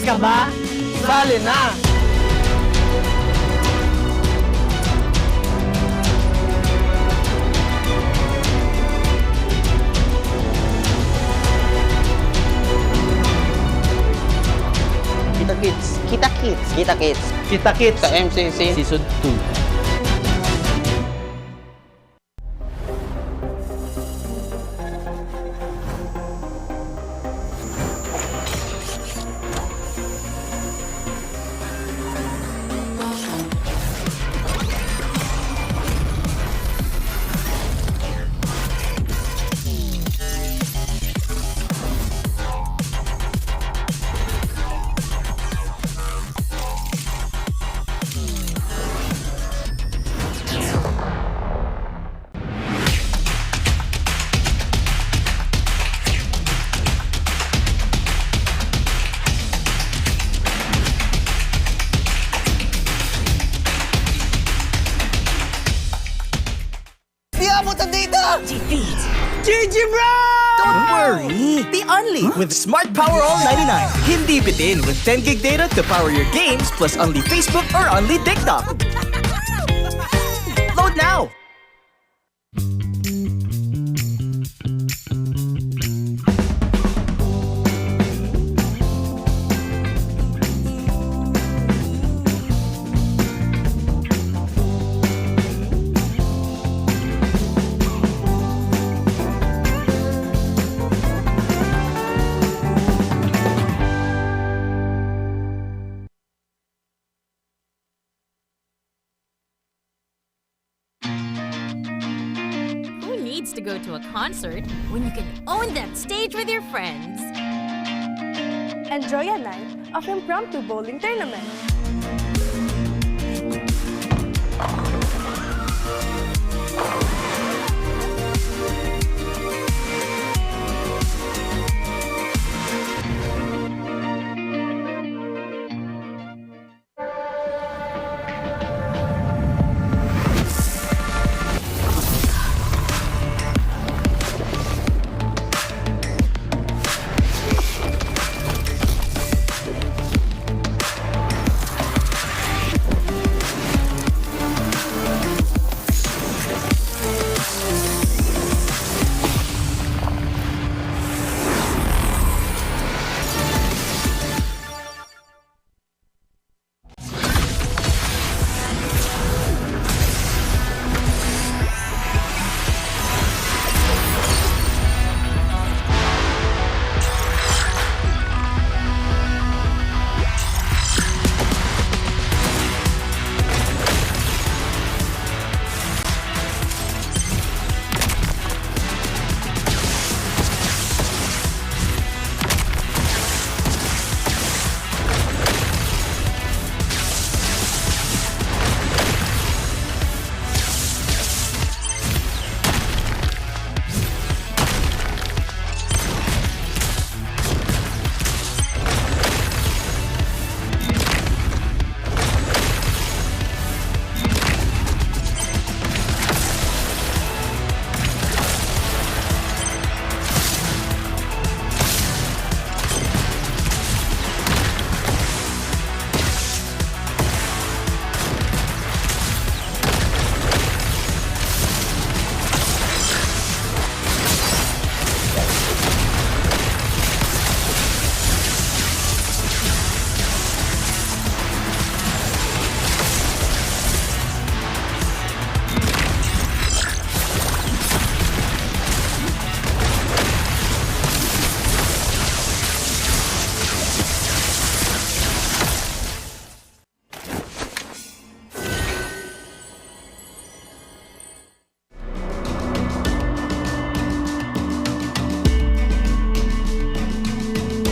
Malakas ka ba? Sali na! Kita Kits sa MCC Season 2. GG bro! Don't worry! Be only with Smart Power All 99. Hindi bitin with 10 gig data to power your games plus only Facebook or only TikTok. Load now! To go to a concert when you can own that stage with your friends. Enjoy a night of impromptu bowling tournament.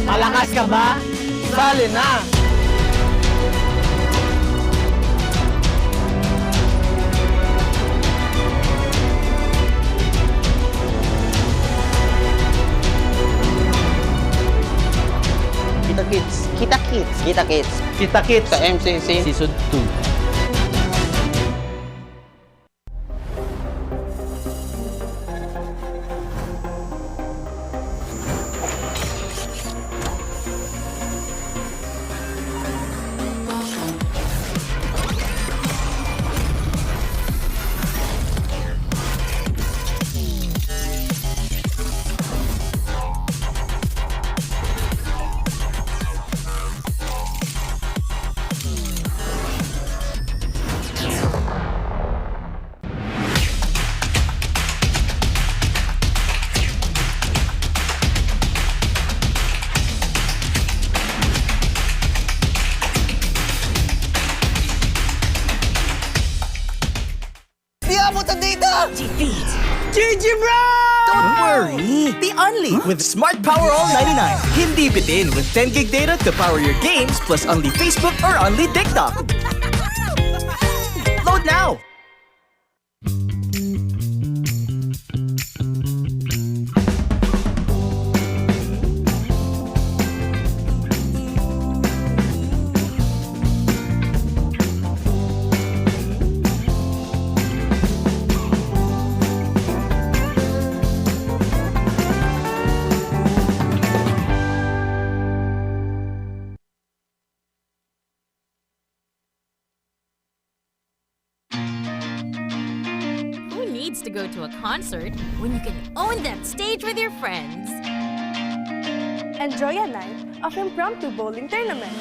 Malakas ka ba? Sali na! Kita Kits sa MCC Season 2. Defeat. GG bro! Don't worry, be only with Smart Power All 99. Hindi bitin with 10 gig data to power your games plus only Facebook or only TikTok. Load now! Who needs to go to a concert when you can own that stage with your friends? Enjoy a night of impromptu bowling tournament.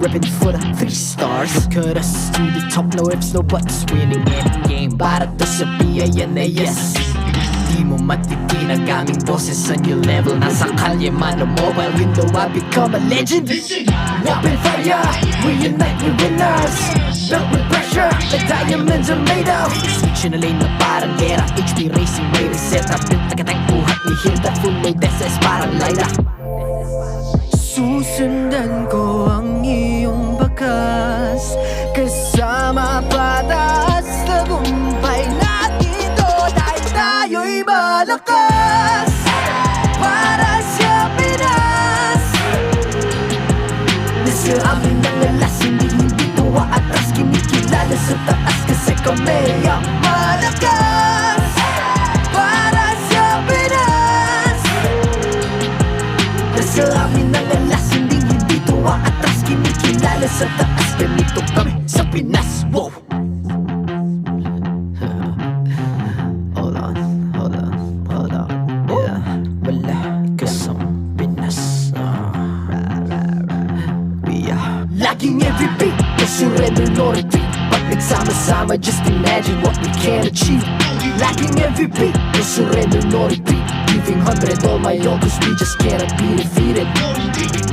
ripping for the 3 stars. Look at us to the top, no ifs, no buts. Winning any game para to sa PANAS. Di mo matitinag aming boses sa new level. Nasa kalye man o mobile window, I become a legend. Open fire, we unite, we winners. Built with pressure, the diamonds are made of. Switching a lane na parang gera, HP racing Sabi tagatang buhat ni Hilda, full load SS parang Laila. Susundan ko ang iyong bakas, kasama pataas, tagumpay natin to dahil tayo'y malakas. Para sa Pinas, nasa amin ang alas, hindi tuwa atras, kinikilala sa taas kasi kami ang malakas. Para sa Pinas, nasa amin ang alas, hindi tuwa atras, kinikilala sa taas, ganito kami sa Pinas. Wow! Hold on. Yeah, wala kasang Pinas. We are laging every beat, no surrender, no retreat. Pag nagsama-sama, just imagine what we can achieve. Laging every beat, no surrender, no retreat. Giving 100 all my all, cause we just cannot be defeated.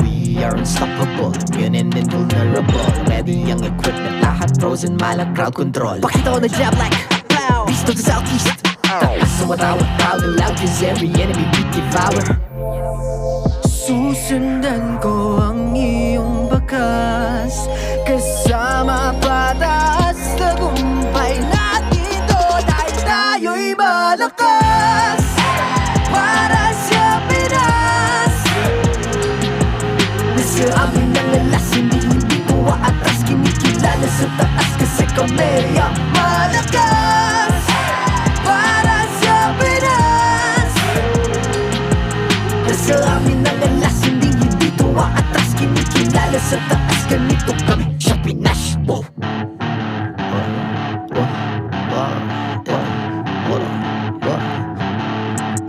We are unstoppable, immune and invulnerable. Ready ang equipment, lahat frozen, malang crowd control. Pakita ko na jab like pow, beast of the southeast. Taas sa matawag, proud and loud, cause every enemy we devour. Susundan ko ang iyong bakas, kasama pataas, tagumpay natin to dahil tayo'y malakas. Para sa Pinas, nasa amin ang alas, hindi tuwa atras, kinikilala sa taas kasi kami ang malakas. Para sa Pinas, nasa amin ang alas, hindi tuwa atras, kinikilala sa taas, ganito kami sa Pinas. Wow!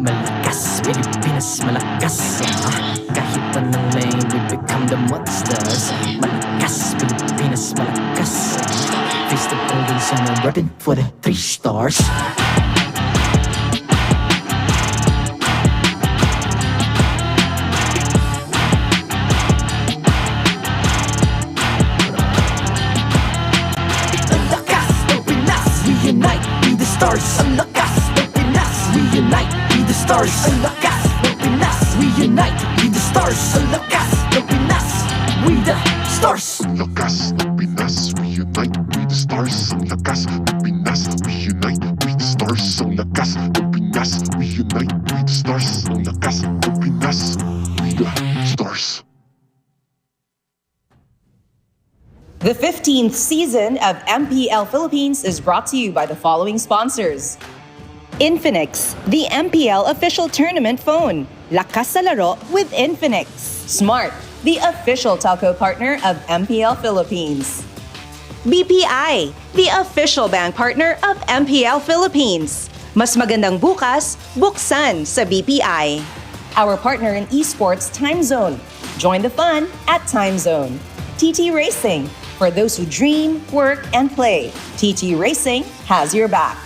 Malakas, Pilipinas, malakas. Kahit anong lane, we become the monsters. Malakas, Pilipinas, malakas. Face the golden sun and running for the 3 stars. Ang lakas ng Pinas, we unite, be the stars. Ang lakas ng Pinas, we unite, be the stars. Ang lakas ng Pinas, we unite, be the stars. Ang lakas ng Pinas, we the stars. Ang lakas ng Pinas, we unite, we the stars. Ang lakas ng Pinas, we unite, we the stars. Ang lakas ng Pinas, we unite, we the stars. Ang lakas ng Pinas, we the stars. The 15th season of MPL Philippines is brought to you by the following sponsors. Infinix, the MPL official tournament phone. Lakas sa laro with Infinix. Smart, the official telco partner of MPL Philippines. BPI, the official bank partner of MPL Philippines. Mas magandang bukas, buksan sa BPI. Our partner in esports, Time Zone. Join the fun at Time Zone. TT Racing, for those who dream, work, and play. TT Racing has your back.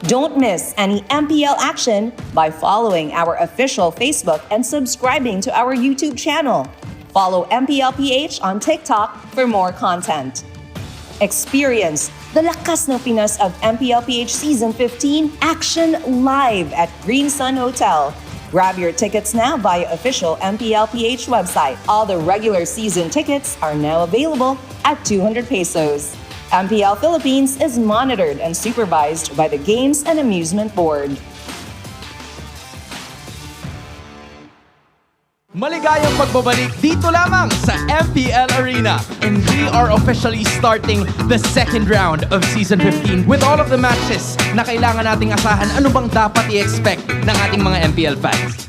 Don't miss any MPL action by following our official Facebook and subscribing to our YouTube channel. Follow MPL PH on TikTok for more content. Experience the Lakas ng Pinas of MPL PH Season 15 action live at Green Sun Hotel. Grab your tickets now via official MPL PH website. All the regular season tickets are now available at 200 pesos. MPL Philippines is monitored and supervised by the Games and Amusement Board. Maligayang pagbabalik dito lamang sa MPL Arena. And we are officially starting the second round of Season 15 with all of the matches na kailangan nating asahan. Ano bang dapat i-expect ng ating mga MPL fans?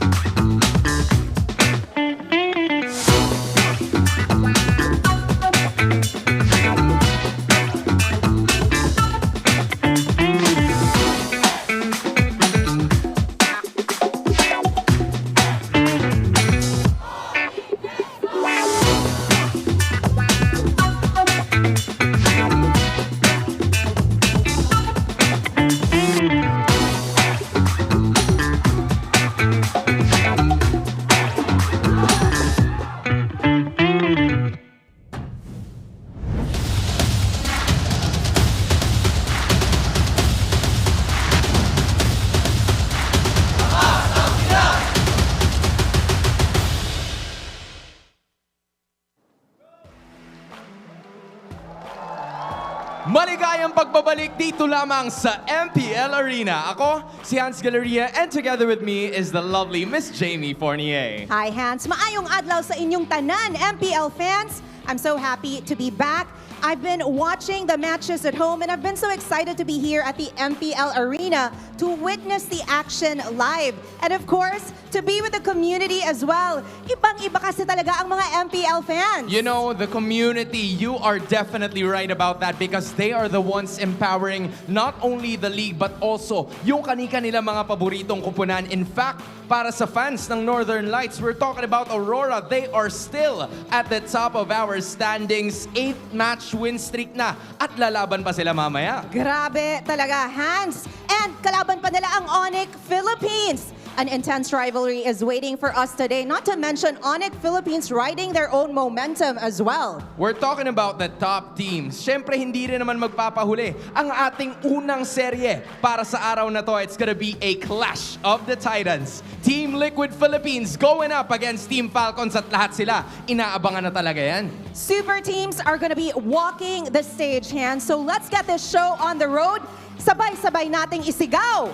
Maligayang pagbabalik dito lamang sa MPL Arena. Ako, si Hans Galleria, and together with me is the lovely Miss Jamie Fournier. Hi, Hans. Maayong adlaw sa inyong tanan, MPL fans. I'm so happy to be back. I've been watching the matches at home and I've been so excited to be here at the MPL Arena to witness the action live. And of course, to be with the community as well. Ibang-iba kasi talaga ang mga MPL fans. You know, the community, you are definitely right about that because they are the ones empowering not only the league but also yung kani-kanila mga paboritong kupunan. In fact, para sa fans ng Northern Lights, we're talking about Aurora. They are still at the top of our standings. 8th match win streak na at lalaban pa sila mamaya. Grabe talaga, Hans. And kalaban pa nila ang Onic Philippines. An intense rivalry is waiting for us today, not to mention Onic Philippines riding their own momentum as well. We're talking about the top teams. Siyempre, hindi rin naman magpapahuli ang ating unang serye para sa araw na to. It's gonna be a clash of the Titans. Team Liquid Philippines going up against Team Falcons at lahat sila. Inaabangan na talaga yan. Super teams are gonna be walking the stage, Hans. So let's get this show on the road. Sabay-sabay nating isigaw.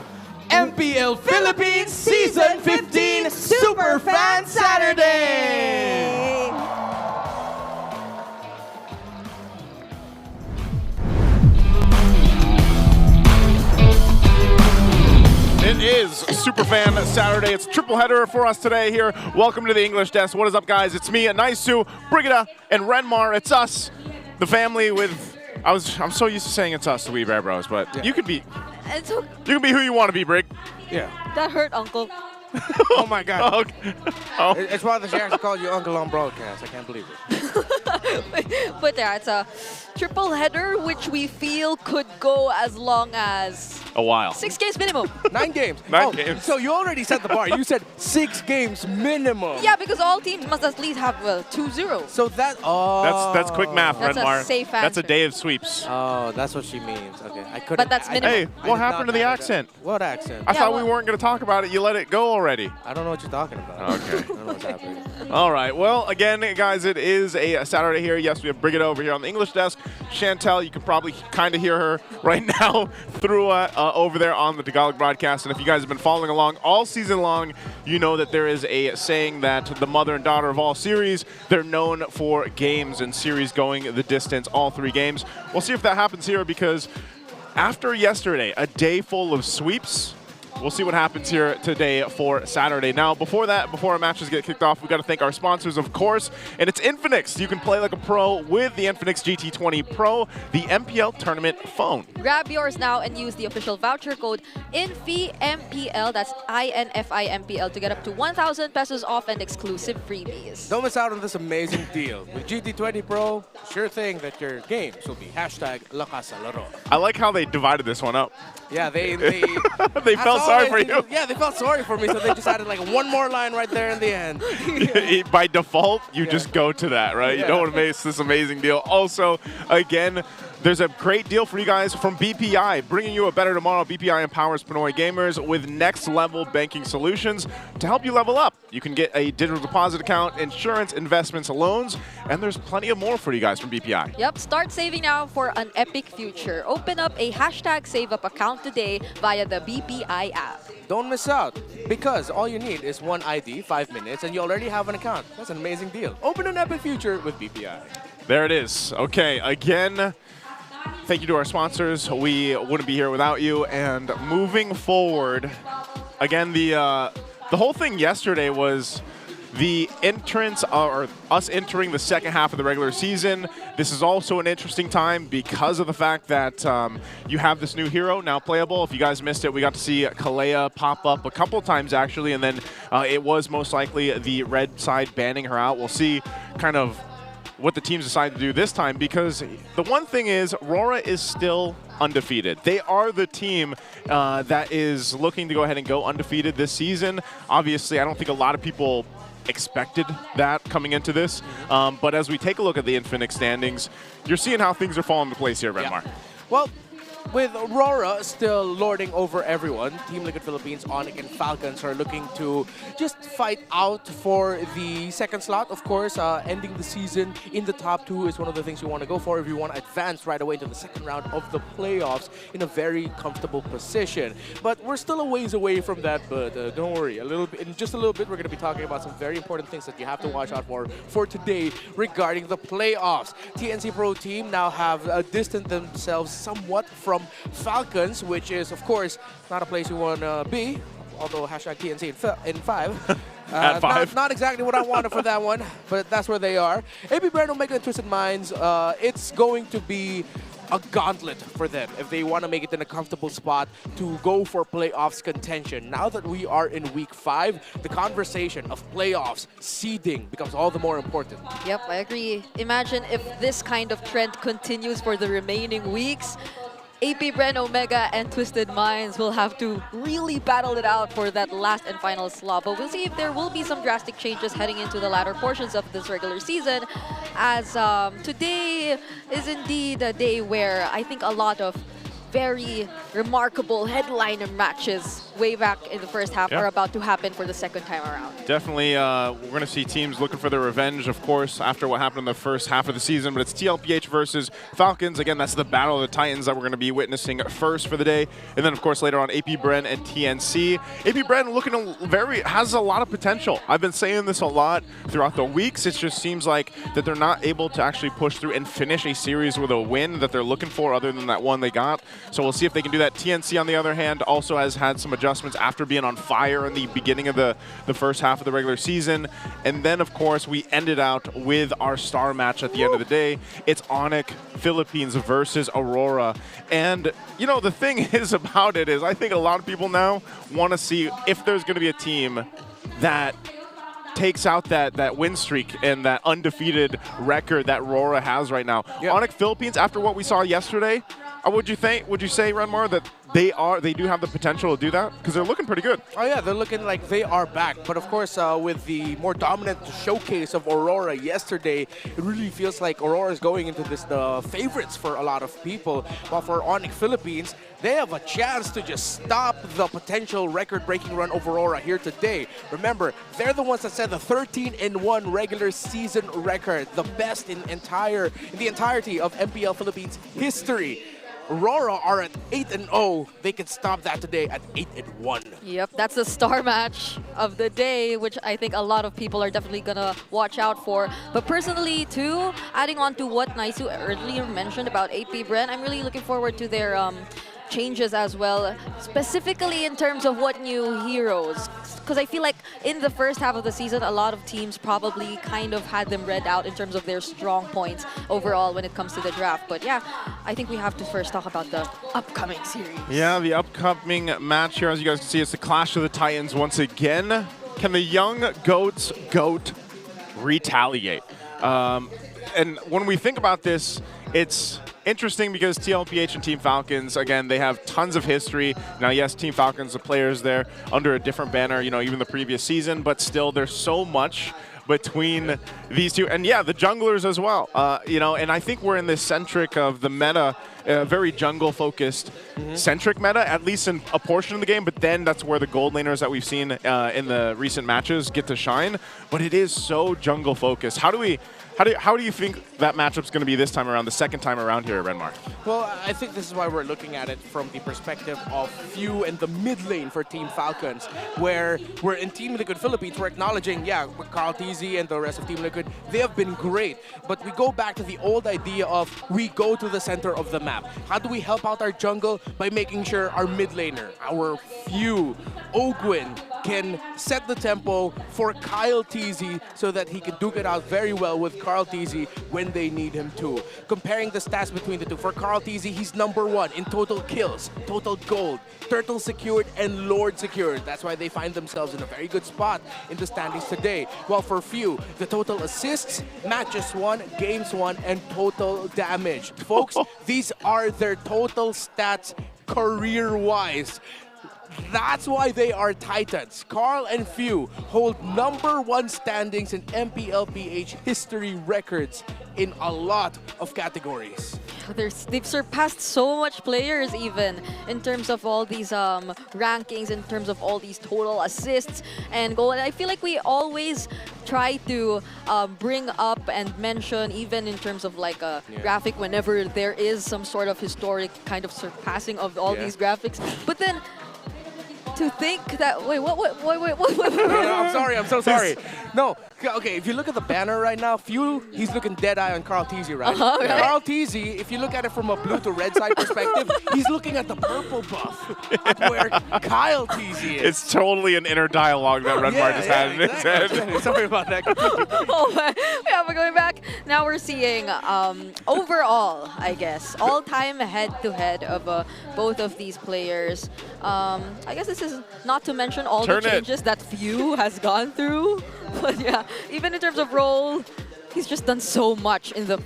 MPL Philippines Season 15 Super Fan Saturday! It is Superfan Saturday. It's a triple header for us today here. Welcome to the English Desk. What is up, guys? It's me, Naisu, Brigida, and Renmar. It's us, the family with... I'm so used to saying it's us, the Wee Bear Bros, but yeah. You can be who you want to be, Brig. Yeah. That hurt, Uncle. Oh my God. Okay. Oh. It's why the Sharon called you Uncle on broadcast. I can't believe it. But yeah, it's a triple header which we feel could go as long as a while. 6 games minimum. 9 games. 9 games. So you already set the bar. You said 6 games minimum. Yeah, because all teams must at least have 2-0. So that that's quick math, That's Renmar. a safe That's a answer. day of sweeps. Oh, that's what she means. Okay, I couldn't. But that's minimum. Hey, what happened to the accent? What accent? I thought we weren't going to talk about it. You let it go already. I don't know what you're talking about. Okay. I don't know what's happening. All right. Well, again, guys, it is a Saturday here. Yes, we have Brigida over here on the English desk. Chantel, you can probably kind of hear her right now through over there on the Tagalog broadcast. And if you guys have been following along all season long, you know that there is a saying that the mother and daughter of all series, they're known for games and series going the distance, all 3 games. We'll see if that happens here because after yesterday, a day full of sweeps, we'll see what happens here today for Saturday. Now, before our matches get kicked off, we've got to thank our sponsors, of course, and it's Infinix. You can play like a pro with the Infinix GT20 Pro, the MPL tournament phone. Grab yours now and use the official voucher code INFIMPL, that's INFIMPL, to get up to 1,000 pesos off and exclusive freebies. Don't miss out on this amazing deal. With GT20 Pro, sure thing that your games will be #La Casa Laro. I like how they divided this one up. Yeah, they felt sorry for you. Yeah, they felt sorry for me, so they just added like one more line right there in the end. By default, you just go to that, right? You don't want to miss this amazing deal. Also, again, there's a great deal for you guys from BPI, bringing you a better tomorrow. BPI empowers Pinoy gamers with next-level banking solutions to help you level up. You can get a digital deposit account, insurance, investments, loans, and there's plenty of more for you guys from BPI. Yep, start saving now for an epic future. Open up a #SaveUp account today via the BPI app. Don't miss out, because all you need is one ID, 5 minutes, and you already have an account. That's an amazing deal. Open an epic future with BPI. There it is. Okay, again, thank you to our sponsors. We wouldn't be here without you. And moving forward, again, the whole thing yesterday was the entrance, or us entering the second half of the regular season. This is also an interesting time because of the fact that you have this new hero now playable. If you guys missed it, we got to see Kalea pop up a couple times actually, and then it was most likely the red side banning her out. We'll see kind of what the teams decide to do this time, because the one thing is RORA is still undefeated. They are the team that is looking to go ahead and go undefeated this season. Obviously, I don't think a lot of people expected that coming into this, but as we take a look at the Infinix standings, you're seeing how things are falling into place here, Renmar. Well, with Aurora still lording over everyone, Team Liquid Philippines, Onic, and Falcons are looking to just fight out for the second slot. Of course, ending the season in the top 2 is one of the things you want to go for if you want to advance right away to the second round of the playoffs in a very comfortable position. But we're still a ways away from that, but don't worry. In just a little bit, we're going to be talking about some very important things that you have to watch out for today regarding the playoffs. TNC Pro Team now have distanced themselves somewhat from Falcons, which is, of course, not a place you want to be, although hashtag TNC in 5. At 5. Not exactly what I wanted for that one, but that's where they are. AP Bren will make the Twisted Minds. It's going to be a gauntlet for them if they want to make it in a comfortable spot to go for playoffs contention. Now that we are in week 5, the conversation of playoffs, seeding becomes all the more important. Yep, I agree. Imagine if this kind of trend continues for the remaining weeks. AP Bren, Omega, and Twisted Minds will have to really battle it out for that last and final slot. But we'll see if there will be some drastic changes heading into the latter portions of this regular season, as today is indeed a day where I think a lot of very remarkable headliner matches way back in the first half are about to happen for the second time around. Definitely, we're going to see teams looking for their revenge, of course, after what happened in the first half of the season. But it's TLPH versus Falcons. Again, that's the Battle of the Titans that we're going to be witnessing first for the day. And then, of course, later on, AP Bren and TNC. AP Bren looking has a lot of potential. I've been saying this a lot throughout the weeks. It just seems like that they're not able to actually push through and finish a series with a win that they're looking for other than that one they got. So we'll see if they can do that. TNC, on the other hand, also has had some adjustments after being on fire in the beginning of the first half of the regular season. And then, of course, we ended out with our star match at the end of the day. It's Onic Philippines versus Aurora. And, you know, the thing is about it is I think a lot of people now want to see if there's going to be a team that takes out that win streak and that undefeated record that RORA has right now. Yeah. Onic Philippines, after what we saw yesterday, would you say, Renmar, that they do have the potential to do that? Because they're looking pretty good. Oh yeah, they're looking like they are back. But of course, with the more dominant showcase of Aurora yesterday, it really feels like Aurora is going into this the favorites for a lot of people. While for Onic Philippines, they have a chance to just stop the potential record-breaking run of Aurora here today. Remember, they're the ones that set the 13-1 regular season record, the best in the entirety of MPL Philippines history. Aurora are at 8-0. They can stop that today at 8-1. Yep, that's the star match of the day, which I think a lot of people are definitely gonna watch out for. But personally, too, adding on to what Naisu earlier mentioned about AP Bren, I'm really looking forward to their changes as well, specifically in terms of what new heroes. Because I feel like in the first half of the season, a lot of teams probably kind of had them read out in terms of their strong points overall when it comes to the draft. But yeah, I think we have to first talk about the upcoming series. Yeah, the upcoming match here, as you guys can see, it's the Clash of the Titans once again. Can the young GOAT's GOAT retaliate? And when we think about this, it's interesting because TLPH and Team Falcons, again, they have tons of history. Now, yes, Team Falcons, the players there under a different banner, you know, even the previous season, but still there's so much between these two. And yeah, the junglers as well, you know, and I think we're in this centric of the meta, very jungle-focused centric meta, at least in a portion of the game, but then that's where the gold laners that we've seen in the recent matches get to shine. But it is so jungle-focused. How do you think that matchup's going to be this time around, the second time around here at Renmar? Well, I think this is why we're looking at it from the perspective of Few and the mid lane for Team Falcons, where we're in Team Liquid Philippines, we're acknowledging, yeah, Carl TZ and the rest of Team Liquid, they have been great. But we go back to the old idea of we go to the center of the map. How do we help out our jungle? By making sure our mid laner, our Few, Ogwin, can set the tempo for Kyle TZ so that he can duke it out very well with Carl TZ when they need him to. Comparing the stats between the two, for Carl TZ, he's #1 in total kills, total gold, turtle secured, and lord secured. That's why they find themselves in a very good spot in the standings today. While for Few, the total assists, matches won, games won, and total damage. Folks, these are their total stats career-wise. That's why they are Titans. Carl and Few hold #1 standings in MPL PH history records in a lot of categories. they've surpassed so much players even in terms of all these rankings, in terms of all these total assists and goal. And I feel like we always try to bring up and mention, even in terms of like a graphic, whenever there is some sort of historic kind of surpassing of all these graphics. But then to think that wait, I'm so sorry. No, okay, if you look at the banner right now, he's looking dead-eye on Carl Teasy, right? Right. Carl Teasy, if you look at it from a blue to red side perspective, he's looking at the purple buff, where Kyle Teasy is. It's totally an inner dialogue that Redmar just had in his head. Sorry about that. Yeah, we're going back. Now we're seeing overall, I guess, all-time head-to-head of both of these players. I guess this is not to mention all the changes that Few has gone through. But yeah, even in terms of role, he's just done so much in the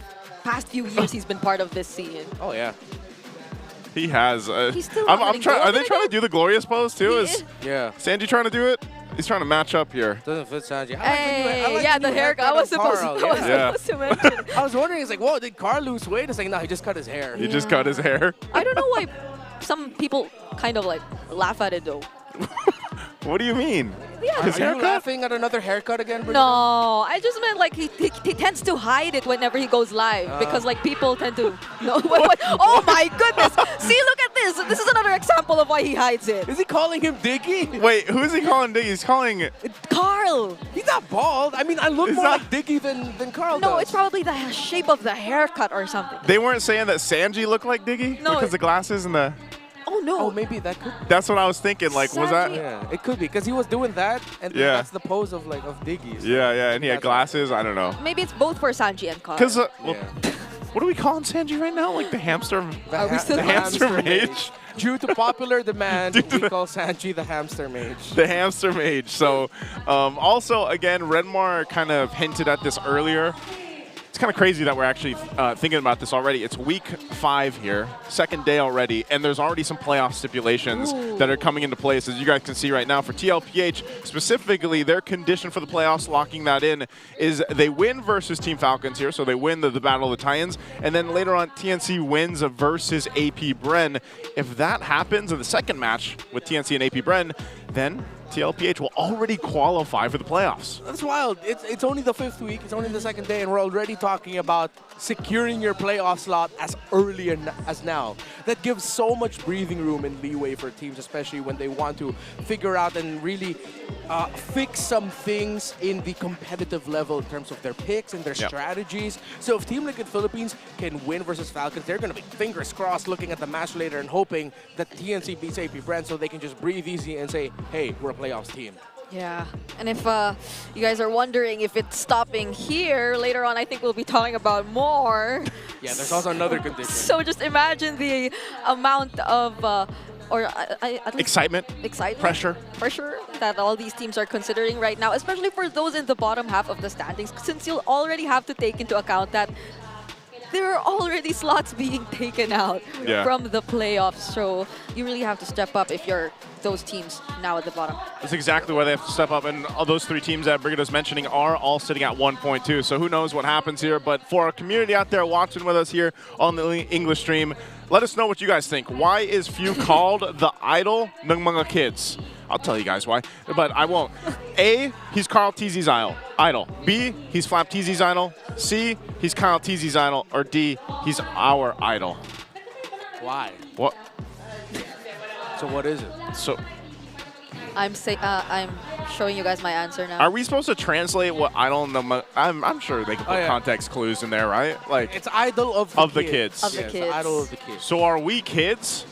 past few years he's been part of this scene. Oh, yeah. He has. He's still I'm trying. Are they trying to do the glorious pose too? Yeah. Sanji trying to do it? He's trying to match up here. Doesn't fit Sanji. Hey, yeah, the haircut. I was supposed to mention it. I was wondering, it's like, whoa, did Carl lose weight? It's like, no, he just cut his hair. He just cut his hair. I don't know why some people kind of like laugh at it though. What do you mean? Yeah. Are you laughing at another haircut again, Bridget? No, I just meant like he tends to hide it whenever he goes live because like people tend to know. Oh my goodness! See, look at this. This is another example of why he hides it. Is he calling him Diggy? Wait, who is he calling Diggy? He's calling Carl. He's not bald. I mean, I look more like Diggy than Carl does. No, it's probably the shape of the haircut or something. They weren't saying that Sanji looked like Diggy because of the glasses and the. Oh no! Oh, maybe that could. That's what I was thinking. Like, was that? Yeah, it could be because he was doing that, and that's the pose of Diggy. So Yeah, and he had glasses. I don't know. Maybe it's both for Sanji and Carl. Because what are we calling Sanji right now? Like the hamster? The hamster mage. Due to popular demand, we call Sanji the hamster mage. The hamster mage. So, also again, Redmar kind of hinted at this earlier. It's kind of crazy that we're actually thinking about this already. It's week 5 here, second day already, and there's already some playoff stipulations that are coming into place. As you guys can see right now, for TLPH specifically, their condition for the playoffs, locking that in, is they win versus Team Falcons here, so they win the Battle of the Titans, and then later on, TNC wins versus AP Bren. If that happens in the second match with TNC and AP Bren, then TLPH will already qualify for the playoffs. That's wild. It's only the 5th week. It's only the 2nd day, and we're already talking about securing your playoff slot as early as now. That gives so much breathing room and leeway for teams, especially when they want to figure out and really fix some things in the competitive level in terms of their picks and their strategies. So if Team Liquid Philippines can win versus Falcons, they're going to be fingers crossed looking at the match later and hoping that TNC beats AP Bren so they can just breathe easy and say, hey, we're a playoffs team. Yeah, and if you guys are wondering if it's stopping here, later on I think we'll be talking about more. Yeah, there's also another condition. So just imagine the amount of excitement, pressure that all these teams are considering right now, especially for those in the bottom half of the standings, since you'll already have to take into account that there are already slots being taken out from the playoffs. So you really have to step up if you're those teams now at the bottom. That's exactly why they have to step up. And all those 3 teams that Brigida's mentioning are all sitting at 1.2. So who knows what happens here. But for our community out there watching with us here on the English stream, let us know what you guys think. Why is Few called the idol ng mga kids? I'll tell you guys why, but I won't. A, he's Carl Teasy's idol. B, he's Flap Teasy's idol. C, he's Kyle Teasy's idol. Or D, he's our idol. Why? What? So what is it? So I'm showing you guys my answer now. are we supposed to translate what idol? I'm sure they can put context clues in there, right? Like it's idol of the kids. Of the kids. Idol of the kids. So are we kids?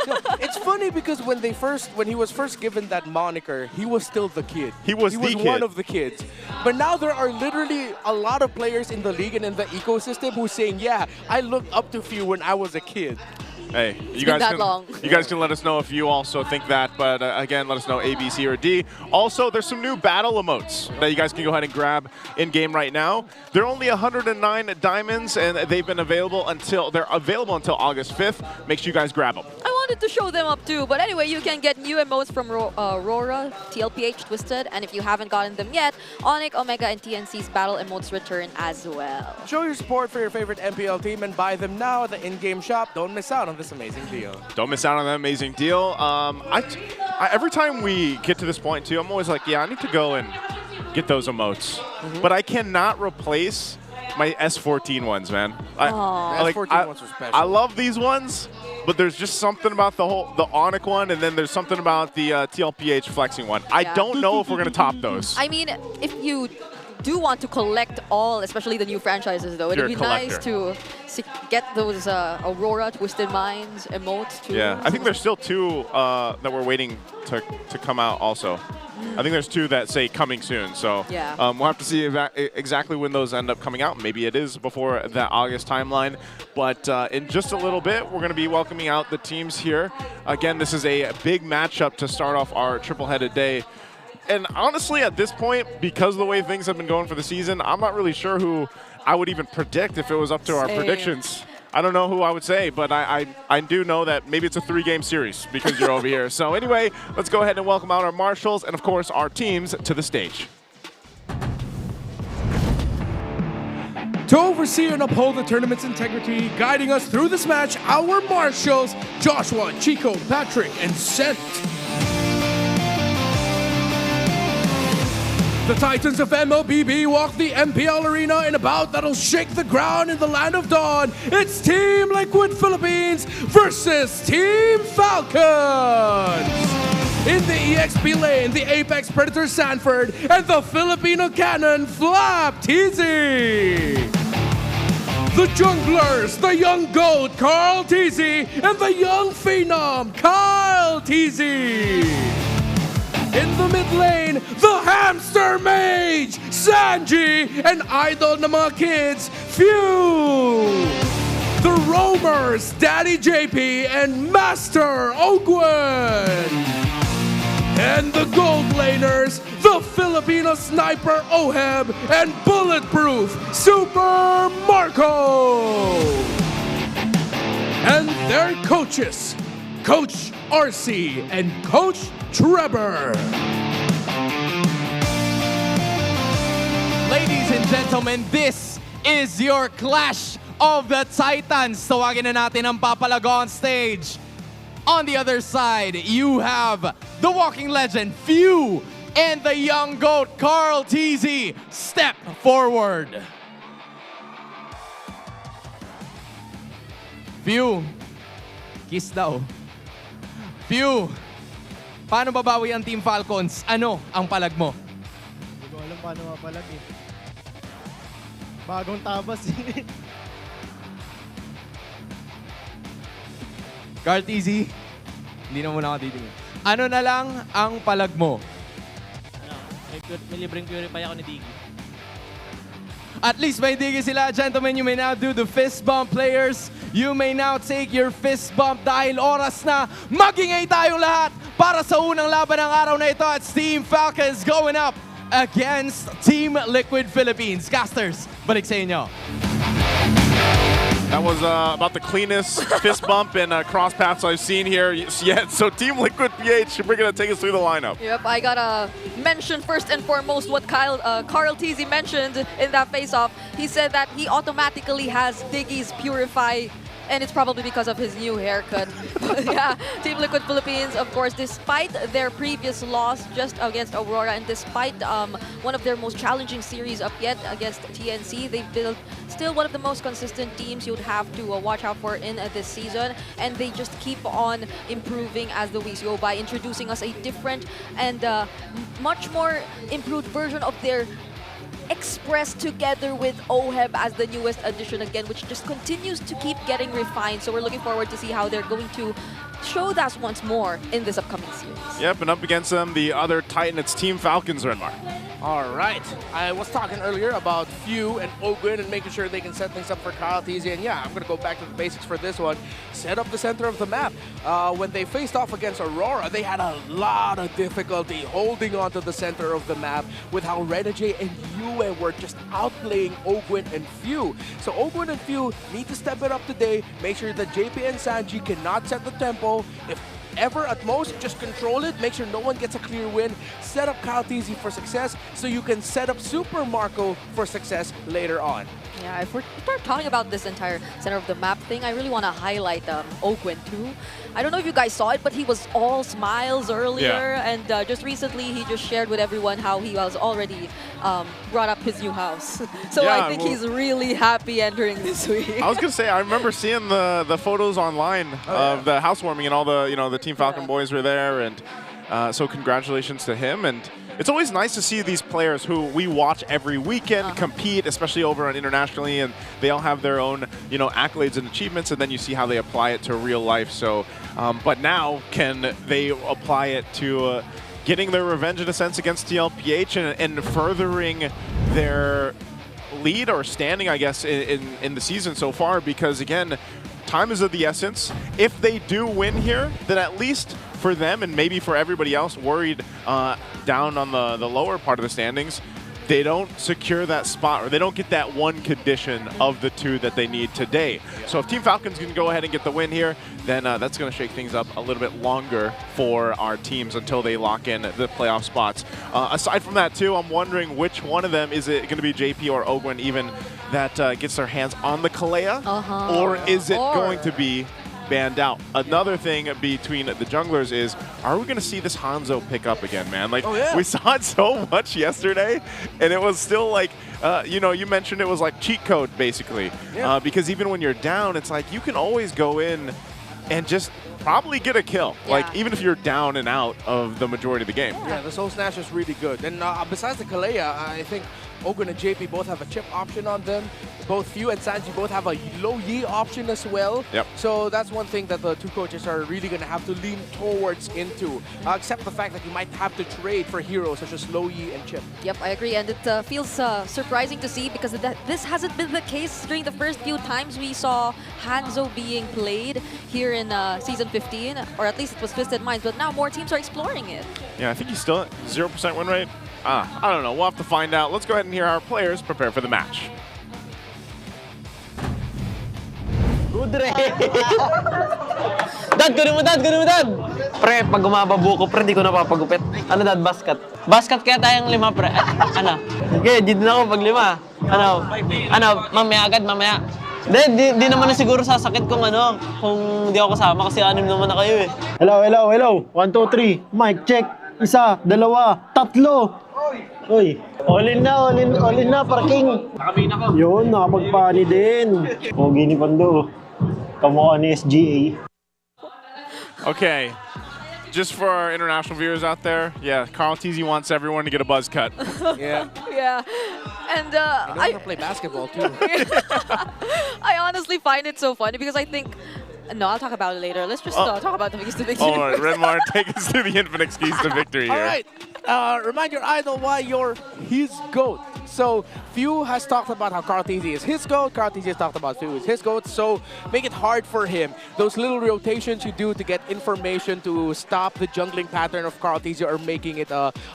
No, it's funny because when he was first given that moniker, he was still the kid. He was one of the kids. But now there are literally a lot of players in the league and in the ecosystem who's saying, yeah, I looked up to Few when I was a kid. Hey, you guys can let us know if you also think that, but again, let us know A, B, C, or D. Also, there's some new battle emotes that you guys can go ahead and grab in game right now. They're only 109 diamonds, and they're available until August 5th. Make sure you guys grab them. I want wanted to show them up too. But anyway, you can get new emotes from RORA, TLPH, Twisted, and if you haven't gotten them yet, Onic, Omega, and TNC's battle emotes return as well. Show your support for your favorite MPL team and buy them now at the in-game shop. Don't miss out on this amazing deal. Don't miss out on that amazing deal. Every time we get to this point too, I'm always like, yeah, I need to go and get those emotes. But I cannot replace my S14 ones, man. S14 ones were special. I love these ones, but there's just something about the Onic one, and then there's something about the TLPH flexing one. I don't know if we're gonna top those. I mean, if you do want to collect all, especially the new franchises, though, it'd be nice to get those Aurora, Twisted Minds emotes too. Yeah, I think there's still 2 that we're waiting to come out also. I think there's 2 that say coming soon, so yeah. We'll have to see exactly when those end up coming out. Maybe it is before that August timeline, but in just a little bit, we're going to be welcoming out the teams here. Again, this is a big matchup to start off our triple-headed day. And honestly, at this point, because of the way things have been going for the season, I'm not really sure who I would even predict if it was up to our predictions. I don't know who I would say, but I do know that maybe it's a 3-game series because you're over here. So anyway, let's go ahead and welcome out our marshals and, of course, our teams to the stage. To oversee and uphold the tournament's integrity, guiding us through this match, our marshals, Joshua, Chico, Patrick, and Sent. The Titans of MLBB walk the MPL arena in a bout that'll shake the ground in the land of dawn. It's Team Liquid Philippines versus Team Falcons. In the EXP lane, the Apex Predator Sanford and the Filipino Cannon Flap TZ. The Junglers, the Young Goat Carl TZ and the Young Phenom Kyle TZ. In the mid lane, the Hamster Mage, Sanji, and idol ng mga kids, Few. The Roamers, Daddy JP, and Master Ogwen. And the Gold Laners, the Filipino Sniper Oheb, and Bulletproof Super Marco. And their coaches, Coach RC and Coach Trevor. Ladies and gentlemen, this is your Clash of the Titans. Tawagin na natin ang papalago on stage. On the other side, you have the walking legend, Few, and the young goat, Carl TZ. Step forward. Few, kiss daw. Few, paano babawi ang Team Falcons? Ano ang palag mo? Hindi ko alam paano mapalag eh. Bagong tabas eh. Carl TZ, hindi na muna ako titingin. Ano na lang ang palag mo? May libreng purify ako ni Diggy. At least may digi sila. Gentlemen, you may now do the fist bump. Players, you may now take your fist bump dahil oras na magingay tayong lahat para sa unang laban ng araw na ito at Team Falcons going up against Team Liquid Philippines. Casters, balik sa inyo. That was about the cleanest fist bump and cross paths I've seen here yet. So Team Liquid PH, we're going to take us through the lineup. Yep, I gotta mention first and foremost what Carl TZ mentioned in that face-off. He said that he automatically has Diggy's Purify, and it's probably because of his new haircut. Yeah, Team Liquid Philippines, of course, despite their previous loss just against Aurora and despite one of their most challenging series up yet against TNC, they've built still one of the most consistent teams you would have to watch out for in this season, and they just keep on improving as the weeks go by, introducing us a different and much more improved version of their Express together with OHEB as the newest addition again, which just continues to keep getting refined. So we're looking forward to see how they're going to show that once more in this upcoming series. Yep, and up against them, the other Titan, it's Team Falcons, Renmar. All right. I was talking earlier about Few and Ogwin and making sure they can set things up for Kyle TZ. And yeah, I'm going to go back to the basics for this one. Set up the center of the map. When they faced off against Aurora, they had a lot of difficulty holding on to the center of the map with how Renajay and Yue were just outplaying Ogwin and Few. So Ogwin and Few need to step it up today, make sure that JP and Sanji cannot set the tempo. If ever at most, just control it, make sure no one gets a clear win, set up Kyle TZ for success so you can set up Super Marco for success later on. Yeah, if we're talking about this entire center of the map thing, I really want to highlight Ogwin too. I don't know if you guys saw it, but he was all smiles earlier, and just recently he just shared with everyone how he was already brought up his new house. So Yeah, I think he's really happy entering this week. I was gonna say, I remember seeing the photos online of the housewarming, and all the the Team Falcon boys were there, and so congratulations to him. And it's always nice to see these players who we watch every weekend compete, especially over on internationally, and they all have their own accolades and achievements, and then you see how they apply it to real life. So, but now can they apply it to getting their revenge in a sense against TLPH and furthering their lead or standing, I guess, in the season so far? Because again, time is of the essence. If they do win here, then at least for them and maybe for everybody else worried down on the lower part of the standings, they don't secure that spot, or they don't get that one condition of the two that they need today. So if Team Falcons can go ahead and get the win here, then that's going to shake things up a little bit longer for our teams until they lock in the playoff spots. Aside from that too, I'm wondering which one of them, is it going to be JP or Ogwin even, that gets their hands on the Kalea, or is it going to be banned out? Another thing between the junglers is, are we going to see this Hanzo pick up again, man? Like, we saw it so much yesterday, and it was still like, you mentioned it was like cheat code, basically. Because even when you're down, it's like you can always go in and just probably get a kill. Like, even if you're down and out of the majority of the game. Yeah, the Soul Snatch is really good. And besides the Kalea, I think Ogwin and JP both have a chip option on them. Both Few and Sanji both have a low Yi option as well. So that's one thing that the two coaches are really going to have to lean towards into. Except the fact that you might have to trade for heroes such as low Yi and chip. Yep, I agree. And it feels surprising to see, because this hasn't been the case during the first few times we saw Hanzo being played here in Season 15. Or at least it was Twisted Minds, but now more teams are exploring it. Yeah, I think he's still at 0% win rate. I don't know. We'll have to find out. Let's go ahead and hear our players prepare for the match. Good re! Dad, kunin mo dad! Pre, pag gumababu ko, pre, di ko napapagupit. Ano dad, basket? Basket kaya tayong 5, pre. Ano? Okay, dito na ako pag 5. Ano, mamaya. Di naman na siguro sasakit kung di ako kasama, kasi 6 naman na kayo eh. Hello. 1, 2, 3. Mic check. 1, 2, 3. Uy, all in na, parking. Nakabina ko. Yun, nakapagpani din. Pogi ni Pando. Kamukha ni SGA. Okay, just for our international viewers out there, Carl TZ wants everyone to get a buzz cut. Yeah. And I want to play basketball too. I honestly find it so funny, because I think, no, I'll talk about it later. Let's just talk about the keys to victory. All right, Redmar, take us to the infinite keys to victory here. All right. Remind your idol why you're his GOAT. So, Few has talked about how Carl TZ is his GOAT. Carl TZ has talked about Few is his GOAT. So, make it hard for him. Those little rotations you do to get information to stop the jungling pattern of Carl TZ are making it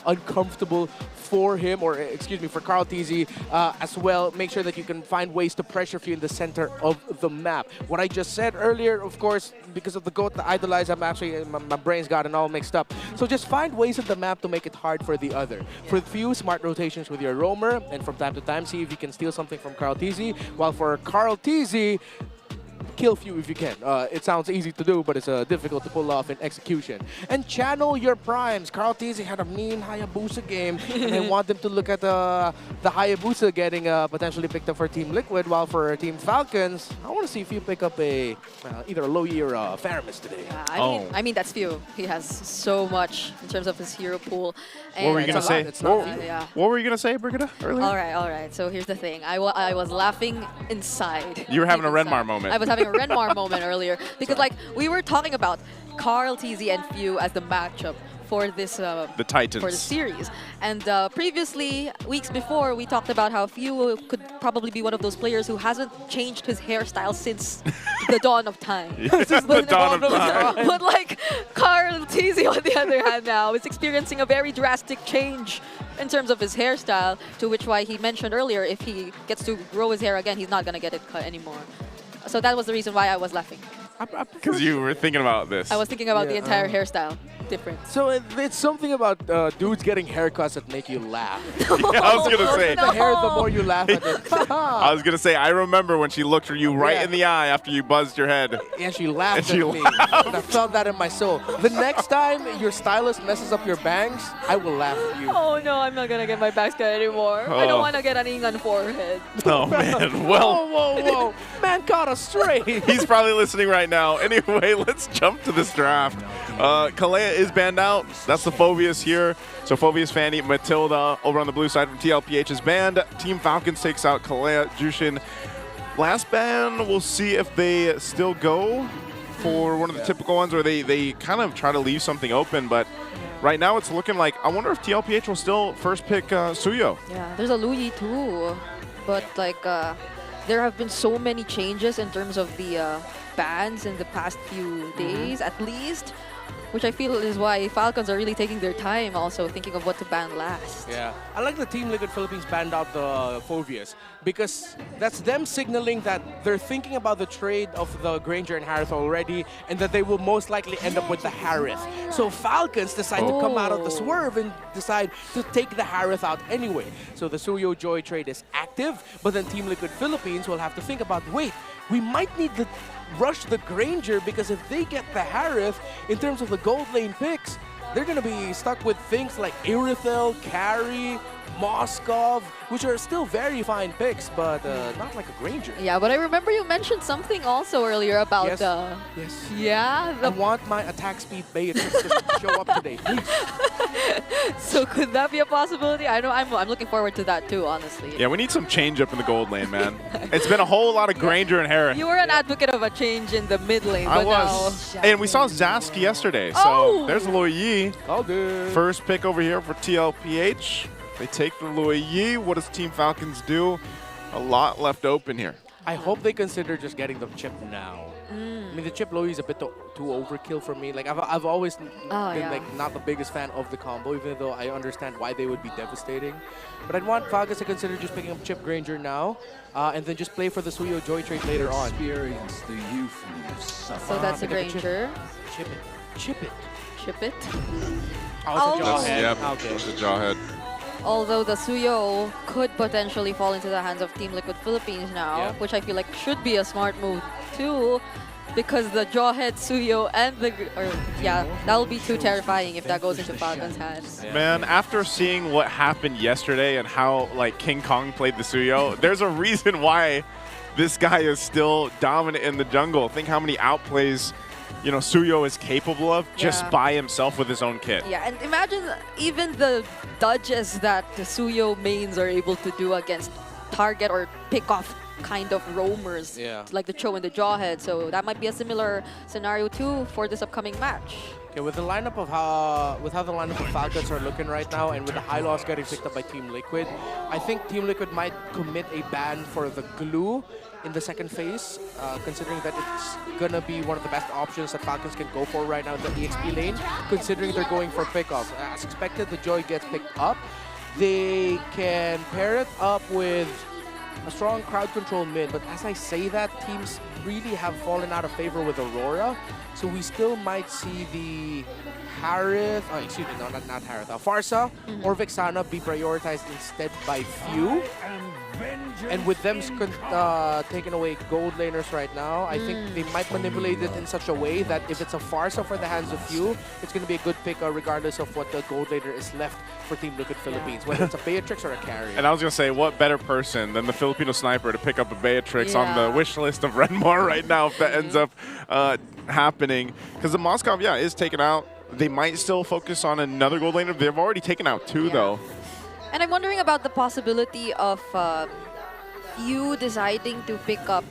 uncomfortable for him, or excuse me, for Carl TZ as well. Make sure that you can find ways to pressure Few in the center of the map. What I just said earlier, of course, because of the GOAT, the idolize, I'm actually, my brain's gotten all mixed up. So just find ways in the map to make it hard for the other. For Few, smart rotations with your roamer, and from time to time, see if you can steal something from Carl TZ. While for Carl TZ, kill Few if you can. It sounds easy to do, but it's difficult to pull off in execution. And channel your primes. Carl TZ had a mean Hayabusa game, and I want them to look at the Hayabusa getting potentially picked up for Team Liquid, while for Team Falcons, I want to see Few pick up a either a Lowy or a Faramis today. I mean, that's Few. He has so much in terms of his hero pool. And what were you going to say? What were you going to say, Brigitte, earlier? All right. So here's the thing. I was laughing inside. You were having a Renmar moment. I was having a Renmar moment earlier, because like we were talking about Carl TZ and Few as the matchup for this The Titans. for the series. And previously, weeks before, we talked about how Few could probably be one of those players who hasn't changed his hairstyle since the dawn of time. The dawn of time. But like Carl Tizzy, on the other hand, now is experiencing a very drastic change in terms of his hairstyle, to which why he mentioned earlier, if he gets to grow his hair again, he's not going to get it cut anymore. So that was the reason why I was laughing. Because you were thinking about this. I was thinking about the entire hairstyle difference. So it's something about dudes getting haircuts that make you laugh. Yeah, I was going to say. The hair, the more you laugh at it. I was going to say, I remember when she looked you right in the eye after you buzzed your head. And she laughed at me. And I felt that in my soul. The next time your stylist messes up your bangs, I will laugh at you. Oh no, I'm not going to get my bangs cut anymore. I don't want to get an ingan forehead. Oh man, well. Whoa, whoa, whoa. Man caught us straight. He's probably listening right now. Anyway, let's jump to this draft. Kalea is banned out. That's the Phobius here. So Phobius Fanny, Matilda over on the blue side from TLPH is banned. Team Falcons takes out Kalea, Jushin. Last ban, we'll see if they still go for one of the typical ones, or they kind of try to leave something open. But right now it's looking like, I wonder if TLPH will still first pick Suyo. Yeah, there's a Louis too. But like, there have been so many changes in terms of the bans in the past few days, at least, which I feel is why Falcons are really taking their time also thinking of what to ban last. Yeah, I like the Team Liquid Philippines banned out the Phobius, because that's them signaling that they're thinking about the trade of the Granger and Harith already, and that they will most likely end up with the Harith. So Falcons decide to come out of the swerve and decide to take the Harith out anyway. So the Suyo Joy trade is active, but then Team Liquid Philippines will have to think about, wait, we might need to rush the Granger, because if they get the Harith, in terms of the gold lane picks, they're going to be stuck with things like Irithel, Carry, Moskov, which are still very fine picks, but not like a Granger. Yeah, but I remember you mentioned something also earlier about Yes. Yeah. I want my attack speed Beatrix to show up today, please. So could that be a possibility? I know I'm looking forward to that too, honestly. Yeah, we need some change up in the gold lane, man. It's been a whole lot of Granger and Harith. You were an advocate of a change in the mid lane, I but was. now... And we saw Zask yesterday, so there's Lui Yi. All good. First pick over here for TLPH. They take the Lui Yi. What does Team Falcons do? A lot left open here. I hope they consider just getting the chip now. I mean, the chip Lui is a bit too overkill for me. Like, I've always been like not the biggest fan of the combo, even though I understand why they would be devastating. But I'd want Falcons to consider just picking up Chip Granger now, and then just play for the Suyo Joy trade later on. So that's a Granger. Chip it. Chip it. Chip it. Oh, it's a Jawhead. Yep, Okay. it's a Jawhead. Although the Suyo could potentially fall into the hands of Team Liquid Philippines now, which I feel like should be a smart move too, because the Jawhead, Suyo, and the... that'll be too terrifying if that goes into Falcon's hands. Man, after seeing what happened yesterday and how like King Kong played the Suyo, there's a reason why this guy is still dominant in the jungle. Think how many outplays Suyo is capable of just by himself with his own kit. Yeah, and imagine even the dodges that the Suyo mains are able to do against target or pick off kind of roamers, like the Cho and the Jawhead. So that might be a similar scenario too for this upcoming match. Okay, with the lineup of how the lineup of Falcons are looking right now, and with the high loss getting picked up by Team Liquid, I think Team Liquid might commit a ban for the glue in the second phase, considering that it's gonna be one of the best options that Falcons can go for right now in the EXP lane, considering they're going for pickoff. As expected, the Joy gets picked up. They can pair it up with a strong crowd control mid, but as I say that, teams really have fallen out of favor with Aurora, so we still might see the Harith, not Harith, Farsa or Vexana be prioritized instead by Few. And with them taking away gold laners right now, I think they might manipulate it in such a way that if it's a Farsa for the hands of Few, it's going to be a good pick regardless of what the gold laner is left for Team Liquid Philippines, whether it's a Beatrix or a carry. And I was going to say, what better person than the Filipino sniper to pick up a Beatrix on the wish list of Renmar right now if that ends up happening. Because the Moskov, is taken out. They might still focus on another gold laner. They've already taken out two, though. And I'm wondering about the possibility of Few deciding to pick up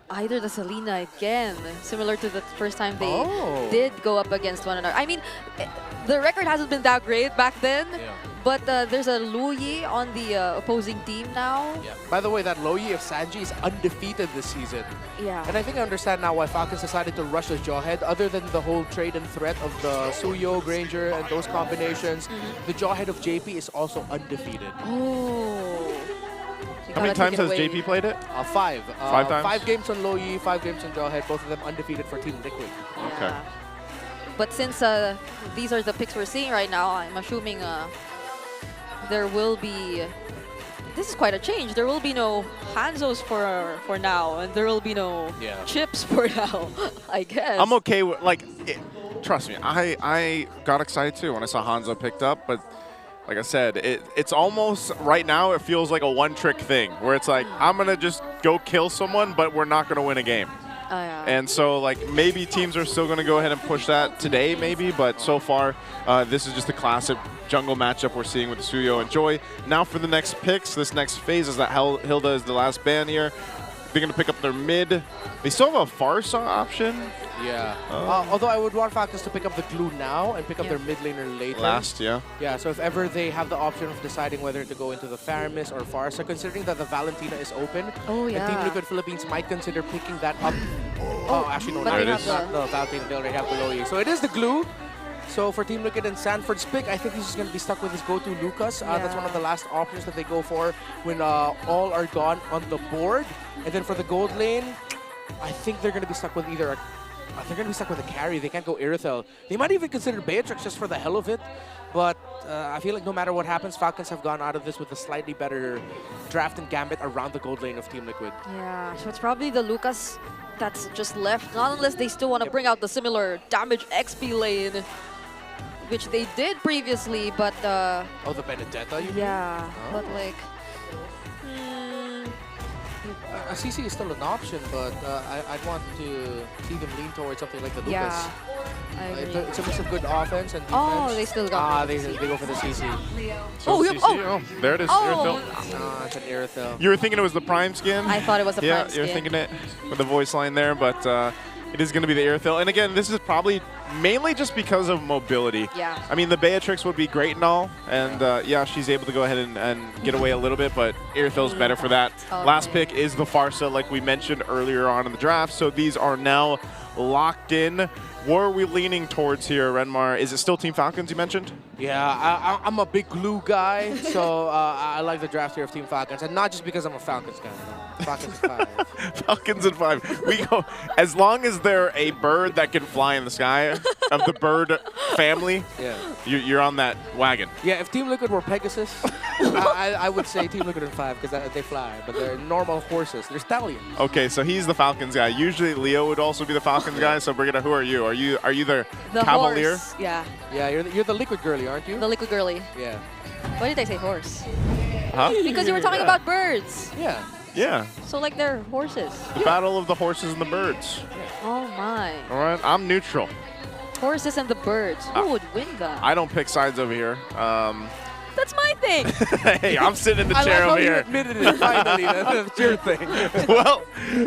either the Selena again, similar to the first time they did go up against one another. I mean, the record hasn't been that great back then. But there's a Luyi on the opposing team now. Yeah. By the way, that Luyi of Sanji is undefeated this season. Yeah. And I think I understand now why Falcons decided to rush the Jawhead. Other than the whole trade and threat of the Suyo, Granger, and those combinations, the Jawhead of JP is also undefeated. Oh. How many times has JP played it? 5. 5 times? 5 games on Luyi, 5 games on Jawhead. Both of them undefeated for Team Liquid. Okay. But since these are the picks we're seeing right now, I'm assuming there will be... This is quite a change. There will be no Hanzos for now, and there will be no chips for now, I guess. I'm okay with, like, trust me, I got excited too when I saw Hanzo picked up, but like I said, it's almost, right now, it feels like a one-trick thing, where it's like, I'm going to just go kill someone, but we're not going to win a game. And so, like, maybe teams are still going to go ahead and push that today, maybe, but so far, this is just a classic jungle matchup we're seeing with the Suyo and Joy. Now for the next picks, this next phase is that Hilda is the last ban here. They're going to pick up their mid. They still have a Farsa option. Yeah. Although I would want Falcons to pick up the glue now and pick up their mid laner later. Last, yeah. Yeah, so if ever they have the option of deciding whether to go into the Faramis or Farsa, considering that the Valentina is open, and Team Liquid Philippines might consider picking that up. Actually, no, there it not is. the Valentina. They already have below you. So it is the glue. So for Team Liquid and Sanford's pick, I think he's just going to be stuck with his go-to Lucas. That's one of the last options that they go for when all are gone on the board. And then for the gold lane, I think they're going to be stuck with either they're going to be stuck with a carry. They can't go Irithel. They might even consider Beatrix just for the hell of it. But I feel like no matter what happens, Falcons have gone out of this with a slightly better draft and gambit around the gold lane of Team Liquid. Yeah, so it's probably the Lucas that's just left. Not unless they still want to bring out the similar damage XP lane, which they did previously, but... oh, the Benedetta, you mean? Yeah, but like... A CC is still an option, but I'd want to see them lean towards something like the Lucas. Yeah, I agree. It's a mix of good offense and defense. Oh, they still got they go for the CC. So CC, there it is, Irithel. It's an Irithel. You were thinking it was the Prime skin? I thought it was the Prime skin. Yeah, you're thinking it with the voice line there, but it is going to be the Irithel. And again, this is probably mainly just because of mobility. Yeah. I mean, the Beatrix would be great and all, and yeah, she's able to go ahead and get away a little bit, but Irithel's better for that. Okay. Last pick is the Farsa, like we mentioned earlier on in the draft, so these are now locked in. Where are we leaning towards here, Renmar? Is it still Team Falcons you mentioned? Yeah, I'm a big glue guy, so I like the draft here of Team Falcons, and not just because I'm a Falcons guy. No. Falcons 5. Falcons and 5. We go as long as they're a bird that can fly in the sky of the bird family. Yeah, you're on that wagon. Yeah, if Team Liquid were Pegasus, I would say Team Liquid and 5 because they fly, but they're normal horses. They're stallions. Okay, so he's the Falcons guy. Usually Leo would also be the Falcons guy. So Brigitte, who are you? Are you the Cavalier? Horse. Yeah. Yeah, you're the Liquid girly, aren't you? The Liquid girly. Yeah. Why did I say horse? Huh? Because you were talking about birds. Yeah. Yeah. So like they're horses. The battle of the horses and the birds. Oh my. All right, I'm neutral. Horses and the birds. Who would win that? I don't pick sides over here. That's my thing. Hey, I'm sitting in the chair over here. You admitted it finally. That's your thing. Well,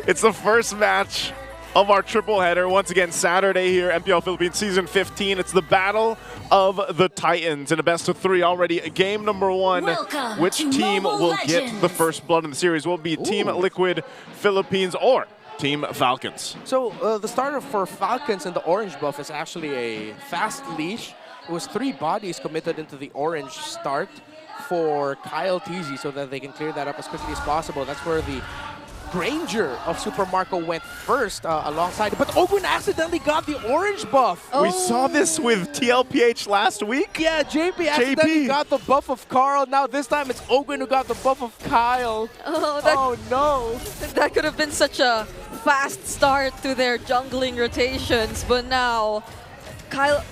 it's the first match of our triple header. Once again, Saturday here, MPL Philippines Season 15. It's the Battle of the Titans in a best of 3 already. Game number 1. Welcome Which to team Mobile will get Legends. the first blood in the series? Will it be Team Liquid Philippines or Team Falcons? So the starter for Falcons in the orange buff is actually a fast leash. It was 3 bodies committed into the orange start for Kyle TZ so that they can clear that up as quickly as possible. That's where the Granger of Super Marco went first alongside, but Ogun accidentally got the orange buff. We saw this with TLPH last week. Yeah, JP accidentally got the buff of Carl. Now this time it's Ogun who got the buff of Kyle. Oh no. That could have been such a fast start to their jungling rotations, but now Kyle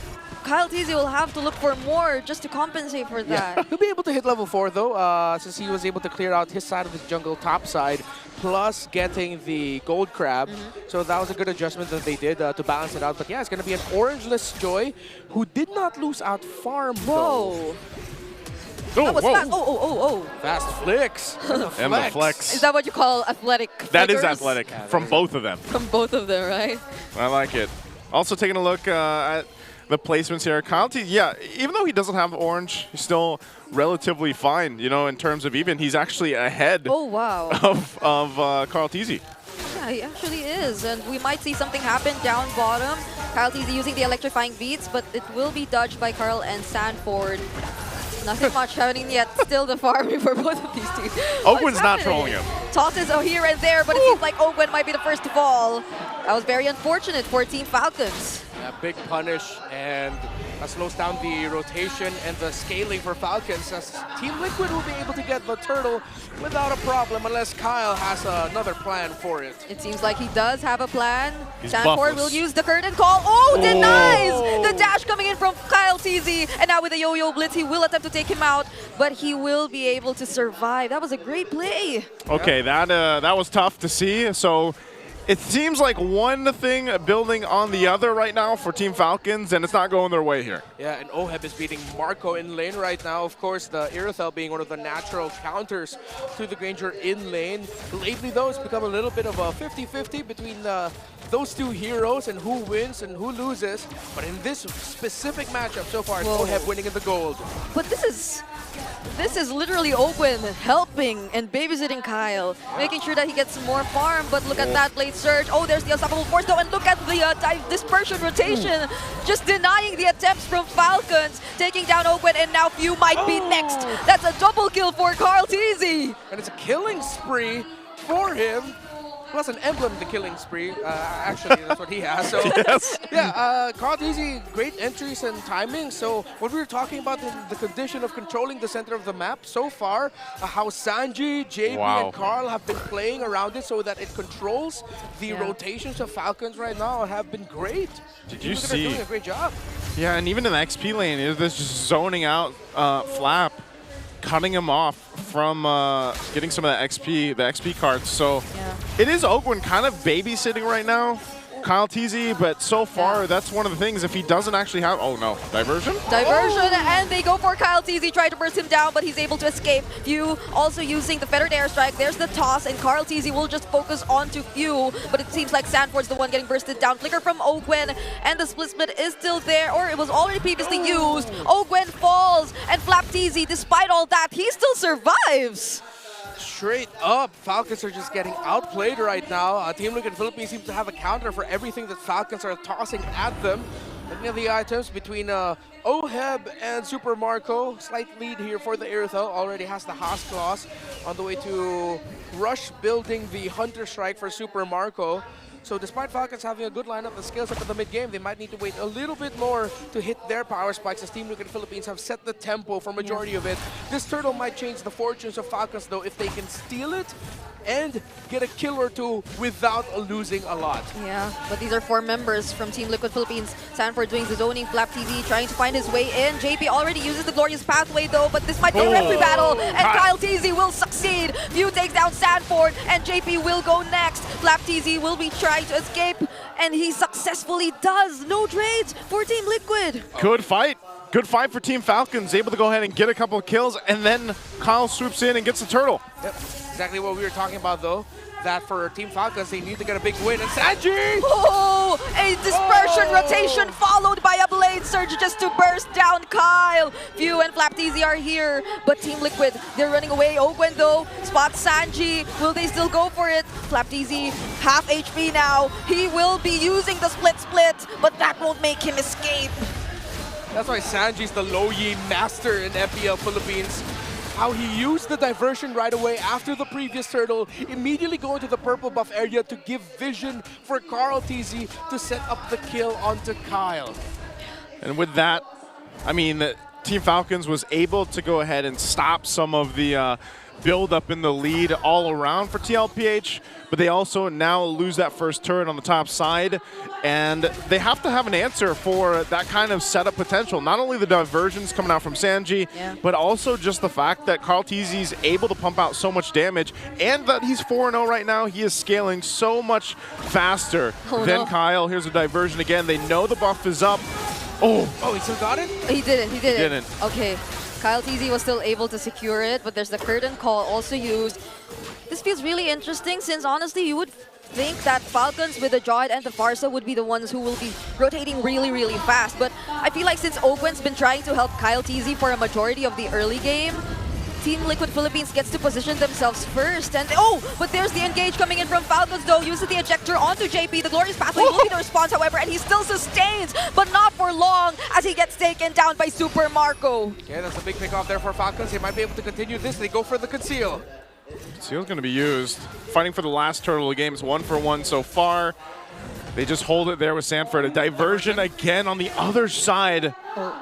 TZ will have to look for more just to compensate for that. Yeah. He'll be able to hit level 4 though, since he was able to clear out his side of the jungle top side, plus getting the gold crab. So that was a good adjustment that they did to balance it out. But yeah, it's going to be an orangeless Joy who did not lose out farm. Whoa. That was fast. Oh. Fast flicks. And the flex. Is that what you call athletic That is flickers? athletic from both of them. From both of them, right? I like it. Also taking a look at the placements here. Kyle T, yeah, even though he doesn't have orange, he's still relatively fine, you know, in terms of even. He's actually ahead of Carl TZ. Yeah, he actually is, and we might see something happen down bottom. Kyle TZ using the electrifying beats, but it will be dodged by Carl and Sanford. Nothing much happening yet. Still the farming for both of these teams. Ogwen's not trolling him. Tosses here and there, but it seems like Ogwen might be the first to fall. That was very unfortunate for Team Falcons. Yeah, big punish, and that slows down the rotation and the scaling for Falcons, as Team Liquid will be able to get the turtle without a problem unless Kyle has another plan for it. It seems like he does have a plan. He's Sanford buffless. will use the curtain call. Oh, denies! The dash coming in from Kyle TZ, and now with the yo-yo blitz, he will attempt to take him out, but he will be able to survive. That was a great play. Okay, that was tough to see. So it seems like one thing building on the other right now for Team Falcons, and it's not going their way here. Yeah, and Oheb is beating Marco in lane right now. Of course, the Irithel being one of the natural counters to the Granger in lane. Lately, though, it's become a little bit of a 50-50 between those two heroes and who wins and who loses. But in this specific matchup so far, it's Oheb winning in the gold. But this is literally Ogwen helping and babysitting Kyle, making sure that he gets more farm. But look at that blade surge. Oh, there's the unstoppable force though, and look at the dispersion rotation, just denying the attempts from Falcons, taking down Ogwen, and now Few might be next. That's a double kill for Carl TZ. And it's a killing spree for him. Plus an emblem, the killing spree. Actually, that's what he has. So, yes. Yeah, Carl TZ, great entries and timing. So, what we were talking about, the condition of controlling the center of the map so far, how Sanji, JB, and Carl have been playing around it so that it controls the rotations of Falcons right now have been great. Did you see? They're doing a great job. Yeah, and even in the XP lane, it was just zoning out Flap, cutting him off from getting some of the XP cards. So it is Ogwen kind of babysitting right now, Kyle TZ, but so far that's one of the things. If he doesn't actually have, oh no, diversion? Diversion, and they go for Kyle TZ, try to burst him down, but he's able to escape. Few also using the feathered airstrike. There's the toss, and Carl TZ will just focus onto Few, but it seems like Sanford's the one getting bursted down. Flicker from Ogwen, and the split is still there, or it was already previously used. Ogwen falls, and Flap TZ, despite all that, he still survives. Straight up, Falcons are just getting outplayed right now. Team Liquid Philippines seems to have a counter for everything that Falcons are tossing at them. Looking at the items between Oheb and Super Marco, slight lead here for the Irithel. Already has the Haas Claws on the way to rush building the Hunter Strike for Super Marco. So despite Falcons having a good lineup, the skills up at the mid-game, they might need to wait a little bit more to hit their power spikes, as Team Liquid Philippines have set the tempo for majority of it. This turtle might change the fortunes of Falcons, though, if they can steal it and get a kill or two without losing a lot. Yeah, but these are 4 members from Team Liquid Philippines. Sanford doing the zoning, Flap TZ trying to find his way in. JP already uses the glorious pathway though, but this might be a referee battle, and Kyle TZ will succeed. Few takes down Sanford, and JP will go next. Flap TZ will be trying to escape, and he successfully does. No trades for Team Liquid. Good fight. Good fight for Team Falcons, able to go ahead and get a couple of kills, and then Kyle swoops in and gets the turtle. Yep, exactly what we were talking about though. That for Team Falcons, they need to get a big win. And Sanji! Oh, a dispersion rotation followed by a blade surge just to burst down Kyle. Few and Flap TZ are here, but Team Liquid, they're running away. Ogwen though, spots Sanji. Will they still go for it? Flap TZ, half HP now. He will be using the split, but that won't make him escape. That's why Sanji's the low yi master in MPL Philippines. How he used the diversion right away after the previous turtle, immediately going to the purple buff area to give vision for Carl TZ to set up the kill onto Kyle. And with that, I mean, Team Falcons was able to go ahead and stop some of the build up in the lead all around for TLPH, but they also now lose that first turret on the top side, and they have to have an answer for that kind of setup potential. Not only the diversions coming out from Sanji, but also just the fact that Carl TZ is able to pump out so much damage, and that he's 4-0 right now. He is scaling so much faster than Kyle. Here's a diversion again. They know the buff is up. Oh, he still got it? He didn't. Okay. Kyle TZ was still able to secure it, but there's the curtain call also used. This feels really interesting since honestly you would think that Falcons with the Jawhead and the Farsa would be the ones who will be rotating really, really fast. But I feel like since Ogwen's been trying to help Kyle TZ for a majority of the early game, Team Liquid Philippines gets to position themselves first. And but there's the engage coming in from Falcons though. Uses the ejector onto JP. The Glorious Pathway will be the response, however, and he still sustains, but not for long as he gets taken down by Super Marco. Yeah, that's a big pick off there for Falcons. They might be able to continue this. They go for the conceal. Conceal's going to be used. Fighting for the last turtle of the game is 1-for-1 so far. They just hold it there with Sanford. A diversion again on the other side.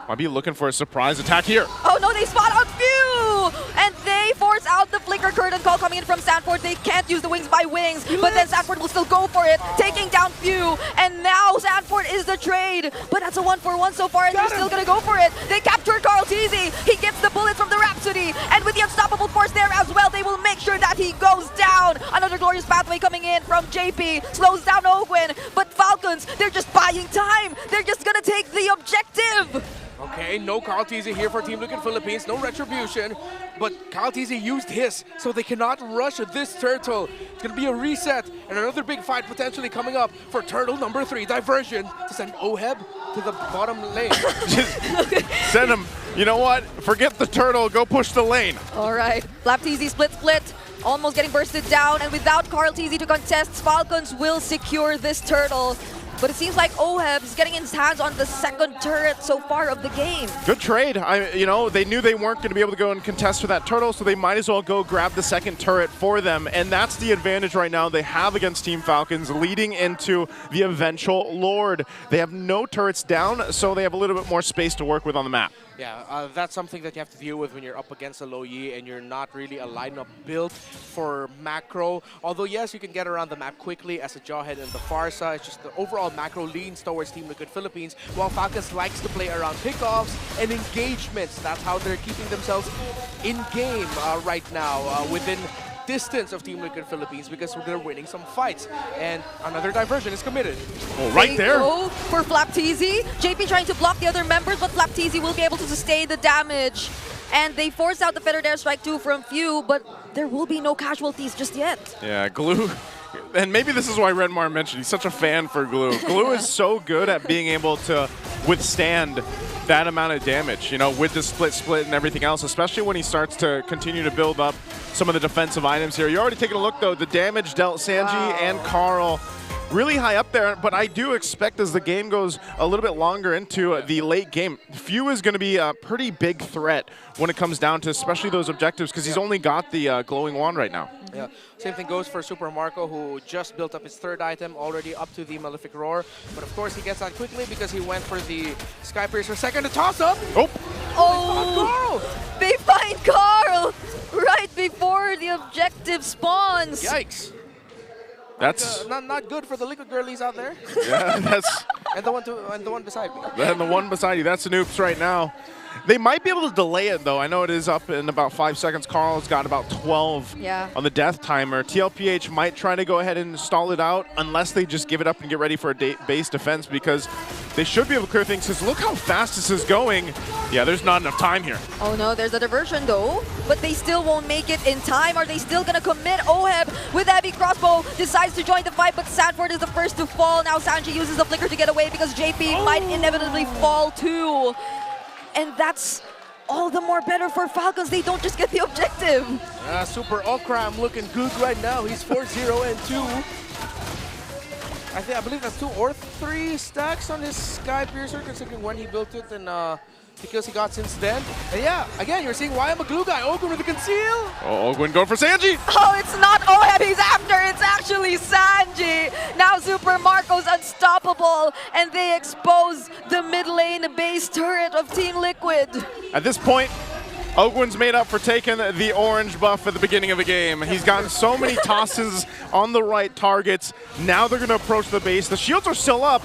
Might be looking for a surprise attack here. Oh no, they spot out Few! And they force out the flicker curtain call coming in from Sanford. They can't use the wings by wings, but then Sanford will still go for it, taking down Few. And now Sanford is the trade. But that's a 1-for-1 so far, and they're still gonna go for it. They capture Carl TZ. He gets the bullets from the Rhapsody. And with the unstoppable force there as well, they will make sure that he goes down. Another Glorious Pathway coming in from JP. Slows down Ogwen. But Falcons, they're just buying time. They're just gonna take the objective. Okay, no Carl TZ here for Team Liquid Philippines, no retribution, but Carl TZ used his, so they cannot rush this turtle. It's gonna be a reset, and another big fight potentially coming up for turtle number 3, diversion, to send Oheb to the bottom lane. Send him. You know what? Forget the turtle, go push the lane. All right, Flap TZ split. Almost getting bursted down, and without Carl TZ to contest, Falcons will secure this turtle. But it seems like Oheb is getting his hands on the second turret so far of the game. Good trade. They knew they weren't going to be able to go and contest for that turtle, so they might as well go grab the second turret for them. And that's the advantage right now they have against Team Falcons leading into the eventual Lord. They have no turrets down, so they have a little bit more space to work with on the map. Yeah, that's something that you have to deal with when you're up against a low Yi and you're not really a lineup built for macro. Although, yes, you can get around the map quickly as a Jawhead and the Farsa. It's just the overall macro leans towards Team Liquid Philippines, while Falcons likes to play around pickoffs and engagements. That's how they're keeping themselves in game right now, within distance of Team Liquid Philippines, because they're winning some fights. And another diversion is committed. Oh, right there. Go for Flap TZ. JP trying to block the other members, but Flap TZ will be able to sustain the damage. And they force out the Feathered Airstrike 2 from Few, but there will be no casualties just yet. Yeah, Glue. And maybe this is why Redmar mentioned he's such a fan for Glue. Glue is so good at being able to withstand that amount of damage, with the split and everything else, especially when he starts to continue to build up some of the defensive items here. You're already taking a look, though. The damage dealt Sanji and Carl really high up there, but I do expect as the game goes a little bit longer into the late game, Few is going to be a pretty big threat when it comes down to especially those objectives, because he's only got the glowing wand right now. Yeah, same thing goes for Super Marco, who just built up his third item, already up to the Malefic Roar. But of course, he gets that quickly because he went for the Sky Piercer second to toss up. Oh, they find Carl right before the objective spawns. Yikes. That's not good for the Liquid girlies out there. Yeah, that's and the one beside me. And the one beside you. That's the Noops right now. They might be able to delay it, though. I know it is up in about 5 seconds. Carl's got about 12 on the death timer. TLPH might try to go ahead and stall it out unless they just give it up and get ready for a base defense, because they should be able to clear things, because look how fast this is going. Yeah, there's not enough time here. Oh no, there's a diversion though, but they still won't make it in time. Are they still gonna commit? Oheb with heavy crossbow decides to join the fight, but Sanford is the first to fall. Now Sanji uses the flicker to get away because JP might inevitably fall too. And that's all the more better for Falcons. They don't just get the objective. Super Okram looking good right now. He's 4-0 and 2. I believe that's 2 or 3 stacks on his Sky Piercer, considering when he built it and the kills he got since then. And yeah, again, you're seeing why I'm a glue guy. Ogwen with the conceal. Oh, Ogwen going for Sanji. Oh, it's not Oheb he's after. It's actually Sanji. Now Super Marco's unstoppable, and they expose the mid lane base turret of Team Liquid. At this point, Ogwen's made up for taking the orange buff at the beginning of the game. He's gotten so many tosses on the right targets. Now they're going to approach the base. The shields are still up,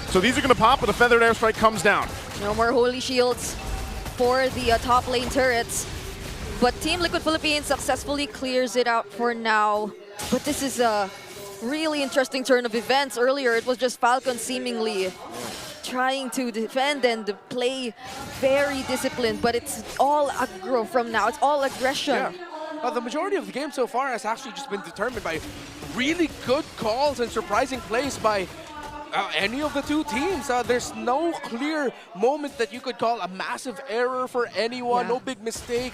so these are going to pop, but the Feathered Airstrike comes down. No more Holy Shields for the top lane turrets. But Team Liquid Philippines successfully clears it out for now. But this is a really interesting turn of events. Earlier, it was just Falcon seemingly trying to defend and play very disciplined, but it's all aggro from now. It's all aggression. Yeah. The majority of the game so far has actually just been determined by really good calls and surprising plays by any of the two teams. There's no clear moment that you could call a massive error for anyone, no big mistake.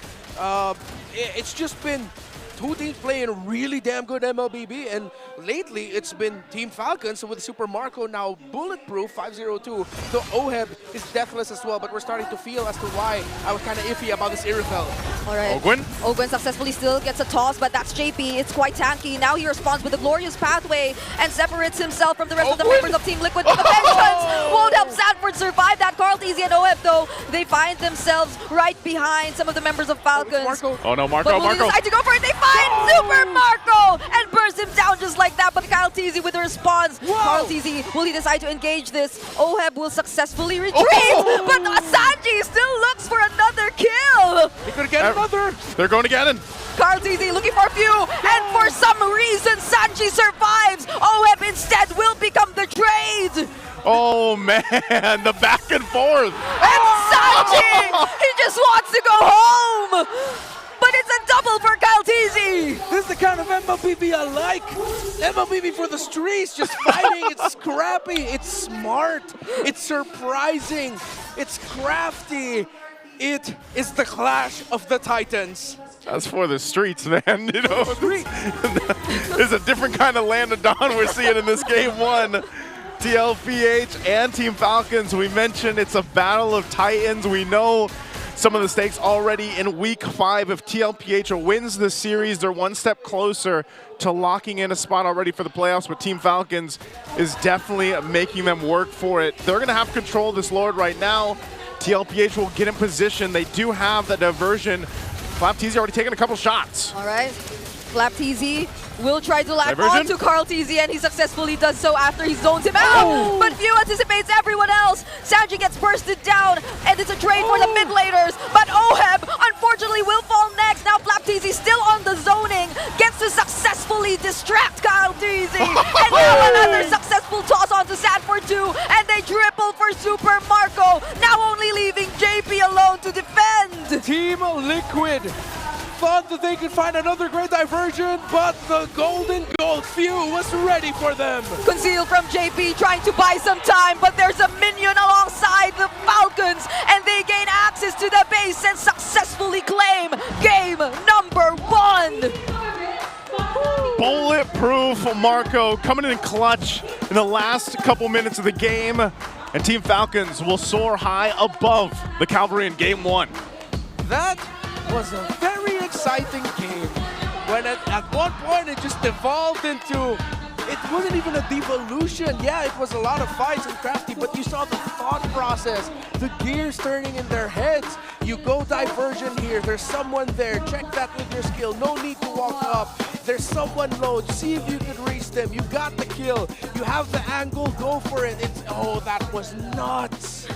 It's just been two teams playing really damn good MLBB, and lately it's been Team Falcons with Super Marco now bulletproof 502. The OHEB is deathless as well, but we're starting to feel as to why I was kind of iffy about this Irithel. All right. Ogwen successfully still gets a toss, but that's JP. It's quite tanky. Now he responds with a glorious pathway and separates himself from the rest of the members of Team Liquid. But the vengeance won't help Sanford survive that. Carlteasy and OF, though, they find themselves right behind some of the members of Falcons. Oh no, Marco, But will they decide to go for it? They find Super Marco and burst him down just like that. But Carlteasy with the response. Carlteasy, will he decide to engage this? OHEB will successfully retreat, but Sanji still looks for another kill. They could get another. They're going to get it. Carlteasy looking for a few, and for some reason Sanji survives. OHEB instead will become the trade. Oh man, the back and forth. And Sanji, he just wants to go home. But it's a double for Carlteasy. This is the kind of MLBB I like. MLBB for the streets, just fighting. It's scrappy, it's smart, it's surprising, it's crafty. It is the clash of the Titans. That's for the streets, man. You know, it's a different kind of land of dawn we're seeing in this game one. TLPH and Team Falcons, we mentioned it's a battle of titans. We know some of the stakes already in week 5. If TLPH wins the series, they're one step closer to locking in a spot already for the playoffs, but Team Falcons is definitely making them work for it. They're going to have control of this Lord right now. TLPH will get in position. They do have the diversion. Flapteasy already taken a couple shots. All right. Flapteasy will try to latch onto Carlteasy, and he successfully does so after he zones him out. But Few anticipates everyone else. Sanji gets bursted down, and it's a trade for the mid laners. But OHEB, unfortunately, will fall next. Now Flapteasy still on the zoning, gets to successfully distract Carlteasy. And now another successful toss onto Sanford 2, and they triple for Super Marco. Now only leaving JP alone to defend. Team Liquid thought that they could find another great diversion, but the golden gold Few was ready for them. Concealed from JP, trying to buy some time, but there's a minion alongside the Falcons, and they gain access to the base and successfully claim game number 1. Bulletproof Marco coming in clutch in the last couple minutes of the game, and Team Falcons will soar high above the Cavalry in game 1. That was a very exciting game when at one point it just evolved into, it wasn't even a devolution. Yeah, it was a lot of fights and crafty, but you saw the thought process, the gears turning in their heads. You go diversion here, there's someone there, check that with your skill, no need to walk up. There's someone low, see if you can reach them, you got the kill, you have the angle, go for it. It's, oh, that was nuts.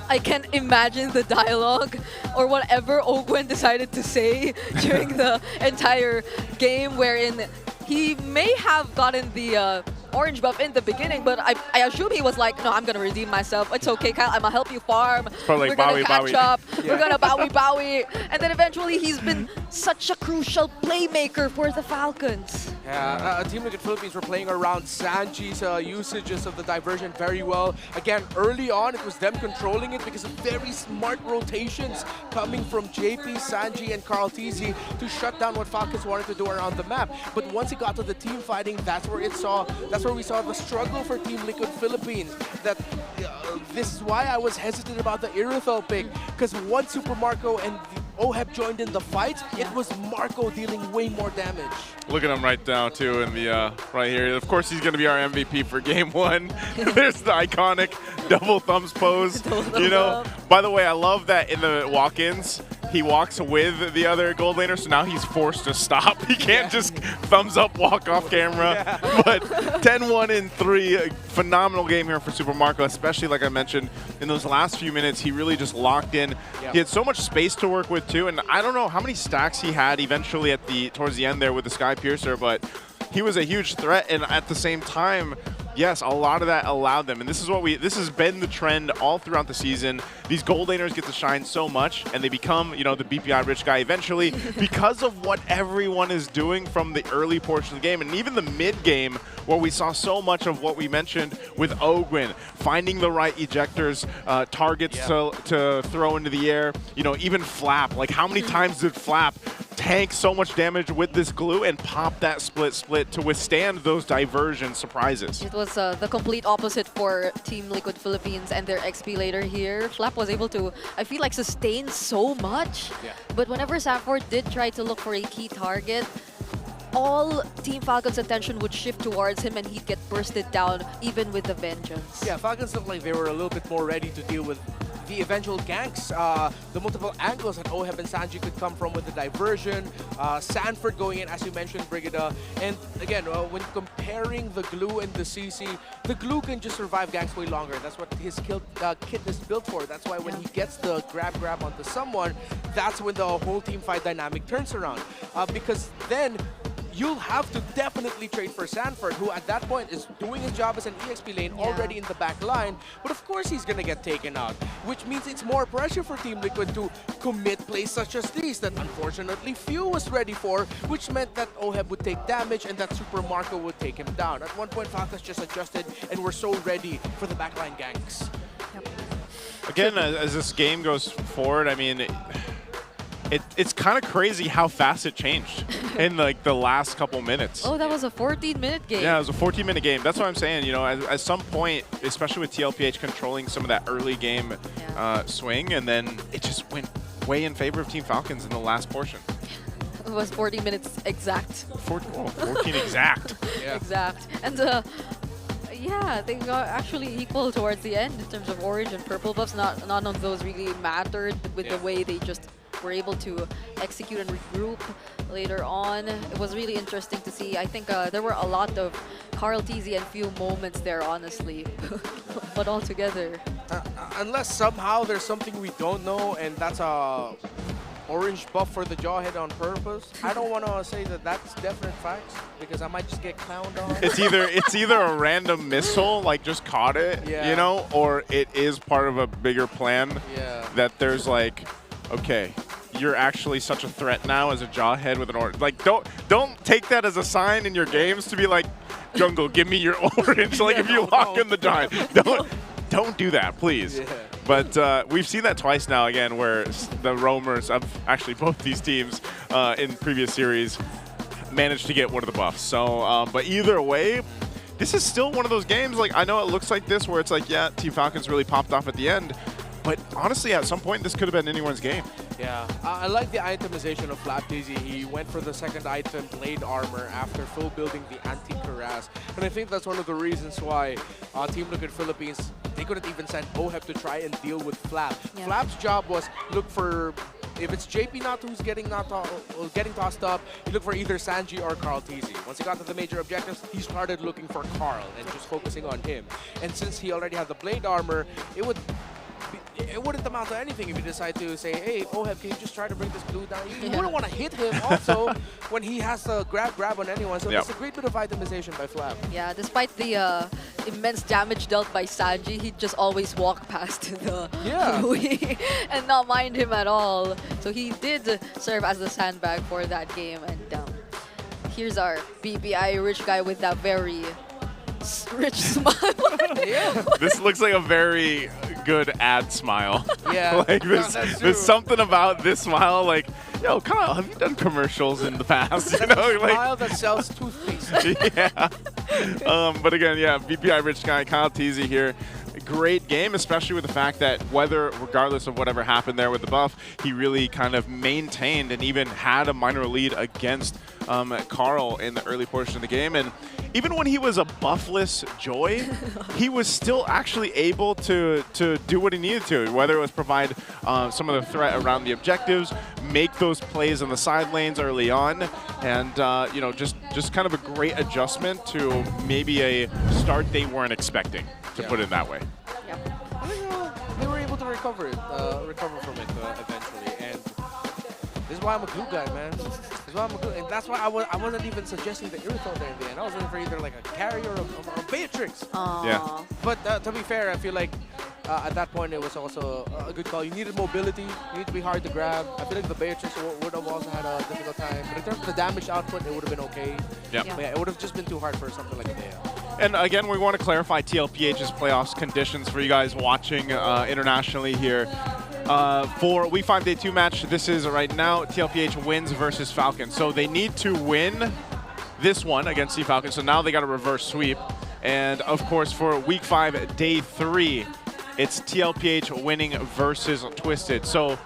I can imagine the dialogue or whatever Ogwen decided to say during the entire game, wherein he may have gotten the orange buff in the beginning, but I assume he was like, no, I'm gonna redeem myself. It's okay, Kyle, I'm gonna help you farm. We're gonna catch up. Yeah. We're gonna bowie. And then eventually he's been such a crucial playmaker for the Falcons. Yeah, Team Liquid Philippines were playing around Sanji's usages of the diversion very well. Again, early on, it was them controlling it because of very smart rotations coming from JP, Sanji, and Carlteasy to shut down what Falcons wanted to do around the map. But once it got to the team fighting, that's where we saw the struggle for Team Liquid Philippines. That this is why I was hesitant about the Irithel pick, because once Super Marco and OHEB joined in the fight, it was Marco dealing way more damage. Look at him right now too in the right here. Of course, he's going to be our MVP for game 1. There's the iconic double thumbs pose. You know, by the way, I love that in the walk-ins, he walks with the other gold laner, so now he's forced to stop. He can't just thumbs up, walk off camera. But 10-1 in 3, phenomenal game here for Super Marco, especially like I mentioned, in those last few minutes, he really just locked in. He had so much space to work with too, and I don't know how many stacks he had eventually at towards the end there with the Sky Piercer, but he was a huge threat, and at the same time, Yes, a lot of that allowed them, and this has been the trend all throughout the season. These gold laners get to shine so much, and they become, you know, the BPI rich guy eventually because of what everyone is doing from the early portion of the game, and even the mid game where we saw so much of what we mentioned with Ogwin, finding the right ejectors, targets to throw into the air. You know, even Flap. Like, how many times did Flap tank so much damage with this glue and pop that split to withstand those diversion surprises? It was the complete opposite for Team Liquid Philippines and their XP later here. Flap was able to, I feel like, sustain so much. Yeah. But whenever Sanford did try to look for a key target, all Team Falcons' attention would shift towards him and he'd get bursted down even with the vengeance. Yeah, Falcons looked like they were a little bit more ready to deal with the eventual ganks, the multiple angles that Oheb and Sanji could come from with the diversion, Sanford going in, as you mentioned, Brigida. And again, when comparing the glue and the CC, the glue can just survive ganks way longer. That's what his kit is built for. That's why when he gets the grab onto someone, that's when the whole team fight dynamic turns around. Because then you'll have to definitely trade for Sanford, who at that point is doing his job as an EXP lane already in the back line. But of course he's going to get taken out, which means it's more pressure for Team Liquid to commit plays such as these that unfortunately few was ready for, which meant that Oheb would take damage and that Super Marco would take him down. At one point, Falcons just adjusted and were so ready for the backline ganks. Again, as this game goes forward, I mean, it's kind of crazy how fast it changed in like the last couple minutes. Oh, that was a 14-minute game. Yeah, it was a 14-minute game. That's what I'm saying. You know, at some point, especially with TLPH controlling some of that early game swing, and then it just went way in favor of Team Falcons in the last portion. It was 40 minutes exact. 14 exact. Yeah. Exact. And yeah, they got actually equal towards the end in terms of orange and purple buffs. None of those really mattered with the way they just were able to execute and regroup later on. It was really interesting to see. I think there were a lot of Carl TZ and few moments there, honestly. But all together. Unless somehow there's something we don't know, and that's a orange buff for the Jawhead on purpose. I don't want to say that that's definite facts because I might just get clowned on. It's either a random missile, like just caught it, you know, or it is part of a bigger plan. That there's like, okay, you're actually such a threat now as a Jawhead with an orange. Like, don't take that as a sign in your games to be like, Jungle, give me your orange. Like, if you lock in the Jawhead, don't do that, please. But we've seen that twice now, again, where the roamers of actually both these teams in previous series managed to get one of the buffs. So, but either way, this is still one of those games. Like, I know it looks like this, where it's like, yeah, Team Falcons really popped off at the end. But honestly, at some point, this could have been anyone's game. Yeah, I like the itemization of Flap Dizzy. He went for the second item, Blade Armor, after full building the anti-Cuirass. And I think that's one of the reasons why Team Liquid Philippines, they couldn't even send Oheb to try and deal with Flap. Flap's job was look for, if it's JP Nato who's getting tossed up, you look for either Sanji or Carl TZ. Once he got to the major objectives, he started looking for Carl and just focusing on him. And since he already had the Blade Armor, it wouldn't amount to anything if you decide to say, hey, Oheb, can you just try to bring this blue down? You wouldn't want to hit him also when he has to grab on anyone. So it's a great bit of itemization by Flap. Yeah, despite the immense damage dealt by Sanji, he'd just always walk past the Louis and not mind him at all. So he did serve as the sandbag for that game. And here's our BPI rich guy with that very rich smile. This looks like a very good ad smile. Yeah. Like there's something about this smile, like, yo, Kyle, have you done commercials in the past? You know, like, smile that sells toothpaste. Yeah. But again, yeah, BPI rich guy, Kyle TZ here. Great game, especially with the fact that regardless of whatever happened there with the buff, he really kind of maintained and even had a minor lead against Carl in the early portion of the game. And even when he was a buffless Joy, he was still actually able to do what he needed to, whether it was provide some of the threat around the objectives, make those plays in the side lanes early on, and you know, just kind of a great adjustment to maybe a start they weren't expecting, to put it that way. I think they were able to recover from it eventually, and This is why I'm a glue guy, man. This is why I'm a glue, and that's why I wasn't even suggesting the Irithel there in the end. I was looking for either like a carry or a Beatrix. Yeah. But to be fair, I feel like at that point it was also a good call. You needed mobility. You need to be hard to grab. I feel like the Beatrix would have also had a difficult time. But in terms of the damage output, it would have been okay. Yeah. But yeah, it would have just been too hard for something like a Dea. And again, we want to clarify TLPH's playoffs conditions for you guys watching internationally here. For Week 5 Day 2 match, this is right now TLPH wins versus Falcons. So they need to win this one against the Falcons. So now they got a reverse sweep. And of course, for Week 5 Day 3, it's TLPH winning versus Twisted. So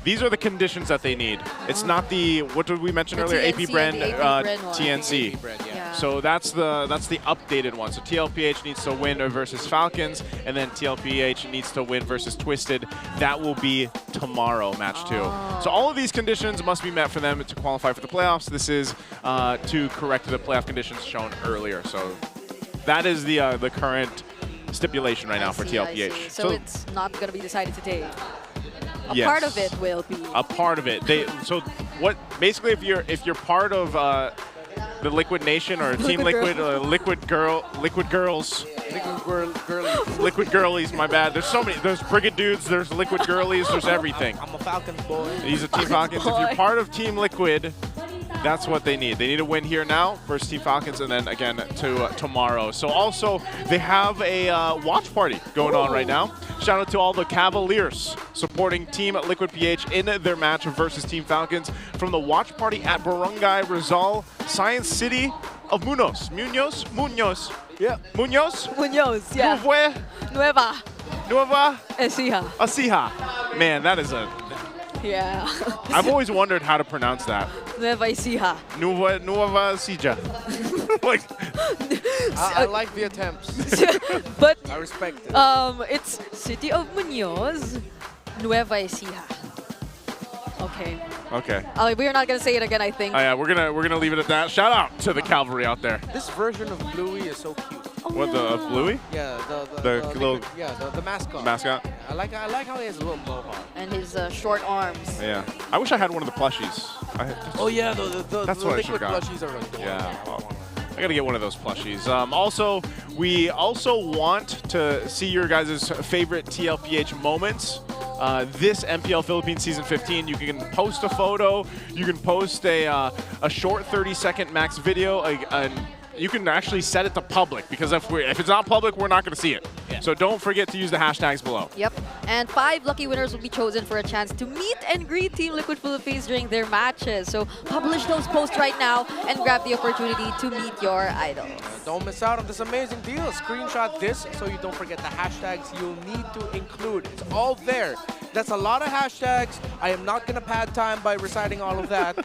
these are the conditions that they need. It's not the, what did we mention earlier? TNC, AP Bren, the AP Bren TNC. AP Bren, yeah. So that's the updated one. So TLPH needs to win versus Falcons, and then TLPH needs to win versus Twisted. That will be tomorrow, match 2. So all of these conditions must be met for them to qualify for the playoffs. This is to correct the playoff conditions shown earlier. So that is the current stipulation right now for TLPH. So it's not going to be decided today. A Yes. part of it will be. A part of it. So what? Basically, if you're part of the Liquid Nation or Team Liquid, Liquid Girls, Liquid girlies. Liquid Girlies. My bad. There's so many. There's Brigade Dudes. There's Liquid Girlies. There's everything. I'm a Falcons boy. He's a Team Falcons. If you're part of Team Liquid, that's what they need. They need to win here now versus Team Falcons, and then again to tomorrow. So also they have a watch party going on right now. Shout out to all the Cavaliers supporting Team Liquid PH in their match versus Team Falcons from the watch party at Barangay Rizal, Science City of Muñoz. Muñoz. Yeah. Muñoz? Muñoz, yeah. Nueva Ecija. Man, that is a... Yeah. I've always wondered how to pronounce that. Nueva Ecija. Nueva Ecija. Like, I like the attempts. But I respect it. It's City of Muñoz, Nueva Ecija. Okay. Okay. We're not gonna say it again, I think. Oh yeah, we're gonna leave it at that. Shout out to the cavalry out there. This version of Bluey is so cute. What, the Bluey? Yeah, The little liquid, yeah, the mascot. Mascot. Yeah, I like how he has a little mohawk. And his short arms. Yeah. I wish I had one of the plushies. Oh yeah, That's the what I liquid should've got. plushies are adorable. Yeah. Well, I gotta get one of those plushies. Also, we also want to see your guys' favorite TLPH moments. This MPL Philippines Season 15, you can post a photo, you can post a short 30-second max video, you can actually set it to public, because if it's not public, we're not going to see it. Yeah. So don't forget to use the hashtags below. Yep. And 5 lucky winners will be chosen for a chance to meet and greet Team Liquid Philippines during their matches. So publish those posts right now and grab the opportunity to meet your idols. Don't miss out on this amazing deal. Screenshot this so you don't forget the hashtags you'll need to include. It's all there. That's a lot of hashtags. I am not going to pad time by reciting all of that.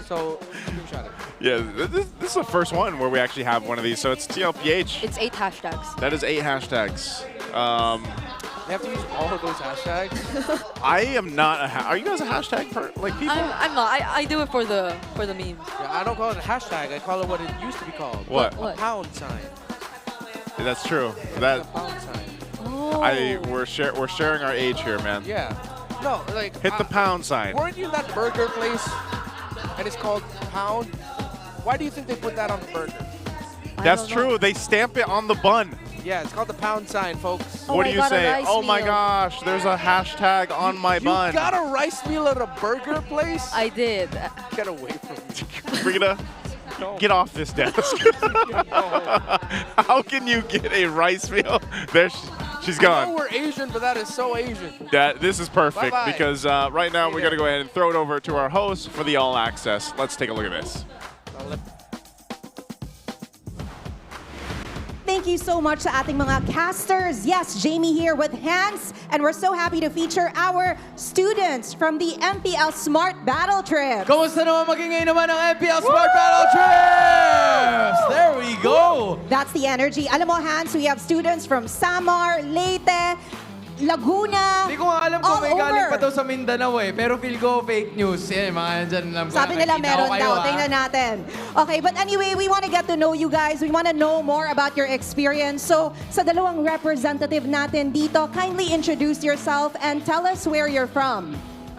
So screenshot it. Yeah, this is the first one where we actually have one of these. So it's TLPH. It's 8 hashtags. That is 8 hashtags. They have to use all of those hashtags? I am not a Are you guys a hashtag people? I'm not. I do it for the memes. Yeah, I don't call it a hashtag. I call it what it used to be called. What? A pound sign. Yeah, that's true. That a pound sign. Oh. We're sharing our age here, man. Yeah. No, like hit the pound sign. Weren't you in that burger place? And it's called Pound. Why do you think they put that on the burger? That's true. They stamp it on the bun. Yeah, it's called the pound sign, folks. What do you say? Oh my gosh, there's a hashtag on my bun. You got a rice meal at a burger place? I did. Get away from me. Rita, get off this desk. How can you get a rice meal? There, she's gone. I know we're Asian, but that is so Asian. This is perfect. Bye-bye. Because right now we're gonna go ahead and throw it over to our host for the All Access. Let's take a look at this. Thank you so much sa ating mga casters. Yes, Jamie here with Hans, and we're so happy to feature our students from the MPL Smart Battle Trip. Kamusta naman magingay naman ang MPL Smart Battle Trips? There we go! That's the energy. Alam mo, Hans, we have students from Samar, Leyte, Laguna, Hindi ko nga alam kung all may galing over. pa daw sa Mindanao eh. Pero feel ko fake news. Yan, mga nandyan lang. Sabi nila meron daw. Tingnan natin. Okay, but anyway, we want to get to know you guys. We want to know more about your experience. So, sa dalawang representative natin dito, kindly introduce yourself and tell us where you're from.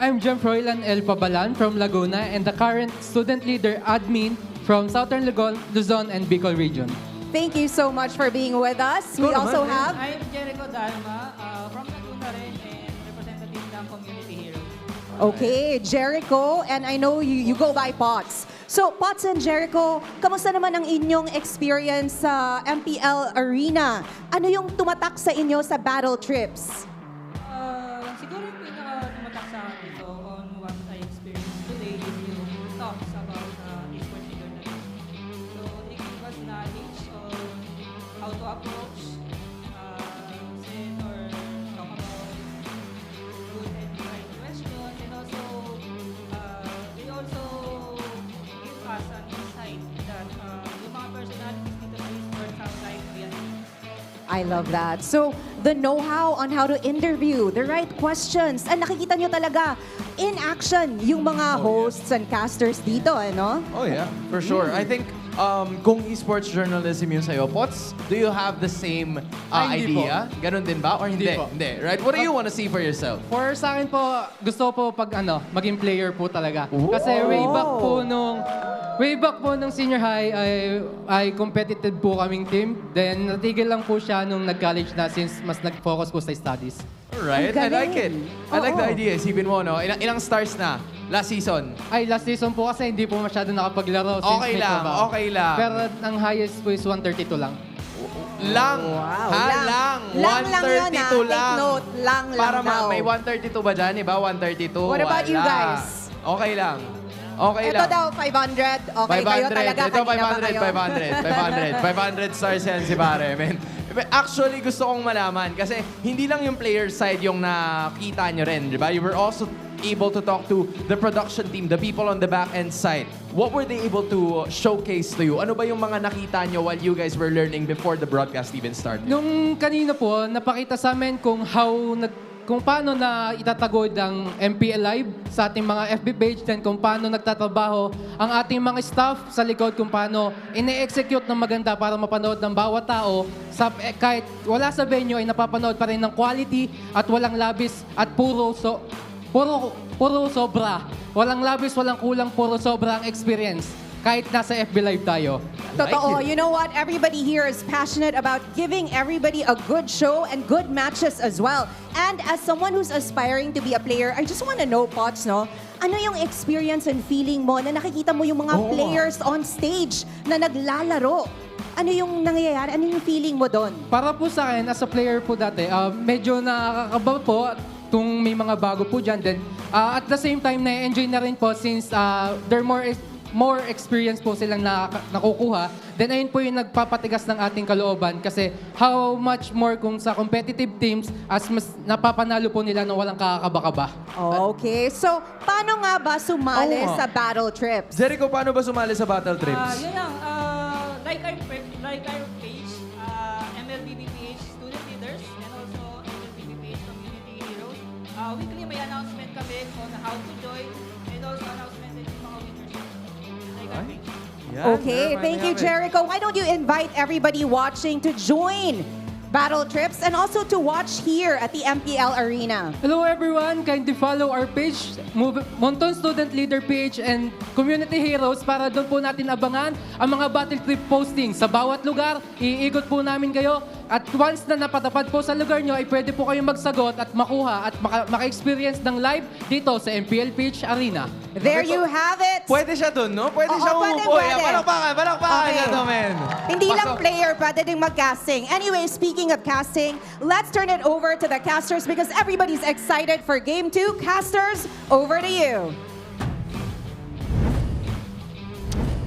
I'm Jemfroilan El Pabalan from Laguna and the current student leader admin from Southern Luzon and Bicol region. Thank you so much for being with us. We also have... I'm Jericho Dalma from Laguna rin and representative ng Community Heroes. Okay, Jericho, and I know you go by Pots. So, Pots and Jericho, kamusta naman ang inyong experience sa MPL Arena? Ano yung tumatak sa inyo sa battle trips? Siguro yung pinaka-tumatak sa akin dito on what I experienced today is yung talks about esports leader na yun. So, it gave us knowledge on how to approach, set or talk about good and right questions, and also they also give us an insight that yung mga personalities dito sa esports how life really is. I love that. So, the know-how on how to interview, the right questions, and nakikita nyo talaga in action yung mga hosts and casters dito, no? Oh yeah, for sure. I think kung esports journalism yung sa'yo, Pots, do you have the same Hindi idea? Ganon din ba? Or hindi? Hindi po. Hindi, right? What do you want to see for yourself? For sa akin po, gusto po pag maging player po talaga. Kasi way back po nung senior high ay competitive po kaming team. Then natigil lang po siya nung nag-college na since mas nag-focus po sa studies. Alright, I like it. I like the idea. Isipin mo, no? Ilang stars na last season? Ay, last season po kasi hindi po masyado nakapaglaro. Since Okay may lang, trabaho. okay lang. Pero ang highest po is 132 lang. Lang. Wow. Ha? Lang. Lang lang yun, 132 Take lang. note, lang Para daw. may 132 ba dyan? Iba 132. What about you Wala. guys? Okay lang. Okay Ito lang. daw, 500. Okay, kayo talaga. Ito, Kanina pa kayo. 500 stars yan si pare, man. Actually, gusto kong malaman kasi hindi lang yung player side yung nakita nyo rin, di ba? You were also able to talk to the production team, the people on the back-end side. What were they able to showcase to you? Ano ba yung mga nakita nyo while you guys were learning before the broadcast even started? Nung kanina po, napakita sa amin kung paano na itatagod ang MPL Live sa ating mga FB page, then kung paano nagtatrabaho ang ating mga staff sa likod, kung paano ine-execute ng maganda para mapanood ng bawat tao. Kahit wala sa venue ay napapanood pa rin ng quality at walang labis at puro sobra. Walang labis, walang kulang, puro sobra ang experience. Kahit nasa FB Live tayo. Totoo. You know what? Everybody here is passionate about giving everybody a good show and good matches as well. And as someone who's aspiring to be a player, I just want to know, Pots, no? Ano yung experience and feeling mo na nakikita mo yung mga players on stage na naglalaro? Ano yung nangyayari? Ano yung feeling mo doon? Para po sa akin, as a player po dati, medyo nakakaba po kung may mga bago po dyan. Then, at the same time, na-enjoy na rin po since they're more experience po silang nakukuha, then ayun po yung nagpapatigas ng ating kalooban kasi how much more kung sa competitive teams as mas napapanalo po nila na walang kakakaba-kaba. Okay, so paano nga ba sumali sa battle trips? Jericho, paano ba sumali sa battle trips? Yun lang, like our page, MLB PH student leaders and also MLB PH community heroes. Weekly may announcement kami on how to join and also announcement din yung mga winners. Okay, thank you, Jericho. Why don't you invite everybody watching to join battle trips and also to watch here at the MPL Arena? Hello everyone! Kindly follow our page, Monton Student Leader page and Community Heroes para doon po natin abangan ang mga battle trip posting. Sa bawat lugar, iikot po namin kayo. At once na napatapad po sa lugar nyo, ay pwede po kayong magsagot at makuha at maka-experience ng live dito sa MPL PH Arena. There you have it! Pwede siya doon, no? Pwede siya umupo. Palakpakan gentlemen. Hindi lang player, pwede ding mag-casting. Anyway, speaking of casting, let's turn it over to the casters because everybody's excited for Game 2. Casters, over to you.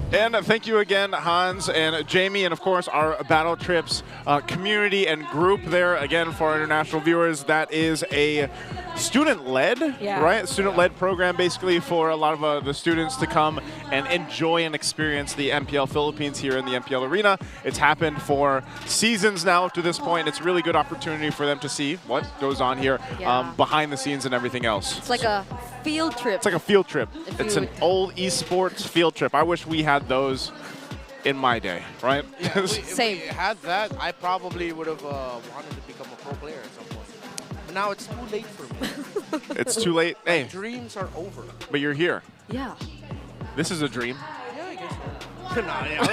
And thank you again, Hans and Jamie, and of course our Battle Trips community and group there. Again, for our international viewers, that is a student-led, right? Student-led program basically for a lot of the students to come and enjoy and experience the MPL Philippines here in the MPL Arena. It's happened for seasons now to this point. It's a really good opportunity for them to see what goes on here behind the scenes and everything else. It's like a field trip. It's like a field trip. It's an old esports field trip. I wish we had those in my day, right? If we had that, I probably would have wanted to become a pro player at some point. now it's too late for me. It's too late. My Hey, dreams are over. but you're here. Yeah. This is a dream. Yeah, I guess so. No, yeah,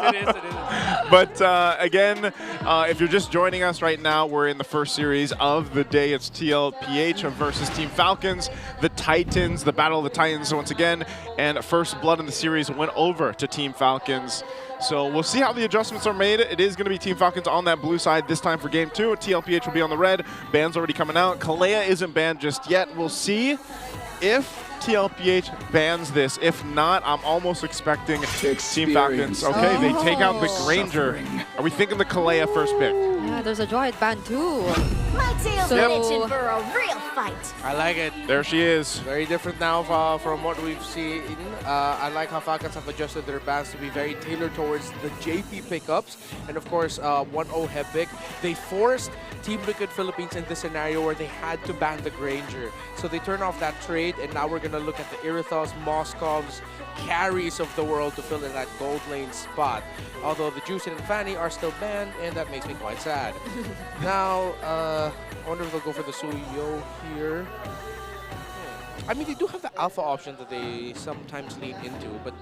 it is. But again, if you're just joining us right now, we're in the first series of the day. It's TLPH versus Team Falcons, the Titans, the Battle of the Titans once again. And first blood in the series went over to Team Falcons. So we'll see how the adjustments are made. It is going to be Team Falcons on that blue side this time for game 2. TLPH will be on the red. Ban's already coming out. Kalea isn't banned just yet. We'll see if TLPH bans this. If not, I'm almost expecting Team Falcons. Okay, they take out the Granger. Are we thinking the Kalea first pick? Yeah, there's a Droid ban too. My tail's itching for a real fight. I like it. There she is. Very different now from what we've seen. I like how Falcons have adjusted their bans to be very tailored towards the JP pickups. And of course, 1-0 head pick. They forced Team Liquid Philippines in this scenario where they had to ban the Granger. So they turn off that trade, and now we're going to look at the Irithos, Moscovs, carries of the world to fill in that gold lane spot. Although the Juicin and Fanny are still banned, and that makes me quite sad. Now, I wonder if they'll go for the Suyo here. I mean, they do have the alpha option that they sometimes lean into, but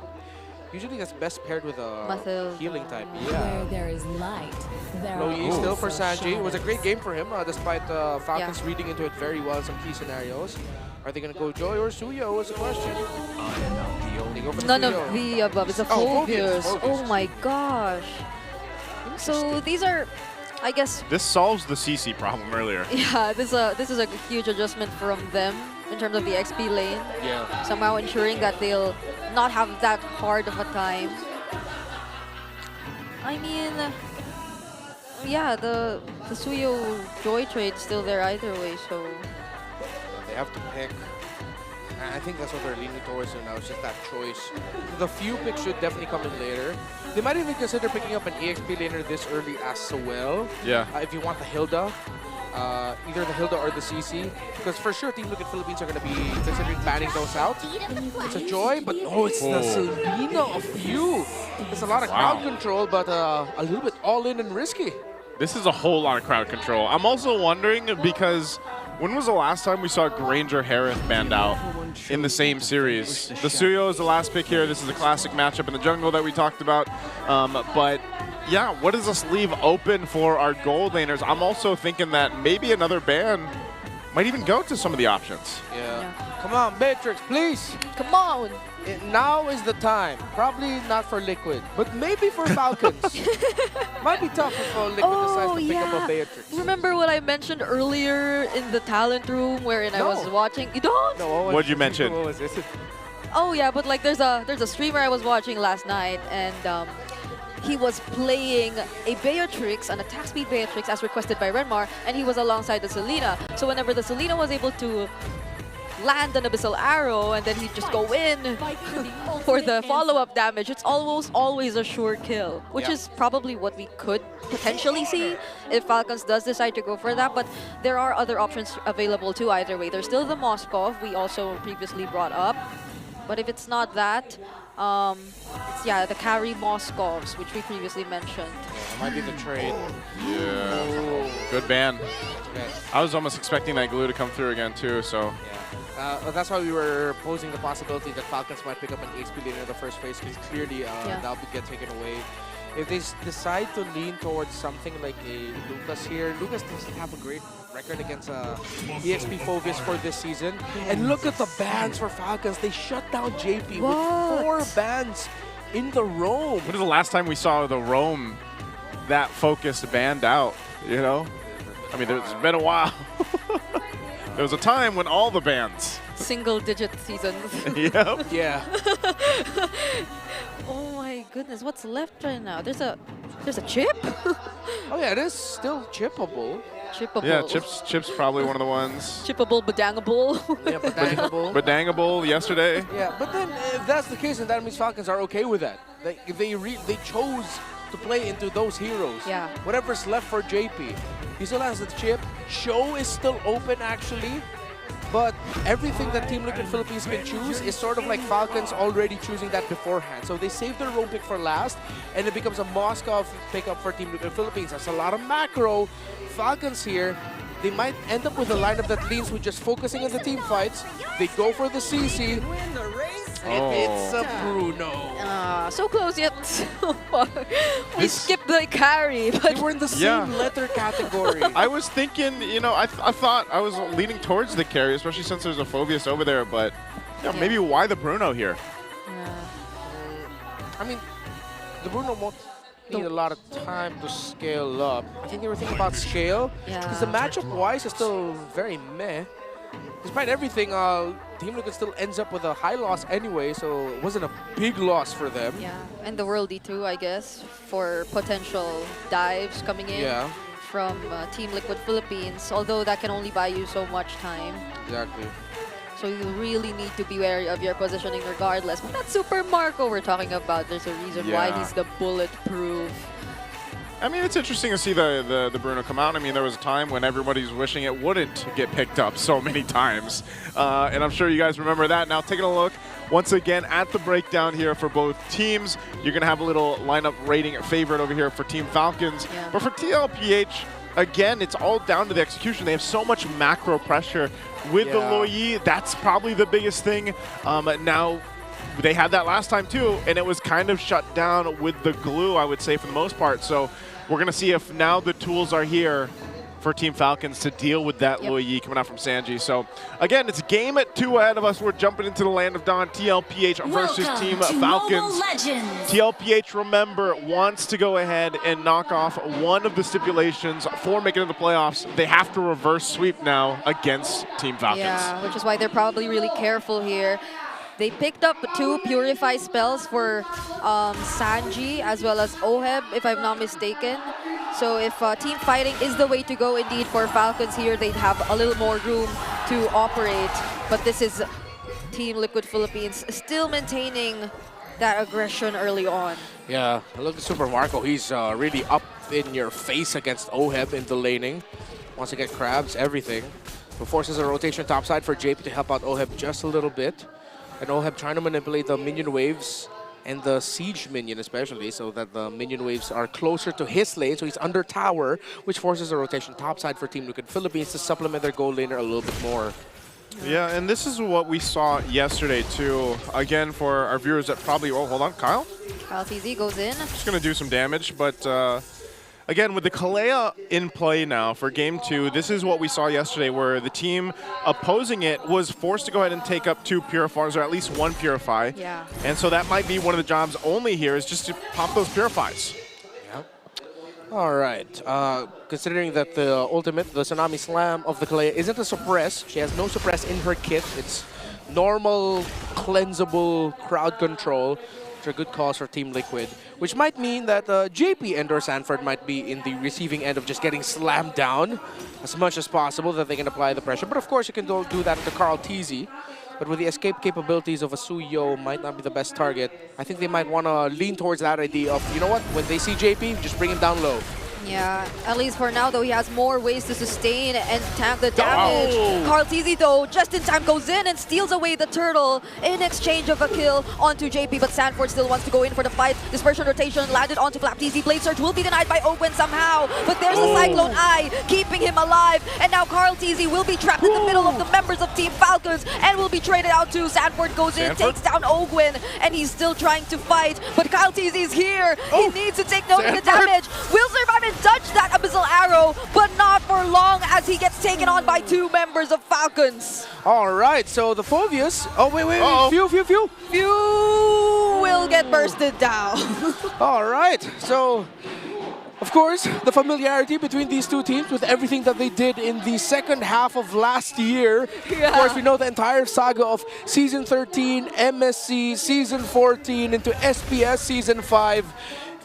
usually that's best paired with a healing type. Yeah. Where there is light, there Low are E still for also Sanji. It was a great shadows. game for him, despite Falcons reading into it very well in some key scenarios. Are they going to go Joy or Suyo is the question. They go for the None Suyo. of the above. It's a Phobias. Phobias. Oh my gosh. So these are, I guess, This solves the CC problem earlier. yeah, this is a huge adjustment from them in terms of the XP lane. Yeah. Somehow ensuring that they'll not have that hard of a time. I mean, yeah, the Suyo Joy trade's still there either way, so They have to pick. And I think that's what they're leaning towards now. It's just that choice. The few picks should definitely come in later. They might even consider picking up an EXP laner this early as well. Yeah. If you want the Hilda. Either the Hilda or the CC. Because for sure, Team Liquid Philippines are going to be considering banning those out. It's a Joy, but oh, it's the Selena of you. It's a lot of crowd control, but a little bit all-in and risky. This is a whole lot of crowd control. I'm also wondering because when was the last time we saw Granger Harith banned out in the same series? The Suyo is the last pick here. This is a classic matchup in the jungle that we talked about. But yeah, what does this leave open for our gold laners? I'm also thinking that maybe another ban might even go to some of the options. Yeah. Come on, Matrix, please. Come on. Now is the time. Probably not for Liquid, but maybe for Falcons. Might be tough if Liquid decides to pick up a Beatrix. Remember what I mentioned earlier in the talent room wherein I was watching? You don't? No, What'd you mention? What was this? Oh yeah, but like there's a streamer I was watching last night, and he was playing a Beatrix, an attack speed Beatrix as requested by Renmar, and he was alongside the Selena. So whenever the Selena was able to land an Abyssal Arrow and then he'd just go in for the follow-up damage, it's almost always a sure kill, which is probably what we could potentially see if Falcons does decide to go for that. But there are other options available too either way. There's still the Moskov we also previously brought up, but if it's not that, it's the carry Moskovs, which we previously mentioned. It might be the trade. Yeah. Good ban. I was almost expecting that glue to come through again too, so. That's why we were posing the possibility that Falcons might pick up an HP laner in the first phase, because clearly that'll get taken away. If they decide to lean towards something like a Lucas here, Lucas doesn't have a great record against EXP Phobias for this season. And look at the bans for Falcons. They shut down JP with 4 bans in the roam. When was the last time we saw the roam that focused banned out, you know? I mean, it's been a while. There was a time when all the bans. Single-digit seasons. Yep. Yeah. Oh my goodness, what's left right now? There's a chip? Oh yeah, it is still chippable. Chippable. Yeah, Chip's probably one of the ones. Chippable, bedangable. Yeah, bedangable. Bedangable yesterday. Yeah, but then if that's the case, then that means Falcons are okay with that. They chose to play into those heroes. Yeah. Whatever's left for JP. He still has the chip. Show is still open actually. But everything that Team Liquid Philippines can choose is sort of like Falcons already choosing that beforehand. So they save their roam pick for last, and it becomes a Moskov pickup for Team Liquid Philippines. That's a lot of macro. Falcons here they might end up with a lineup that leans with just focusing on the team fights. They go for the CC. And it's a Bruno. So close yet so far. We skipped the carry, but we're in the same letter category. I was thinking, you know, I thought I was leaning towards the carry, especially since there's a Phobius over there, but maybe why the Bruno here? I mean, the Bruno won't need a lot of time to scale up. I think they were thinking about scale, because the matchup-wise is still very meh. Despite everything, Team Liquid still ends up with a high loss anyway, so it wasn't a big loss for them. Yeah, and the Worldy too, I guess, for potential dives coming in from Team Liquid Philippines, although that can only buy you so much time. Exactly. So you really need to be wary of your positioning regardless. But that's Super Marco we're talking about. There's a reason why he's the bulletproof. I mean, it's interesting to see the Bruno come out. I mean, there was a time when everybody's wishing it wouldn't get picked up so many times. And I'm sure you guys remember that. Now, taking a look once again at the breakdown here for both teams. You're going to have a little lineup rating favorite over here for Team Falcons. But for TLPH, again, it's all down to the execution. They have so much macro pressure with the Loyi. That's probably the biggest thing. Now, they had that last time too, and it was kind of shut down with the glue, I would say, for the most part. So we're going to see if now the tools are here for Team Falcons to deal with that Loyi coming out from Sanji. So again, it's game at 2 ahead of us. We're jumping into the land of Dawn. TLPH versus Team Falcons. TLPH, remember, wants to go ahead and knock off one of the stipulations for making it to the playoffs. They have to reverse sweep now against Team Falcons. Yeah, which is why they're probably really careful here. They picked up 2 Purify spells for Sanji as well as Oheb, if I'm not mistaken. So if team fighting is the way to go indeed for Falcons here, they'd have a little more room to operate. But this is Team Liquid Philippines still maintaining that aggression early on. Yeah, look at Super Marco. He's really up in your face against Oheb in the laning. Wants to get crabs, everything. But forces a rotation topside for JP to help out Oheb just a little bit. And Oheb trying to manipulate the minion waves and the siege minion especially, so that the minion waves are closer to his lane, so he's under tower, which forces a rotation topside for Team Liquid Philippines to supplement their gold laner a little bit more. Yeah, and this is what we saw yesterday too. Again, for our viewers that probably, oh, hold on, Kyle? Kyle TZ goes in. Just going to do some damage, but again, with the Kalea in play now for Game 2, this is what we saw yesterday, where the team opposing it was forced to go ahead and take up 2 Purifiers, or at least 1 Purify. Yeah. And so that might be one of the jobs only here, is just to pop those Purifies. All right. Considering that the ultimate, the Tsunami Slam of the Kalea, isn't a suppress. She has no suppress in her kit. It's normal, cleansable crowd control. A good cause for Team Liquid, which might mean that JP and or Sanford might be in the receiving end of just getting slammed down as much as possible, that they can apply the pressure. But of course, you can do that to Carl TZ. But with the escape capabilities of a Suyo, might not be the best target. I think they might want to lean towards that idea of, you know what, when they see JP, just bring him down low. Yeah, at least for now, though, he has more ways to sustain and tank the damage. Carl TZ, though, just in time goes in and steals away the turtle in exchange of a kill onto JP, but Sanford still wants to go in for the fight. Dispersion rotation landed onto Flap TZ. Blade Surge will be denied by Owen somehow, but there's a Cyclone Eye keeping him alive, and now Carl TZ will be trapped in the middle of the members of Team Falcons and will be traded out to Sanford. Goes in, takes down Ogwin, and he's still trying to fight, but Kyle TZ is here. He needs to take note of the damage. Will survive and dodge that Abyssal Arrow, but not for long as he gets taken on by 2 members of Falcons. All right, so the Phobius. Oh, wait. Few will get bursted down. All right, so of course, the familiarity between these 2 teams with everything that they did in the second half of last year. Of course, we know the entire saga of Season 13, MSC, Season 14, into SPS Season 5.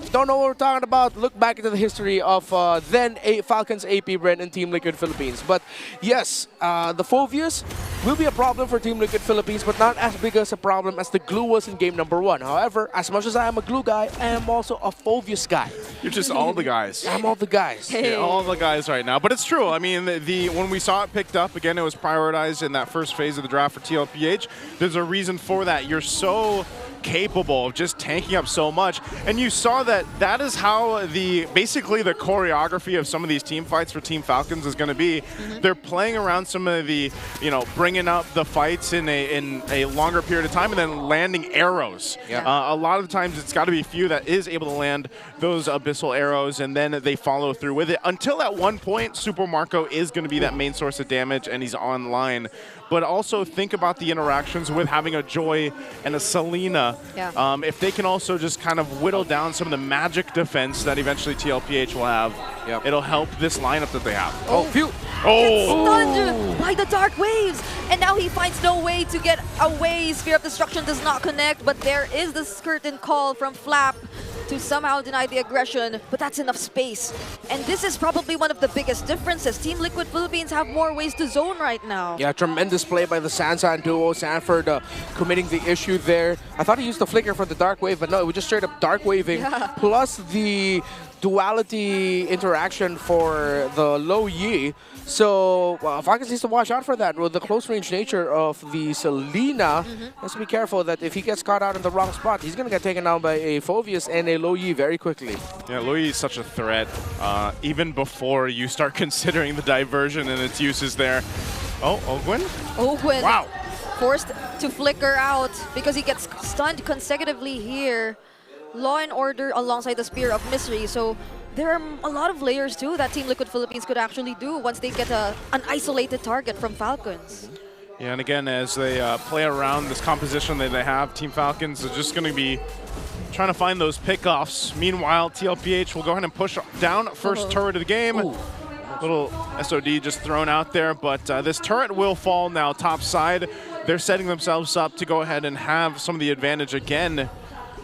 If you don't know what we're talking about, look back into the history of then Falcons, AP Bren, and Team Liquid Philippines. But yes, the Phobius will be a problem for Team Liquid Philippines, but not as big as a problem as the glue was in game number 1. However, as much as I am a glue guy, I am also a Phobius guy. You're just all the guys. I'm all the guys. Yeah, all the guys right now. But it's true. I mean, when we saw it picked up, again, it was prioritized in that first phase of the draft for TLPH. There's a reason for that. You're so capable of just tanking up so much. And you saw that that is how basically the choreography of some of these team fights for Team Falcons is going to be. They're playing around some of the, bringing up the fights in a longer period of time and then landing arrows. A lot of the times it's got to be few that is able to land those abyssal arrows, and then they follow through with it. Until at one point, Super Marco is going to be that main source of damage and he's online. But also think about the interactions with having a Joy and a Selena. If they can also just kind of whittle down some of the magic defense that eventually TLPH will have, it'll help this lineup that they have. Gets stunned by the Dark Waves, and now he finds no way to get away. Sphere of Destruction does not connect, but there is the curtain call from Flap to somehow deny the aggression, but that's enough space. And this is probably one of the biggest differences. Team Liquid Philippines have more ways to zone right now. Yeah, tremendous play by the Sansan duo. Sanford committing the issue there. I thought he used the flicker for the Dark Wave, but no, it was just straight up Dark Waving. Plus the duality interaction for the low Yi. So Falcons needs to watch out for that. With the close range nature of the Selena, has to be careful that if he gets caught out in the wrong spot, he's going to get taken down by a Phoveus and a low Yi very quickly. Yeah, low Yi is such a threat, even before you start considering the diversion and its uses there. Oh, Ogwin? Ogwin. Wow. Forced to flicker out because he gets stunned consecutively here. Law and Order alongside the Spear of Misery. So there are a lot of layers too that Team Liquid Philippines could actually do once they get an isolated target from Falcons. Yeah, and again, as they play around this composition that they have, Team Falcons are just going to be trying to find those pickoffs. Meanwhile, TLPH will go ahead and push down first turret of the game. Little SOD just thrown out there, but this turret will fall now top side. They're setting themselves up to go ahead and have some of the advantage again.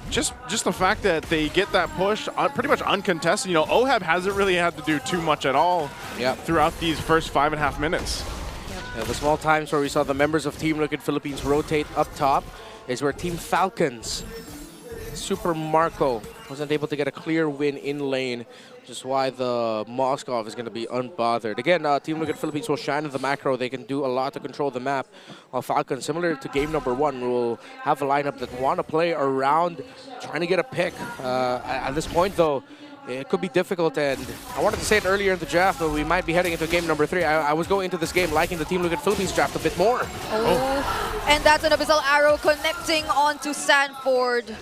Just the fact that they get that push pretty much uncontested. Ohab hasn't really had to do too much at all throughout these first 5.5 minutes. Yeah, the small times where we saw the members of Team Liquid Philippines rotate up top is where Team Falcons, Super Marco, wasn't able to get a clear win in lane, which is why the Moskov is going to be unbothered. Again, Team Liquid Philippines will shine in the macro. They can do a lot to control the map. While Falcons, similar to game number 1, will have a lineup that want to play around trying to get a pick. At this point, though, it could be difficult, and I wanted to say it earlier in the draft, but we might be heading into game number 3. I was going into this game liking the Team Liquid Philippines draft a bit more. And that's an Abyssal Arrow connecting onto Sanford.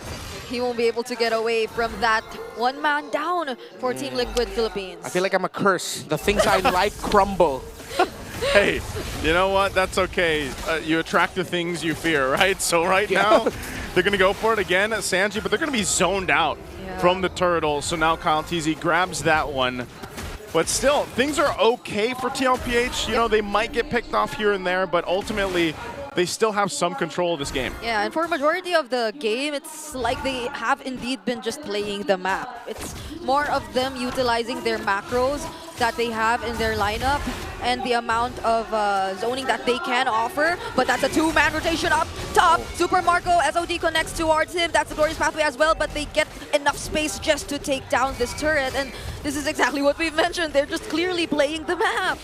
He won't be able to get away from that. One man down for Team Liquid Philippines. I feel like I'm a curse. The things I like crumble. Hey, you know what? That's okay. You attract the things you fear, right? So now, they're going to go for it again at Sanji, but they're going to be zoned out from the turtle. So now Kyle TZ grabs that one. But still, things are okay for TLPH. They might get picked off here and there, but ultimately, they still have some control of this game. Yeah, and for a majority of the game, it's like they have indeed been just playing the map. It's more of them utilizing their macros that they have in their lineup and the amount of zoning that they can offer. But that's a 2-man rotation up top. Super Marco, SOD connects towards him. That's the Glorious Pathway as well, but they get enough space just to take down this turret. And this is exactly what we've mentioned. They're just clearly playing the map.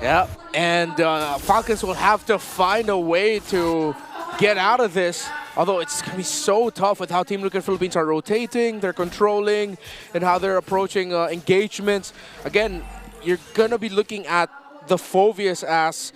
Yeah, and Falcons will have to find a way to get out of this. Although it's going to be so tough with how Team Liquid Philippines are rotating, they're controlling, and how they're approaching engagements. Again, you're going to be looking at the Phoveus as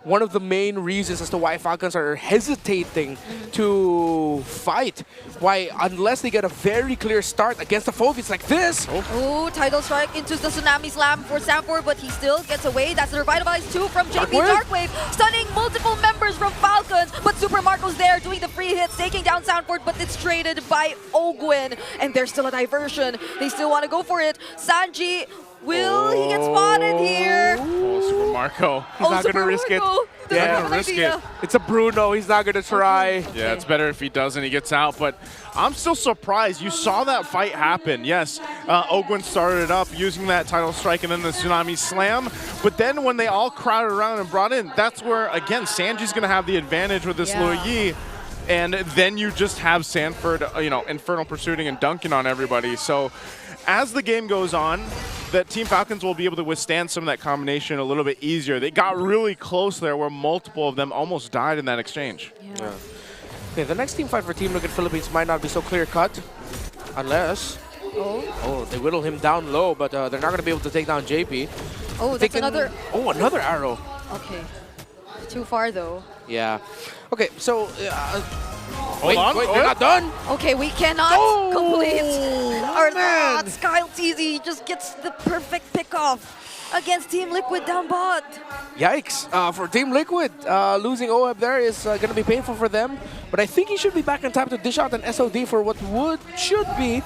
one of the main reasons as to why Falcons are hesitating to fight. Why, unless they get a very clear start against the Phoveus like this. Oh, Tidal Strike into the Tsunami Slam for Sanford, but he still gets away. That's the Revitalized 2 from JP Darkwave, stunning multiple members from Falcons, but Super Marco's there doing the free hits, taking down Sanford, but it's traded by Ogwin, and there's still a diversion. They still want to go for it. Sanji, will he get spotted here? Oh, Super Marco. He's not going to risk it. Yeah, risk it. It's a Bruno. He's not going to try. Yeah, it's better if he doesn't. He gets out. But I'm still surprised. You saw that fight happen. Yes, Ogwin started up using that Tidal Strike and then the Tsunami Slam. But then when they all crowded around and brought in, that's where, again, Sanji's going to have the advantage with this Luo Yi. And then you just have Sanford, Infernal Pursuing and dunking on everybody. So as the game goes on, that Team Falcons will be able to withstand some of that combination a little bit easier. They got really close there where multiple of them almost died in that exchange. Yeah. Okay, the next team fight for Team Liquid Philippines might not be so clear-cut. Unless... Oh, they whittle him down low, but they're not going to be able to take down JP. Oh, that's another... Oh, another arrow. Okay. Too far, though. Yeah. Okay, so... Hold on. Wait, they're not done. Okay, we cannot complete our thoughts. Kyle TZ just gets the perfect pick-off against Team Liquid down bot. Yikes. For Team Liquid, losing OEB there is going to be painful for them. But I think he should be back in time to dish out an SOD for what should be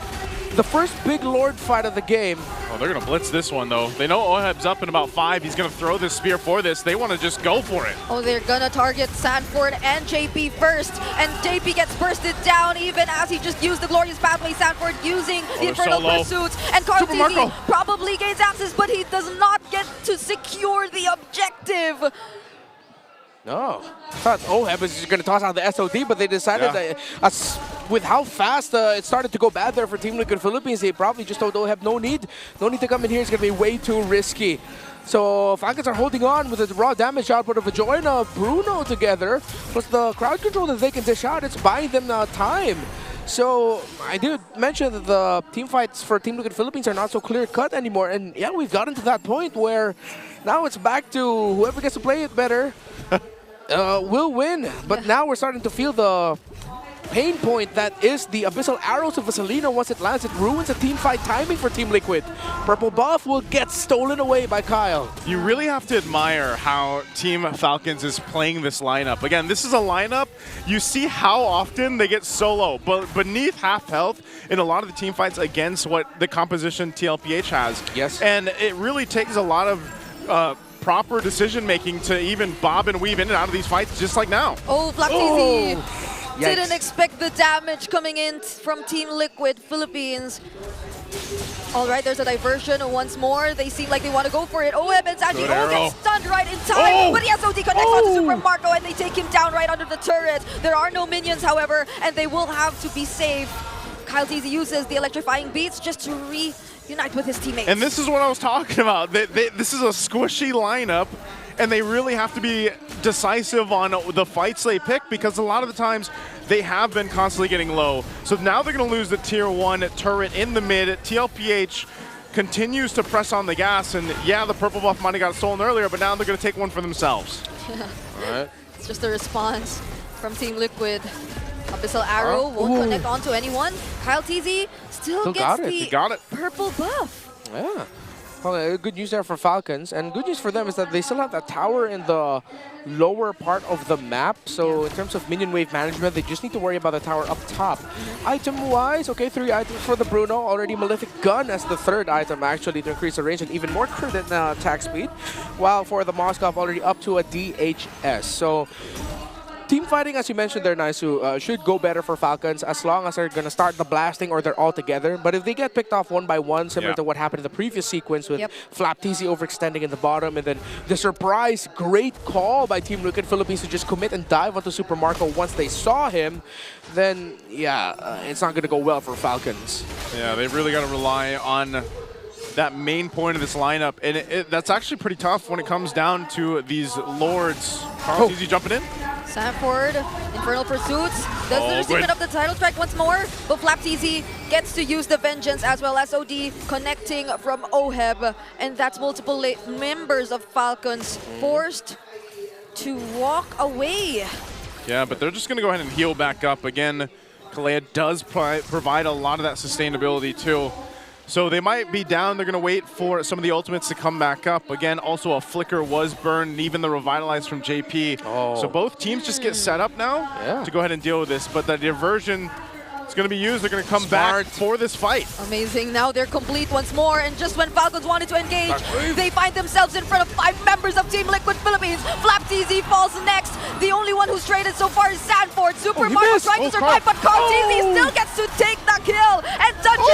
the first big Lord fight of the game. Oh, they're going to blitz this one, though. They know OEB's up in about 5. He's going to throw this spear for this. They want to just go for it. Oh, they're going to target Sanford and JP first. And JP gets bursted down even as he just used the Glorious Pathway. Sanford using the Infernal Pursuits. And Carl TZ probably gains access, but he does not get to secure the objective. No. I thought OEB was just going to toss out the SOD, but they decided that with how fast it started to go bad there for Team Liquid Philippines, they probably just told OEB no need to come in here. It's going to be way too risky. So Falcons are holding on with the raw damage output of Ajoyna, Bruno together, plus the crowd control that they can dish out. It's buying them time. So I did mention that the team fights for Team Liquid Philippines are not so clear-cut anymore. And yeah, we've gotten to that point where now it's back to whoever gets to play it better will win. But now we're starting to feel the pain point that is the Abyssal Arrows of Vaselina. Once it lands, it ruins the team fight timing for Team Liquid. Purple buff will get stolen away by Kyle. You really have to admire how Team Falcons is playing this lineup. Again, this is a lineup, you see how often they get solo, but beneath half health in a lot of the team fights against what the composition TLPH has. Yes. And it really takes a lot of proper decision-making to even bob and weave in and out of these fights, just like now. Oh, FLCN didn't expect the damage coming in from Team Liquid Philippines. All right, there's a diversion once more. They seem like they want to go for it. OEB and Sanji gets stunned right in time, but the SOD connects onto Super Marco and they take him down right under the turret. There are no minions, however, and they will have to be safe. Kyle TZ uses the electrifying beats just to reunite with his teammates. And this is what I was talking about. This is a squishy lineup, and they really have to be decisive on the fights they pick because a lot of the times they have been constantly getting low. So now they're going to lose the tier 1 turret in the mid. TLPH continues to press on the gas, and yeah, the purple buff might have got stolen earlier, but now they're going to take one for themselves. All right. It's just a response from Team Liquid. Abyssal Arrow won't connect onto anyone. Kyle TZ still gets the purple buff. Yeah. Well, good news there for Falcons, and good news for them is that they still have that tower in the lower part of the map. So in terms of minion wave management, they just need to worry about the tower up top. Item-wise, okay, 3 items for the Bruno. Already Malefic Gun as the 3rd item, actually, to increase the range and even more crit and attack speed. While for the Moskov, already up to a DHS. So team fighting, as you mentioned there, Naisu, should go better for Falcons as long as they're going to start the blasting or they're all together. But if they get picked off one by one, similar to what happened in the previous sequence with Flap TZ overextending in the bottom, and then the surprise great call by Team Liquid Philippines to just commit and dive onto Super Marco once they saw him, then yeah, it's not going to go well for Falcons. Yeah, they've really got to rely on that main point of this lineup, and that's actually pretty tough when it comes down to these lords. Carl TZ jumping in. Sanford, Infernal Pursuits, does the recipient of the title strike once more, but Flap TZ gets to use the Vengeance as well as OD connecting from OEB, and that's multiple members of Falcons forced to walk away. Yeah, but they're just going to go ahead and heal back up. Again, Kalea does provide a lot of that sustainability too. So they might be down. They're going to wait for some of the ultimates to come back up. Again, also a flicker was burned, and even the revitalize from JP. So both teams just get set up now to go ahead and deal with this. But the diversion is going to be used. They're going to come back for this fight. Amazing. Now they're complete once more. And just when Falcons wanted to engage, they find themselves in front of 5 members of Team Liquid Philippines. Flap TZ falls next. The only one who's traded so far is Sanford. Super Marco trying to survive, but Carl TZ still gets to take the kill. And touches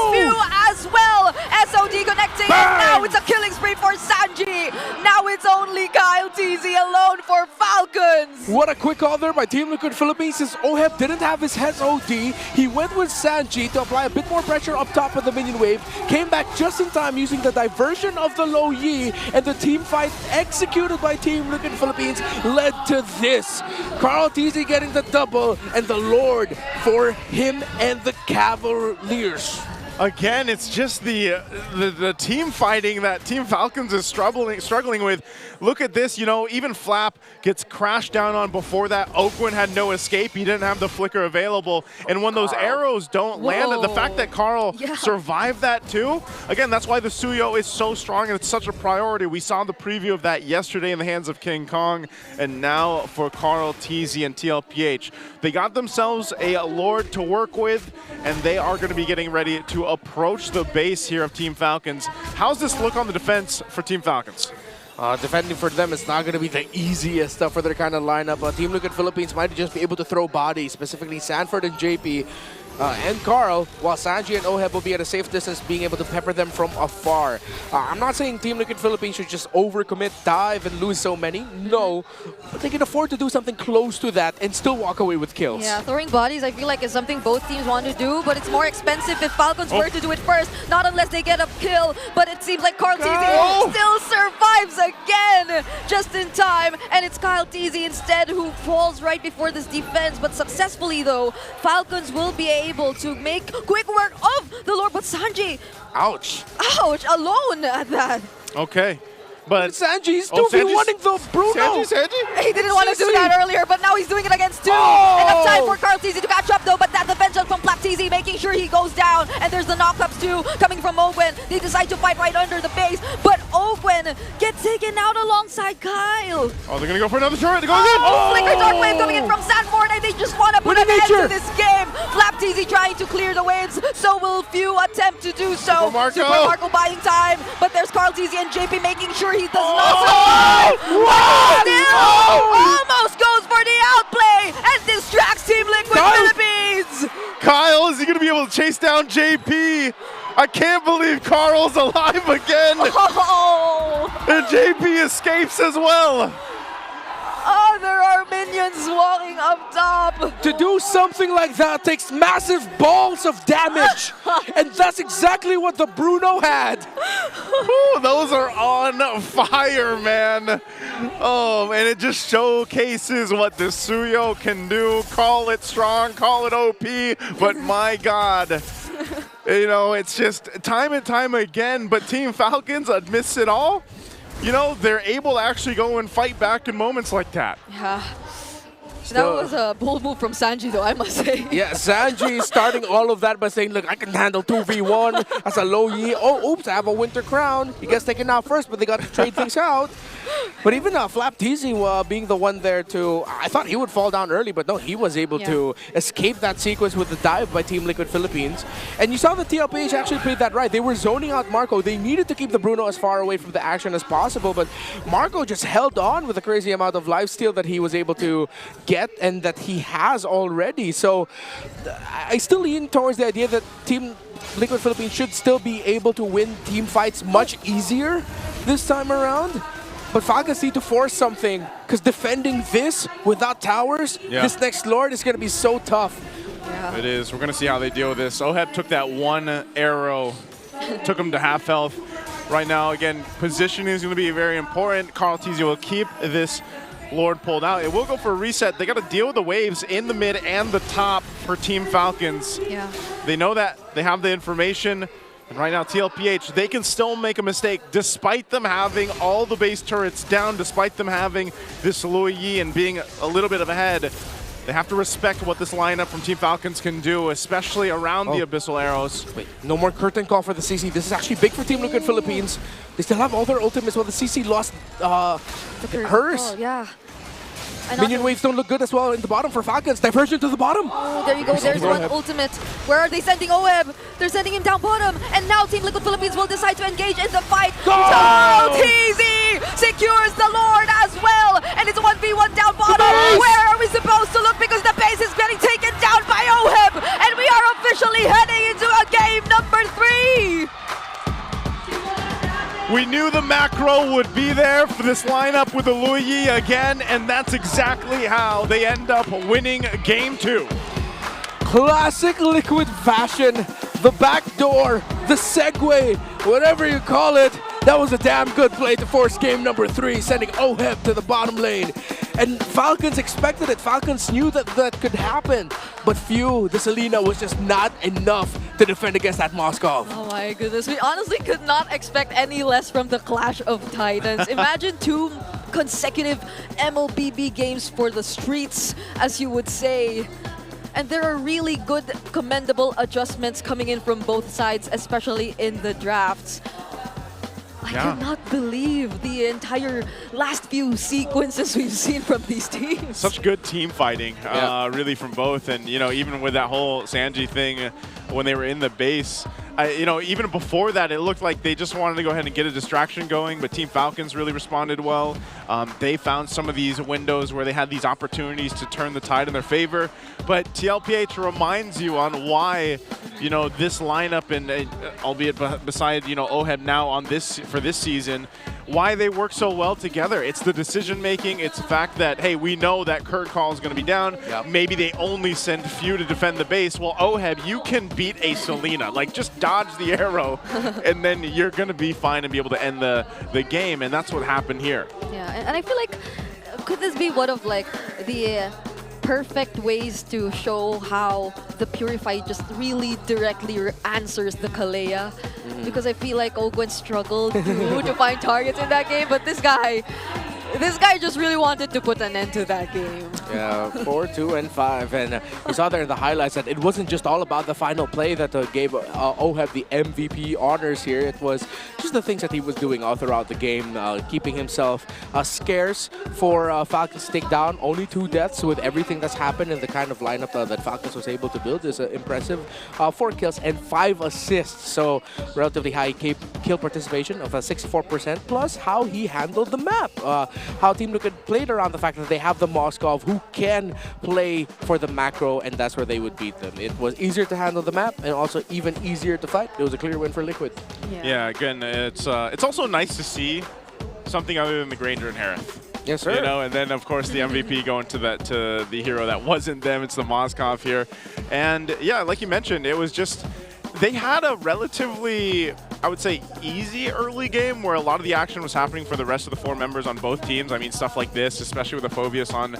Spew as well. SOD connecting. And now it's a killing spree for Sanji. Now it's only Kyle TZ alone for Falcons. What a quick call there by Team Liquid Philippines, since OEB didn't have his heads OD. Yawi. He went with Sanji to apply a bit more pressure up top of the minion wave. Came back just in time using the diversion of the low Yi, and the team fight executed by Team Liquid Philippines led to this. Carl TZ getting the double and the Lord for him and the Cavaliers. Again, it's just the team fighting that Team Falcons is struggling with. Look at this, you know, even Flap gets crashed down on before that. Oakwin had no escape. He didn't have the flicker available. And when those arrows don't land, the fact that Carl survived that too, again, that's why the Suyo is so strong and it's such a priority. We saw the preview of that yesterday in the hands of King Kong, and now for Carl, TZ, and TLPH. They got themselves a Lord to work with, and they are going to be getting ready to approach the base here of Team Falcons. How's this look on the defense for Team Falcons? Defending for them is not going to be the easiest for their kind of lineup. Team Liquid Philippines might just be able to throw bodies, specifically Sanford and JP. And Carl, while Sanji and Oheb will be at a safe distance, being able to pepper them from afar. I'm not saying Team Liquid Philippines should just overcommit, dive, and lose so many. No, but they can afford to do something close to that and still walk away with kills. Yeah, throwing bodies I feel like is something both teams want to do, but it's more expensive if Falcons were to do it first, not unless they get a kill. But it seems like Carl TZ still survives again, just in time, and it's Kyle TZ instead who falls right before this defense, but successfully though, Falcons will be able to make quick work of the Lord, but Sanji, ouch, alone at that. Okay. But Sanji's 2v1ing the Bruno. Sanji? He didn't want to do that earlier, but now he's doing it against two. Enough time for Carl TZ to catch up though, but that defense from Flap TZ making sure he goes down. And there's the knockups too coming from Ogwen. They decide to fight right under the base, but Ogwen gets taken out alongside Kyle. Oh, they're gonna go for another turret. They're going in. Flicker Dark Wave coming in from Sanford, and they just want to put an end to this game. Flap TZ trying to clear the waves, so will Few attempt to do so. Super Marco buying time, but there's Carl TZ and JP making sure he does not survive. Almost goes for the outplay and distracts Team Liquid Philippines. Kyle, is he going to be able to chase down JP? I can't believe Carl's alive again. And JP escapes as well. Oh, there are minions walking up top. To do something like that takes massive balls of damage. And that's exactly what the Bruno had. Ooh, those are on fire, man. Oh, and it just showcases what the Suyo can do. Call it strong, call it OP, but my God. You know, it's just time and time again, but Team Falcons, amidst it all, you know, they're able to actually go and fight back in moments like that. Yeah. That was a bold move from Sanji, though, I must say. Yeah, Sanji starting all of that by saying, look, I can handle 2v1 as a low Yi. Oh, oops, I have a Winter Crown. He gets taken out first, but they got to trade things out. But even Flap TZ being the one there to, I thought he would fall down early, but no, he was able to escape that sequence with the dive by Team Liquid Philippines. And you saw the TLPH actually played that right. They were zoning out Marco. They needed to keep the Bruno as far away from the action as possible, but Marco just held on with a crazy amount of lifesteal that he was able to get and that he has already. So I still lean towards the idea that Team Liquid Philippines should still be able to win team fights much easier this time around. But Falcons need to force something, because defending this without towers, this next Lord is going to be so tough. Yeah. It is. We're going to see how they deal with this. Oheb took that one arrow, took him to half health. Right now, again, positioning is going to be very important. Carl TZ will keep this Lord pulled out. It will go for a reset. They got to deal with the waves in the mid and the top for Team Falcons. Yeah. They know that. They have the information. And right now, TLPH, they can still make a mistake despite them having all the base turrets down, despite them having this Lui Yi and being a little bit of ahead. They have to respect what this lineup from Team Falcons can do, especially around the Abyssal Arrows. Wait, no more curtain call for the CC. This is actually big for Team Liquid Philippines. They still have all their ultimates while the CC lost hers. Oh, yeah. Minion waves don't look good as well in the bottom for Falcons. Diversion to the bottom. Oh, there you go. There's one ultimate. Where are they sending Oheb? They're sending him down bottom. And now Team Liquid Philippines will decide to engage in the fight. TZ secures the Lord as well. And it's 1v1 down bottom. Where are we supposed to look? Because the base is getting taken down by Oheb. And we are officially heading into a game number 3. We knew the macro would be there for this lineup with the Lui Yi again, and that's exactly how they end up winning Game 2. classic Liquid fashion, the back door, the segue, whatever you call it. That was a damn good play to force game number 3, sending OHEB to the bottom lane. And Falcons expected it. Falcons knew that that could happen. But the Selena was just not enough to defend against that Moskov. Oh my goodness, we honestly could not expect any less from the Clash of Titans. Imagine 2 consecutive MLBB games for the streets, as you would say. And there are really good, commendable adjustments coming in from both sides, especially in the drafts. I cannot believe the entire last few sequences we've seen from these teams. Such good team fighting, really, from both. And, you know, even with that whole Sanji thing when they were in the base, you know, even before that, it looked like they just wanted to go ahead and get a distraction going, but Team Falcons really responded well. They found some of these windows where they had these opportunities to turn the tide in their favor. But TLPH reminds you on why, you know, this lineup, and albeit beside, you know, OHEB now on this for this season, why they work so well together. It's the decision making. It's the fact that, hey, we know that Kurt Call is going to be down. Maybe they only send few to defend the base. Well, OHEB, you can beat a Selena. Like, just dodge the arrow, and then you're going to be fine and be able to end the game. And that's what happened here. Yeah, and I feel like, could this be one of, like, the perfect ways to show how the Purify just really directly answers the Kalea? Because I feel like Ogwen struggled to find targets in that game, but this guy just really wanted to put an end to that game. Yeah, 4, 2, and 5. And you saw there in the highlights that it wasn't just all about the final play that gave OHEB the MVP honors here. It was just the things that he was doing all throughout the game, keeping himself scarce for Falcons to take down. Only 2 deaths with everything that's happened, and the kind of lineup that Falcons was able to build is impressive. 4 kills and 5 assists, so relatively high kill participation of 64%, plus how he handled the map. How Team Liquid played around the fact that they have the Moskov who can play for the macro, and that's where they would beat them. It was easier to handle the map and also even easier to fight. It was a clear win for Liquid. Yeah, again, it's also nice to see something other than the Granger and Harith. Yes, sir. You know, and then of course the MVP going to the hero that wasn't them. It's the Moskov here, and yeah, like you mentioned, it was just they had a relatively, I would say, easy early game where a lot of the action was happening for the rest of the 4 members on both teams. I mean, stuff like this, especially with the Phobius on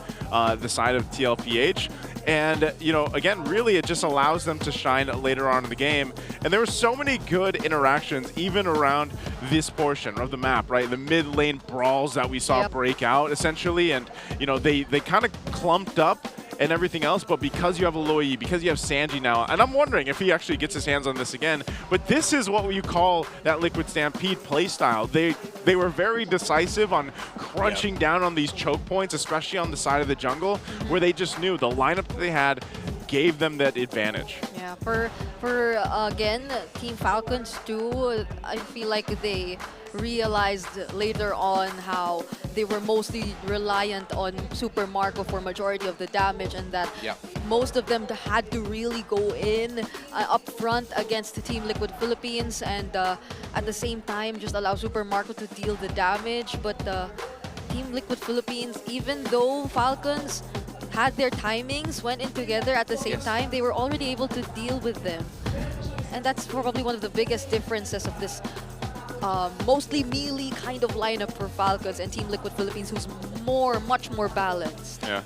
the side of TLPH. And, you know, again, really it just allows them to shine later on in the game. And there were so many good interactions even around this portion of the map, right? The mid lane brawls that we saw break out, essentially. And, you know, they kind of clumped up and everything else, but because you have Aloy, because you have Sanji now, and I'm wondering if he actually gets his hands on this again, but this is what you call that Liquid Stampede playstyle. They were very decisive on crunching down on these choke points, especially on the side of the jungle, where they just knew the lineup that they had gave them that advantage. Yeah, for again, Team Falcons too, I feel like they realized later on how they were mostly reliant on Super Marco for majority of the damage, and that most of them had to really go in up front against the Team Liquid Philippines, and at the same time just allow Super Marco to deal the damage. But Team Liquid Philippines, even though Falcons had their timings, went in together at the same time, they were already able to deal with them. And that's probably one of the biggest differences of this mostly melee kind of lineup for Falcons and Team Liquid Philippines, who's much more balanced. Yeah,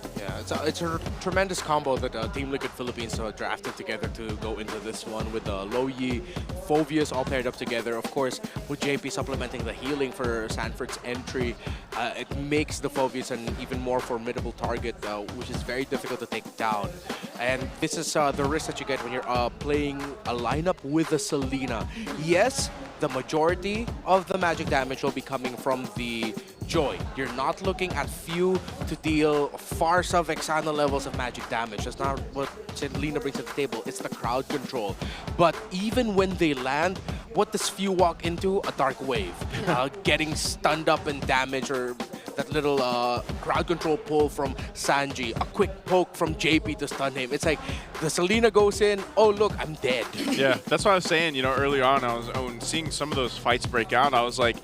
it's a tremendous combo that Team Liquid Philippines drafted together to go into this one with Loyi, Phobius all paired up together. Of course, with JP supplementing the healing for Sanford's entry, it makes the Phobius an even more formidable target, which is very difficult to take down. And this is the risk that you get when you're playing a lineup with a Selena. Yes, the majority of the magic damage will be coming from the Joy. You're not looking at few to deal far sub Exana levels of magic damage. That's not what Selena brings to the table. It's the crowd control. But even when they land, what does few walk into? A dark wave. Getting stunned up and damaged, or that little crowd control pull from Sanji, a quick poke from JP to stun him. It's like the Selena goes in, oh look, I'm dead. Yeah, that's what I was saying, you know, earlier on, when seeing some of those fights break out, I was like,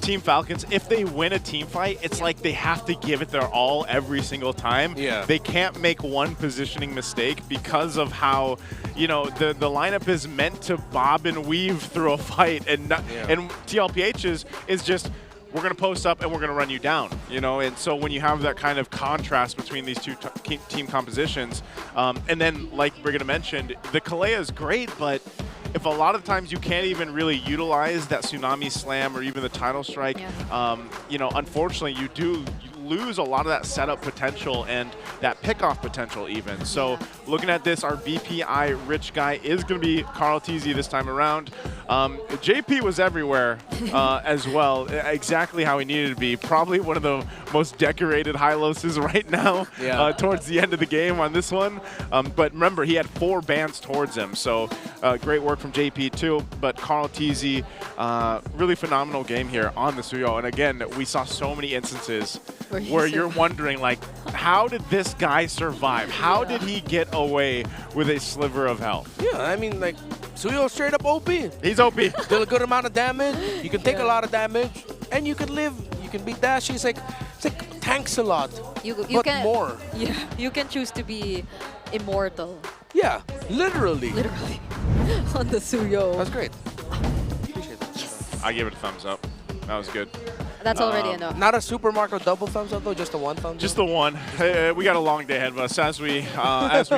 Team Falcons, if they win a team fight, it's like they have to give it their all every single time. Yeah. They can't make one positioning mistake because of how, you know, the lineup is meant to bob and weave through a fight, and TLPH is just, we're going to post up and we're going to run you down, you know? And so when you have that kind of contrast between these two team compositions, and then like Brigida mentioned, the Kalea is great, but if a lot of times you can't even really utilize that Tsunami Slam or even the Tidal Strike, you know, unfortunately you lose a lot of that setup potential and that pickoff potential even. So looking at this, our BPI rich guy is going to be Carl TZ this time around. JP was everywhere as well, exactly how he needed to be. Probably one of the most decorated high-losses right now towards the end of the game on this one. But remember, he had 4 bans towards him, so great work from JP too. But Carl TZ, really phenomenal game here on the Suyo. And again, we saw so many instances where you're wondering, like, how did this guy survive? How did he get away with a sliver of health? Yeah, I mean, like, Suyo straight up OP. He's OP. Deal a good amount of damage. You can take a lot of damage, and you can live. You can be dashy. It's like tanks a lot, but can, more. Yeah, you can choose to be immortal. Yeah, literally. Literally. On the Suyo. That's great. Appreciate that. Yes. I give it a thumbs up. That was good. That's already enough. Not a Super Mario double thumbs up though, just a one thumbs Just up? the one. We got a long day ahead of us, as we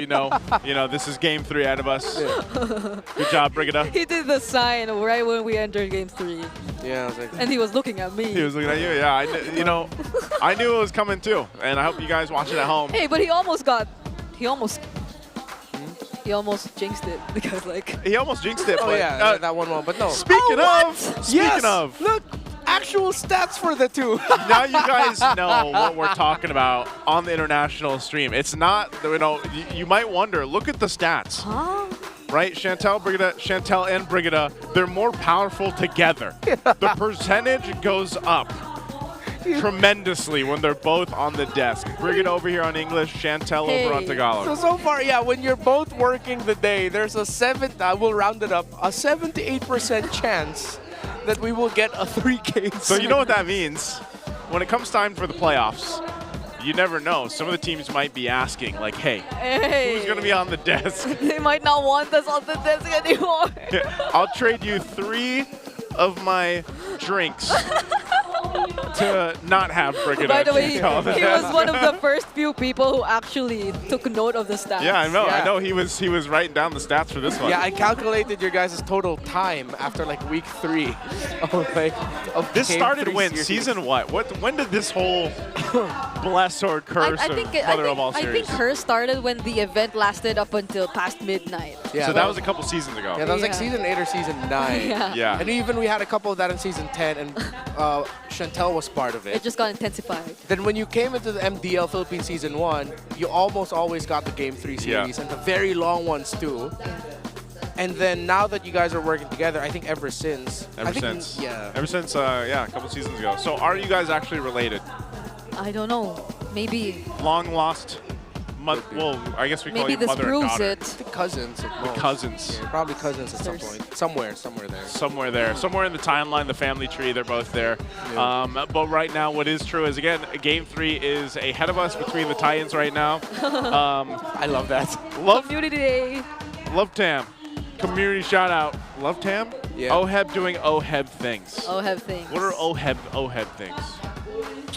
know. You know, this is game 3 ahead of us. Good job, Brigida. He did the sign right when we entered game 3. Yeah, I was like, and he was looking at me. He was looking at you. Yeah, you know, I knew it was coming too, and I hope you guys watch it at home. Hey, but he almost jinxed it because like he almost jinxed it. Oh but, yeah, that one, but no. Speaking of, look, actual stats for the two. Now you guys know what we're talking about on the international stream. It's not, you know, you might wonder. Look at the stats. Huh? Right, Chantel and Brigida, they're more powerful together. The percentage goes up tremendously when they're both on the desk. Brigida over here on English, Chantel over on Tagalog. So far, yeah, when you're both working the day, there's a we'll round it up, a 78% chance that we will get a 3K. So you know what that means? When it comes time for the playoffs, you never know. Some of the teams might be asking, like, hey, who's going to be on the desk? They might not want us on the desk anymore. I'll trade you 3 of my drinks to not have Brigida. By the way, he was one of the first few people who actually took note of the stats. Yeah, I know. Yeah. I know he was writing down the stats for this one. Yeah, I calculated your guys' total time after like week 3 of this started when season what? When did this whole bless or curse mother of all series? I think hers started when the event lasted up until past midnight. Yeah, so that was a couple seasons ago. Yeah, that was like season 8 or season 9. Yeah. And even we had a couple of that in season 10, and Chantel was part of it. It just got intensified. Then when you came into the MPL Philippines season 1, you almost always got the game 3 series, and the very long ones too. And then now that you guys are working together, I think ever since. Ever since, a couple seasons ago. So are you guys actually related? I don't know. Maybe. Long lost. Well, I guess we call you mother and daughter. I think cousins. Cousins. Yeah, probably cousins at some point. Somewhere there. Somewhere there. Somewhere in the timeline, the family tree, they're both there. Yeah. But right now, what is true is, again, Game 3 is ahead of us between the Titans right now. I love that. Community Day. Love Tam. Community shout out. Love Tam? Yeah. OHEB doing OHEB things. OHEB things. What are OHEB things?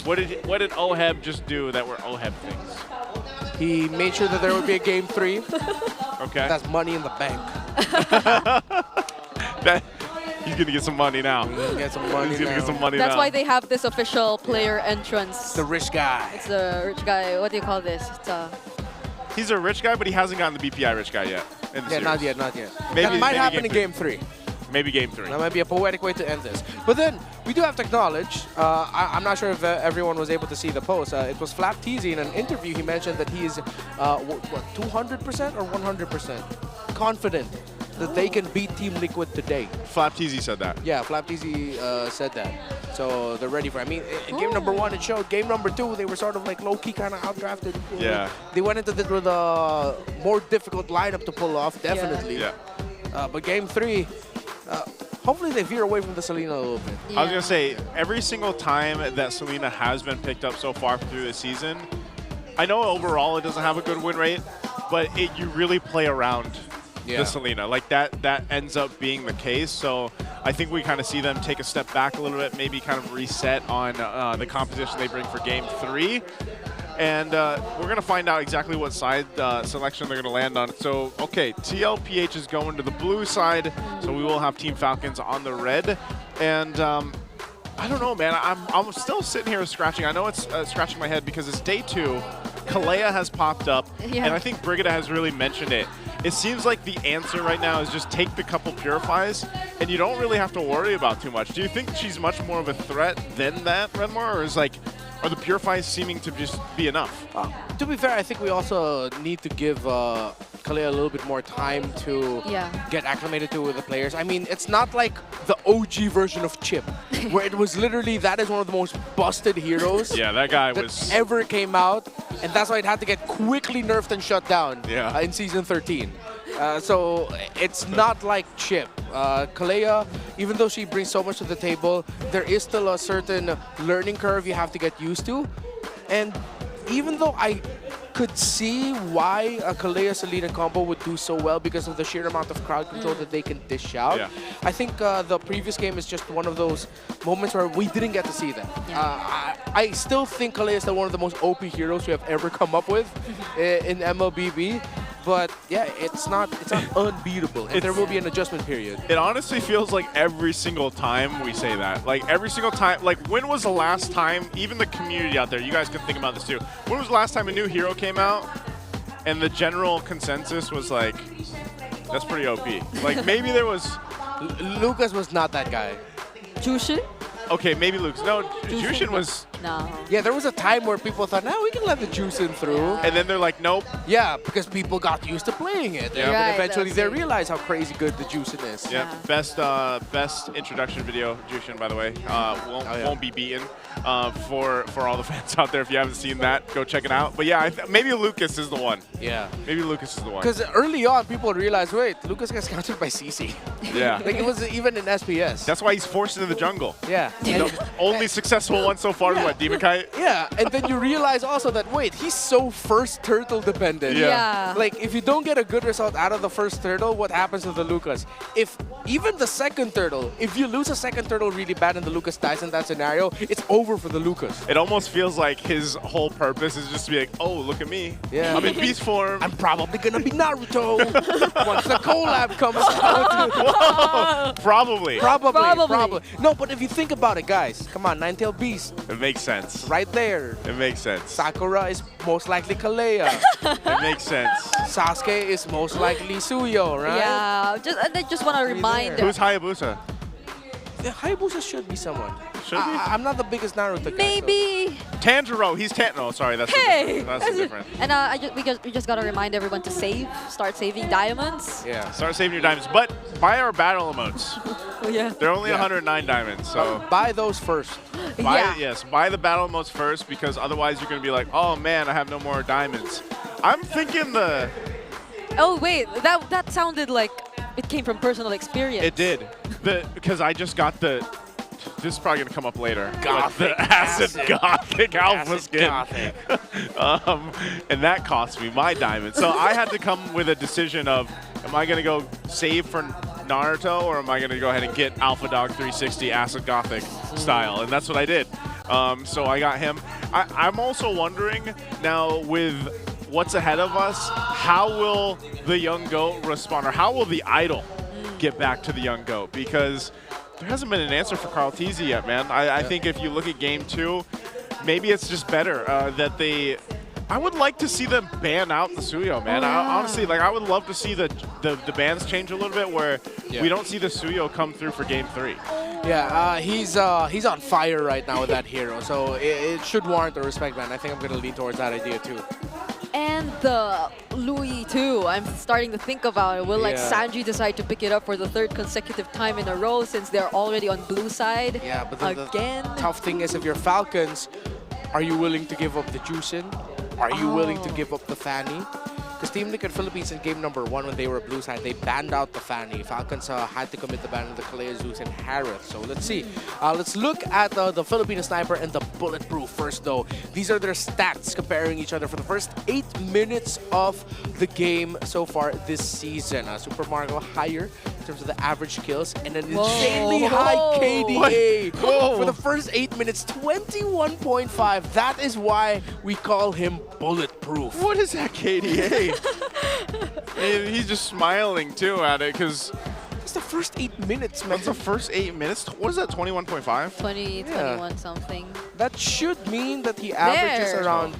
What did OHEB just do that were OHEB things? He made sure that there would be a game 3. Okay. That's money in the bank. He's going to get some money now. He's going to get some money He's going to get some money That's now. why they have this official player entrance. The rich guy. It's the rich guy. What do you call this? It's He's a rich guy, but he hasn't gotten the BPI rich guy yet. In the series. Not yet. Maybe, that might happen in game 3. Maybe game 3. That might be a poetic way to end this. But then, we do have to acknowledge, I'm not sure if everyone was able to see the post. It was Flap TZ in an interview. He mentioned that he is, 200% or 100% confident that they can beat Team Liquid today. Flap TZ said that. Yeah, Flap TZ said that. So they're ready for it. I mean, in game number 1, it showed. Game number 2, they were sort of like low-key kind of outdrafted. Yeah. They went into this with a more difficult lineup to pull off, definitely. Yeah. But game 3, hopefully they veer away from the Selena a little bit. I was going to say, every single time that Selena has been picked up so far through the season, I know overall it doesn't have a good win rate, but you really play around the Selena. Like that ends up being the case. So I think we kind of see them take a step back a little bit, maybe kind of reset on the composition they bring for Game 3. And we're going to find out exactly what side selection they're going to land on. So, okay, TLPH is going to the blue side, so we will have Team Falcons on the red. And I don't know, man. I'm still sitting here scratching. I know it's scratching my head because it's day 2. Kalea has popped up, and I think Brigida has really mentioned it. It seems like the answer right now is just take the couple Purifies, and you don't really have to worry about too much. Do you think she's much more of a threat than that, Redmar, or is are the Purifies seeming to just be enough? To be fair, I think we also need to give Kalea a little bit more time to get acclimated to the players. I mean, it's not like the OG version of Chip, where it was literally, that is one of the most busted heroes that guy was ever came out, and that's why it had to get quickly nerfed and shut down in Season 13. So it's not like Chip. Kalea, even though she brings so much to the table, there is still a certain learning curve you have to get used to. And even though I could see why a Kalea-Selena combo would do so well because of the sheer amount of crowd control that they can dish out, I think the previous game is just one of those moments where we didn't get to see that. I still think Kalea is still one of the most OP heroes we have ever come up with in MLBB. But yeah, it's not unbeatable, and there will be an adjustment period. It honestly feels like every single time we say that. Like every single time, like when was the last time, even the community out there, you guys can think about this too, when was the last time a new hero came out and the general consensus was like, that's pretty OP. Like maybe there was... Lucas was not that guy. Jushin? Okay, maybe Lucas. No, Jushin was... No. Yeah, there was a time where people thought, no, we can let the Jushin through. And then they're like, nope. Yeah, because people got used to playing it. Yeah. And eventually they realized how crazy good the Jushin is. Yeah, best introduction video, Jushin, by the way. Won't be beaten. For all the fans out there, if you haven't seen that, go check it out. But yeah, maybe Lucas is the one. Yeah. Maybe Lucas is the one. Because early on, people realized, wait, Lucas gets countered by CC. Yeah. Like it was even in SPS. That's why he's forced into the jungle. Yeah. The only successful one so far is what, Demon Kite? Yeah, and then you realize also that, wait, he's so first turtle dependent. Yeah. Like, if you don't get a good result out of the first turtle, what happens to the Lucas? If even the second turtle, if you lose a second turtle really bad and the Lucas dies in that scenario, it's over for the Lucas. It almost feels like his whole purpose is just to be like, oh, look at me. Yeah. I'm in beast form. I'm probably going to be Naruto once the collab comes out. Whoa, probably. Probably. No, but if you think about it, guys, come on, Ninetale Beast. It makes sense. Right there. It makes sense. Sakura is most likely Kalea. It makes sense. Sasuke is most likely Suyo, right? Yeah, I just want to remind... Who's Hayabusa? The Hayabusa should be someone. Should be? I'm not the biggest Naruto guy. Maybe. So. Tanjiro, he's No, sorry, that's different. And we just gotta remind everyone to save, start saving diamonds. Yeah, start saving your diamonds, but buy our battle emotes. Yeah. They're only 109 diamonds, so buy those first. Buy the battle emotes first, because otherwise you're gonna be like, oh man, I have no more diamonds. I'm thinking the. Oh wait, that sounded like it came from personal experience. It did, because I just got the. This is probably going to come up later. Gothic. The acid Gothic alpha skin. And that cost me my diamond. So I had to come with a decision of, am I going to go save for Naruto, or am I going to go ahead and get Alpha Dog 360 acid Gothic style? And that's what I did. So I got him. I'm also wondering now, with what's ahead of us, how will the young GOAT respond, or how will the idol get back to the young GOAT? Because there hasn't been an answer for Carl Teasy yet, man. I think if you look at Game 2, maybe it's just better that they... I would like to see them ban out the Suyo, man. Honestly, like, I would love to see the bans change a little bit, where we don't see the Suyo come through for Game 3. Yeah, he's on fire right now with that hero, so it should warrant a respect ban. I think I'm going to lean towards that idea, too. And the Louis too. I'm starting to think about it. Will like Sanji decide to pick it up for the third consecutive time in a row, since they're already on blue side? Yeah, but again. The tough thing is, if you're Falcons, are you willing to give up the Jushin? Are you willing to give up the Fanny? Because Team Liquid Philippines in game number 1, when they were blue side, they banned out the Fanny. Falcons had to commit the ban of the Kalea, Zeus, and Harith. So let's see. Let's look at the Filipino Sniper and the Bulletproof first, though. These are their stats comparing each other for the first 8 minutes of the game so far this season. Super Mario higher in terms of the average kills, and an insanely high KDA for the first 8 minutes, 21.5. That is why we call him Bulletproof. What is that KDA? He's just smiling too at it because it's the first 8 minutes, man. That's the first 8 minutes. What is that? 21.5. 21 something. That should mean that he averages around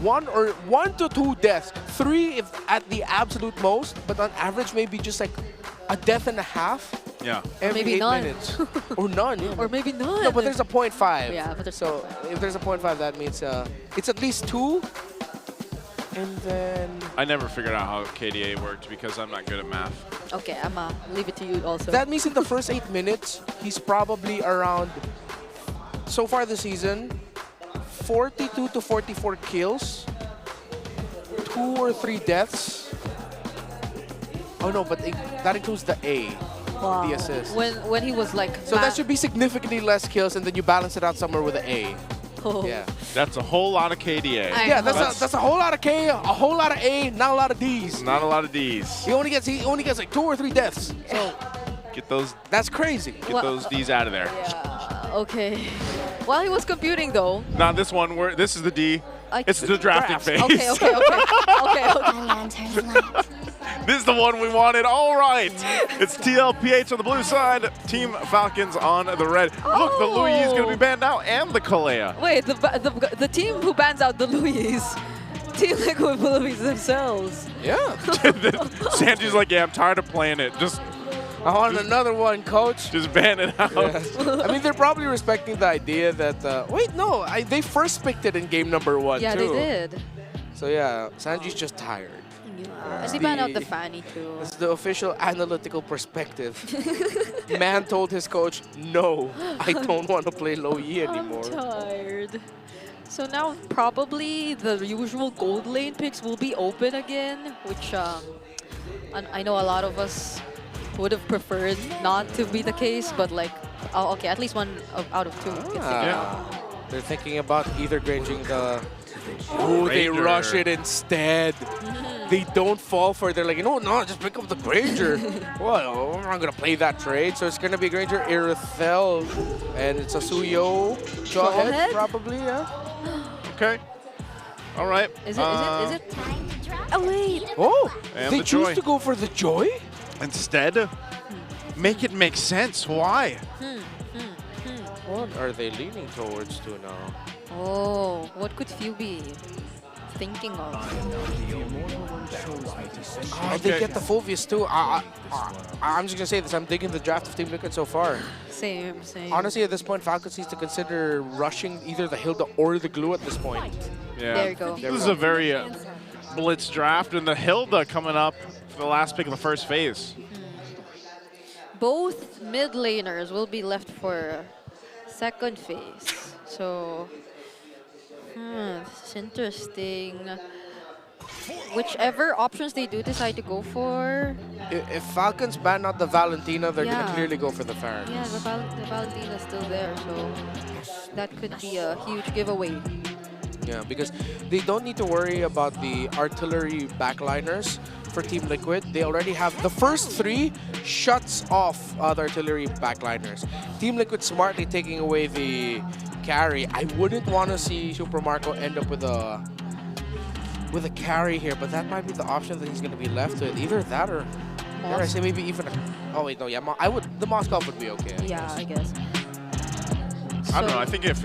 1 to 2 deaths, 3 if at the absolute most, but on average maybe just like a death and a half. Yeah. Every maybe 8 none. minutes. Or none. Yeah. Or maybe none. No, but there's a 0.5. Yeah, but there's so if there's a 0.5, that means it's at least 2. And then I never figured out how KDA worked because I'm not good at math. Okay, I'ma leave it to you also. that means in the first 8 minutes, he's probably around, so far this season, 42 to 44 kills, 2 or 3 deaths. Oh no, but that includes the A, the assist. When he was like... So that should be significantly less kills, and then you balance it out somewhere with an A. Oh. Yeah. That's a whole lot of KDA. Yeah, that's a whole lot of K, a whole lot of A, not a lot of Ds. Not a lot of Ds. He only gets like 2 or 3 deaths. So get those. That's crazy. Get those Ds out of there. Yeah, okay. While he was computing though. Not this one. This is the D. It's the drafting phase. Okay. This is the one we wanted. All right. It's TLPH on the blue side, Team Falcons on the red. Look, the Louis is going to be banned now, and the Kalea. Wait, the team who bans out the Louis, Team Liquid Philippines themselves. Yeah. Sanji's like, yeah, I'm tired of playing it. I want another one, coach. Just ban it out. Yeah. I mean, they're probably respecting the idea that... wait, no. They first picked it in game number 1, yeah, too. they did. So, yeah, Sanji's just tired. And they banned out the Fanny, too. This is the official analytical perspective. Man told his coach, no, I don't want to play low E anymore. I'm tired. So now probably the usual gold lane picks will be open again, which I know a lot of us would have preferred not to be the case, but like, okay, at least one out of 2. They're thinking about either granging the... Oh, they rush it instead. They don't fall for it. They're like, no, just pick up the Granger. Well, I'm not going to play that trade. So it's going to be Granger, Irithel, and it's a Suyo Jawhead, probably, yeah. Okay. All right. Is it time to drop? Oh, wait. Oh, and they the choose Joy. to go for the Joy? Instead, make it make sense. Why? What are they leaning towards to now? Oh, what could Few be thinking of? Oh, they get the Fulvius too. I'm just going to say this. I'm digging the draft of Team Liquid so far. Same. Honestly, at this point, Falcons needs to consider rushing either the Hilda or the Glue at this point. Yeah. There you go. This is a very blitz draft, and the Hilda coming up for the last pick of the first phase. Both mid laners will be left for second phase. So, this is interesting. Whichever options they do decide to go for. If Falcons ban out the Valentina, they're going to clearly go for the Farron. Yeah, the Valentina's still there, so that could be a huge giveaway. Yeah, because they don't need to worry about the artillery backliners for Team Liquid. They already have the first 3 shuts off the artillery backliners. Team Liquid smartly taking away the carry. I wouldn't want to see Super Marco end up with a carry here, but that might be the option that he's going to be left with. Either that or dare I say maybe even oh wait, no, yeah, the Moskov would be okay. I guess. I don't know. I think if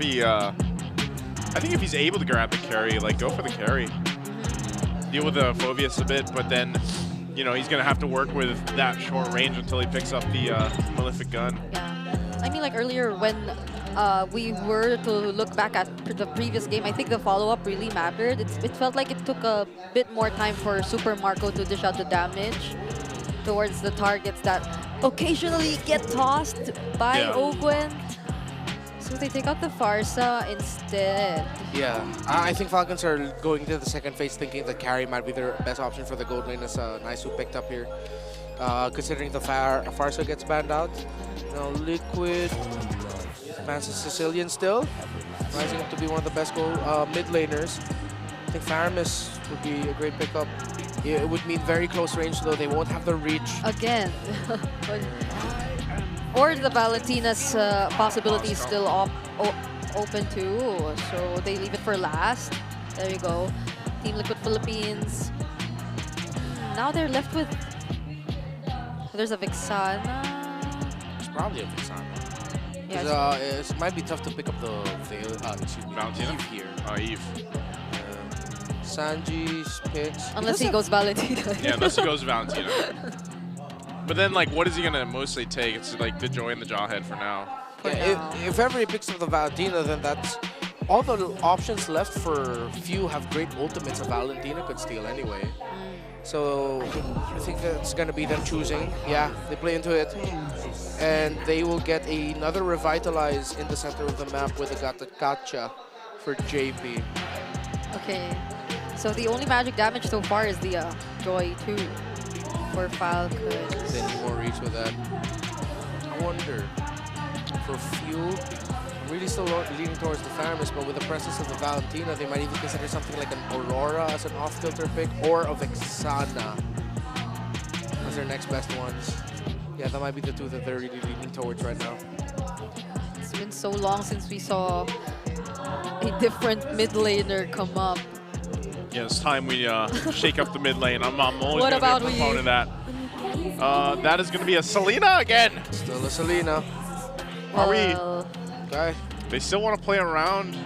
he's able to grab the carry, like go for the carry. Deal with the Phobius a bit, but then, you know, he's going to have to work with that short range until he picks up the Malefic gun. Yeah. I mean, like earlier when we were to look back at the previous game, I think the follow-up really mattered. It felt like it took a bit more time for Super Marco to dish out the damage towards the targets that occasionally get tossed by Ogwen. So they take out the Farsa instead. Yeah, I think Falcons are going to the second phase thinking that carry might be their best option for the gold lane as Nice who picked up here. Considering the Farsa gets banned out. Now Liquid bans Sicilian still, rising up to be one of the best mid laners. I think Faramis would be a great pickup. It would mean very close range though, they won't have the reach. Again. Or the Valentina's possibility is still open too, so they leave it for last. There you go. Team Liquid Philippines. Now they're left with... There's a Vixana. It's probably a Vixana. Yeah, it might be tough to pick up the Veil, excuse me, Valentina? Eve here. Eve. Sanji's picks. Unless he goes Valentina. Yeah, unless he goes Valentina. But then, like, what is he gonna mostly take? It's like the Joy and the Jawhead for now. Yeah, if ever he picks up the Valentina, then that's all the options left for few have great ultimates. A Valentina could steal anyway. So I think that's gonna be them choosing. Yeah, they play into it, and they will get another Revitalize in the center of the map with a Gotcha for JP. Okay, so the only magic damage so far is the Joy 2 for Falcons. They need more reach with that. I wonder, for few, I'm really still leaning towards the Faramis, but with the presence of the Valentina, they might even consider something like an Aurora as an off-filter pick, or a Vixana as their next best ones. Yeah, that might be the two that they're really leaning towards right now. It's been so long since we saw a different mid laner come up. Yeah, it's time we shake up the mid lane. I'm always What going to be a about proponent of that. That is going to be a Selena again. Still a Selena. Are we? Okay. They still want to play around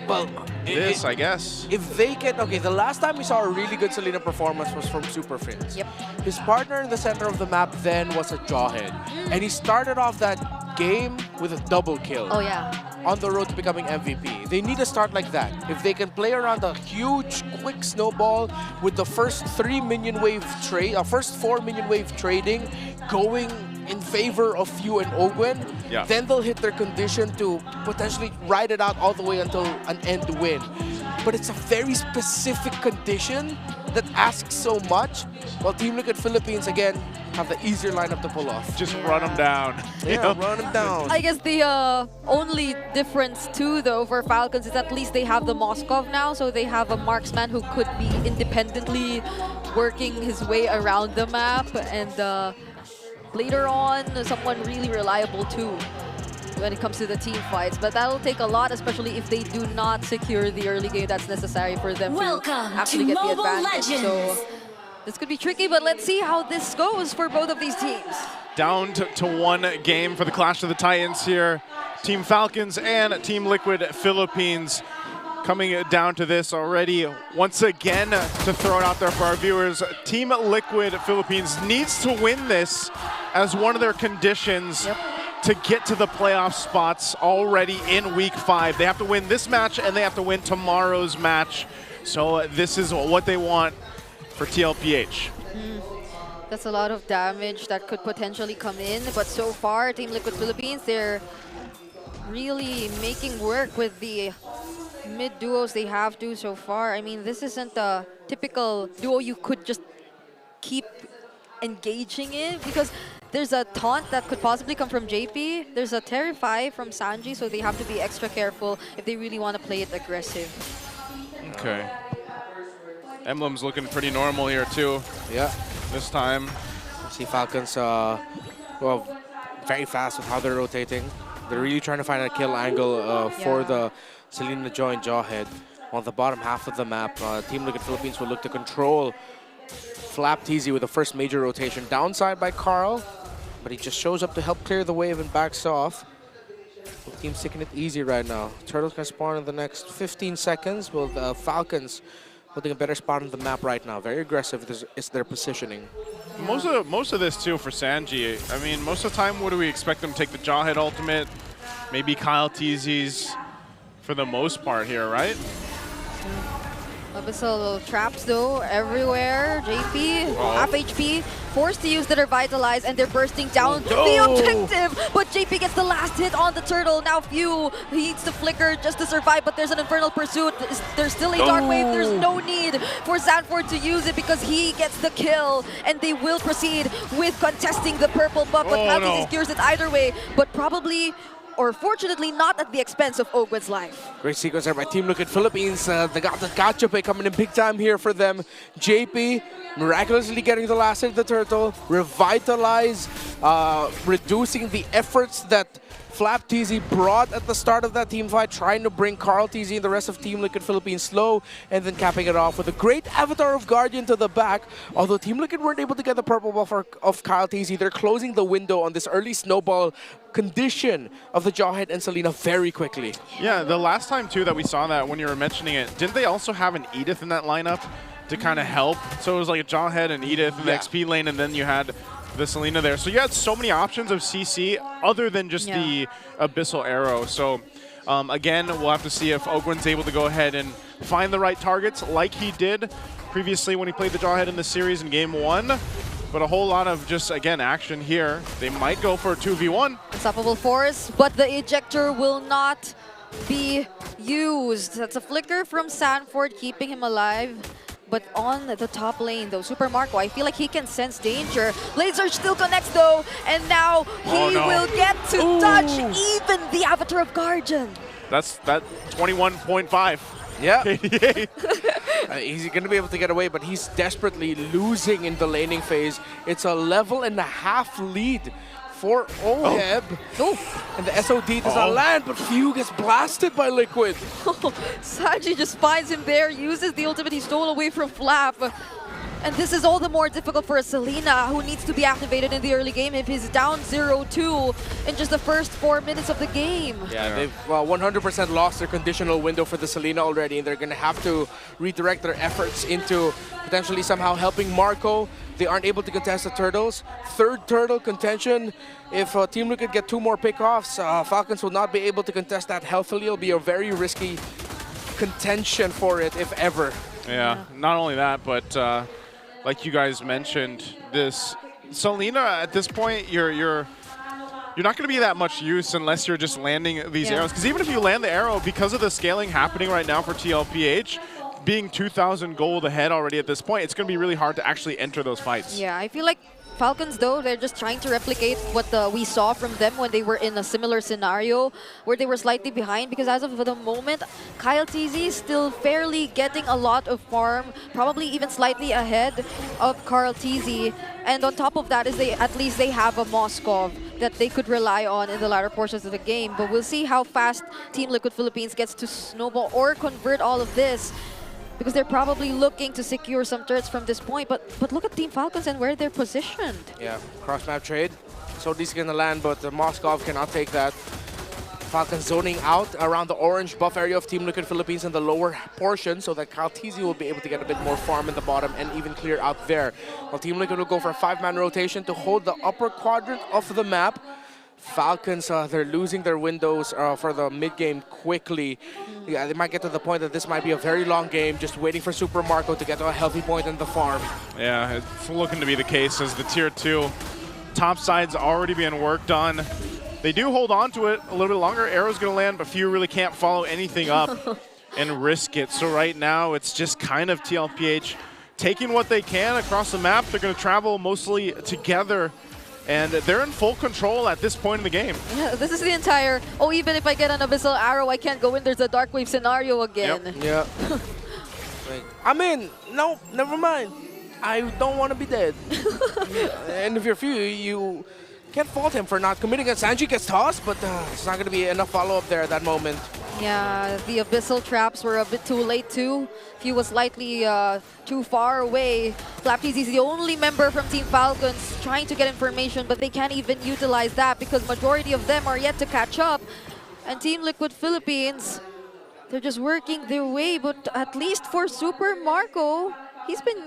well, this, I guess. If they can, okay, the last time we saw a really good Selena performance was from Super Friends. Yep. His partner in the center of the map then was a Jawhead. And he started off that game with a double kill. Oh, yeah. On the road to becoming MVP. They need to start like that. If they can play around a huge, quick snowball with the first 3 minion wave trade, first 4 minion wave trading going in favor of Few and Ogwen, then they'll hit their condition to potentially ride it out all the way until an end win. But it's a very specific condition that asks so much, while Team Liquid Philippines, again, have the easier lineup to pull off. Just run them down. Yeah, run them down. I guess the only difference too, though, for Falcons is at least they have the Moskov now, so they have a marksman who could be independently working his way around the map, and later on, someone really reliable too when it comes to the team fights. But that'll take a lot, especially if they do not secure the early game that's necessary for them to actually get the advantage. So this could be tricky, but let's see how this goes for both of these teams. Down to one game for the Clash of the Titans here. Team Falcons and Team Liquid Philippines coming down to this already. Once again, to throw it out there for our viewers, Team Liquid Philippines needs to win this as one of their conditions to get to the playoff spots already in Week 5. They have to win this match, and they have to win tomorrow's match. So this is what they want for TLPH. That's a lot of damage that could potentially come in, but so far, Team Liquid Philippines, they're really making work with the mid duos they have to so far. I mean, this isn't a typical duo you could just keep engaging in, because there's a taunt that could possibly come from JP. There's a Terrify from Sanji, so they have to be extra careful if they really want to play it aggressive. Okay. Emblem's looking pretty normal here too. Yeah. This time. See Falcons, well, very fast with how they're rotating. They're really trying to find a kill angle for the Selena Joy and Jawhead. On the bottom half of the map, Team Liquid Philippines will look to control Flap TZ with the first major rotation. Downside by Carl, but he just shows up to help clear the wave and backs off. The team's taking it easy right now. Turtles can spawn in the next 15 seconds, with Falcons holding a better spot on the map right now. Very aggressive is their positioning. Most of this too for Sanji. I mean, most of the time, what do we expect them to take the Jawhead ultimate? Maybe Kyle TZ's for the most part here, right? Abyssal traps though everywhere. JP, half HP. forced to use the Revitalize, and they're bursting down the objective. But JP gets the last hit on the turtle. Now Few, he needs to flicker just to survive, but there's an Infernal Pursuit. There's still a Dark Wave. There's no need for Sanford to use it because he gets the kill, and they will proceed with contesting the purple buff. But Cloud secures it either way, but probably, or fortunately not at the expense of Ogwen's life. Great sequence there by Team Liquid Philippines. They got the gotcha play coming in big time here for them. JP miraculously getting the last hit of the turtle. Revitalize, reducing the efforts that Flap TZ brought at the start of that team fight, trying to bring Carl TZ and the rest of Team Liquid Philippines slow, and then capping it off with a great Avatar of Guardian to the back. Although Team Liquid weren't able to get the purple buff of Kyle TZ, they're closing the window on this early snowball condition of the Jawhead and Selena very quickly. Yeah, the last time too that we saw that, when you were mentioning it, didn't they also have an Edith in that lineup to kind of help? So it was like a Jawhead and Edith in the XP lane, and then you had the Selena there. So you had so many options of CC other than just the Abyssal Arrow. So again, we'll have to see if Ogwen's able to go ahead and find the right targets like he did previously when he played the Jawhead in the series in Game 1. But a whole lot of just, again, action here. They might go for a 2v1. Unstoppable Force, but the ejector will not be used. That's a flicker from Sanford, keeping him alive. But on the top lane, though, Super Marco, I feel like he can sense danger. Laser still connects, though, and now he will get to touch even the Avatar of Guardian. That's that 21.5. Yeah. He's going to be able to get away, but he's desperately losing in the laning phase. It's a level and a half lead for Oheb. And the SOD does not land, but Few gets blasted by Liquid. Saji just finds him there, uses the ultimate he stole away from Flap. And this is all the more difficult for a Selena, who needs to be activated in the early game if he's down 0-2 in just the first 4 minutes of the game. Yeah, they've 100% lost their conditional window for the Selena already, and they're going to have to redirect their efforts into potentially somehow helping Marco. They aren't able to contest the turtles. Third turtle contention. If Team Liquid get 2 more pickoffs, Falcons will not be able to contest that healthily. It'll be a very risky contention for it, if ever. Yeah, not only that, but like you guys mentioned, this Selena at this point, you're not going to be that much use unless you're just landing these arrows. Because even if you land the arrow, because of the scaling happening right now for TLPH, being 2,000 gold ahead already at this point, it's going to be really hard to actually enter those fights. Yeah, I feel like Falcons, though, they're just trying to replicate what we saw from them when they were in a similar scenario where they were slightly behind, because as of the moment, Kyle TZ is still fairly getting a lot of farm, probably even slightly ahead of Carl TZ. And on top of that is at least they have a Moskov that they could rely on in the latter portions of the game. But we'll see how fast Team Liquid Philippines gets to snowball or convert all of this, because they're probably looking to secure some turrets from this point. But look at Team Falcons and where they're positioned. Yeah, cross-map trade. So this is going to land, but Moskov cannot take that. Falcons zoning out around the orange buff area of Team Liquid Philippines in the lower portion, so that Kyle TZ will be able to get a bit more farm in the bottom and even clear out there. While Team Liquid will go for a 5-man rotation to hold the upper quadrant of the map. Falcons, they're losing their windows for the mid-game quickly. Yeah, they might get to the point that this might be a very long game, just waiting for Super Marco to get to a healthy point in the farm. Yeah, it's looking to be the case as the Tier 2 top side's already being worked on. They do hold on to it a little bit longer. Arrow's going to land, but Few really can't follow anything up and risk it. So right now, it's just kind of TLPH taking what they can across the map. They're going to travel mostly together, and they're in full control at this point in the game. Yeah, this is the entire, even if I get an Abyssal Arrow, I can't go in. There's a Dark Wave scenario again. Yep. Yeah. I'm in. No, never mind. I don't want to be dead. And if you're Few, you can't fault him for not committing it. Sanji gets tossed, but it's not going to be enough follow-up there at that moment. Yeah, the Abyssal traps were a bit too late too. He was slightly too far away. Flapteasy is the only member from Team Falcons trying to get information, but they can't even utilize that because majority of them are yet to catch up. And Team Liquid Philippines, they're just working their way, but at least for Super Marco, he's been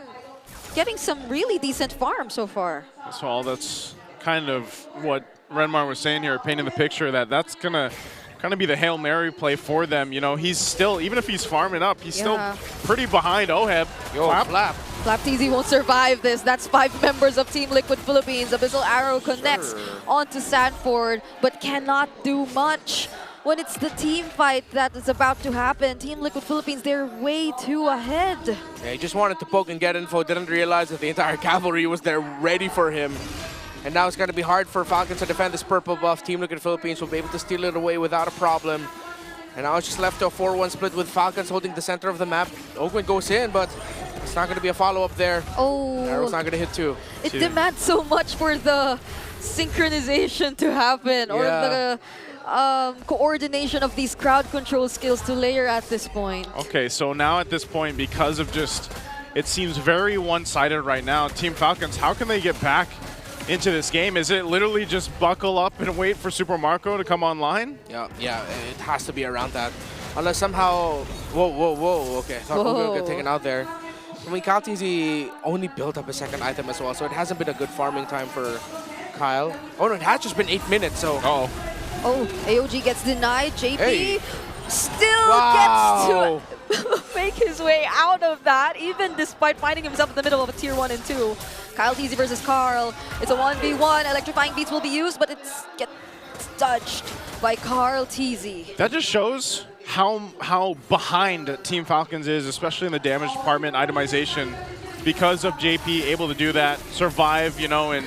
getting some really decent farm so far. So that's kind of what Renmar was saying here, painting the picture that that's going to kind of be the Hail Mary play for them. You know, he's still, even if he's farming up, he's still pretty behind Oheb. Yo, Flap. Flap TZ won't survive this. That's 5 members of Team Liquid Philippines. Abyssal Arrow connects onto Sanford, but cannot do much. When it's the team fight that is about to happen, Team Liquid Philippines, they're way too ahead. Yeah, he just wanted to poke and get info, didn't realize that the entire cavalry was there ready for him. And now it's going to be hard for Falcons to defend this purple buff. Team Liquid Philippines will be able to steal it away without a problem. And now it's just left to a 4-1 split with Falcons holding the center of the map. Ogwin goes in, but it's not going to be a follow-up there. Oh. Arrow's not going to hit too. It demands so much for the synchronization to happen, or the coordination of these crowd control skills to layer at this point. Okay, so now at this point, because of just, it seems very one-sided right now, Team Falcons, how can they get back into this game? Is it literally just buckle up and wait for Super Marco to come online? Yeah, it has to be around that. Unless somehow, whoa, okay, I thought we were going to get taken out there. I mean, Kyle TZ only built up a second item as well, so it hasn't been a good farming time for Kyle. Oh no, it has just been 8 minutes, so. Oh, AOG gets denied. JP still gets to make his way out of that, even despite finding himself in the middle of a tier 1 and 2. Kyle TZ versus Carl. It's a 1v1. Electrifying beats will be used, but it's gets dodged by Carl TZ. That just shows how behind Team Falcons is, especially in the damage department, itemization, because of JP able to do that, survive, you know, and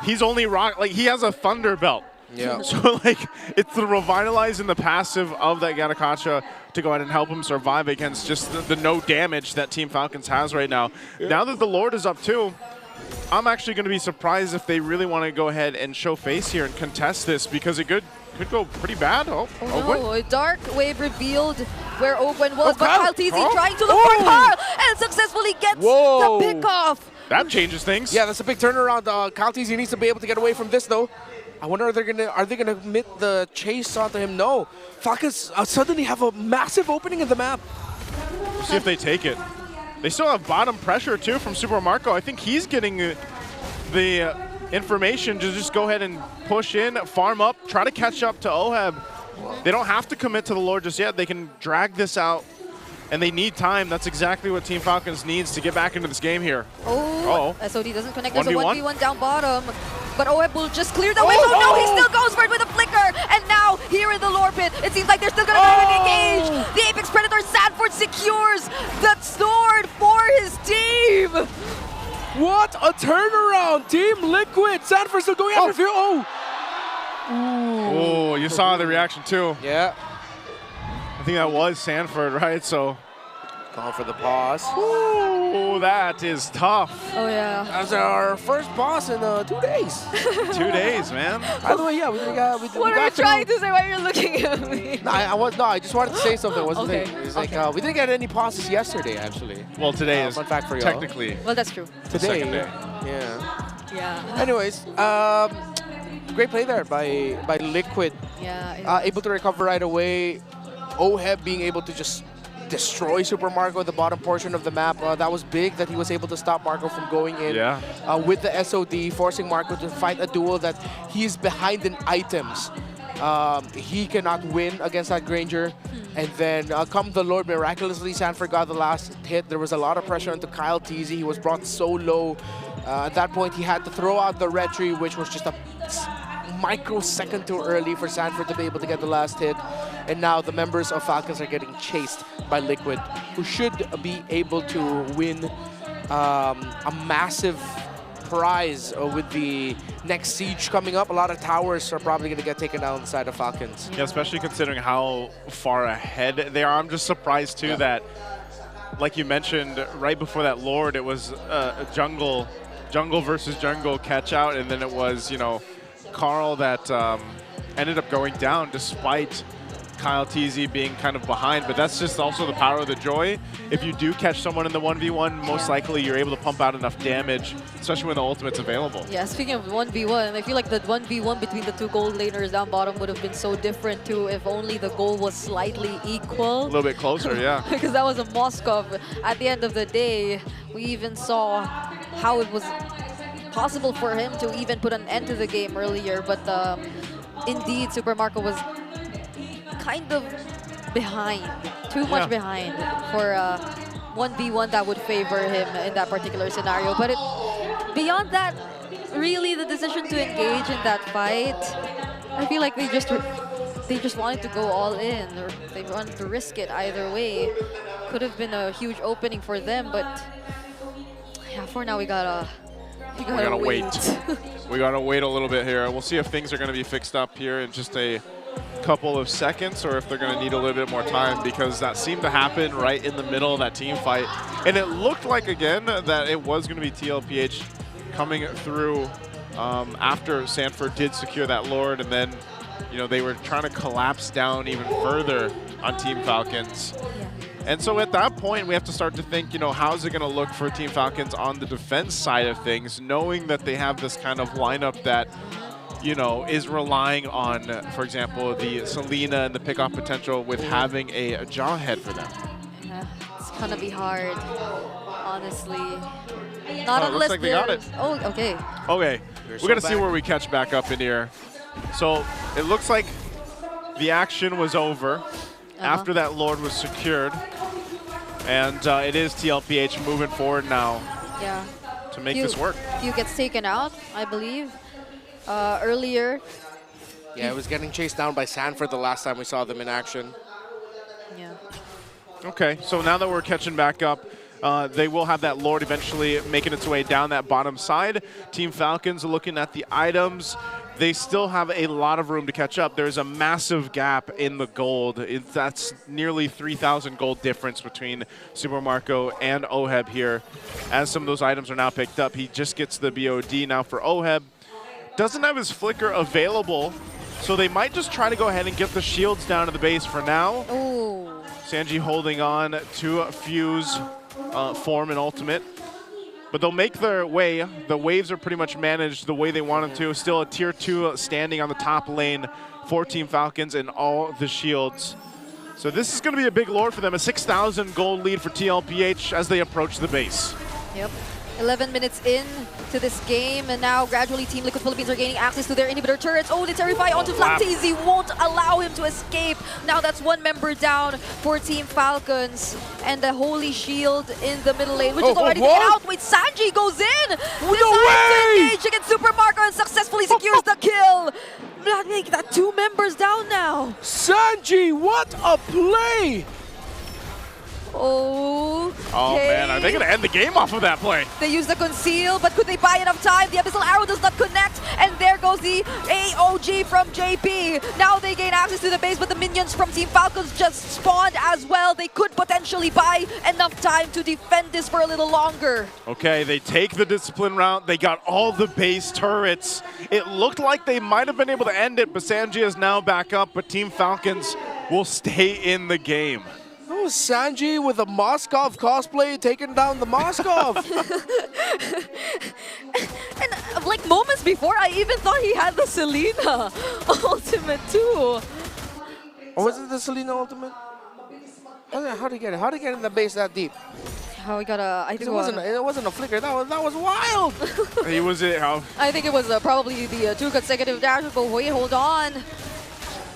he's only he has a Thunder Belt. Yeah. So, like, it's the revitalize and the passive of that Gatakacha to go ahead and help him survive against just the no damage that Team Falcons has right now. Now that the Lord is up too, I'm actually going to be surprised if they really want to go ahead and show face here and contest this, because it could go pretty bad. Oh no, a dark wave revealed where Ogwen was, but Kyle TZ Carl? trying to look for Carl and successfully gets the pick-off. That changes things. Yeah, that's a big turnaround. Kyle TZ needs to be able to get away from this, though. I wonder are they gonna commit the chase onto him? No. Falcons suddenly have a massive opening in the map. We'll see if they take it. They still have bottom pressure too from Super Marco. I think he's getting the information to just go ahead and push in, farm up, try to catch up to Oheb. They don't have to commit to the Lord just yet. They can drag this out, and they need time. That's exactly what Team Falcons needs to get back into this game here. SOD doesn't connect. There's a 1v1? 1v1 down bottom. But Oheb will just clear the way. Oh no, he still goes for it with a flicker. And now, here in the lore pit, it seems like they're still going to engage. The Apex Predator Sanford secures the sword for his team. What a turnaround! Team Liquid! Sanford still going after Phil. Oh, you saw the reaction too. Yeah. I think that was Sanford, right? So. Going for the pause. Ooh, that is tough. Oh, yeah. That's our first boss in 2 days. 2 days, man. By the way, yeah, we got What are you trying to say? Why are you looking at me? No, I just wanted to say something. It's like we didn't get any pauses yesterday, actually. Well, today is fun fact for you. technically. Well, that's true. Today. Second day. Yeah. Anyways, great play there by Liquid. Yeah. Able to recover right away. Oheb being able to just destroy Super Marco at the bottom portion of the map. That was big that he was able to stop Marco from going in with the SOD, forcing Marco to fight a duel that he's behind in items. He cannot win against that Granger. And then come the Lord, miraculously Sanford got the last hit. There was a lot of pressure onto Kyle TZ. He was brought so low. At that point, he had to throw out the retry, which was just a microsecond too early for Sanford to be able to get the last hit. And now the members of Falcons are getting chased by Liquid, who should be able to win a massive prize with the next siege coming up. A lot of towers are probably going to get taken down on the side of Falcons. Yeah, especially considering how far ahead they are. I'm just surprised too that, like you mentioned, right before that Lord, it was a jungle versus jungle catch out, and then it was, you know, Carl that ended up going down despite Kyle TZ being kind of behind, but that's just also the power of the Joy. If you do catch someone in the 1v1, most likely you're able to pump out enough damage, especially when the ultimate's available. Yeah, speaking of 1v1, I feel like the 1v1 between the two gold laners down bottom would have been so different too if only the goal was slightly equal. A little bit closer, yeah. Because that was a Moskov. At the end of the day, we even saw how it was possible for him to even put an end to the game earlier, but indeed Super Marco was kind of behind, too much behind for 1v1 that would favor him in that particular scenario. But beyond that, really the decision to engage in that fight, I feel like they just wanted to go all in, or they wanted to risk it either way. Could have been a huge opening for them, but yeah, for now we gotta wait. We gotta wait a little bit here. We'll see if things are gonna be fixed up here in just a couple of seconds, or if they're gonna need a little bit more time, because that seemed to happen right in the middle of that team fight. And it looked like, again, that it was gonna be TLPH coming through after Sanford did secure that Lord, and then, you know, they were trying to collapse down even further on Team Falcons. And so at that point, we have to start to think, you know, how's it going to look for Team Falcons on the defense side of things, knowing that they have this kind of lineup that, you know, is relying on, for example, the Selena and the pickoff potential with having a Jawhead for them. Yeah, it's going to be hard, honestly. Not unless looks like they got it. Oh, okay. Okay, we're going to see where we catch back up in here. So it looks like the action was over after that Lord was secured. And it is TLPH moving forward now to make this work. Few gets taken out, I believe, earlier. Yeah, it was getting chased down by Sanford the last time we saw them in action. Yeah. Okay, so now that we're catching back up, they will have that Lord eventually making its way down that bottom side. Team Falcons looking at the items. They still have a lot of room to catch up. There's a massive gap in the gold. That's nearly 3,000 gold difference between Super Marco and Oheb here. As some of those items are now picked up, he just gets the BOD now for Oheb. Doesn't have his flicker available, so they might just try to go ahead and get the shields down to the base for now. Ooh. Sanji holding on to Fuse form and ultimate. But they'll make their way. The waves are pretty much managed the way they want them to. Still a tier 2 standing on the top lane for Team Falcons and all the shields. So this is going to be a big Lord for them. A 6,000 gold lead for TLPH as they approach the base. Yep. 11 minutes in to this game, and now gradually Team Liquid Philippines are gaining access to their inhibitor turrets. Oh, the Terrify onto Flaptazy won't allow him to escape. Now that's one member down for Team Falcons, and the Holy Shield in the middle lane, which is already taken out. Wait, Sanji goes in! Decides to engage against Super Marco and successfully secures the kill. Make that 2 members down now. Sanji, what a play! Oh, man, are they going to end the game off of that play? They use the conceal, but could they buy enough time? The Abyssal Arrow does not connect, and there goes the AOG from JP. Now they gain access to the base, but the minions from Team Falcons just spawned as well. They could potentially buy enough time to defend this for a little longer. Okay, they take the discipline route. They got all the base turrets. It looked like they might have been able to end it, but Sanji is now back up, but Team Falcons will stay in the game. Oh, Sanji with a Moskov cosplay taking down the Moskov. And like moments before, I even thought he had the Selena ultimate too. Or was it the Selena ultimate? How'd he get it? How'd he get in the base that deep? How we gotta, I think it wasn't a flicker. That was wild. He was it. I think it was probably the 2 consecutive dashes, but wait, hold on.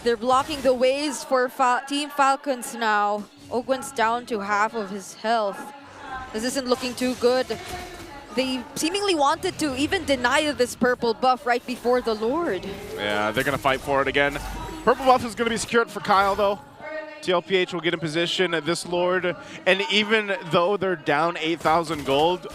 They're blocking the waves for Team Falcons now. Ogwen's down to half of his health. This isn't looking too good. They seemingly wanted to even deny this purple buff right before the Lord. Yeah, they're going to fight for it again. Purple buff is going to be secured for Kyle, though. TLPH will get in position. This Lord, and even though they're down 8,000 gold,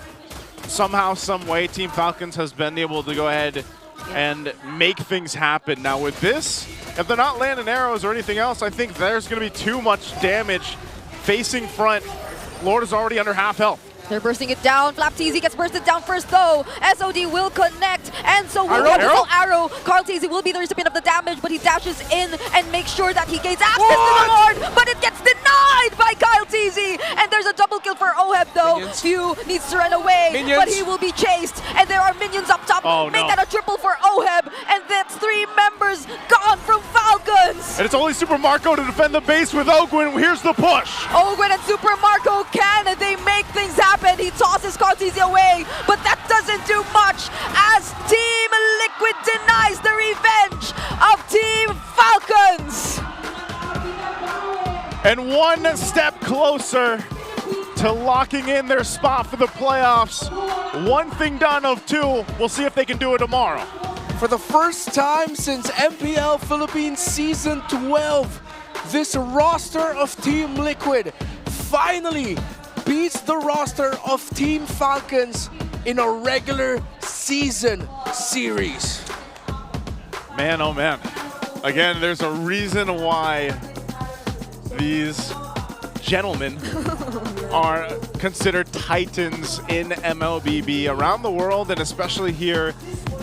somehow, some way, Team Falcons has been able to go ahead and make things happen. Now with this, if they're not landing arrows or anything else, I think there's going to be too much damage facing front. Lord is already under half health. They're bursting it down. Flaptazy gets bursted down first though. SOD will connect, and so will the arrow. Carl Tazy will be the recipient of the damage, but he dashes in and makes sure that he gains access to the Lord, but it gets denied by Kyle Tazy. And there's a double kill for Oheb though. Few needs to run away, but he will be chased, and there are minions up top. Make that a triple for Oheb, and that's 3 members gone from Falcons. And it's only Super Marco to defend the base with Ogwen. Here's the push. Ogwen and Super Marco they make things happen. He tosses Cartesi away, but that doesn't do much as Team Liquid denies the revenge of Team Falcons. And one step closer to locking in their spot for the playoffs. One thing done of two. We'll see if they can do it tomorrow. For the first time since MPL Philippines Season 12, this roster of Team Liquid finally beats the roster of Team Falcons in a regular season series. Man, oh man. Again, there's a reason why these gentlemen are considered titans in MLBB around the world, and especially here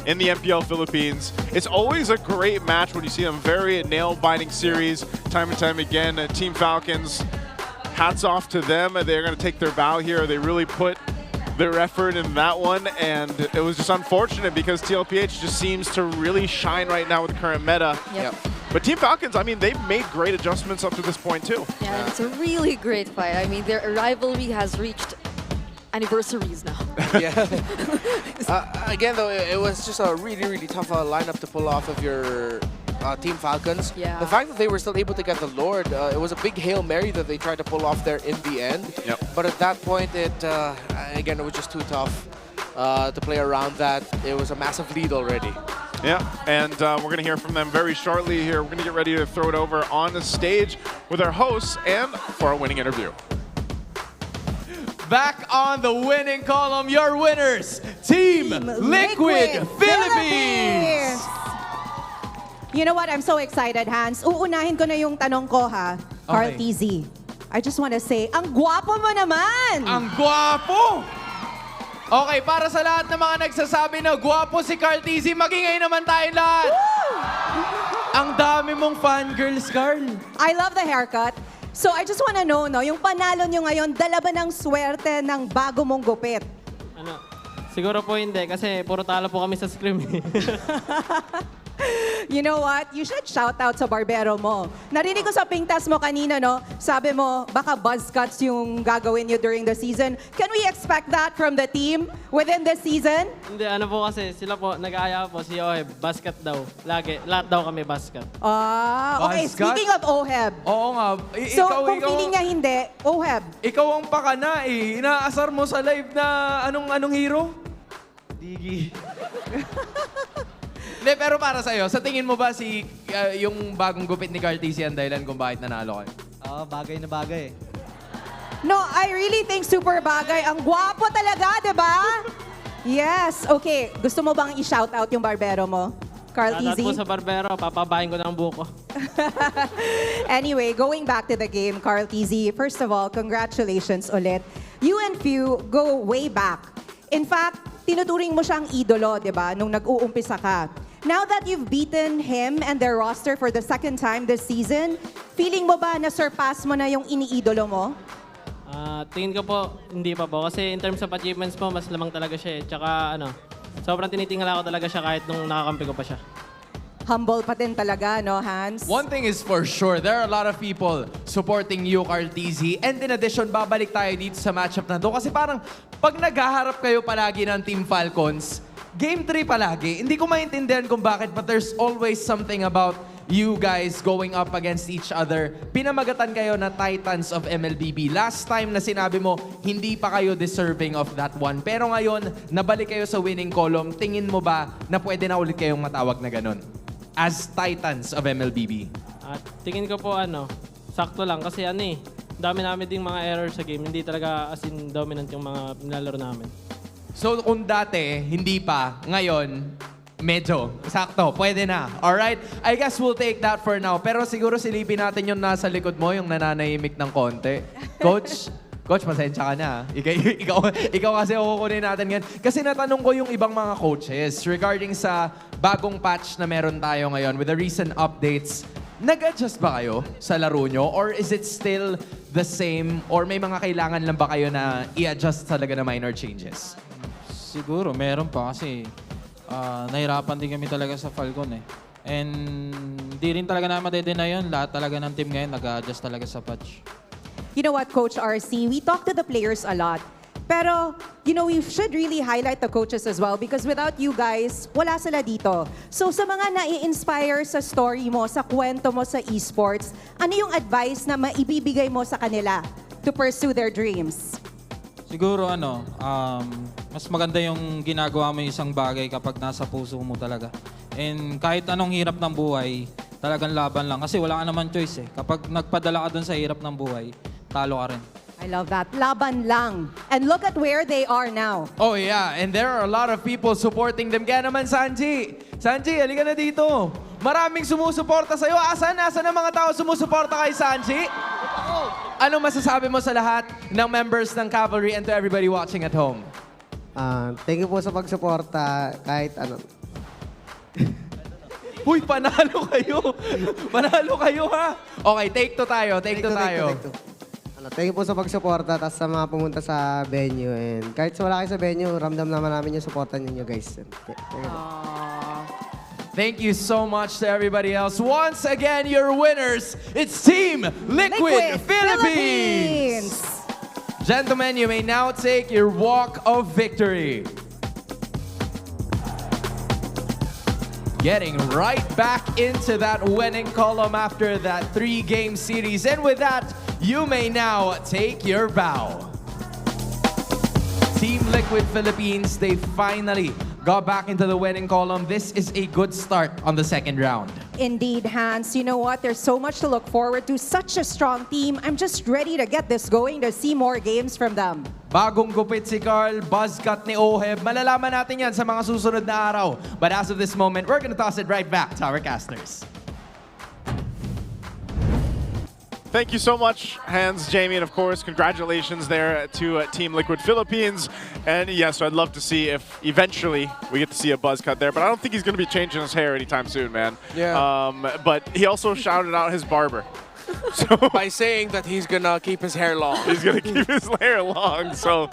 in the MPL Philippines. It's always a great match when you see them, very nail-biting series time and time again. Team Falcons, hats off to them. They're going to take their bow here. They really put their effort in that one, and it was just unfortunate because TLPH just seems to really shine right now with the current meta. Yep. But Team Falcons, I mean, they've made great adjustments up to this point too. Yeah, it's a really great fight. I mean, their rivalry has reached anniversaries now. Yeah. Again, though, it was just a really, really tough lineup to pull off of your Team Falcons. Yeah. The fact that they were still able to get the Lord, it was a big Hail Mary that they tried to pull off there in the end. Yep. But at that point, again, it was just too tough to play around that. It was a massive lead already. Yeah, and we're going to hear from them very shortly here. We're going to get ready to throw it over on the stage with our hosts and for our winning interview. Back on the winning column, your winners, Team Liquid Philippines! You know what? I'm so excited, Hans. Uunahin ko na yung tanong ko, ha? Carl Okay. TZ. I just want to say, ang gwapo mo naman! Ang gwapo! Okay, para sa lahat ng mga nagsasabi na gwapo si Carl TZ, magingay naman tayo lahat! Ang dami mong fangirls, Carl. I love the haircut. So I just want to know, no, yung panalo nyo ngayon, dala ba ng swerte ng bago mong gupit? Ano, siguro po hindi kasi puro talo po kami sa scrim. You know what? You should shout out sa barbero mo. Narinig ko sa pingtas mo kanina, no? Sabi mo, baka buzz cuts yung gagawin nyo during the season. Can we expect that from the team within the season? Hindi, ano po kasi, sila po, nag-aaya po si Oheb, basket daw. Lagi, lahat daw kami basket. Okay. Buzz cut? Speaking of Oheb. Oo nga. So, kung feeling niya hindi, Oheb. Ikaw ang pakana eh. Inaasar mo sa live na anong hero? Digi. Hindi, pero para sa'yo, sa tingin mo ba yung bagong gupit ni Carl TZ ang dahilan kung bakit nanalo kayo? Oo, bagay na bagay. No, I really think super bagay. Ang gwapo talaga, di ba? Yes. Okay. Gusto mo bang i-shout out yung barbero mo? Carl TZ? Shoutout po sa barbero, papabahin ko ng buko. Anyway, going back to the game, Carl TZ, first of all, congratulations ulit. You and Few go way back. In fact, tinuturing mo siyang idolo, di ba, nung nag-uumpisa ka. Now that you've beaten him and their roster for the second time this season, feeling mo ba na surpass mo na yung iniidolo mo? Tingin ko po, hindi pa po. Kasi in terms of achievements po, mas lamang talaga siya eh. Tsaka sobrang tinitingala ko talaga siya kahit nung nakakampi ko pa siya. Humble pa din talaga, no, Hans? One thing is for sure, there are a lot of people supporting you, Carl TZ. And in addition, babalik tayo dito sa matchup na to. Kasi parang pag naghaharap kayo palagi ng Team Falcons, Game 3 palagi. Hindi ko maintindihan kung bakit, but there's always something about you guys going up against each other. Pinamagatan kayo na Titans of MLBB. Last time na sinabi mo, hindi pa kayo deserving of that one. Pero ngayon, nabalik kayo sa winning column. Tingin mo ba na pwede na ulit kayong matawag na ganun? As Titans of MLBB. Tingin ko po sakto lang kasi dami namin ding mga errors sa game. Hindi talaga as in dominant yung mga nilalaro namin. So kung dati, hindi pa, ngayon, medyo, sakto, pwede na. Alright? I guess we'll take that for now. Pero siguro silipin natin yung nasa likod mo, yung nananahimik ng konti. Coach, pasensya ka na. Ikaw kasi kukunin natin ngayon. Kasi natanong ko yung ibang mga coaches regarding sa bagong patch na meron tayo ngayon with the recent updates. Nag-adjust ba kayo sa laro nyo? Or is it still the same? Or may mga kailangan lang ba kayo na i-adjust talaga na minor changes? Siguro, meron pa kasi nahirapan din kami talaga sa Falcon eh. And di rin talaga namin madedena yun. Lahat talaga ng team ngayon nag-adjust talaga sa patch. You know what, Coach RC? We talk to the players a lot. Pero, you know, we should really highlight the coaches as well because without you guys, wala sila dito. So sa mga nai-inspire sa story mo, sa kwento mo sa esports, ano yung advice na maibibigay mo sa kanila to pursue their dreams? Siguro mas maganda yung ginagawa mo yung isang bagay kapag nasa puso mo talaga. And kahit anong hirap ng buhay, talagang laban lang. Kasi wala ka naman choice eh. Kapag nagpadala ka dun sa hirap ng buhay, talo ka rin. I love that. Laban lang. And look at where they are now. Oh yeah, and there are a lot of people supporting them. Kaya naman, Sanji. Sanji, halika na dito. Maraming sumusuporta sa'yo. Asan ang mga tao sumusuporta kay Sanji? Ano masasabi mo sa lahat ng members ng Cavalry and to everybody watching at home? Thank you po sa pagsuporta kahit ano. Uy, panalo kayo. Panalo kayo ha. Okay, take two tayo. Take two tayo. Thank you po sa pagsuporta at sa mga pumunta sa venue. And kahit wala kayo sa venue, ramdam naman namin yung supportan ninyo, guys. Thank you so much to everybody else. Once again, your winners, it's Team Liquid Philippines. Gentlemen, you may now take your walk of victory. Getting right back into that winning column after that 3-game series. And with that, you may now take your bow. Team Liquid Philippines, they finally got back into the winning column. This is a good start on the second round. Indeed, Hans. You know what? There's so much to look forward to. Such a strong team. I'm just ready to get this going to see more games from them. Bagong gupit si Carl, buzzcut ni Oheb. Malalaman natin yan sa mga susunod na araw. But as of this moment, we're gonna toss it right back to our casters. Thank you so much, Hans, Jamie, and of course, congratulations there to Team Liquid Philippines. And yes, I'd love to see if eventually we get to see a buzz cut there, but I don't think he's going to be changing his hair anytime soon, man. Yeah. But he also shouted out his barber. So by saying that he's gonna keep his hair long. He's gonna keep his hair long. So,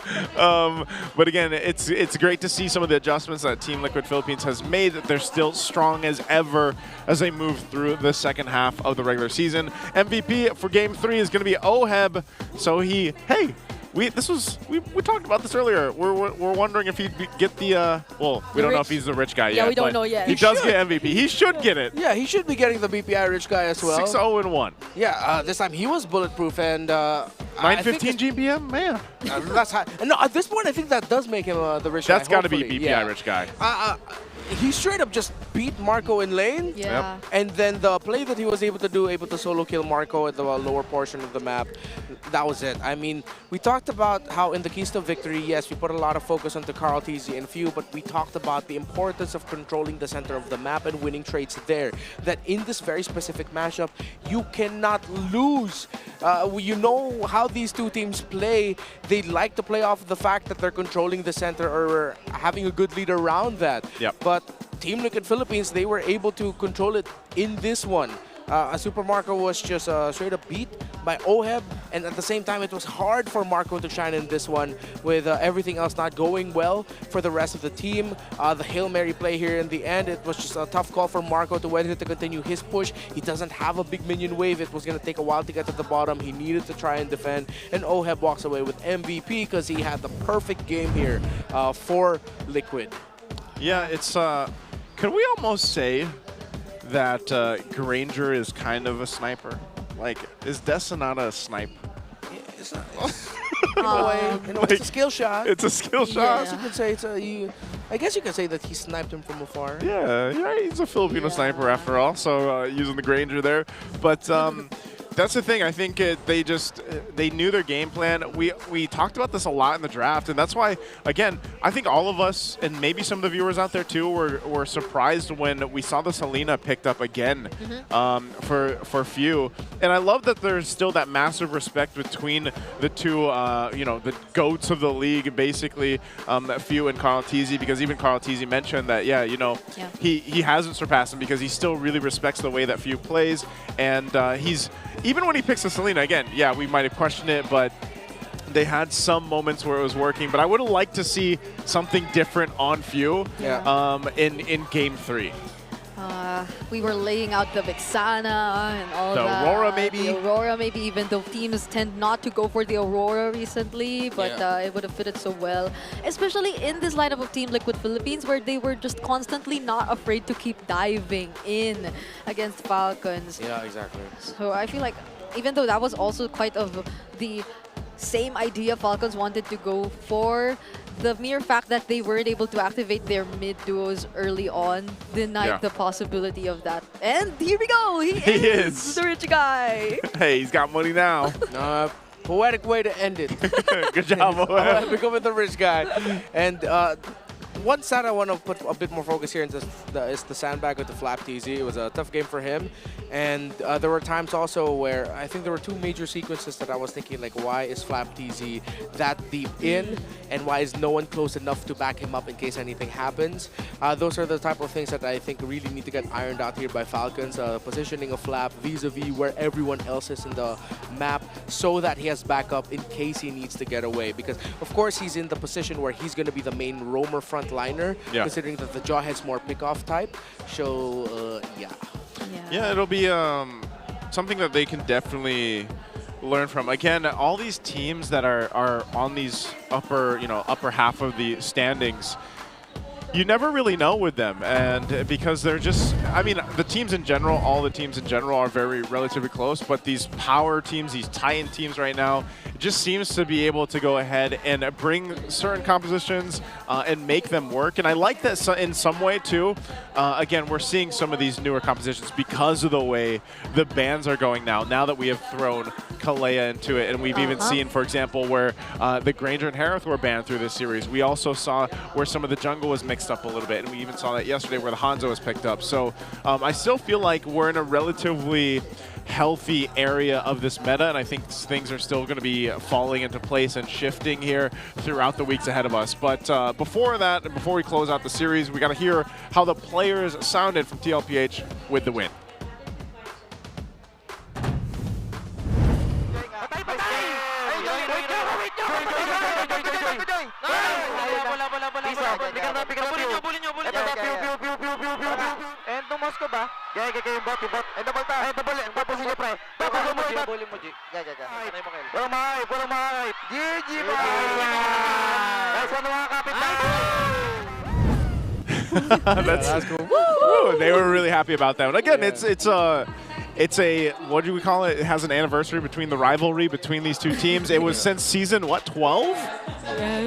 but again, it's great to see some of the adjustments that Team Liquid Philippines has made. That they're still strong as ever as they move through the second half of the regular season. MVP for Game 3 is gonna be Oheb. So we talked about this earlier. We're wondering if he'd get the well, we don't know if he's the rich guy yet. Yeah, we don't know yet. He does get MVP. He should get it. Yeah, he should be getting the BPI rich guy as well. 6-0-1. Yeah, this time he was bulletproof and 915 GPM, man. That's high. No, at this point I think that does make him the rich guy. That's got to be BPI rich guy. He straight up just beat Marco in lane. Yeah. Yep. And then the play that he was able to do, able to solo kill Marco at the lower portion of the map, that was it. I mean, we talked about how in the keys to victory, yes, we put a lot of focus onto Carl, TZ, and Few, but we talked about the importance of controlling the center of the map and winning trades there. That in this very specific matchup, you cannot lose. You know how these two teams play. They like to play off the fact that they're controlling the center or having a good lead around that. Yep. But Team Liquid Philippines, they were able to control it in this one. Super Marco was just straight up beat by Oheb, and at the same time, it was hard for Marco to shine in this one with everything else not going well for the rest of the team. The Hail Mary play here in the end, it was just a tough call for Marco to whether to continue his push. He doesn't have a big minion wave. It was going to take a while to get to the bottom. He needed to try and defend, and Oheb walks away with MVP because he had the perfect game here for Liquid. Yeah, it's could we almost say that Granger is kind of a sniper? Like, is Desanata a snipe? Yeah, it's not. In a way, it's a skill shot. It's a skill shot. You could say it's I guess you could say that he sniped him from afar. Yeah, he's a Filipino sniper after all. So using the Granger there, but. That's the thing. I think they knew their game plan. We talked about this a lot in the draft, and that's why, again, I think all of us, and maybe some of the viewers out there too, were surprised when we saw the Selena picked up again for Few. And I love that there's still that massive respect between the two, the goats of the league, basically, Few and Carl TZ, because even Carl TZ mentioned that, he hasn't surpassed him because he still really respects the way that Few plays, and even when he picks a Selena, again, we might have questioned it, but they had some moments where it was working. But I would have liked to see something different on Few in Game 3. We were laying out the Vixana and all The that. Aurora, maybe? The Aurora, maybe, even though teams tend not to go for the Aurora recently, but it would have fitted so well. Especially in this lineup of Team Liquid Philippines, where they were just constantly not afraid to keep diving in against Falcons. Yeah, exactly. So I feel like, even though that was also quite of the same idea Falcons wanted to go for, the mere fact that they weren't able to activate their mid duos early on denied the possibility of that. And here we go! He is the rich guy! Hey, he's got money now. Poetic way to end it. Good job, boy. Becoming the rich guy. And one side I want to put a bit more focus here into is the sandbag with the Flap TZ. It was a tough game for him. And there were times also where I think there were two major sequences that I was thinking, like, why is Flap TZ that deep in? And why is no one close enough to back him up in case anything happens? Those are the type of things that I think really need to get ironed out here by Falcons. Positioning of Flap vis-a-vis where everyone else is in the map so that he has backup in case he needs to get away. Because, of course, he's in the position where he's going to be the main roamer frontliner, considering that the Jawhead's more pick-off type. So, Yeah, it'll be something that they can definitely learn from. Again, all these teams that are on these upper half of the standings, you never really know with them, and because they're just, I mean, the teams in general, all the teams in general are very relatively close, but these power teams, these Titan teams right now, it just seems to be able to go ahead and bring certain compositions and make them work. And I like that in some way too. Again, we're seeing some of these newer compositions because of the way the bans are going now that we have thrown Kalea into it. And we've even seen, for example, where the Granger and Harith were banned through this series. We also saw where some of the jungle was mixed up a little bit, and we even saw that yesterday where the Hanzo was picked up. So I still feel like we're in a relatively healthy area of this meta, and I think things are still going to be falling into place and shifting here throughout the weeks ahead of us. But before that, and before we close out the series, we got to hear how the players sounded from TLPH with the win. And tumas ko ba? Gaya yung bot. And double ta. And double. Ang papusin niyo, pre. Papusin mo yung bully mo, G. Walang mahayop. GG, ba? That's one mga kapit na. That's cool. Woo! They were really happy about that one. Again, it's a, what do we call it? It has an anniversary between the rivalry between these two teams. It was since season, what, 12?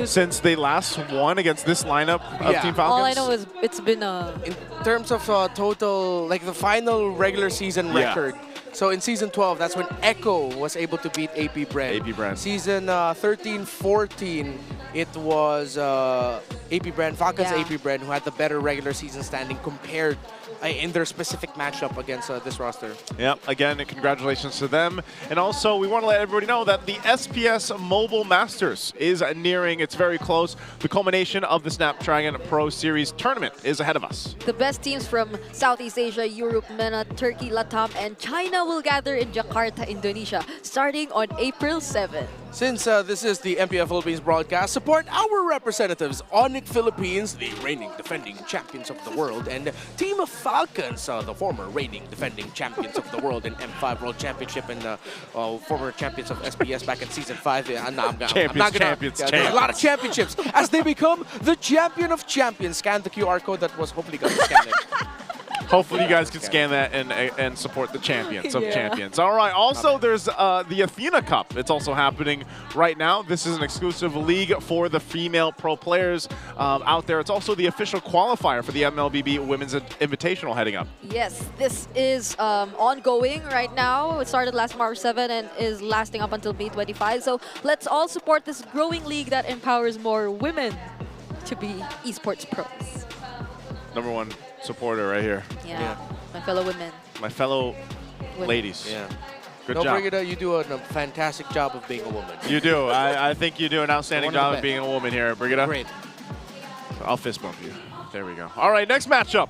Since they last won against this lineup of Team Falcons? All I know is it's been in terms of total, like the final regular season record. So in season 12, that's when Echo was able to beat AP Bren. AP Bren. Season 13-14, it was AP Bren, Falcons AP Bren, who had the better regular season standing compared in their specific matchup against this roster. Yep, again, congratulations to them. And also, we want to let everybody know that the SPS Mobile Masters is nearing. It's very close. The culmination of the Snapdragon Pro Series tournament is ahead of us. the best teams from Southeast Asia, Europe, MENA, Turkey, Latam, and China will gather in Jakarta, Indonesia, starting on April 7. Since this is the MPL Philippines broadcast, support our representatives, Onic Philippines, the reigning defending champions of the world, and Team Falcons, the former reigning defending champions of the world in M5 World Championship and former champions of SBS back in Season 5. Champions. A lot of championships as they become the champion of champions. Scan the QR code that was hopefully going to scan it. Hopefully you guys can scan that and support the champions of champions. All right, also there's the Athena Cup. It's also happening right now. This is an exclusive league for the female pro players out there. It's also the official qualifier for the MLBB Women's Invitational heading up. Yes, this is ongoing right now. It started last March 7 and is lasting up until May 25. So let's all support this growing league that empowers more women to be esports pros. #1 supporter right here. Yeah, my fellow women. My fellow ladies. Yeah. Good job. Brigida, you do a fantastic job of being a woman. You do. I think you do an outstanding job of being a woman here, Brigida. Great. I'll fist bump you. There we go. All right, next matchup.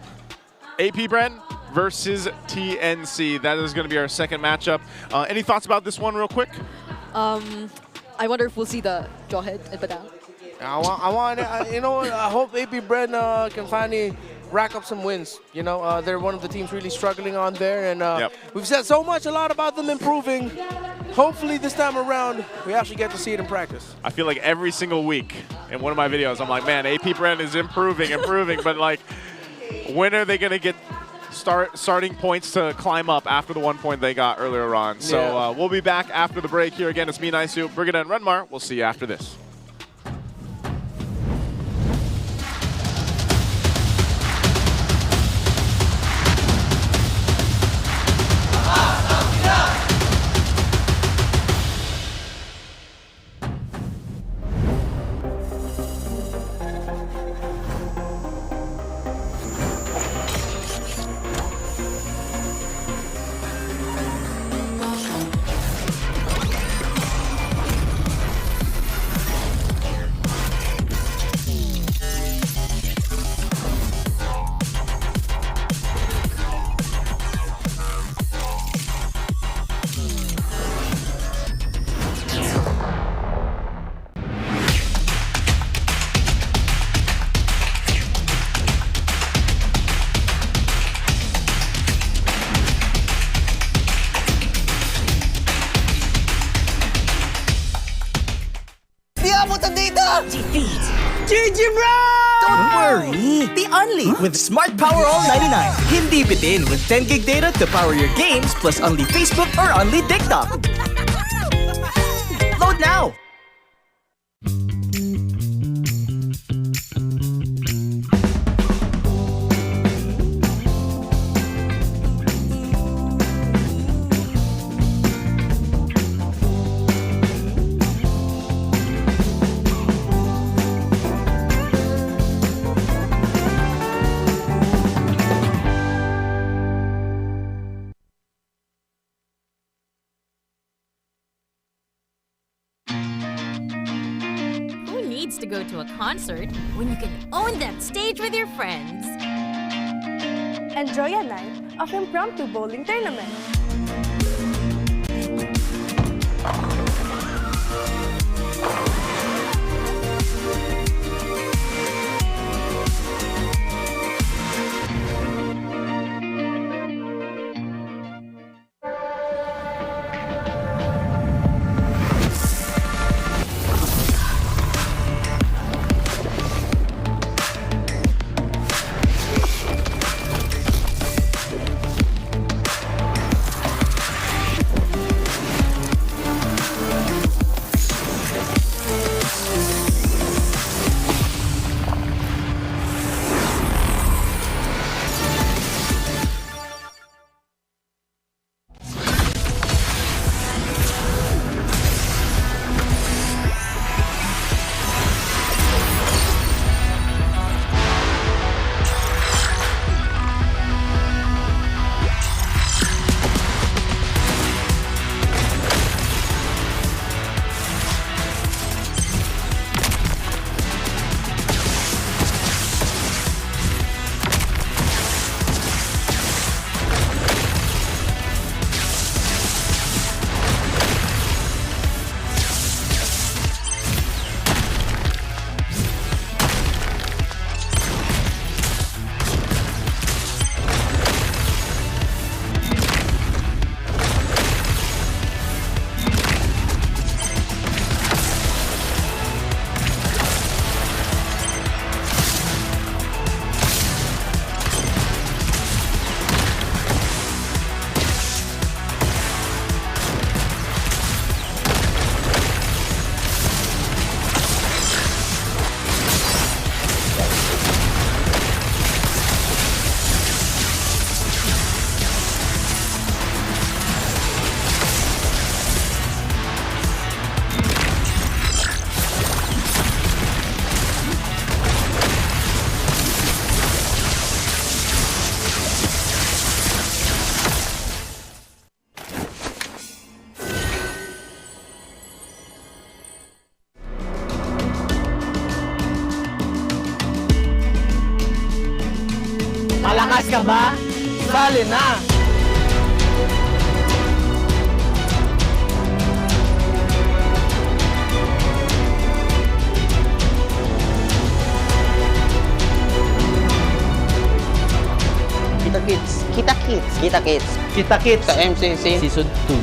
AP Bren versus TNC. That is going to be our second matchup. Any thoughts about this one real quick? I wonder if we'll see the Jawhead and Badang. I want, you know, I hope AP Bren can finally rack up some wins. You know, they're one of the teams really struggling on there, and we've said a lot about them improving. Hopefully this time around, we actually get to see it in practice. I feel like every single week in one of my videos, I'm like, man, AP Bren is improving, but like, when are they going to get starting points to climb up after the 1 point they got earlier on? So we'll be back after the break here. Again, it's me, Naisu, Brigida, and Renmar. We'll see you after this. GG bro! Don't worry, the only with Smart Power All 99. Hindi bitin with 10 gig data to power your games plus only Facebook or only TikTok. Load now! To go to a concert when you can own that stage with your friends. Enjoy a night of impromptu bowling tournament. Malakas ka ba? Sali na! Kita-kits. Kita-kits. Kita-kits. Sa MCC Season 2.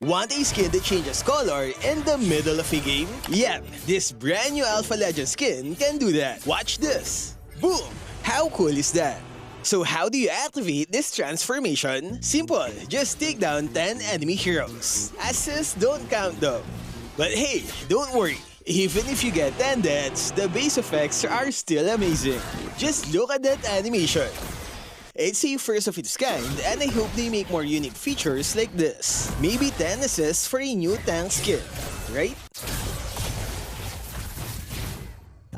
Want a skin that changes color in the middle of a game? Yep, this brand new Alpha Legend skin can do that. Watch this. Boom! How cool is that? So how do you activate this transformation? Simple, just take down 10 enemy heroes. Assists don't count though. But hey, don't worry. Even if you get 10 deaths, the base effects are still amazing. Just look at that animation. It's a first of its kind, and I hope they make more unique features like this. Maybe 10 assists for a new tank skin, right?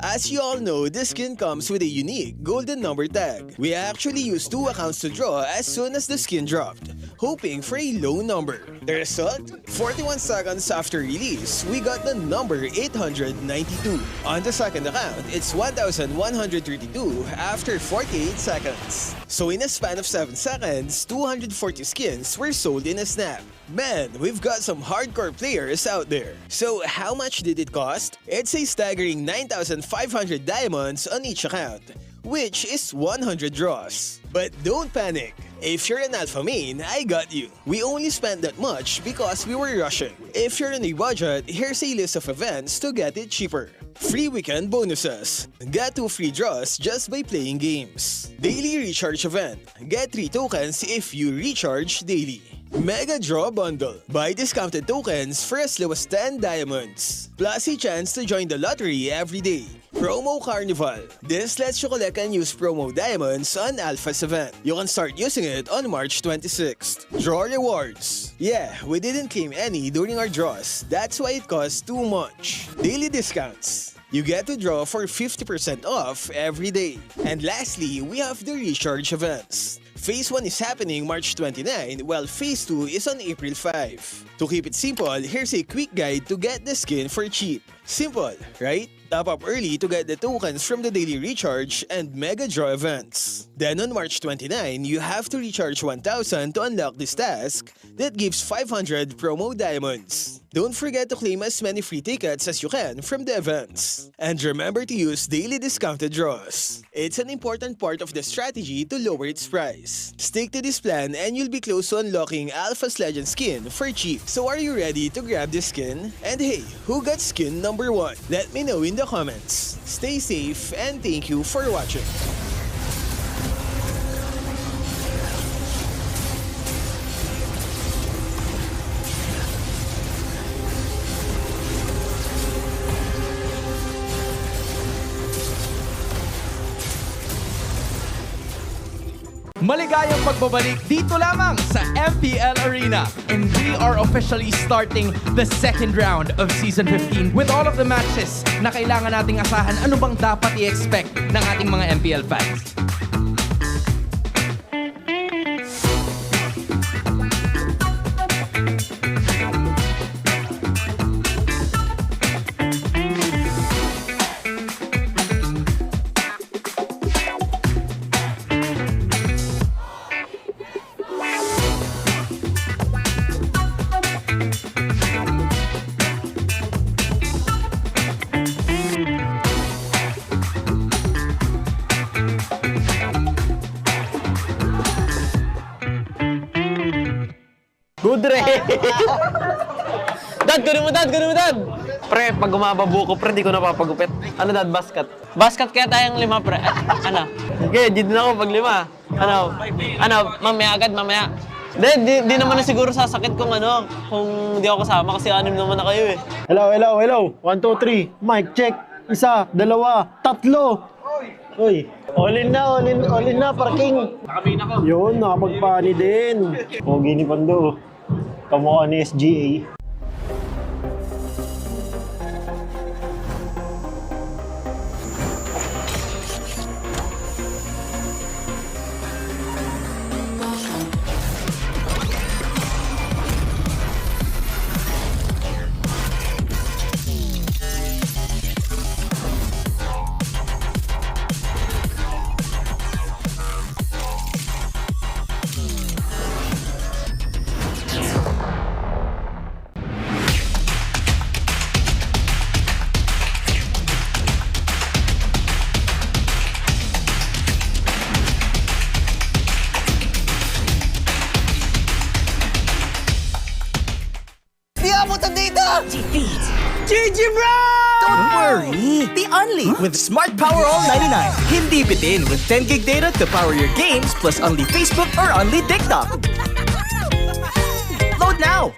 As you all know, this skin comes with a unique golden number tag. We actually used 2 accounts to draw as soon as the skin dropped, hoping for a low number. The result? 41 seconds after release, we got the number 892. On the second account, it's 1,132 after 48 seconds. So in a span of 7 seconds, 240 skins were sold in a snap. Man, we've got some hardcore players out there. So how much did it cost? It's a staggering 9,500 diamonds on each account, which is 100 draws. But don't panic. If you're an alpha main, I got you. We only spent that much because we were rushing. If you're on a budget, here's a list of events to get it cheaper. Free weekend bonuses. Get 2 free draws just by playing games. Daily recharge event. Get 3 tokens if you recharge daily. Mega Draw Bundle. Buy discounted tokens for as low as 10 diamonds. Plus a chance to join the lottery every day. Promo Carnival. This lets you collect and use promo diamonds on Alpha's event. You can start using it on March 26th. Draw rewards. Yeah, we didn't claim any during our draws. That's why it costs too much. Daily discounts. You get to draw for 50% off every day. And lastly, we have the recharge events. Phase 1 is happening March 29, while Phase 2 is on April 5. To keep it simple, here's a quick guide to get the skin for cheap. Simple, right? Top up early to get the tokens from the daily recharge and mega draw events. Then on March 29, you have to recharge 1,000 to unlock this task that gives 500 promo diamonds. Don't forget to claim as many free tickets as you can from the events. And remember to use daily discounted draws. It's an important part of the strategy to lower its price. Stick to this plan and you'll be close to unlocking Alpha's Legend skin for cheap. So are you ready to grab this skin? And hey, who got skin number 1? Let me know in the comments. Stay safe and thank you for watching. Maligayang pagbabalik dito lamang sa MPL Arena. And we are officially starting the second round of Season 15 with all of the matches na kailangan nating asahan. Ano bang dapat i-expect ng ating mga MPL fans? Good re! Dad, kunin mo dad! Pre, pag gumababuko, pre, di ko napapagupit. Ano dad, basket? Basket kaya tayong 5, pre. Ano? Okay, di din ako pag 5. Mamaya agad, mamaya. Di naman na siguro sasakit kung di ako kasama kasi 6 naman na kayo eh. Hello. 1, 2, 3. Mic check. 1, 2, 3. Uy, all in na, parking. Nakabina ko. Yun, nakapagpani din. Pogi ni Pando. Kamukha ni SGA. Don't worry! The Only with Smart Power All 99. Hindi bitin with 10 gig data to power your games plus Only Facebook or Only TikTok. Load now!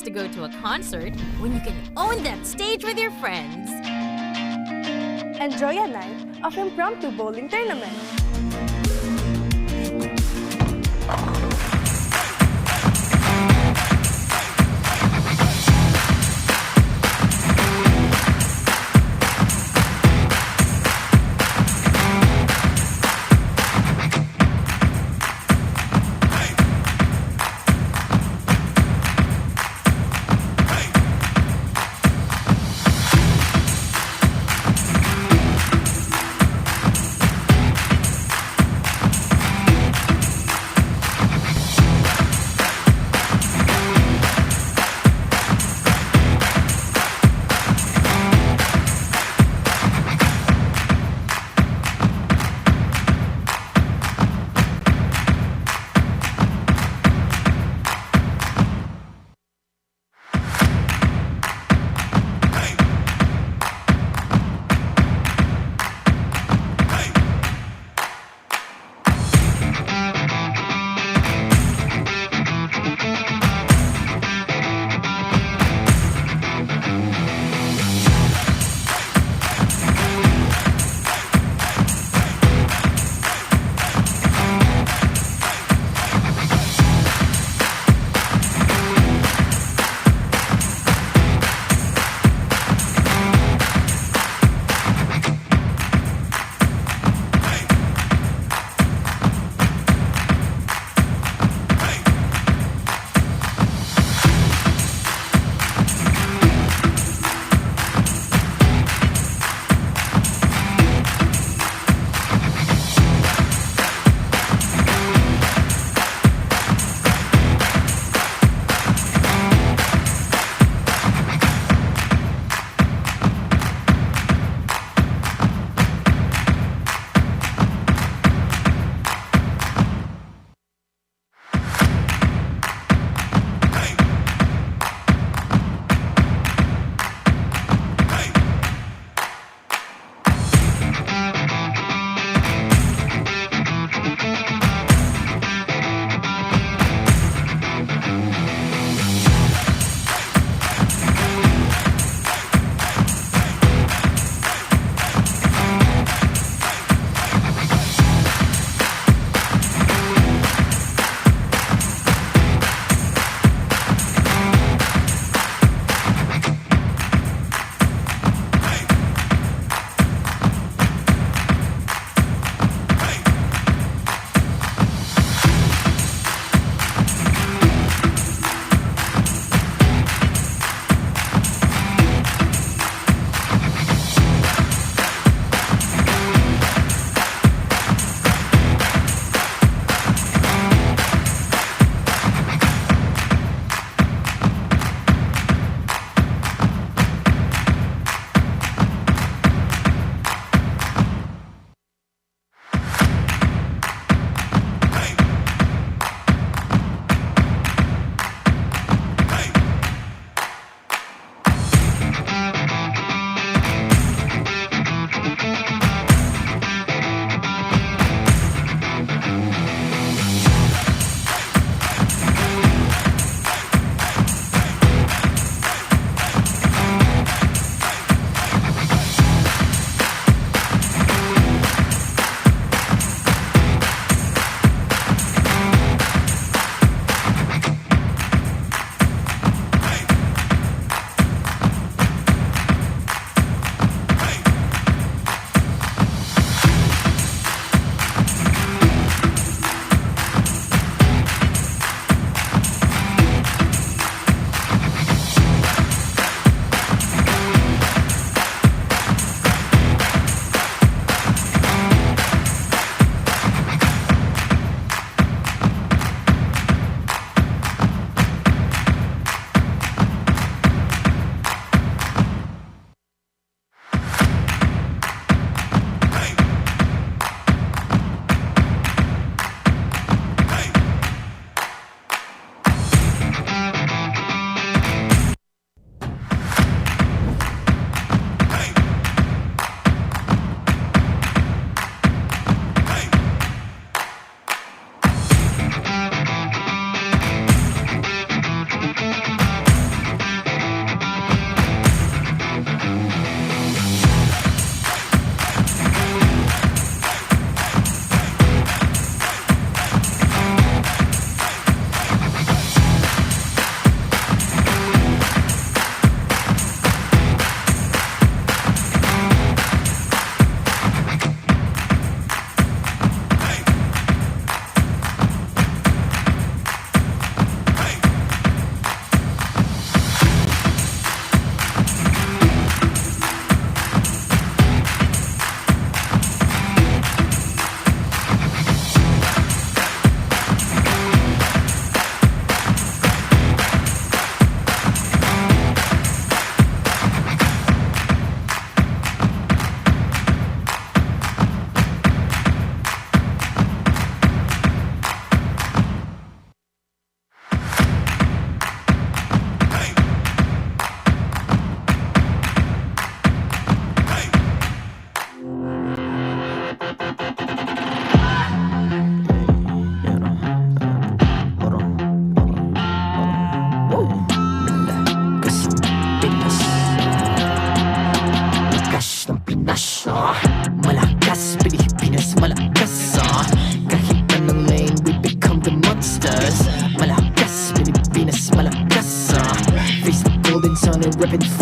To go to a concert when you can own that stage with your friends. Enjoy a night of impromptu bowling tournament.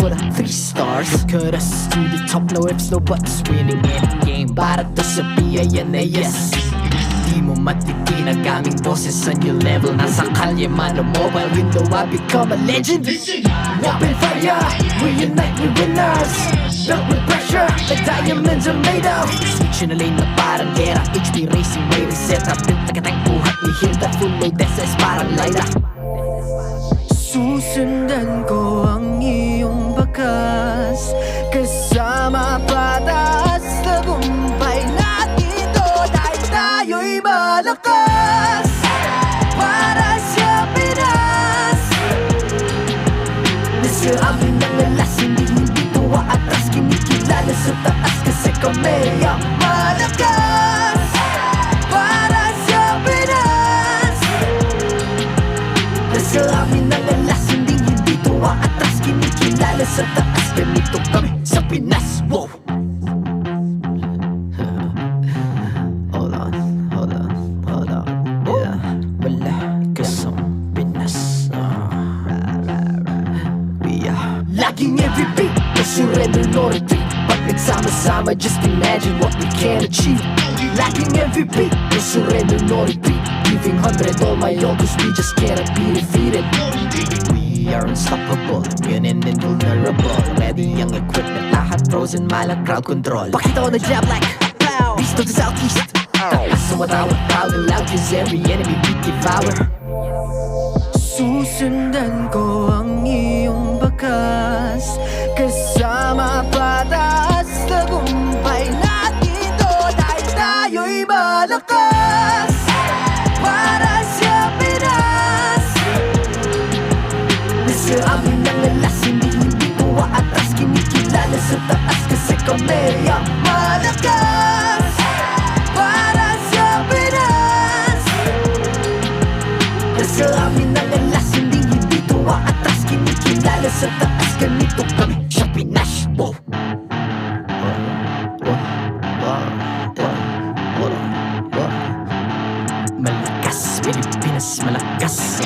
for the 3 stars. Look at us to the top, no ifs, no buts. Winning any game, para to sa PIN na yes. Di mo matitin ang aming boses sa new level. Nasa kalye man o mobile window, I become a legend. Open fire, we unite, we winners. Built with pressure, like diamonds are made of. Switch in a lane na parang gera. HP racing, way reset. Built like a tank, buhat ni Hilda. Full load, SS parang Lyra. Susundan ko ang iyong bakas. Kasama pataas, tagumpay natin to. Dahil tayo'y malakas. Para sa Pinas. Nasa amin ang alas, hindi tuwa atras. Kinikilala sa taas kasi kami ang malakas. Para sa Pinas. Nasa amin ang alas, hindi tuwa atras. Kinikilala sa taas, ganito kami sa Pinas. Wow! Laging every beat, no surrender, no retreat. Pag nagsama-sama, just imagine what we can achieve. Laging every beat, no surrender, no retreat. Giving 100 all my all, cause we just cannot be defeated. We are unstoppable, immune and invulnerable. Ready ang equipment, lahat frozen, malang crowd control. Pakita ko na jab like beast of the southeast. So matawag proud and loud, cause every enemy we devour. Susundan ko ang iyong bakas. Kasama pataas, tagumpay natin to. Dahil tayo'y malakas. Para sa Pinas. Nasa amin ang alas, hindi tuwa atras. Kinikilala sa taas kasi kami ang malakas. Para sa Pinas. Nasa amin ang alas, hindi tuwa atras. Kinikilala sa taas, ganito kami sa Pinas. Wow! Malakas, Pilipinas, malakas.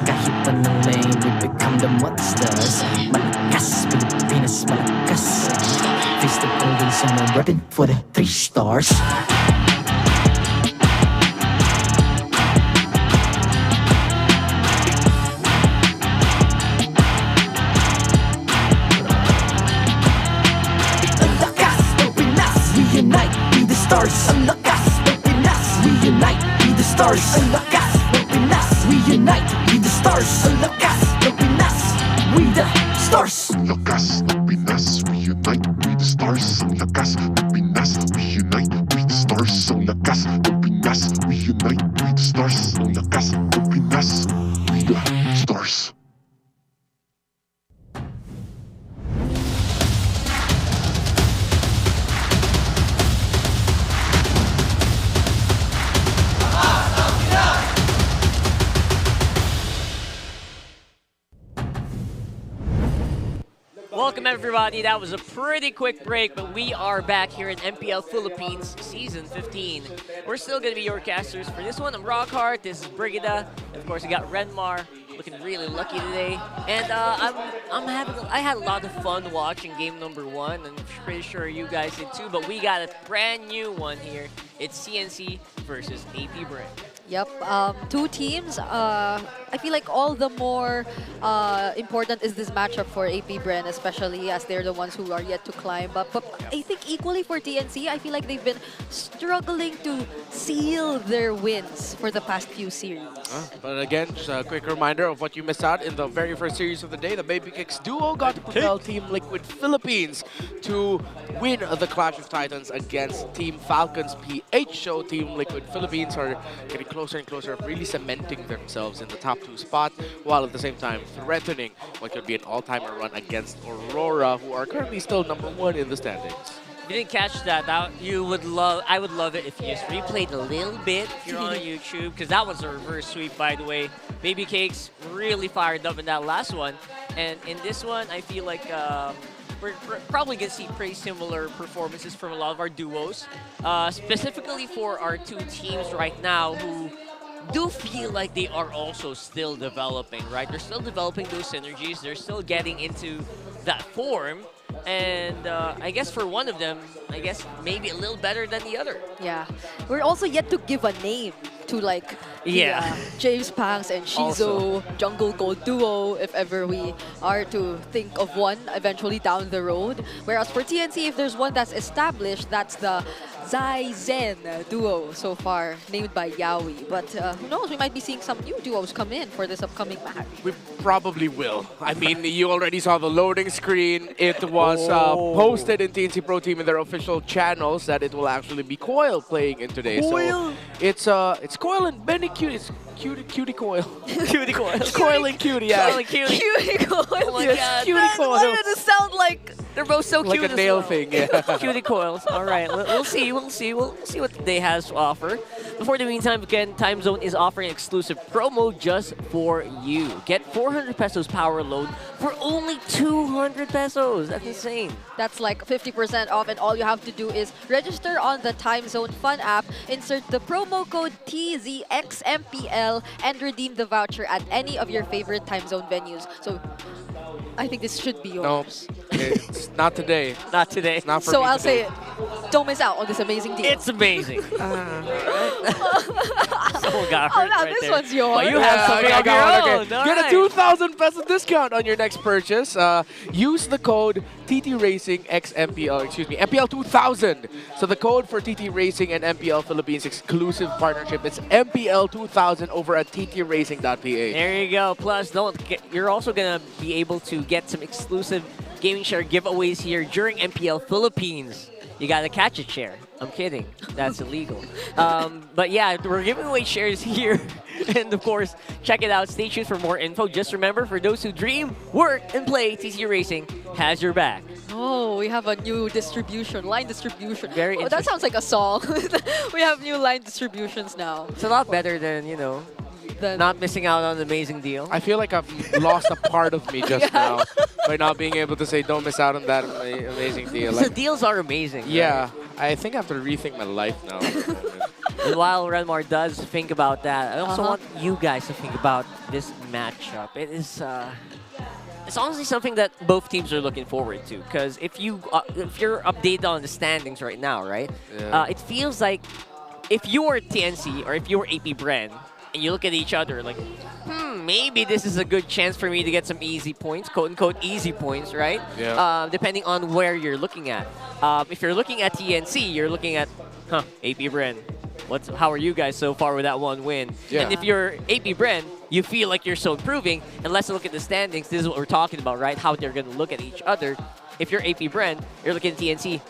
Kahit anong lane, we become the monsters. Malakas, Pilipinas, malakas. Face the golden sun, I'm repping for the 3 stars. Stars, ang lakas ng Pinas, we unite, be the stars. Ang lakas ng Pinas, we unite, be the stars. Ang lakas ng Pinas, we the stars. Ang lakas ng Pinas, we unite, we the stars. Ang lakas ng Pinas, we unite, we the stars. Ang lakas ng Pinas, we unite, we the stars. Ang lakas ng Pinas, we the stars. Welcome everybody, that was a pretty quick break, but we are back here in MPL Philippines Season 15. We're still going to be your casters for this one. I'm Rockhart, this is Brigida, and of course we got Renmar, looking really lucky today. And I had a lot of fun watching game number 1, and I'm pretty sure you guys did too, but we got a brand new one here. It's TNC versus AP Bren. Yep, 2 teams. I feel like all the more important is this matchup for AP Bren, especially as they're the ones who are yet to climb up. But I think equally for TNC, I feel like they've been struggling to seal their wins for the past few series. But again, just a quick reminder of what you missed out in the very first series of the day. The MPL duo got to propel Team Liquid Philippines to win the Clash of Titans against Team Falcons PH. So Team Liquid Philippines are getting closer and closer, really cementing themselves in the top 2 spot, while at the same time threatening what could be an all-timer run against Aurora, who are currently still #1 in the standings. If you didn't catch that, I would love it if you just replayed a little bit if you're on YouTube, because that was a reverse sweep, by the way. Baby Cakes really fired up in that last one, and in this one, I feel like we're probably going to see pretty similar performances from a lot of our duos, specifically for our 2 teams right now who do feel like they are also still developing, right? They're still developing those synergies. They're still getting into that form. And I guess for one of them, I guess maybe a little better than the other. Yeah. We're also yet to give a name to like JamesPankgs and Shizo Jungle Gold duo, if ever we are to think of one eventually down the road. Whereas for TNC, if there's one that's established, that's the Zai Zen duo so far, named by Yawi. But who knows, we might be seeing some new duos come in for this upcoming match. We probably will. I mean, you already saw the loading screen. It was posted in TNC Pro Team in their official channels that it will actually be Coil playing in today. Coil? So it's Coil and Benny Cutie. It's Cutie Coil. Cutie Coil. It's Coil and Cutie, yeah. Coil and Cutie. Cutie Coil. Oh my Yes, god. Cutie Coil. Why did it sound like they're both so like cute a as nail well. thing, yeah. Cutie coils. All right, we'll see. We'll see what the day has to offer. Before the meantime, again, Time Zone is offering exclusive promo just for you. Get 400 pesos power load for only 200 pesos. That's insane. That's like 50% off, and all you have to do is register on the Time Zone Fun app, insert the promo code TZXMPL, and redeem the voucher at any of your favorite Time Zone venues. So I think this should be yours. No, it's not today. Not today. It's not for So me I'll today. say it. Don't miss out on this amazing deal. It's amazing. Someone got Oh, hurt now right this there. own yours. Well, you have something I of your got one, own. okay. All Get a right. 2,000 peso discount on your next purchase. Use the code TT Racing XMPL, excuse me, MPL 2000. So the code for TT Racing and MPL Philippines exclusive partnership is MPL 2000 over at ttracing.ph. There you go. Plus, you're also going to be able to get some exclusive gaming share giveaways here during MPL Philippines. You got to catch a share. I'm kidding. That's illegal. But yeah, we're giving away shares here. And of course, check it out. Stay tuned for more info. Just remember, for those who dream, work, and play, TC Racing has your back. Oh, we have a new distribution, line distribution. Very that sounds like a song. We have new line distributions now. It's a lot better than, you know, not missing out on an amazing deal. I feel like I've lost a part of me just now by not being able to say don't miss out on that amazing deal. The deals are amazing. Yeah, right? I think I have to rethink my life now. And while Renmar does think about that, I also want you guys to think about this matchup. It is, it's honestly something that both teams are looking forward to. Because if you're updated on the standings right now, right? Yeah. It feels like if you were TNC or if you were AP Bren, and you look at each other like, maybe this is a good chance for me to get some easy points, quote-unquote easy points, right? Yeah. Depending on where you're looking at. If you're looking at TNC, you're looking at, AP Bren. How are you guys so far with that one win? Yeah. And if you're AP Bren, you feel like you're so improving. And let's look at the standings. This is what we're talking about, right? How they're going to look at each other. If you're AP Bren, you're looking at TNC.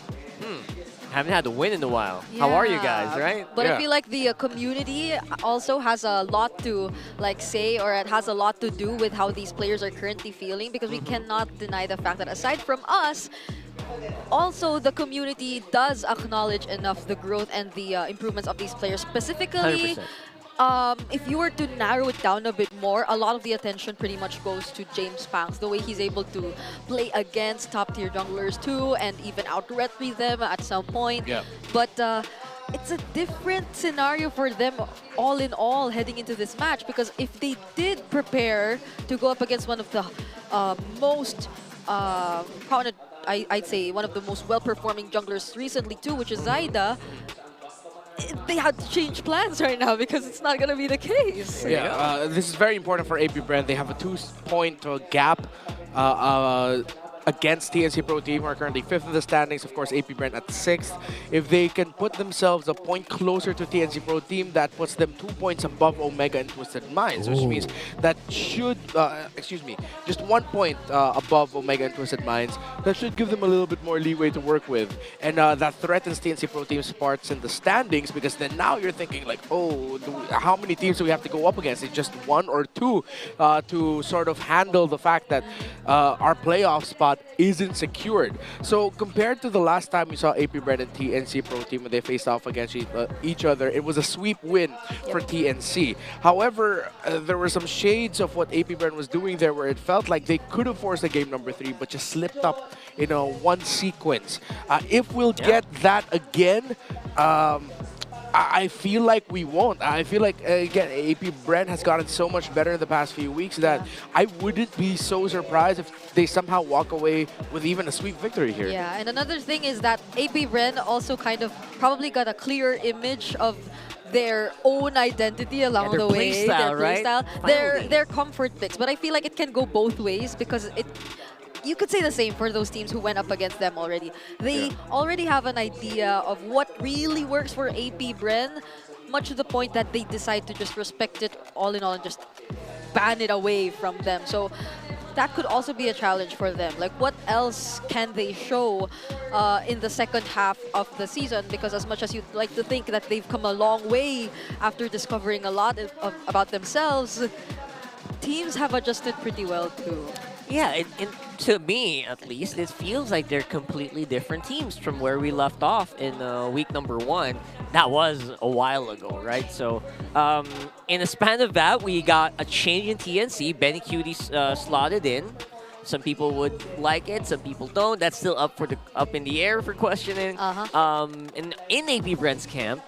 Haven't had a win in a while. How are you guys, right? But I feel like the community also has a lot to say, or it has a lot to do with how these players are currently feeling, because we cannot deny the fact that aside from us, also the community does acknowledge enough the growth and the improvements of these players. Specifically, 100%. if you were to narrow it down a bit more, a lot of the attention pretty much goes to JamesPankgs, the way he's able to play against top-tier junglers too, and even out-referee them at some point. Yeah. But it's a different scenario for them all in all heading into this match, because if they did prepare to go up against one of the most, I'd say one of the most well-performing junglers recently too, which is Zaida, they had to change plans right now because it's not going to be the case. Yeah, this is very important for AP Bren. They have a 2-point gap against TNC Pro Team, who are currently 5th in the standings. Of course, AP Bren at 6th. If they can put themselves a point closer to TNC Pro Team, that puts them 2 points above Omega and Twisted Minds, which means that should, just 1 point above Omega and Twisted Minds. That should give them a little bit more leeway to work with. And that threatens TNC Pro Team's spots in the standings, because then now you're thinking like, oh, how many teams do we have to go up against? It's just 1 or 2 to sort of handle the fact that our playoff spot isn't secured. So compared to the last time we saw AP Bren and TNC Pro Team when they faced off against each other, it was a sweep win for TNC. However, there were some shades of what AP Bren was doing there where it felt like they could have forced a game number 3 but just slipped up in one sequence. If we'll get that again, I feel like we won't. I feel like, again, AP Bren has gotten so much better in the past few weeks that I wouldn't be so surprised if they somehow walk away with even a sweep victory here. Yeah, and another thing is that AP Bren also kind of probably got a clear image of their own identity along their the way, playstyle, their right? playstyle, their comfort picks. But I feel like it can go both ways because you could say the same for those teams who went up against them already. They already have an idea of what really works for AP Bren, much to the point that they decide to just respect it all in all and just ban it away from them. So that could also be a challenge for them. Like, what else can they show in the second half of the season? Because as much as you'd like to think that they've come a long way after discovering a lot about themselves, teams have adjusted pretty well too. Yeah, to me, at least, it feels like they're completely different teams from where we left off in week number 1. That was a while ago, right? So, in the span of that, we got a change in TNC. Benny Cutie slotted in. Some people would like it, some people don't. That's still up in the air for questioning. And in AP Bren's camp,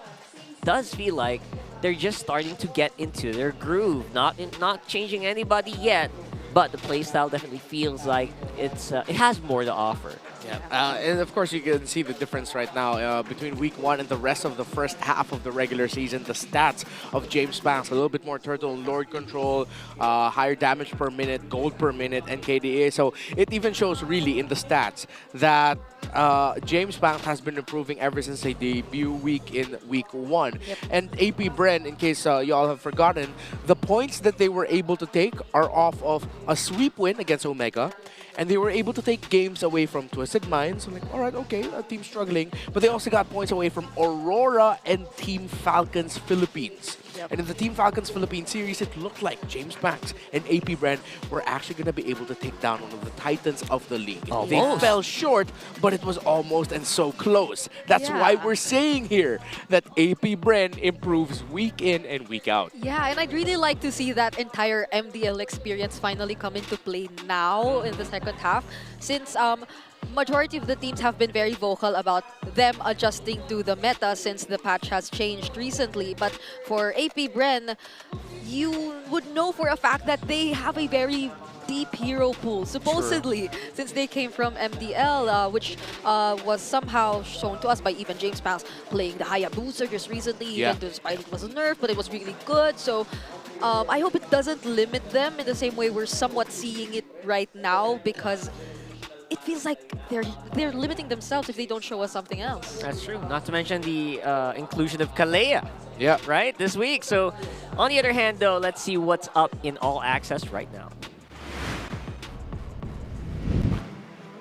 does feel like they're just starting to get into their groove. Not changing anybody yet. But the playstyle definitely feels like it has more to offer. Yeah, and of course you can see the difference right now between week 1 and the rest of the first half of the regular season. The stats of JamesPankgs, a little bit more turtle, Lord control, higher damage per minute, gold per minute, and KDA. So it even shows really in the stats that JamesPankgs has been improving ever since they debut week in week 1. And AP Bren, in case y'all have forgotten, the points that they were able to take are off of a sweep win against Omega. And they were able to take games away from Twisted Minds. So like, all right, okay, a team struggling. But they also got points away from Aurora and Team Falcons Philippines. And in the Team Falcons Philippines series, it looked like JamesPankgs and AP Bren were actually going to be able to take down one of the titans of the league. They fell short, but it was almost and so close. That's why we're saying here that AP Bren improves week in and week out. Yeah, and I'd really like to see that entire MDL experience finally come into play now in the second half, since majority of the teams have been very vocal about them adjusting to the meta since the patch has changed recently. But for AP Bren, you would know for a fact that they have a very deep hero pool, supposedly, since they came from MDL, which was somehow shown to us by even JamesPankgs playing the Hayabusa just recently, even despite it was nerfed, but it was really good. So I hope it doesn't limit them in the same way we're somewhat seeing it right now, because it feels like they're limiting themselves if they don't show us something else. That's true. Not to mention the inclusion of Kalea. Right? This week. So, on the other hand, though, let's see what's up in All Access right now.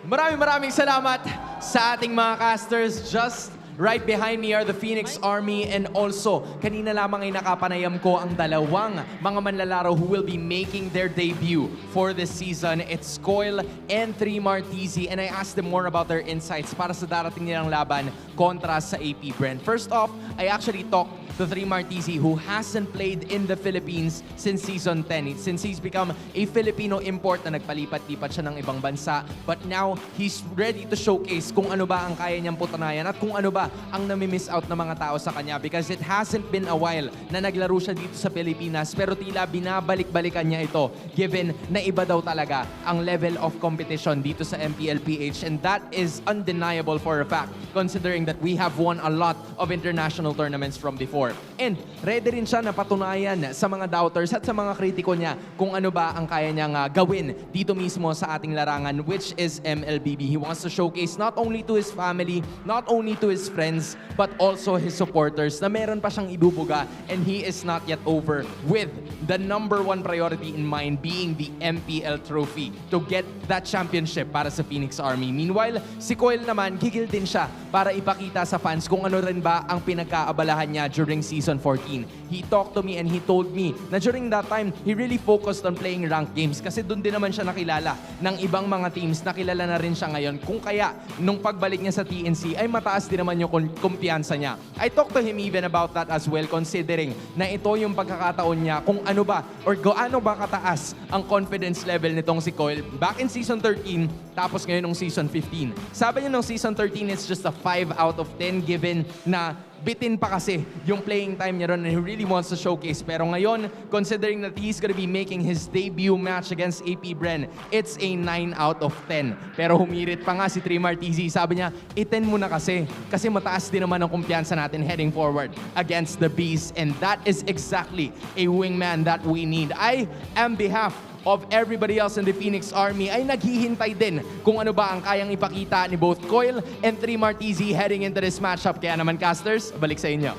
Maraming salamat sa ating mga casters. Just right behind me are the Phoenix Army, and also, kanina lamang ay nakapanayam ko ang dalawang mga manlalaro who will be making their debut for this season. It's Coil and 3 Martizi, and I asked them more about their insights para sa darating nilang laban kontra sa AP Bren. First off, I actually talked to 3 Martizi, who hasn't played in the Philippines since Season 10. Since he's become a Filipino import na nagpalipat-lipat siya ng ibang bansa. But now, he's ready to showcase kung ano ba ang kaya niyang putanayan at kung ano ba ang nami-miss out ng mga tao sa kanya, because it hasn't been a while na naglaro siya dito sa Pilipinas, pero tila binabalik-balikan niya ito given na iba daw talaga ang level of competition dito sa MPL PH, and that is undeniable for a fact considering that we have won a lot of international tournaments from before. And ready rin siya na patunayan sa mga doubters at sa mga kritiko niya kung ano ba ang kaya niyang gawin dito mismo sa ating larangan, which is MLBB. He wants to showcase not only to his family, not only to his friends, but also his supporters na meron pa siyang ibubuga, and he is not yet over with the #1 priority in mind being the MPL trophy to get that championship para sa Phoenix Army. Meanwhile, si Coil naman, gigil din siya para ipakita sa fans kung ano rin ba ang pinagkaabalahan niya during Season 14. He talked to me and he told me na during that time, he really focused on playing ranked games kasi doon din naman siya nakilala ng ibang mga teams na kilala na rin siya ngayon. Kung kaya, nung pagbalik niya sa TNC, ay mataas din naman yung kumpiyansa niya. I talked to him even about that as well, considering na ito yung pagkakataon niya kung ano ba or gaano ba kataas ang confidence level nitong si Coil back in Season 13 tapos ngayon ng Season 15. Sabi niya ng Season 13, it's just a 5 out of 10 given na bitin pa kasi yung playing time niya ron and he really wants to showcase. Pero ngayon, considering that he's gonna be making his debut match against AP Bren, it's a 9 out of 10. Pero humirit pa nga si Trimar TZ. Sabi niya, i-10 mo na kasi mataas din naman ang kumpiyansa natin heading forward against the Bees. And that is exactly a wingman that we need. I am behalf of everybody else in the Phoenix Army ay naghihintay din kung ano ba ang kayang ipakita ni both Coil and Trimar TZ heading into this matchup. Kaya naman, casters, balik sa inyo.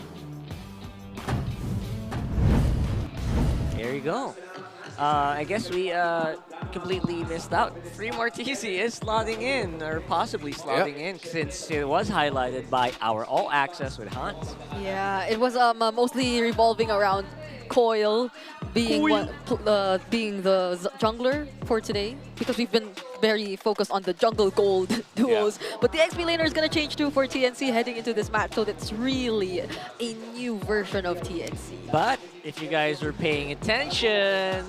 There you go. I guess we completely missed out. Trimar TZ is slotting in, or possibly slotting in, since it was highlighted by our All Access with Hans. Yeah, it was mostly revolving around Coil being being the jungler for today, because we've been very focused on the jungle gold duos. But the XP laner is going to change too for TNC heading into this match, so that's really a new version of TNC. But if you guys were paying attention,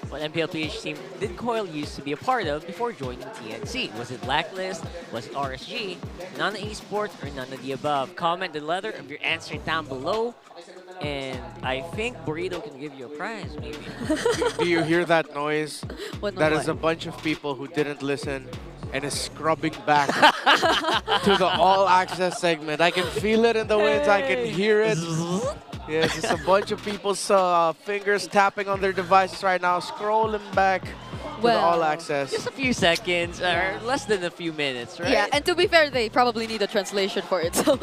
what MPL PH team did Coil used to be a part of before joining TNC? Was it Blacklist? Was it RSG? None of esports or none of the above? Comment the letter of your answer down below. And I think Burrito can give you a prize, maybe. Do you hear that noise? What That noise? is a bunch of people who didn't listen and is scrubbing back to the All Access segment. I can feel it in the winds. I can hear it. Yes, it's a bunch of people's fingers tapping on their devices right now, scrolling back to the All Access. Just a few seconds, or less than a few minutes, right? Yeah, and to be fair, they probably need a translation for it. So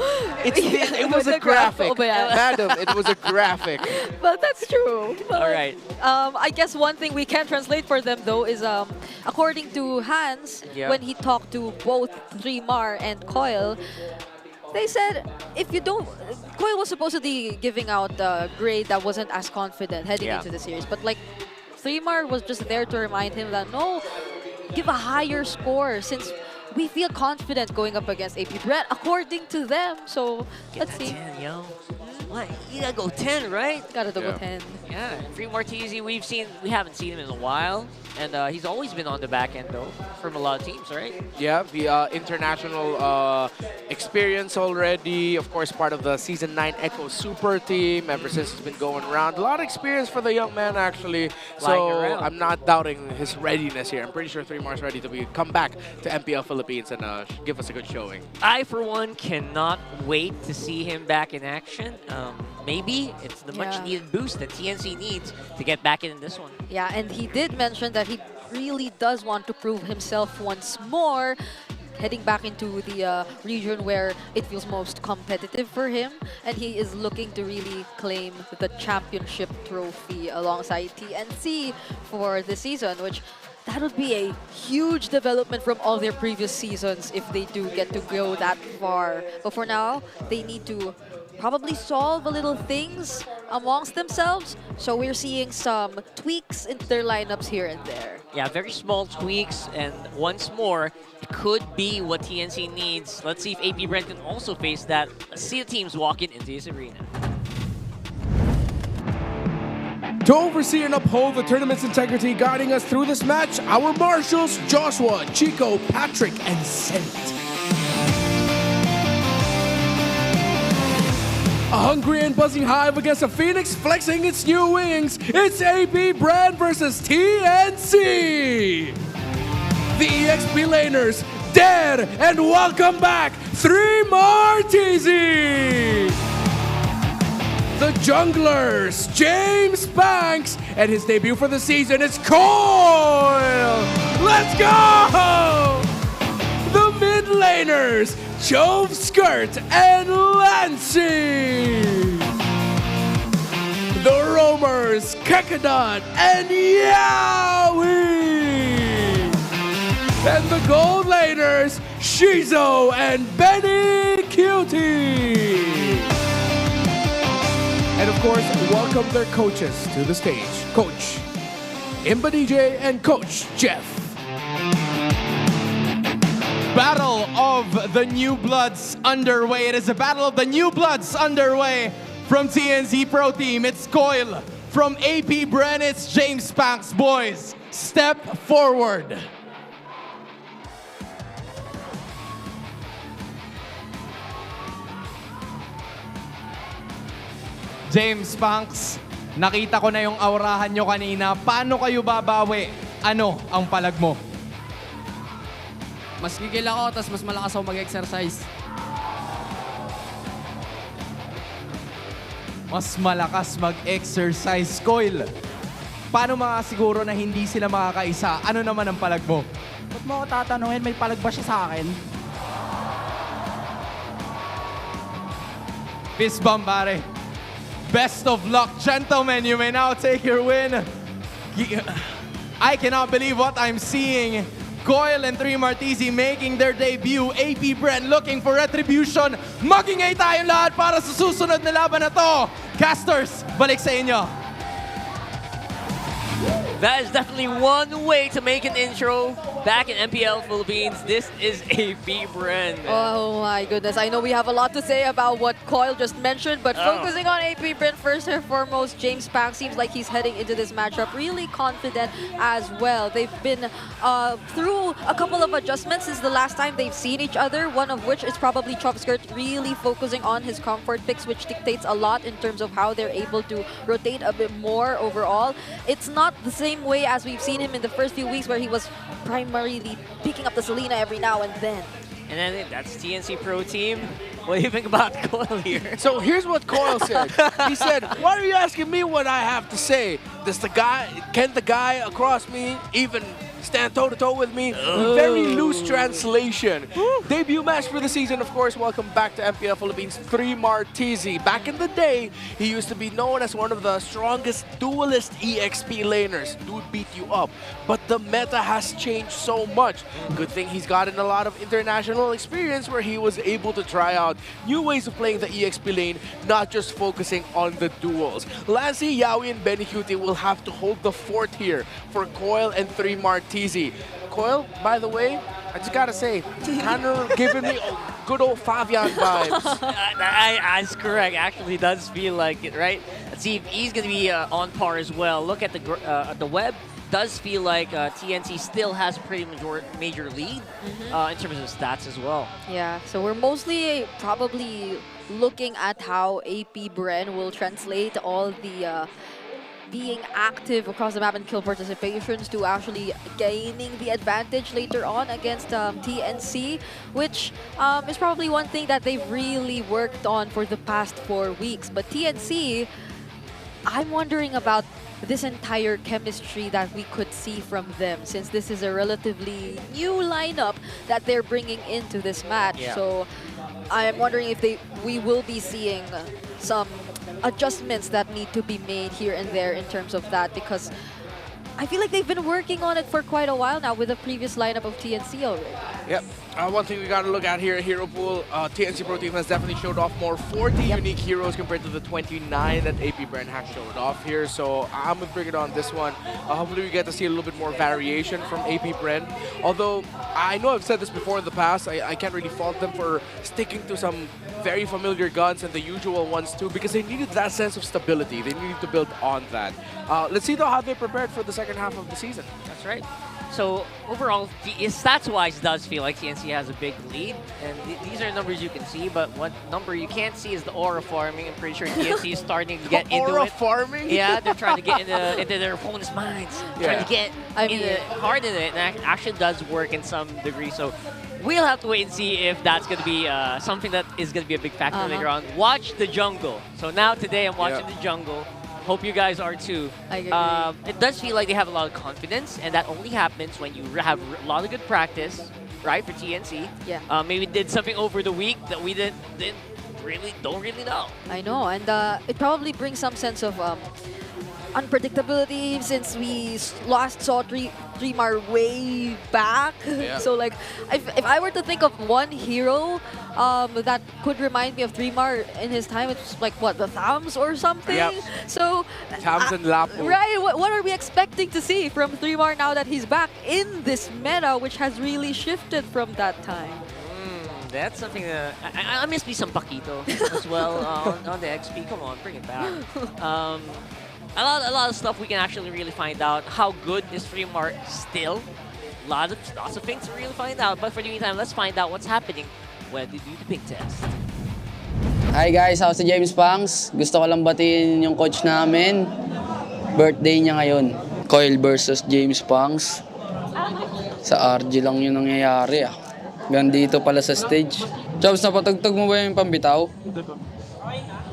It was a graphic. Madam, it was a graphic. But that's true. But, all right. I guess one thing we can translate for them though is, according to Hans, when he talked to both Trimar and Coil, they said if you don't, Coil was supposed to be giving out a grade that wasn't as confident heading into the series, but like Trimar was just there to remind him that no, give a higher score since we feel confident going up against AP Bren, according to them. So let's see. 10, yo. What? You gotta go 10, right? Gotta go 10. Yeah, Trimar TZ, we haven't seen him in a while, and he's always been on the back end though, from a lot of teams, right? Yeah, the international experience already. Of course, part of the Season 9 Echo Super team ever since he's been going around. A lot of experience for the young man, actually. So I'm not doubting his readiness here. I'm pretty sure Trimar's ready to come back to MPL Philippines and give us a good showing. I, for one, cannot wait to see him back in action. Maybe it's the much-needed boost that TNC needs to get back in this one. Yeah, and he did mention that he really does want to prove himself once more, heading back into the region where it feels most competitive for him, and he is looking to really claim the championship trophy alongside TNC for the season, which that would be a huge development from all their previous seasons if they do get to go that far. But for now, they need to probably solve a little things amongst themselves. So we're seeing some tweaks into their lineups here and there. Yeah, very small tweaks, and once more, it could be what TNC needs. Let's see if AP Bren can also face that. Let's see the teams walking into this arena. To oversee and uphold the tournament's integrity, guiding us through this match, our marshals, Joshua, Chico, Patrick, and Sent. A hungry and buzzing hive against a phoenix flexing its new wings. It's AP Bren versus TNC. The EXP laners, dead and welcome back, Trimar TZ. The junglers, JamesPankgs, and his debut for the season is Coil. Let's go! The mid laners, Jove Skirt and Lancey. The roamers, Kekadon and Yawi. And the gold laners, Shizo and Benny Cutie. And of course, welcome their coaches to the stage. Coach Imba DJ and Coach Jeff. Battle of the New Bloods underway. It is a battle of the New Bloods underway from TNC Pro Team. It's Coil. From AP Bren, it's JamesPankgs. Boys, step forward. JamesPankgs, nakita ko na yung aurahan nyo kanina. Paano kayo babawi? Ano ang palag mo? Mas gigil ako, tapos mas malakas ako mag-exercise. Mas malakas mag-exercise, Coil. Paano makasiguro na hindi sila makakaisa? Ano naman ang palag mo? Ba't mo ako tatanungin, may palag ba siya sa akin? Fist bump, pare. Best of luck, gentlemen. You may now take your win. I cannot believe what I'm seeing. Coil and 3 Martisi making their debut. AP Bren looking for retribution. Magingay tayong lahat para sa susunod na laban na to. Casters, balik sa inyo. That is definitely one way to make an intro back in MPL Philippines. This is AP Bren. Oh my goodness. I know we have a lot to say about what Coil just mentioned, but focusing on AP Bren first and foremost, JamesPankgs seems like he's heading into this matchup really confident as well. They've been through a couple of adjustments since the last time they've seen each other, one of which is probably Chopskirt really focusing on his comfort picks, which dictates a lot in terms of how they're able to rotate a bit more overall. It's not the same way as we've seen him in the first few weeks where he was primarily picking up the Selena every now and then. And then that's TNC Pro Team. What do you think about Coil here? So here's what Coil said. He said, "Why are you asking me what I have to say? Can the guy across me even stand toe-to-toe with me?" Very loose translation. Debut match for the season, of course. Welcome back to MPL Philippines, 3 Martisi. Back in the day, he used to be known as one of the strongest duelist EXP laners. Dude beat you up. But the meta has changed so much. Good thing he's gotten a lot of international experience where he was able to try out new ways of playing the EXP lane, not just focusing on the duels. Lancy, Yawi, and Benny Cutie will have to hold the fort here for Coil and 3 Martisi. Coil, by the way, I just gotta say, kind of giving me good old Fabian vibes. That's correct. Actually, does feel like it, right? Let's see if he's gonna be on par as well. Look at the web. Does feel like TNC still has a pretty major lead in terms of stats as well. Yeah, so we're mostly probably looking at how AP Bren will translate all the being active across the map and kill participations to actually gaining the advantage later on against TNC, which is probably one thing that they've really worked on for the past 4 weeks. But TNC, I'm wondering about this entire chemistry that we could see from them, since this is a relatively new lineup that they're bringing into this match. Yeah. So I'm wondering if we will be seeing some adjustments that need to be made here and there in terms of that, because I feel like they've been working on it for quite a while now with the previous lineup of TNC already. Yep. One thing we got to look at here, hero pool, TNC Pro Team has definitely showed off more 40 unique heroes compared to the 29 that AP Bren has showed off here. So I'm going to bring it on this one. Hopefully we get to see a little bit more variation from AP Bren. Although I know I've said this before in the past, I can't really fault them for sticking to some very familiar guns and the usual ones too, because they needed that sense of stability. They needed to build on that. Let's see though how they prepared for the second half of the season. That's right. So overall, stats-wise, does feel like TNC has a big lead, and these are numbers you can see. But what number you can't see is the aura farming. I'm pretty sure TNC is starting to get into it. Aura farming? Yeah, they're trying to get into their opponent's minds, trying to get hard in it, and it actually does work in some degree. So we'll have to wait and see if that's going to be something that is going to be a big factor later on. Watch the jungle. So now today I'm watching the jungle. Hope you guys are too. I agree. It does feel like they have a lot of confidence, and that only happens when you have a lot of good practice, right, for TNC. Yeah. Maybe did something over the week that we don't really know. I know, and it probably brings some sense of unpredictability since we last saw Three-Mar way back. Yeah. So like, if I were to think of one hero that could remind me of Three-Mar in his time, it's like what, the Thams or something. Yep. So Thams and Lapu. right, what are we expecting to see from Three-Mar now that he's back in this meta, which has really shifted from that time? That's something that I miss me some Paquito as well on the XP. Come on, bring it back. A lot of stuff we can actually really find out. How good is Fremar still? Lots of things to really find out. But for the meantime, let's find out what's happening when they do the big test. Hi guys, ako si JamesPankgs. Gusto ko lang batiin yung coach namin. Birthday niya ngayon. Coil versus JamesPankgs. Sa RG lang yun nangyayari ah. Gandito pala sa stage. Chops, napatugtog mo ba yung pambitaw?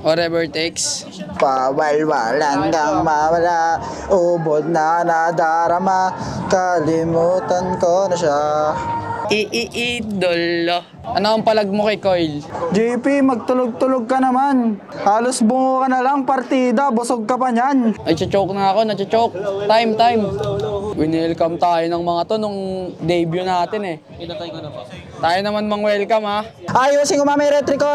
Whatever it takes. Pawalwalan kang mawala, ubod na nadarama, kalimutan ko na siya. Idolo. Ano ang palag mo kay Coil? JP, magtulog-tulog ka naman. Halos bungo ka na lang, partida, busog ka pa niyan. Ay, choke na ako, nachochoke. Time. Winelcome tayo ng mga to nung debut natin eh. Pinatay ko na po. Tayo naman mang-welcome ha. Ayusin ko mami retry ko,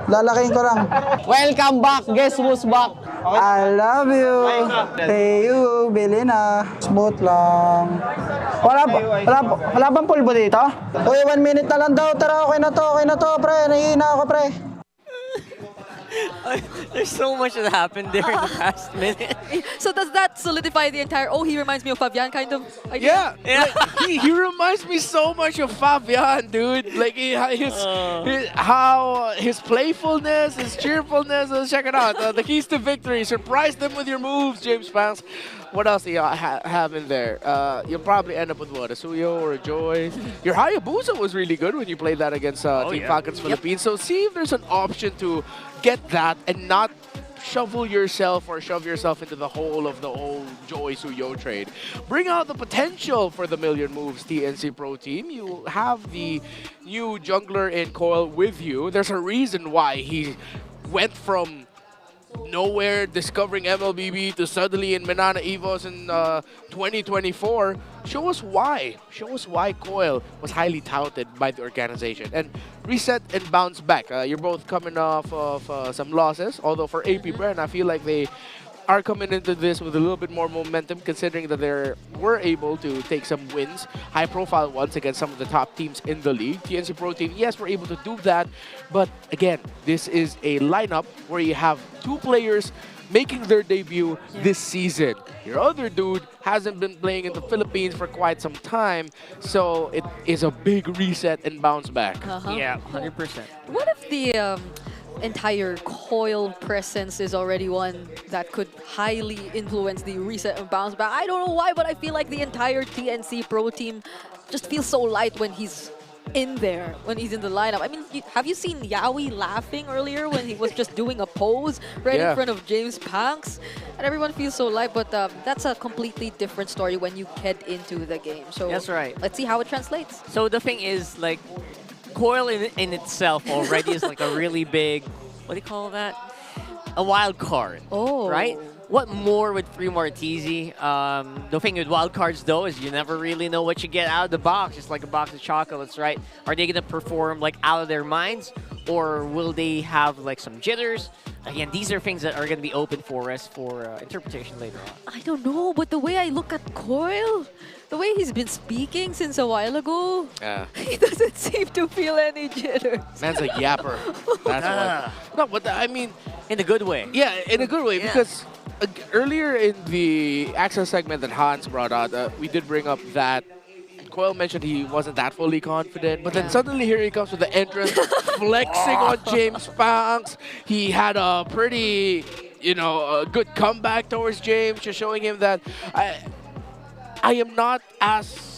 lalaking ko lang. Welcome back, guess who's back? I love you. Hey you, bili na. Smooth lang. Wala bang pulbo dito? Uy, 1 minute na lang daw. Tara, okay na to, pre. Nahihina ako, pre. There's so much that happened there in the past minute. So does that solidify the entire, oh, he reminds me of Fabian kind of idea? Yeah. Like, he reminds me so much of Fabian, dude. Like how his playfulness, his cheerfulness. Check it out. The keys to victory. Surprise them with your moves, JamesPankgs. What else do you have in there? You'll probably end up with what, a Suyo or a Joy. Your Hayabusa was really good when you played that against Team Falcons Philippines. So see if there's an option to get that and not shove yourself into the hole of the old Joy Suyo trade. Bring out the potential for the million moves, TNC Pro Team. You have the new jungler in Coil with you. There's a reason why he went from nowhere discovering MLBB to suddenly in Manana Evos in 2024. Show us why. Show us why Coil was highly touted by the organization. And reset and bounce back. You're both coming off of some losses. Although for AP Bren, I feel like they are coming into this with a little bit more momentum, considering that they were able to take some wins, high-profile ones against some of the top teams in the league. TNC Pro Team, yes, we're able to do that, but again, this is a lineup where you have 2 players making their debut this season. Your other dude hasn't been playing in the Philippines for quite some time, so it is a big reset and bounce back. Yeah, 100%. What if the entire Coil presence is already one that could highly influence the reset and bounce back? I don't know why, but I feel like the entire TNC Pro Team just feels so light when he's in there, when he's in the lineup. I mean, have you seen Yawi laughing earlier when he was just doing a pose right in front of JamesPankgs? And everyone feels so light, but that's a completely different story when you head into the game. So that's right. Let's see how it translates. So the thing is, like, Coil in itself already is like a really big, what do you call that? A wild card. Oh. Right? What more with Free Martizi? The thing with wild cards, though, is you never really know what you get out of the box. It's like a box of chocolates, right? Are they going to perform like out of their minds? Or will they have like some jitters? Again, these are things that are going to be open for us for interpretation later on. I don't know, but the way I look at Coil, the way he's been speaking since a while ago, he doesn't seem to feel any jitters. Man's a yapper. That's why. No, but I mean, in a good way. Yeah, in a good way, because earlier in the access segment that Hans brought out, we did bring up that Coil mentioned he wasn't that fully confident, but then suddenly here he comes with the entrance, flexing on JamesPankgs. He had a pretty, good comeback towards James, just showing him that I am not as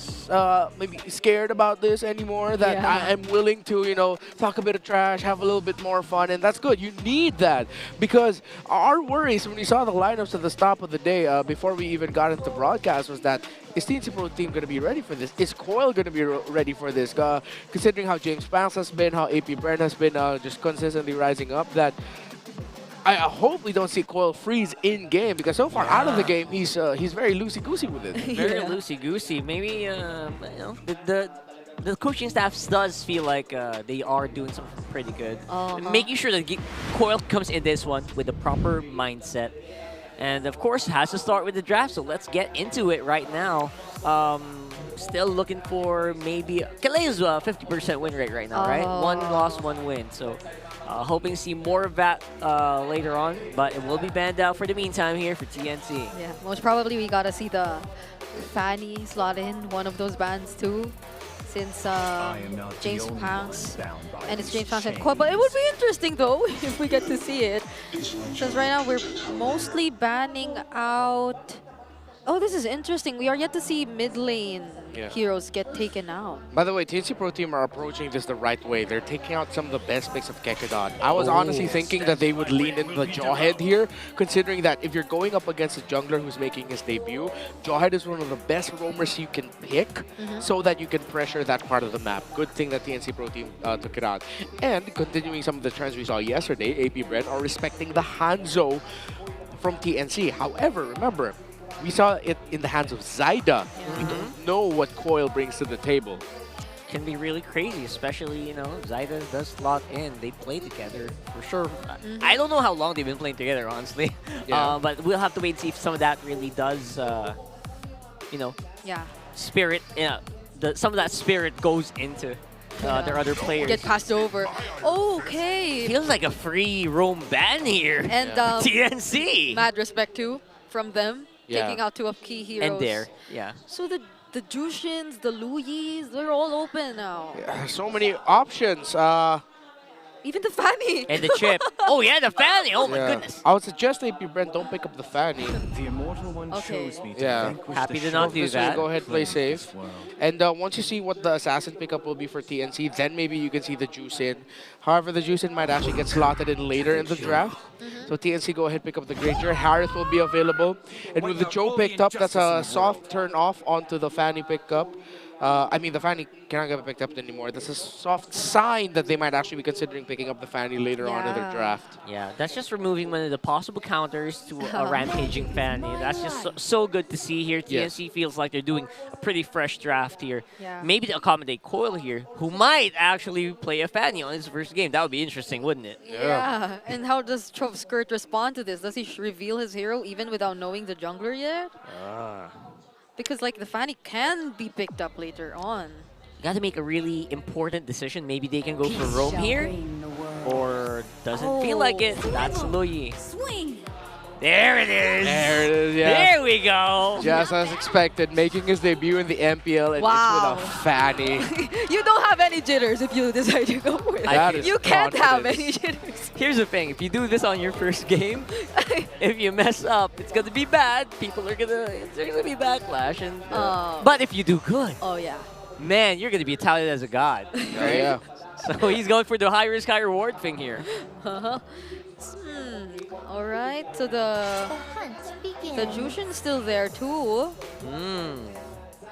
maybe scared about this anymore, that I'm willing to, talk a bit of trash, have a little bit more fun, and that's good. You need that, because our worries when we saw the lineups at the stop of the day, before we even got into broadcast, was that is TNC Pro Team going to be ready for this? Is Coil going to be ready for this? Considering how JamesPankgs has been, how AP Bren has been just consistently rising up, that I hope we don't see Coil freeze in game, because so far out of the game he's very loosey-goosey with it. Very loosey-goosey. Maybe the coaching staff does feel like they are doing something pretty good. Making sure that Coil comes in this one with the proper mindset. And of course, has to start with the draft, so let's get into it right now. Still looking for maybe... Kale's 50% win rate right now, right? 1 loss, 1 win. So hoping to see more of that later on, but it will be banned out for the meantime here for TNC. Yeah, most probably we gotta see the Fanny slot in, one of those bans too. since JamesPankgs, and it's JamesPankgs and Quad. But it would be interesting though if we get to see it, since right now we're mostly banning out. Oh, this is interesting. We are yet to see mid lane heroes get taken out. By the way, TNC Pro Team are approaching this the right way. They're taking out some of the best picks of Kekadot. I was honestly thinking that they would lean into the Jawhead here, considering that if you're going up against a jungler who's making his debut, Jawhead is one of the best roamers you can pick so that you can pressure that part of the map. Good thing that TNC Pro Team took it out. And continuing some of the trends we saw yesterday, AP Bren are respecting the Hanzo from TNC. However, remember, we saw it in the hands of Zyda. We don't know what Coil brings to the table. Can be really crazy, especially, you know, Zyda does slot in. They play together, for sure. I don't know how long they've been playing together, honestly. But we'll have to wait and see if some of that really does, you know, spirit, some of that spirit goes into their other players. Get passed over. Okay. Feels like a free roam ban here. And TNC. Mad respect too from them. Taking out 2 of key heroes. And there, So the Jushins, the Luyis, they're all open now. So many options. Even the Fanny. And the chip. Oh yeah, the Fanny. Oh my goodness. I would suggest AP Bren don't pick up the Fanny. The immortal one shows me to vanquish Happy the to not shadow. do This way, that. go ahead, play safe. And once you see what the assassin pickup will be for TNC, then maybe you can see the juice in. However, the juice in might actually get slotted in later in the draft. So TNC go ahead, pick up the Granger. Harith will be available. And with the Joe picked up, that's a soft turn off onto the Fanny pickup. I mean, the Fanny cannot get picked up anymore. That's a soft sign that they might actually be considering picking up the Fanny later on in their draft. Yeah, that's just removing one of the possible counters to a rampaging Fanny. That's just so good to see here. TNC feels like they're doing a pretty fresh draft here. Maybe to accommodate Coil here, who might actually play a Fanny on his first game. That would be interesting, wouldn't it? Yeah. And how does Skirt respond to this? Does he reveal his hero even without knowing the jungler yet? Because like the Fanny can be picked up later on. You got to make a really important decision. Maybe they can go for roam here, or doesn't feel like it. That's Luyi. Swing. There it is. There it is, yeah. There we go. Just as expected, making his debut in the MPL, and it's with a Fanny. You don't have any jitters if you decide to go for it. You can't have any jitters. Here's the thing: if you do this on your first game, if you mess up, it's gonna be bad. There's gonna be backlash, and but if you do good, man, you're gonna be touted as a god. Right? Yeah. So he's going for the high risk, high reward thing here. All right, so the Jushin's still there too.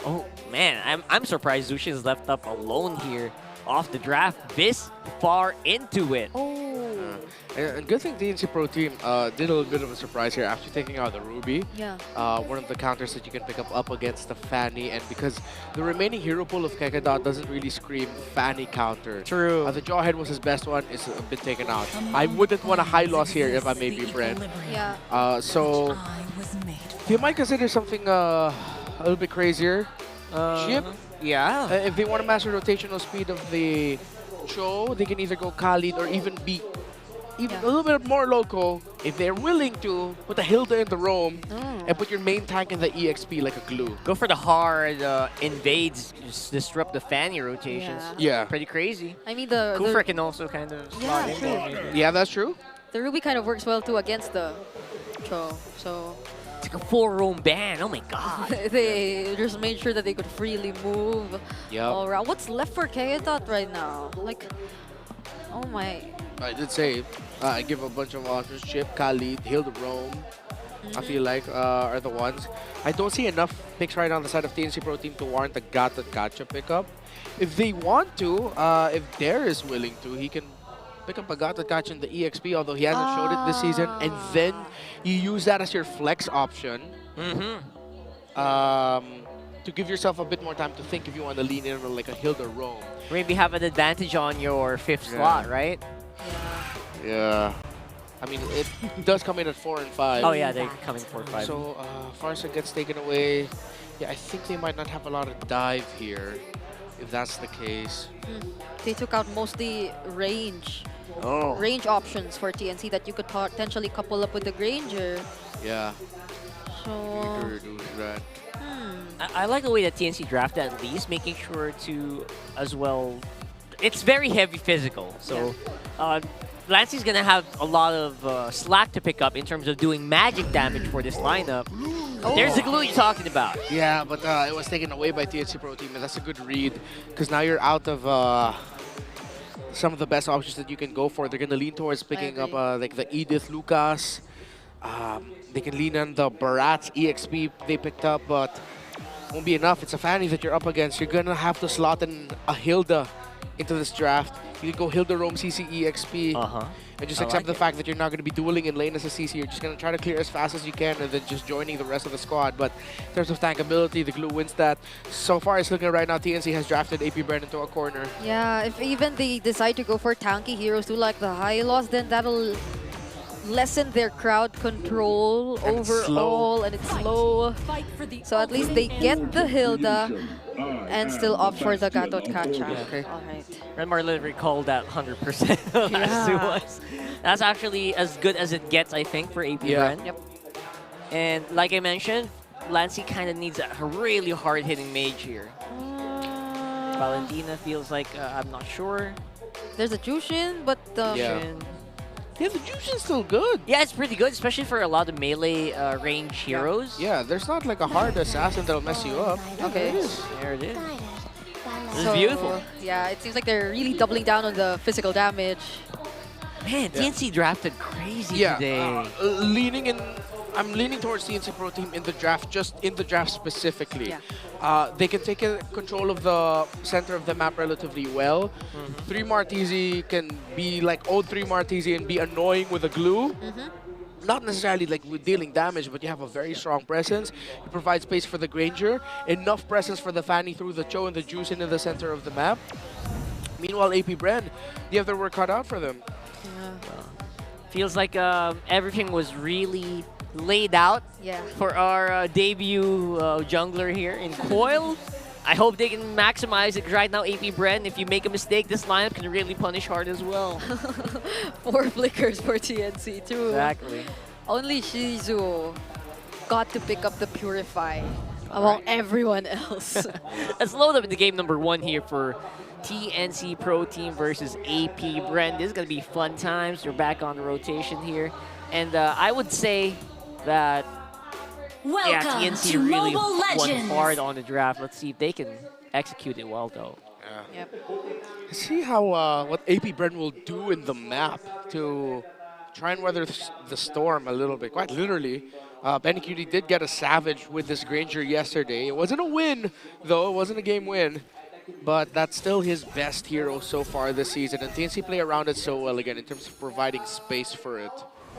Oh man, I'm surprised Zushin's left up alone here off the draft this far into it. And good thing TNC Pro Team did a little bit of a surprise here after taking out the Ruby. One of the counters that you can pick up against the Fanny, and because the remaining hero pool of Kekadot doesn't really scream Fanny counter. True. The Jawhead was his best one, it's been taken out. I wouldn't want a high loss here if I may be Bren. So you might consider something a little bit crazier. Chip. If they want to master rotational speed of the Cho, they can either go Khalid or even be a little bit more local. If they're willing to, put a Hilda in the roam and put your main tank in the EXP like a glue. Go for the hard invades, just disrupt the Fanny rotations. Pretty crazy. I mean the Kufra can also kind of slot in there, maybe. Yeah, that's true. The Ruby kind of works well too against the Cho, so it's like a 4-roam ban. Oh my god. They just made sure that they could freely move all around. What's left for Kekadot right now? Like, oh my. I did say I give a bunch of options. Chip, Khalid, Hilda Rome, I feel like are the ones. I don't see enough picks right on the side of TNC Pro Team to warrant a Gotcha pickup. If they want to, if Dare is willing to, he can pick up a Gotcha in the EXP, although he hasn't showed it this season, and then you use that as your flex option to give yourself a bit more time to think if you want to lean in on like a Hilda Rome. Maybe have an advantage on your 5th slot, right? Yeah. I mean, it does come in at 4 and 5. Oh yeah, they're coming 4 and 5. So Farsa gets taken away. Yeah, I think they might not have a lot of dive here, if that's the case. They took out mostly range options for TNC that you could potentially couple up with the Granger. Yeah. So that. I like the way that TNC drafted at least, making sure to, as well, it's very heavy physical. So Lancey's going to have a lot of slack to pick up in terms of doing magic damage for this lineup. There's the glue you're talking about. Yeah, but it was taken away by TNC Pro Team, and that's a good read, because now you're out of some of the best options that you can go for. They're going to lean towards picking up like the Edith Lucas. They can lean on the Barat's EXP they picked up, but won't be enough. It's a Fanny that you're up against. You're going to have to slot in a Hilda into this draft. You can go Hilda Roam CC EXP and just accept the fact that you're not going to be dueling in lane as a CC. You're just going to try to clear as fast as you can and then just joining the rest of the squad. But in terms of tankability, the glue wins that. So far, it's looking right now, TNC has drafted AP Bren into a corner. Yeah, if even they decide to go for tanky heroes too, like the high loss, then that'll lessen their crowd control overall, and it's slow. So at least they get the Hilda and still opt for the Gatot Kacha. Okay. All right. Renmar literally called that 100% last two ones. That's actually as good as it gets, I think, for AP Bren. Yep. And like I mentioned, Lancey kind of needs a really hard-hitting mage here. Valentina feels like, I'm not sure. There's a Jushin, but yeah, the Jushin's still good. Yeah, it's pretty good, especially for a lot of melee range heroes. Yeah, there's not like a hard assassin that'll mess you up. Okay. There it is. This is So, beautiful. Yeah, it seems like they're really doubling down on the physical damage. Man, TNC drafted crazy today. I'm leaning towards TNC Pro Team in the draft, just in the draft specifically. They can take control of the center of the map relatively well. 3 Martisi can be like old 3 Martisi and be annoying with a glue. Not necessarily like with dealing damage, but you have a very strong presence. You provide space for the Granger, enough presence for the Fanny through the Cho and the Juice in the center of the map. Meanwhile, AP Bren, they have their work cut out for them. Feels like everything was really laid out for our debut jungler here in Coil. I hope they can maximize it. Right now, AP Bren, if you make a mistake, this lineup can really punish hard as well. 4 flickers for TNC too. Exactly. Only Shizu got to pick up the Purify among everyone else. Let's load up into game number 1 here for TNC Pro Team versus AP Bren. This is going to be fun times. They're back on the rotation here. And I would say that TNC really won hard on the draft. Let's see if they can execute it well, though. See how what AP Bren will do in the map to try and weather the storm a little bit. Quite literally, Benny Cutie did get a Savage with this Granger yesterday. It wasn't a win, though. It wasn't a game win. But that's still his best hero so far this season. And TNC play around it so well again in terms of providing space for it.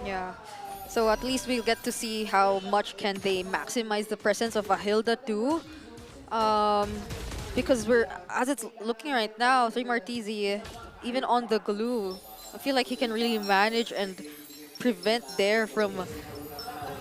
Yeah. So at least we'll get to see how much can they maximize the presence of a Hilda too. Because as it's looking right now, 3 Martisi, even on the glue, I feel like he can really manage and prevent Dare from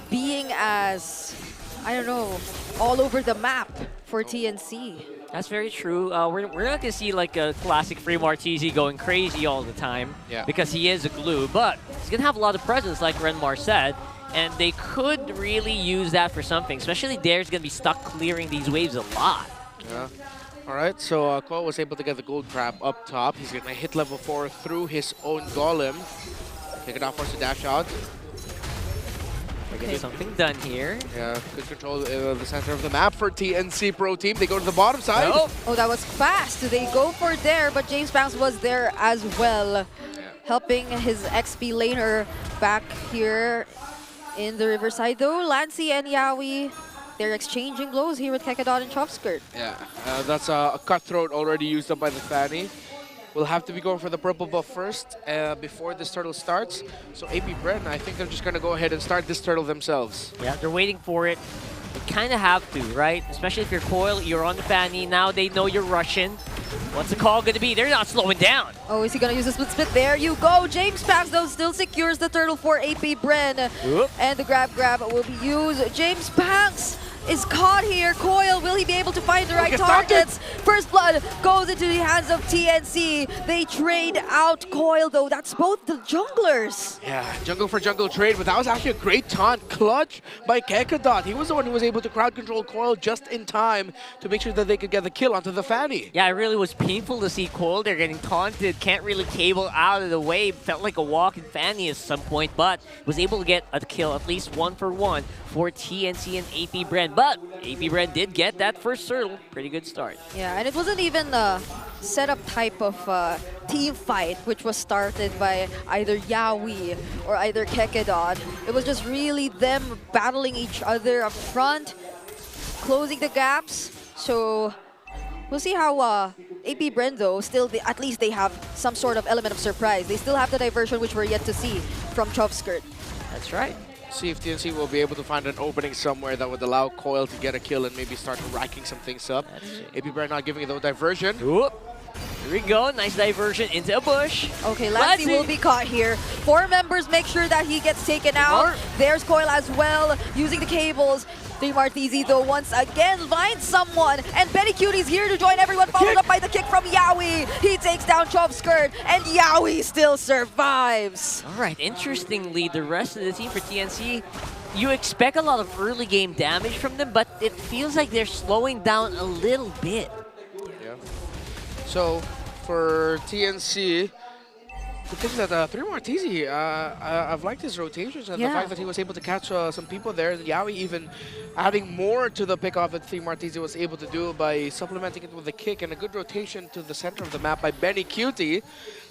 being as, I don't know, all over the map for TNC. That's very true. We're not going to see like a classic Free Martisi going crazy all the time because he is a glue, but he's going to have a lot of presence like Renmar said, and they could really use that for something, especially Dare's going to be stuck clearing these waves a lot. Yeah. All right, so Ko was able to get the gold crab up top. He's going to hit level 4 through his own golem. Take it off for the dash out. Get something done here. Yeah, good control of the center of the map for TNC Pro Team. They go to the bottom side. Oh, that was fast. They go for Dare, but JamesPankgs was there as well, helping his XP laner back here in the Riverside. Though Lancey and Yawi, they're exchanging blows here with Kekadon and Chopskirt. Yeah, that's a cutthroat already used up by the Fanny. We'll have to be going for the purple buff first before this turtle starts. So AP Bren, I think they're just going to go ahead and start this turtle themselves. Yeah, they're waiting for it. You kind of have to, right? Especially if you're Coil, you're on the Fanny. Now they know you're Russian. What's the call going to be? They're not slowing down. Oh, is he going to use the split? There you go. JamesPankgs, though, still secures the turtle for AP Bren. And the grab will be used. JamesPankgs is caught here. Coil, will he be able to find the right gets targets? First blood goes into the hands of TNC. They trade out Coil though. That's both the junglers. Yeah, jungle for jungle trade, but that was actually a great taunt clutch by Kekadot. He was the one who was able to crowd control Coil just in time to make sure that they could get the kill onto the Fanny. Yeah, it really was painful to see Coil. They're getting taunted, can't really cable out of the way. Felt like a walk in Fanny at some point, but was able to get a kill, at least 1 for 1 for TNC and AP Bren. But AP Bren did get that first turtle. Pretty good start. Yeah, and it wasn't even a setup type of team fight, which was started by either Yawi or either Kekadot. It was just really them battling each other up front, closing the gaps. So we'll see how AP Bren though, still at least they have some sort of element of surprise. They still have the diversion which we're yet to see from Chovskirt. That's right. See if TNC will be able to find an opening somewhere that would allow Coil to get a kill and maybe start racking some things up. AP Bren not giving it the diversion. Whoop. Here we go, nice diversion into a bush. Okay, Lancey will be caught here. 4 members make sure that he gets taken out. There's Coil as well, using the cables. 3 Martizi though once again finds someone, and Betty Cutie's here to join everyone, followed up by the kick from Yawi. He takes down Chovskirt, and Yawi still survives. All right, interestingly, the rest of the team for TNC, you expect a lot of early game damage from them, but it feels like they're slowing down a little bit. Yeah. So for TNC, the thing that 3 Martizi, I've liked his rotations and the fact that he was able to catch some people there. Yawi even adding more to the pickoff that 3 Martizi was able to do by supplementing it with a kick and a good rotation to the center of the map by Benny Cutie.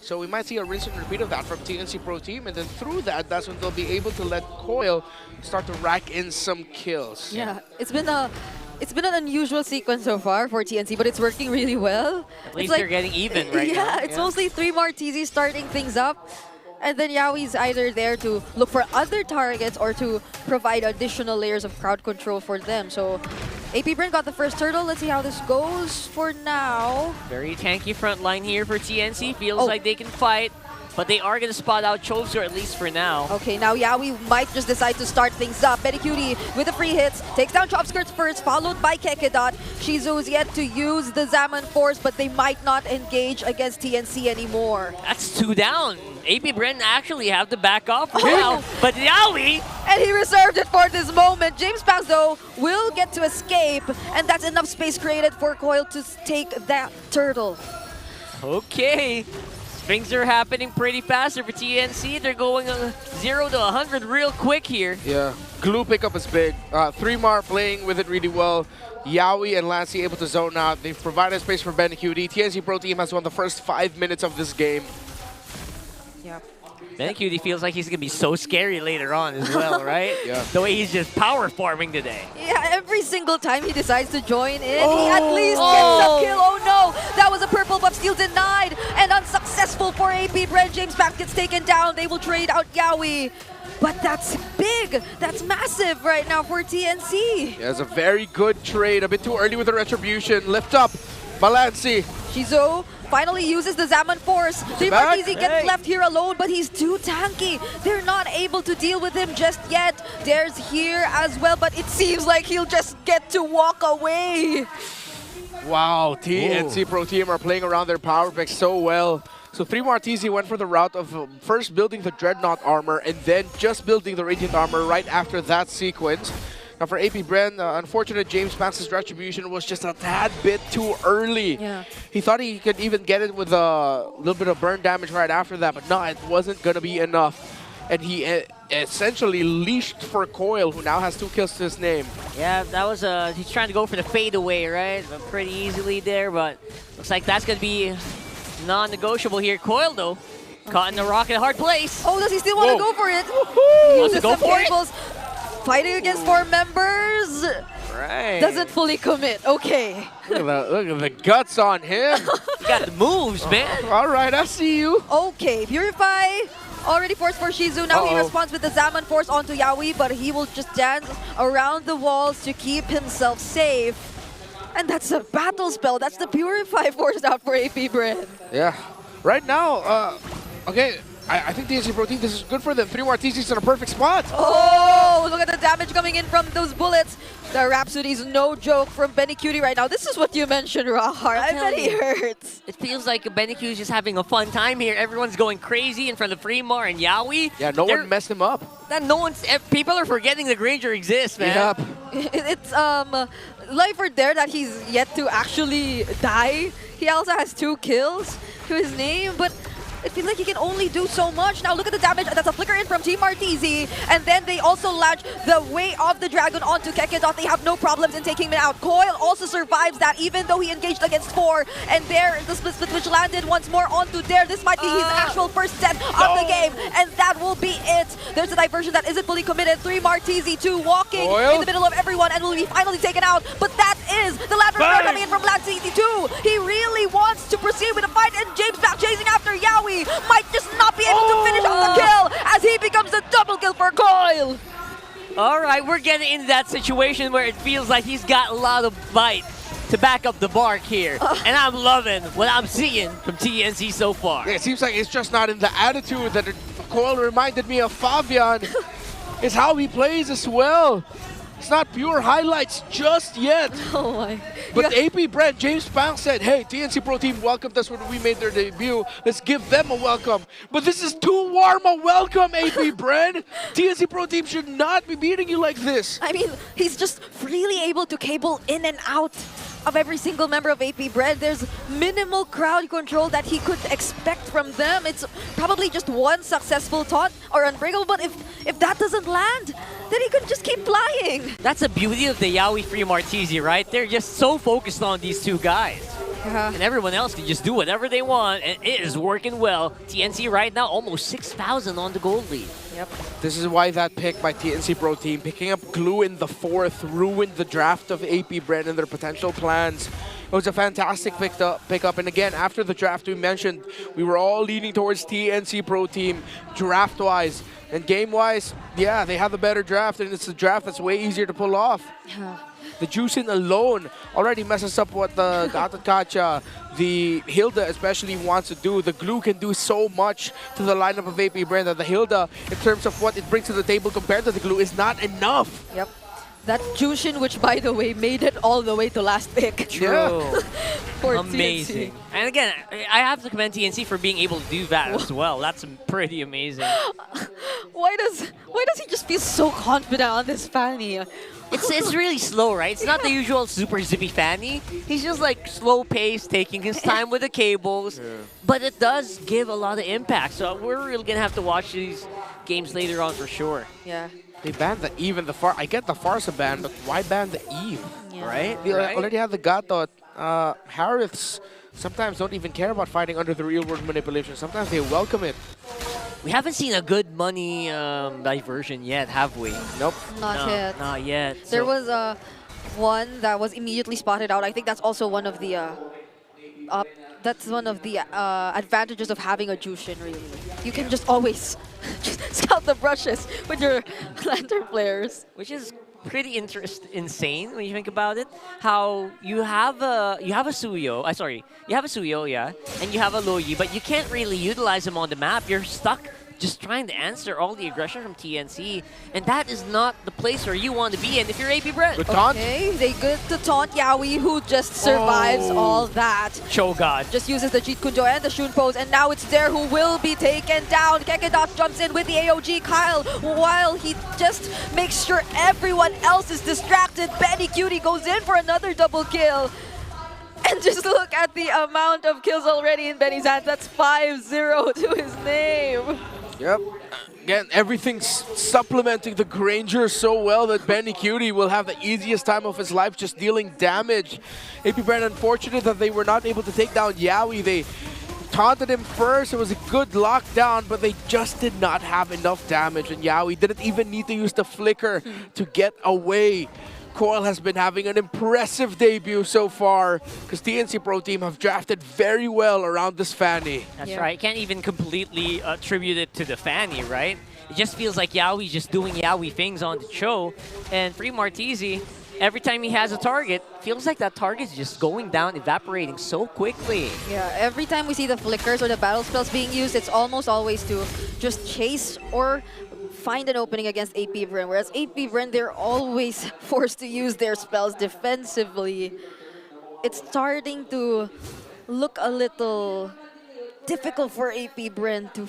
So we might see a rinse and repeat of that from TNC Pro Team, and then through that, that's when they'll be able to let Coil start to rack in some kills. Yeah, it's been an unusual sequence so far for TNC, but it's working really well. At least they're getting even right now. Yeah, it's mostly 3 Martizi starting things up. And then Yawi's either there to look for other targets or to provide additional layers of crowd control for them. So AP Bren got the first turtle. Let's see how this goes for now. Very tanky front line here for TNC. Feels like they can fight. But they are going to spot out Chovskirt, at least for now. Okay, now Yawi might just decide to start things up. Betty Cutie with the free hits. Takes down Chovskirt first, followed by Kekadot. Shizu's yet to use the Zaman Force, but they might not engage against TNC anymore. That's 2 down. AP Bren actually have to back off for now. But Yawi... And he reserved it for this moment. JamesPankgs, though, will get to escape. And that's enough space created for Coil to take that turtle. Okay. Things are happening pretty fast for TNC. They're going 0 to 100 real quick here. Yeah, glue pickup is big. 3 Mar playing with it really well. Yawi and Lancey able to zone out. They've provided space for Ben QD. TNC Pro Team has won the first 5 minutes of this game. Yeah. Ben QD feels like he's going to be so scary later on as well, right? Yeah. The way he's just power farming today. Yeah, every single time he decides to join in, he at least gets a kill. Oh no, that was a purple buff steal denied and unsuccessful for AP Bren. JamesPankgs gets taken down. They will trade out Yawi. But that's big. That's massive right now for TNC. Yeah, it's a very good trade. A bit too early with the retribution. Lift up, Balanci. Shizu finally uses the Zaman Force. 3 Martizi gets left here alone, but he's too tanky. They're not able to deal with him just yet. There's here as well, but it seems like he'll just get to walk away. Wow, TNC Pro Team are playing around their power picks so well. So 3 Martizi went for the route of first building the Dreadnought armor and then just building the Radiant armor right after that sequence. Now for AP Bren, unfortunate JamesPankgs' retribution was just a tad bit too early. Yeah. He thought he could even get it with a little bit of burn damage right after that, but no, it wasn't going to be enough. And he essentially leashed for Coil, who now has 2 kills to his name. Yeah, that was he's trying to go for the fadeaway, right? Pretty easily there, but looks like that's going to be non-negotiable here. Coil, though, caught in the rock in a hard place. Oh, does he still want to go for it? He wants to go for cables. Fighting against 4 members. Right. Doesn't fully commit. Okay. Look at the guts on him. He got the moves, man. All right, I see you. Okay, Purify already forced for Shizu. Now he responds with the Zaman Force onto Yawi, but he will just dance around the walls to keep himself safe. And that's a battle spell. That's the Purify forced out for AP Bren. Yeah. Right now, okay, I think TNC Pro Team, this is good for them. 3 Martizi's in a perfect spot. Oh, no, look at the damage coming in from those bullets. The Rhapsody's no joke from Benny Cutie right now. This is what you mentioned, Rahar. I bet he hurts. It feels like Benny Q is just having a fun time here. Everyone's going crazy in front of Fremar and Yawi. Yeah, no one messed him up. People are forgetting the Granger exists, man. Yep. It's life or dare that he's yet to actually die. He also has 2 kills to his name, but it feels like he can only do so much. Now look at the damage. That's a flicker in from Team Martizi. And then they also latch the Way of the Dragon onto Kekedot. They have no problems in taking him out. Coil also survives that even though he engaged against 4. And there, the split which landed once more onto Dare. This might be his actual first set of the game. And that will be it. There's a diversion that isn't fully committed. 3 Martizi, 2 walking in the middle of everyone and will be finally taken out. But that is the ladder coming in from Latsizi 2. He really wants to proceed with the fight, and JamesPankgs chasing after Yawi might just not be able to finish off the kill as he becomes the double kill for Coil. All right, we're getting into that situation where it feels like he's got a lot of bite to back up the bark here. And I'm loving what I'm seeing from TNC so far. Yeah, it seems like it's just not in the attitude that Coil reminded me of Fabian. It's how he plays as well. It's not pure highlights just yet. Oh my. But AP Bren, JamesPankgs said, hey, TNC Pro Team welcomed us when we made their debut. Let's give them a welcome. But this is too warm a welcome, AP Bren. TNC Pro Team should not be beating you like this. I mean, he's just freely able to cable in and out of every single member of AP Bren. There's minimal crowd control that he could expect from them. It's probably just one successful taunt or unbreakable, but if that doesn't land, then he could just keep flying. That's the beauty of the Yawi Free Martizi, right? They're just so focused on these 2 guys. And everyone else can just do whatever they want, and it is working well. TNC right now almost 6,000 on the gold lead. Yep. This is why that pick by TNC Pro Team, picking up Glue in the 4th, ruined the draft of AP Bren and their potential plans. It was a fantastic pickup. And again, after the draft we mentioned, we were all leaning towards TNC Pro Team draft-wise. And game-wise, yeah, they have the better draft, and it's a draft that's way easier to pull off. The Juicing alone already messes up what the Gatakacha, the Hilda especially wants to do. The Glue can do so much to the lineup of AP Bren that the Hilda, in terms of what it brings to the table compared to the Glue, is not enough. Yep. That Jushin, which by the way, made it all the way to last pick. True. For amazing. TNC. And again, I have to commend TNC for being able to do that as well. That's pretty amazing. Why does he just feel so confident on this Fanny? It's really slow, right? It's not the usual super zippy Fanny. He's just like slow pace, taking his time with the cables. But it does give a lot of impact. So we're really gonna have to watch these games later on for sure. Yeah. They banned the Eve and the Far. I get the Farsa ban, but why ban the Eve? Right? They already have the Gatot. Hariths sometimes don't even care about fighting under the real world manipulation. Sometimes they welcome it. We haven't seen a good money diversion yet, have we? Nope. Not yet. Not yet. There was one that was immediately spotted out. I think that's also one of the advantages of having a Jushin, really. You can just always scout the brushes with your Lantern players. Which is pretty insane when you think about it. How you have a Suyo, you have a Suyo, yeah, and you have a Loyi, but you can't really utilize them on the map. You're stuck just trying to answer all the aggression from TNC, and that is not the place where you want to be in if you're AP Bren. Okay, they get to taunt Yawi, who just survives all that. Cho'Gath. Just uses the Jeet Kunjo and the Shun pose, and now it's Dare who will be taken down. Kekedot jumps in with the AOG Kyle, while he just makes sure everyone else is distracted. Benny Cutie goes in for another double kill. And just look at the amount of kills already in Benny's hands. That's 5-0 to his name. Yep. Again, everything's supplementing the Granger so well that Benny Cutie will have the easiest time of his life just dealing damage. AP Bren, unfortunate that they were not able to take down Yawi. They taunted him first. It was a good lockdown, but they just did not have enough damage. And Yawi didn't even need to use the flicker to get away. Coil has been having an impressive debut so far because TNC Pro Team have drafted very well around this Fanny. That's right. Can't even completely attribute it to the Fanny, right? It just feels like Yawi's just doing Yawi things on the show. And Free Martizi, every time he has a target, feels like that target is just going down, evaporating so quickly. Yeah, every time we see the flickers or the battle spells being used, it's almost always to just chase or find an opening against AP Bren, whereas AP Bren, they're always forced to use their spells defensively. It's starting to look a little difficult for AP Bren to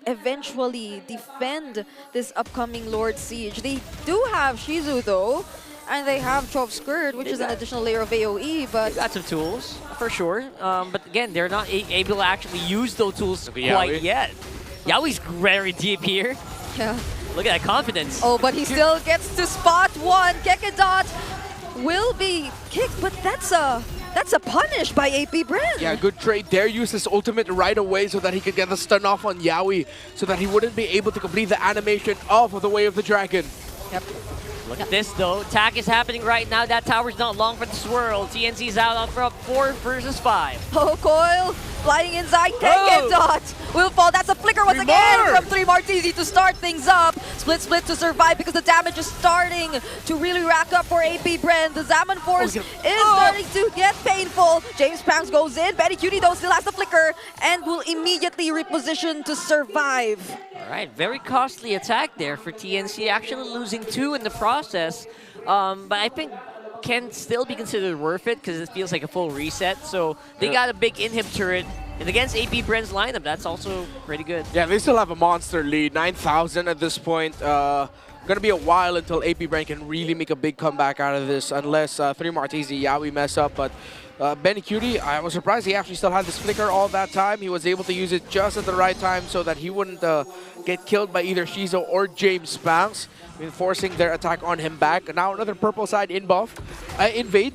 eventually defend this upcoming Lord Siege. They do have Shizu though, and they have Chove Skirt, which is an additional layer of AoE, but... They've got some tools, for sure. But again, they're not able to actually use those tools quite yet. Yawi's very deep here. Yeah. Look at that confidence. Oh, but he still gets to spot one. Kekedot will be kicked, but that's a punish by AP Bren. Yeah, good trade there. Used his ultimate right away so that he could get the stun off on Yawi, so that he wouldn't be able to complete the animation of the Way of the Dragon. Yep. Look at this though. Attack is happening right now. That tower's not long for the swirl. TNC's out on front 4 versus 5. Oh, Coil flying inside. Kekedot will fall. That's a flicker once again from 3 Martizi to start things up. Split to survive because the damage is starting to really rack up for AP Bren. The Zaman Force is starting to get painful. JamesPankgs goes in. Betty Cutie though still has the flicker and will immediately reposition to survive. All right, very costly attack there for TNC, actually losing 2 in the process. But I think can still be considered worth it because it feels like a full reset. So they got a big inhib turret. And against AP Bren's lineup, that's also pretty good. Yeah, they still have a monster lead, 9,000 at this point. Gonna be a while until AP Bren can really make a big comeback out of this, unless 3 Martizi Yawi mess up. But Benny Cutie, I was surprised he actually still had this flicker all that time. He was able to use it just at the right time so that he wouldn't get killed by either Shizo or JamesPankgs, forcing their attack on him back. Now another purple side invade.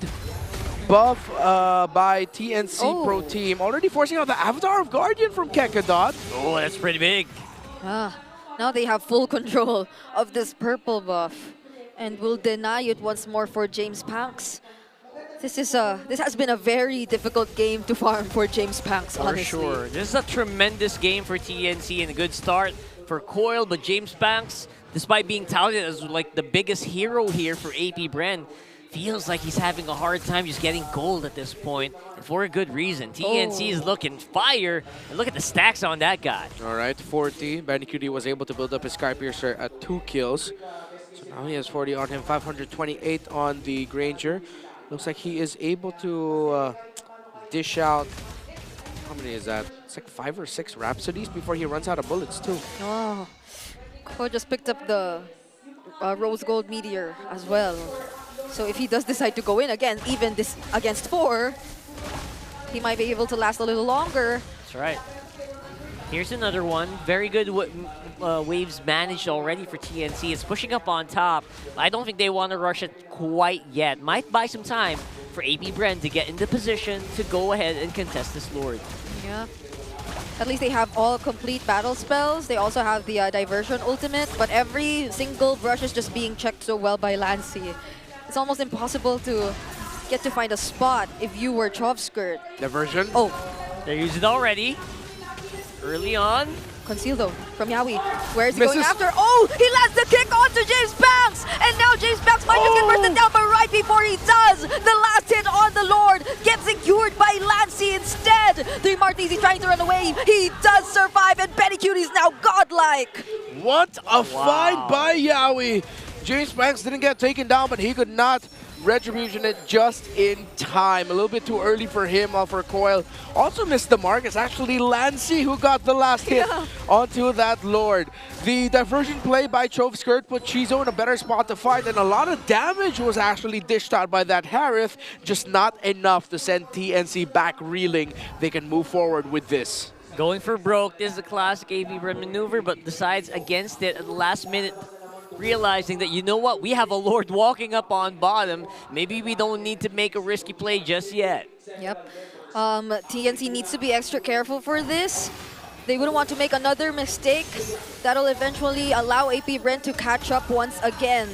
Buff by TNC Pro Team, already forcing out the Avatar of Guardian from Kekedot. Oh, that's pretty big. Now they have full control of this purple buff and will deny it once more for JamesPankgs. This has been a very difficult game to farm for JamesPankgs, honestly. For sure. This is a tremendous game for TNC and a good start for Coil, but JamesPankgs, despite being touted as like the biggest hero here for AP Bren, feels like he's having a hard time just getting gold at this point, and for a good reason. TNC is looking fire, and look at the stacks on that guy. All right, 40. Benny Cutie was able to build up his Skypiercer at 2 kills. So now he has 40 on him, 528 on the Granger. Looks like he is able to dish out, how many is that? It's like 5 or 6 Rhapsodies before he runs out of bullets too. Oh, Ko just picked up the Rose Gold Meteor as well. So if he does decide to go in again, even this against 4, he might be able to last a little longer. That's right. Here's another one. Very good waves managed already for TNC. It's pushing up on top. I don't think they want to rush it quite yet. Might buy some time for AP Bren to get into position to go ahead and contest this Lord. Yeah. At least they have all complete battle spells. They also have the Diversion ultimate, but every single brush is just being checked so well by Lancy. It's almost impossible to get to find a spot if you were Chove Skirt. Diversion. Oh. They used it already. Early on. Conceal though from Yawi. Where is he going after? Oh, he lands the kick onto JamesPankgs! And now JamesPankgs might just get bursted down, but right before he does, the last hit on the Lord gets secured by Lancy instead. 3 Martizi trying to run away. He does survive, and Betty Cutie's now godlike. What a find by Yawi. JamesPankgs didn't get taken down, but he could not retribution it just in time. A little bit too early for him, for Coil. Also missed the mark. It's actually Lancy who got the last hit onto that Lord. The diversion play by Chove Skirt put Shizo in a better spot to fight, and a lot of damage was actually dished out by that Harith, just not enough to send TNC back reeling. They can move forward with this. Going for broke. This is a classic AP Bren maneuver, but decides against it at the last minute, realizing that, you know what, we have a Lord walking up on bottom. Maybe we don't need to make a risky play just yet. Yep. TNC needs to be extra careful for this. They wouldn't want to make another mistake. That'll eventually allow AP Bren to catch up once again.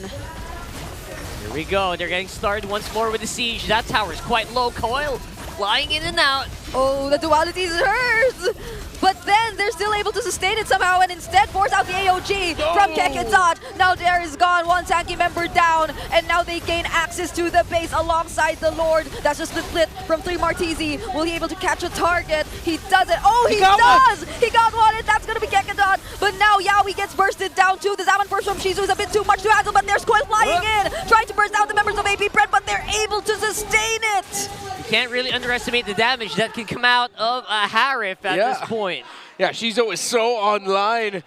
Here we go. They're getting started once more with the siege. That tower is quite low. Coil flying in and out. Oh, the duality is hers! But then they're still able to sustain it somehow and instead force out the AOG from Kekedot. Now Dare is gone, one tanky member down, and now they gain access to the base alongside the Lord. That's just the split from 3 Martizi. Will he able to catch a target? He does it. Oh, he does! He got one, and that's gonna be Kekedot. But now Yawi Yawi gets bursted down too. The Zaman burst from Shizu is a bit too much to handle, but there's Coil flying in, trying to burst out the members of AP Bren, but they're able to sustain it. You can't really underestimate the damage that can come out of a Harif at this point. Yeah, Shizu is so online.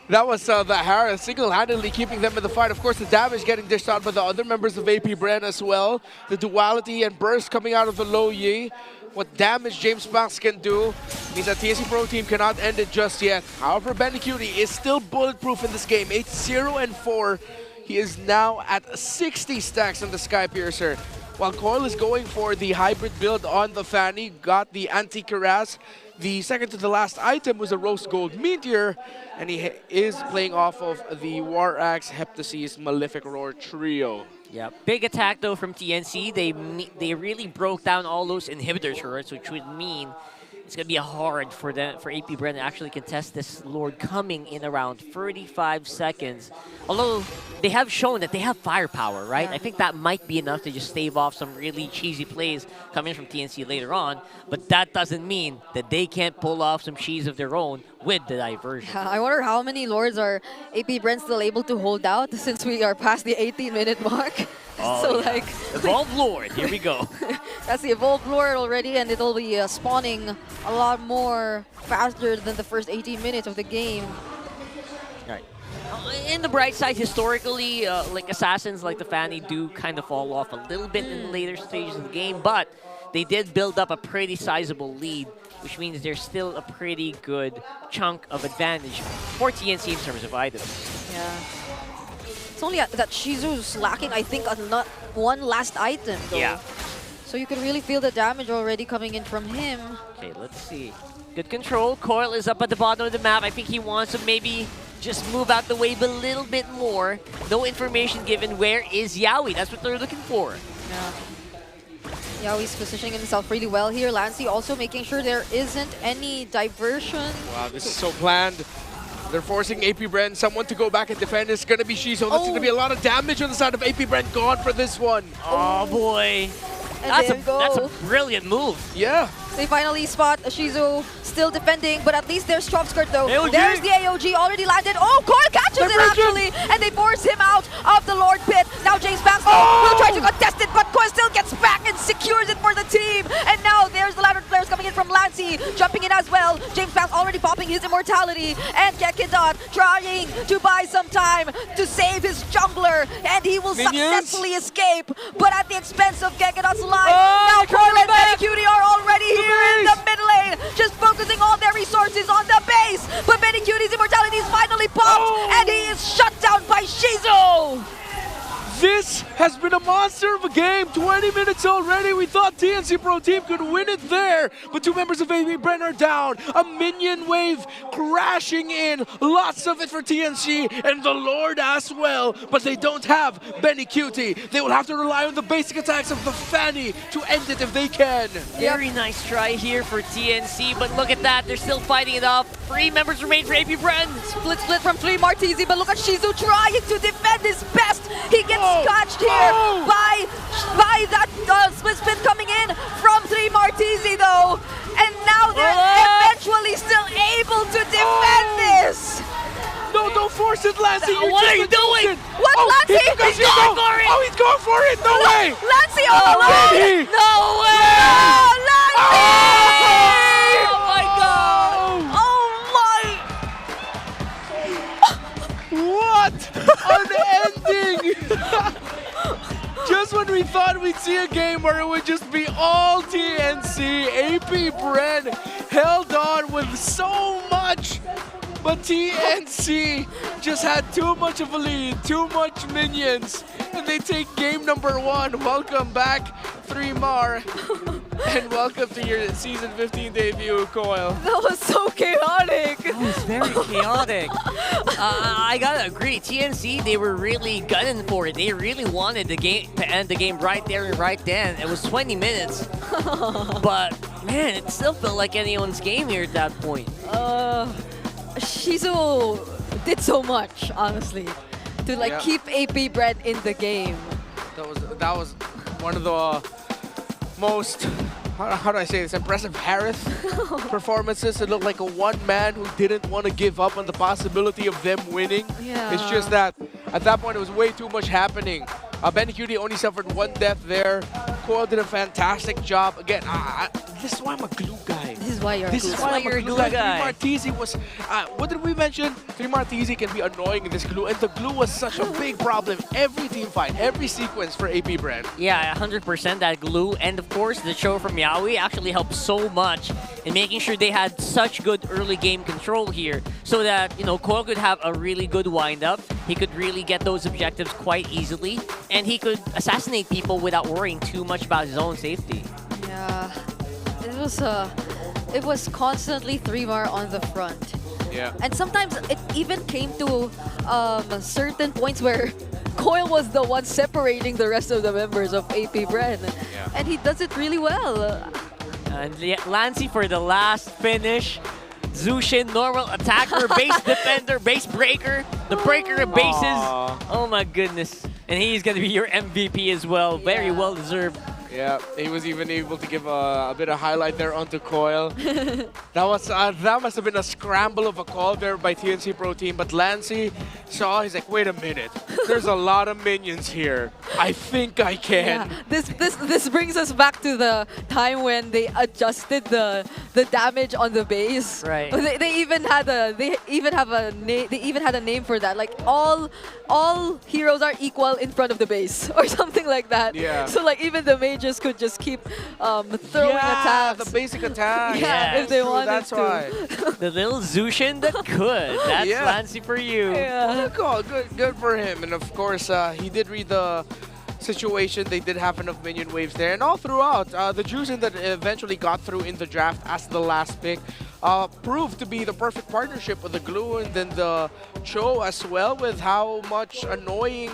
That was the Harif single-handedly keeping them in the fight. Of course, the damage getting dished out by the other members of AP Bren as well. The duality and burst coming out of the low Yi. What damage JamesPankgs can do means that TNC Pro Team cannot end it just yet. However, Benny is still bulletproof in this game. 8-0-4. He is now at 60 stacks on the Skypiercer. While Coil is going for the hybrid build on the Fanny, got the anti-Karaz. The second to the last item was a Rose Gold Meteor, and he is playing off of the War Axe, Heptasis, Malefic Roar trio. Yeah, big attack though from TNC. They really broke down all those inhibitor turrets, which would mean it's gonna be hard for AP Bren to actually contest this Lord coming in around 35 seconds. Although they have shown that they have firepower, right? I think that might be enough to just stave off some really cheesy plays coming from TNC later on. But that doesn't mean that they can't pull off some cheese of their own with the diversion. I wonder how many Lords are AP Bren still able to hold out since we are past the 18-minute mark. Oh, So yeah. like Evolved Lord, here we go. that's the Evolved Lord already, and it'll be spawning a lot more faster than the first 18 minutes of the game. Right. In the bright side, historically, like assassins like the Fanny do kind of fall off a little bit in the later stages of the game, but they did build up a pretty sizable lead, which means there's still a pretty good chunk of advantage for TNC in terms of items. Yeah. It's only that Shizu's lacking, I think, on one last item, though. Yeah. So you can really feel the damage already coming in from him. Okay, let's see. Good control. Coil is up at the bottom of the map. I think he wants to maybe just move out the way a little bit more. No information given. Where is Yawi? That's what they're looking for. Yeah. Yawi's positioning himself really well here. Lancey also making sure there isn't any diversion. Wow, this is so planned. They're forcing AP Bren, someone to go back and defend. It's going to be Shizu. That's going to be a lot of damage on the side of AP Bren. Gone for this one. Oh, boy. And That's a brilliant move. Yeah. They finally spot Shizu still defending, but at least there's Chop Skirt though. AOG. There's the AOG already landed. Oh, Coil catches it actually, and they force him out of the Lord Pit. Now JamesPankgs will try to contest it, but Coil still gets back and secures it for the team. And now there's the ladder players coming in from Lancey, jumping in as well. JamesPankgs already popping his immortality, and Gekidot trying to buy some time to save his jungler, and he will successfully escape, but at the expense of Gekidot's life. Now Coil and Benny are already here in the mid lane, just focusing all their resources on the base. But Benny immortality is finally popped, and he is shut down by Shizu. This has been a monster of a game. 20 minutes already. We thought TNC Pro Team could win it there, but two members of AP Bren are down. A minion wave crashing in. Lots of it for TNC and the Lord as well, but they don't have Benny Cutie. They will have to rely on the basic attacks of the Fanny to end it if they can. Very nice try here for TNC, but look at that. They're still fighting it off. 3 members remain for AP Bren. Split from 3 Martizi, but look at Shizu trying to defend his best. He gets scotched here by that split coming in from 3 Martizi though. And now they're eventually still able to defend this. No, don't force it, Lancey. What are you doing? What, Lancey? He's going for it. Oh, he's going for it. No way. Lancey all alone. No way. No, Lancey. Oh my god. What an ending! Just when we thought we'd see a game where it would just be all TNC, AP Bren held on with so much, but TNC just had too much of a lead, too much minions, and they take game number 1. Welcome back, 3mar. And welcome to your Season 15 debut, Coil. That was so chaotic. That was very chaotic. I gotta agree, TNC, they were really gunning for it. They really wanted the game to end the game right there and right then. It was 20 minutes, but man, it still felt like anyone's game here at that point. Shizu did so much, honestly, to like keep AP Bren in the game. That was one of the most how do I say this, impressive Harris performances. It looked like a one man who didn't want to give up on the possibility of them winning. Yeah. It's just that at that point it was way too much happening. Benny Cutie only suffered one death there. Coil did a fantastic job. Again, this is why I'm a glue guy. This is why you're a glue guy. Martisi was, what did we mention? Martisi can be annoying in this glue, and the glue was such a big problem. Every team fight, every sequence for AP Bren. Yeah, 100% that glue. And of course, the show from Yawi actually helped so much in making sure they had such good early game control here so that, you know, Coil could have a really good wind-up. He could really get those objectives quite easily, and he could assassinate people without worrying too much about his own safety. Yeah, it was constantly 3-mar on the front. Yeah. And sometimes it even came to certain points where Coil was the one separating the rest of the members of AP Bren. Yeah. And he does it really well. And Lancy for the last finish. Zushin, normal attacker, base defender, base breaker, the breaker of bases. Oh my goodness. And he's going to be your MVP as well. Very well deserved. Yeah, he was even able to give a bit of highlight there onto Coil. That must have been a scramble of a call there by TNC Pro Team, but Lancy saw, he's like, wait a minute, there's a lot of minions here. I think I can. Yeah, this brings us back to the time when they adjusted the damage on the base. Right. They even had a name for that. Like all heroes are equal in front of the base or something like that. Yeah. So like even the mages could just keep throwing attacks. The basic attack. Yeah, if they wanted that's to. Why. The little Zushin that could. That's Lancy for you. Yeah. Good call. Good for him. And of course, he did read the situation. They did have enough minion waves there. And all throughout, the Juicin that eventually got through in the draft as the last pick proved to be the perfect partnership with the Glue and then the Cho as well, with how much annoying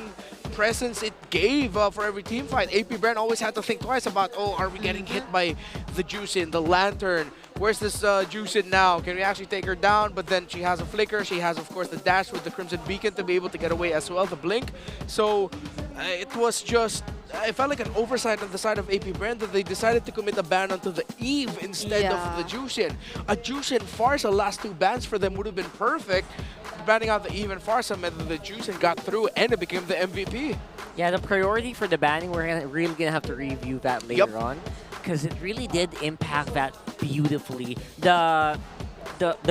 presence it gave for every team fight. AP Bren always had to think twice about, oh, are we getting hit by the Juicin, the Lantern? Where's this Juicin now? Can we actually take her down? But then she has a flicker. She has, of course, the dash with the Crimson Beacon to be able to get away as well, the blink. So it was just, it felt like an oversight on the side of AP Bren that they decided to commit a ban onto the Eve instead of the Juicin. A Juicin Farsa last two bans for them would have been perfect. Banning out the Eve and Farsa meant that the Juicin got through and it became the MVP. Yeah, the priority for the banning, we're really going to have to review that later on, because it really did impact that beautifully. The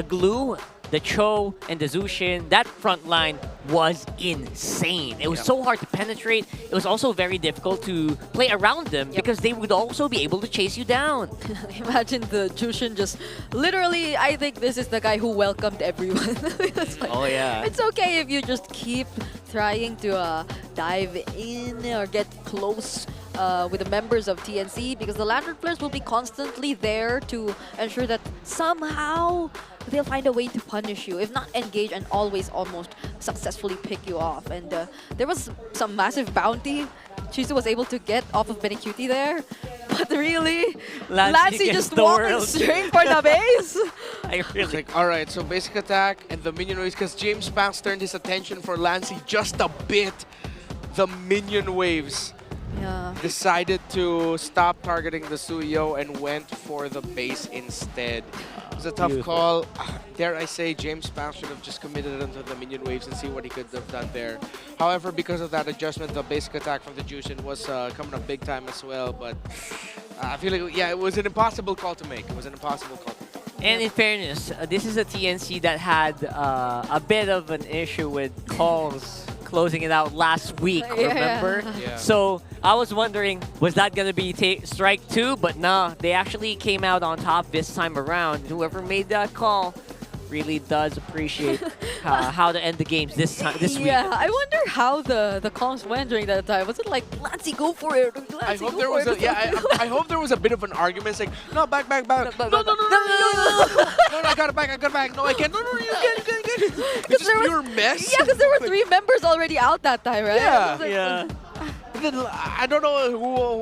Glue, the Cho, and the Zushin, that front line was insane. It was so hard to penetrate. It was also very difficult to play around them because they would also be able to chase you down. Imagine the Jushin just literally, I think this is the guy who welcomed everyone. It's like, oh yeah. It's okay if you just keep trying to dive in or get close with the members of TNC, because the Lantern players will be constantly there to ensure that somehow they'll find a way to punish you, if not engage and always almost successfully pick you off. And there was some massive bounty Chizu was able to get off of Benny Cutie there, but really, Lancy just walking straight for the base. I really like, all right, so basic attack and the minion waves, because JamesPankgs turned his attention for Lancy just a bit. The minion waves. Decided to stop targeting the Suyo and went for the base instead. It was a tough call. Dare I say, JamesPankgs should have just committed into the minion waves and see what he could have done there. However, because of that adjustment, the basic attack from the Jushin was coming up big time as well. But I feel like, yeah, it was an impossible call to make. It was an impossible call to make. And in fairness, this is a TNC that had a bit of an issue with calls closing it out last week, remember? Yeah. So I was wondering, was that going to be strike 2? But nah, they actually came out on top this time around. Whoever made that call really does appreciate how to end the games this week. Yeah, I wonder how the comms went during that time. Was it like, Lancy, go for it? I hope there was I hope there was a bit of an argument saying, no, back. No, I got it back. No, I can't. No, you can. It's just pure mess. Yeah, because there were 3 members already out that time, right? Yeah. Then, I don't know who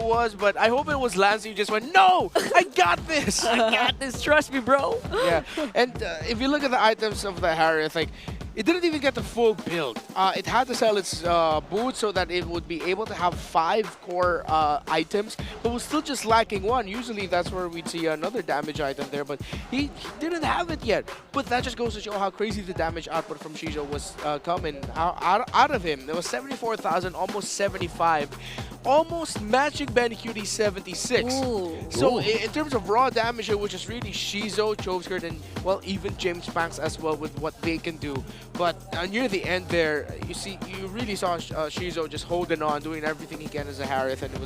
was, but I hope it was Lancy who just went, no, I got this. I got this. Trust me, bro. Yeah, and if you look at the items of the Harith, like, it didn't even get the full build. It had to sell its boots so that it would be able to have 5 core items, but was still just lacking 1. Usually that's where we'd see another damage item there, but he didn't have it yet. But that just goes to show how crazy the damage output from Shizo was coming out of him. There was 74,000, almost 75. Almost matching BenQ's 76. Ooh. So in terms of raw damage, it was just really Shizo, Choveskirt, and well, even JamesPankgs as well with what they can do. But near the end there, you really saw Shizo just holding on, doing everything he can as a Harith, and it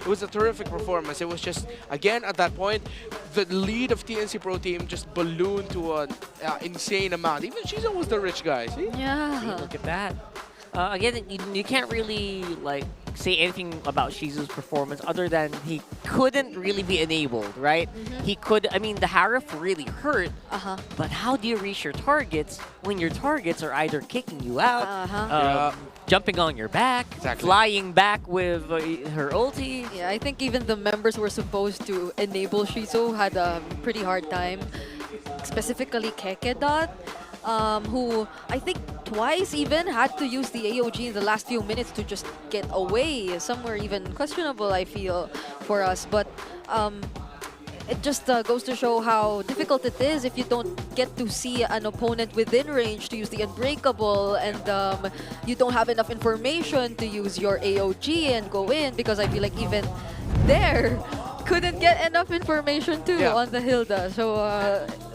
was a terrific performance. It was just, again, at that point, the lead of TNC Pro Team just ballooned to an insane amount. Even Shizo was the rich guy. See? Yeah. See, look at that. Again, you can't really like say anything about Shizu's performance other than he couldn't really be enabled, right? He could, I mean, the Harif really hurt, but how do you reach your targets when your targets are either kicking you out, jumping on your back, flying back with her ulti? Yeah, I think even the members who were supposed to enable Shizu had a pretty hard time, specifically Kekedot. Who I think twice even had to use the AOG in the last few minutes to just get away. Somewhere even questionable, I feel, for us. But it just goes to show how difficult it is if you don't get to see an opponent within range to use the Unbreakable, and you don't have enough information to use your AOG and go in, because I feel like even there, couldn't get enough information too on the Hilda. So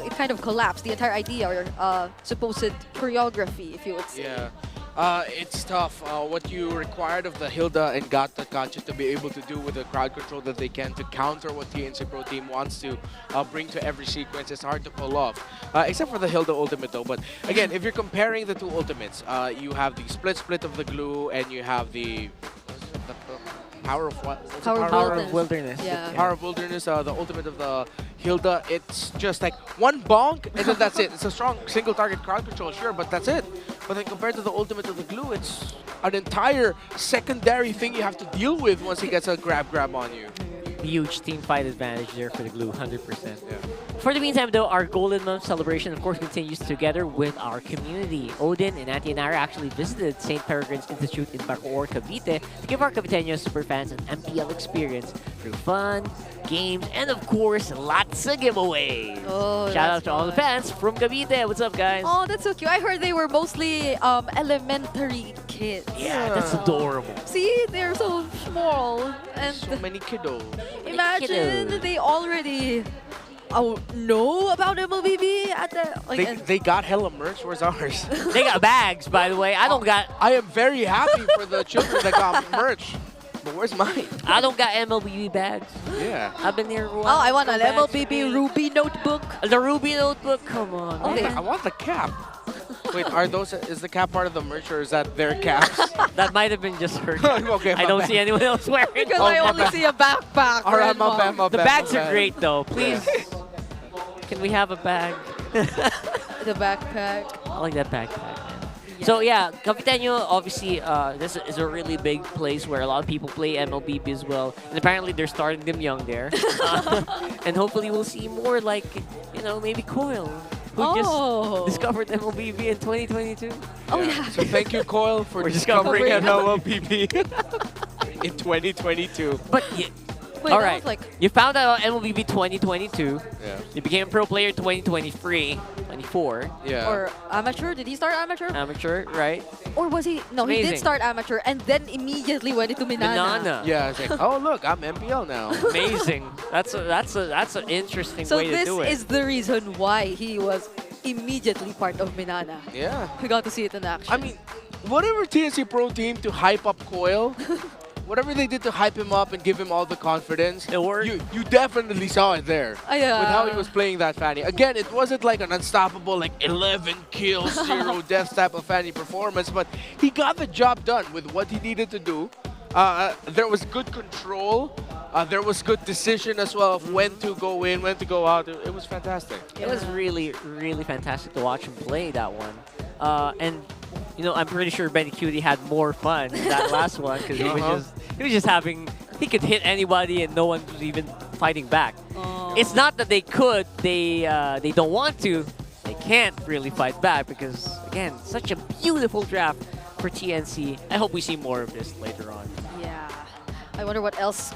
it kind of collapsed, the entire idea or supposed choreography, if you would say. Yeah. It's tough. What you required of the Hilda and Gotcha to be able to do with the crowd control that they can to counter what TNC Pro Team wants to bring to every sequence, it's hard to pull off. Except for the Hilda ultimate though. But again, if you're comparing the two ultimates, you have the split of the glue, and you have the Power of what? Power of Wilderness. Yeah. Power of Wilderness, the ultimate of the Hilda. It's just like one bonk, and then that's it. It's a strong single target crowd control, sure, but that's it. But then compared to the ultimate of the glue, it's an entire secondary thing you have to deal with once he gets a grab on you. Huge team fight advantage there for the glue, 100%. Yeah. For the meantime, though, our Golden Month celebration, of course, continues together with our community. Odin and Auntie Nara actually visited St. Peregrine's Institute in Bacoor, Cavite to give our Caviteños superfans an MPL experience through fun, games, and of course, lots of giveaways. Oh, Shout out to all the fans from Cavite. What's up, guys? Oh, that's so cute. I heard they were mostly elementary kids. Yeah, that's adorable. See, they're so small. And so many kiddos. Imagine they already know about MLBB at the... Like, they got hella merch. Where's ours? They got bags, by the way. I am very happy for the children that got merch. But where's mine? I don't got MLBB bags. Yeah. I've been here. Oh, I want an MLBB Ruby notebook. The Ruby notebook? Come on. Okay. I want the cap. Wait, is the cap part of the merch, or is that their caps? That might have been just her. Okay, I don't see anyone else wearing it. Because I only see a backpack. All right, my bad. The bags are great, though. Please, can we have a bag? The backpack. I like that backpack, man. Yeah. So yeah, Caviteño, obviously, this is a really big place where a lot of people play MLBB as well. And apparently they're starting them young there. And hopefully we'll see more like, maybe Coil, who just discovered MLBB in 2022. Oh, yeah. So thank you, Coil, for discovering MLBB in 2022. But Wait, all right, like... you found out about MLBB 2022. Yeah. You became a pro player 2023, 24. Yeah. Or amateur? Did he start amateur? Amateur, right? Or was he? No, he did start amateur and then immediately went into Minana. Yeah, it's like, oh look, I'm MPL now. Amazing. That's an interesting way to do it. So this is the reason why he was immediately part of Minana. Yeah. We got to see it in action. I mean, whatever TNC Pro Team to hype up Coil, whatever they did to hype him up and give him all the confidence, it worked. You definitely saw it there Yeah. with how he was playing that Fanny. Again, it wasn't like an unstoppable, like 11 kills, 0 deaths type of Fanny performance, but he got the job done with what he needed to do. There was good control. There was good decision as well of when to go in, when to go out. It was fantastic. It was really, really fantastic to watch him play that one. And I'm pretty sure Benny Cutie had more fun that last one because he was just having, he could hit anybody and no one was even fighting back. It's not that they could, they don't want to. They can't really fight back because again, such a beautiful draft for TNC. I hope we see more of this later on. Yeah. I wonder what else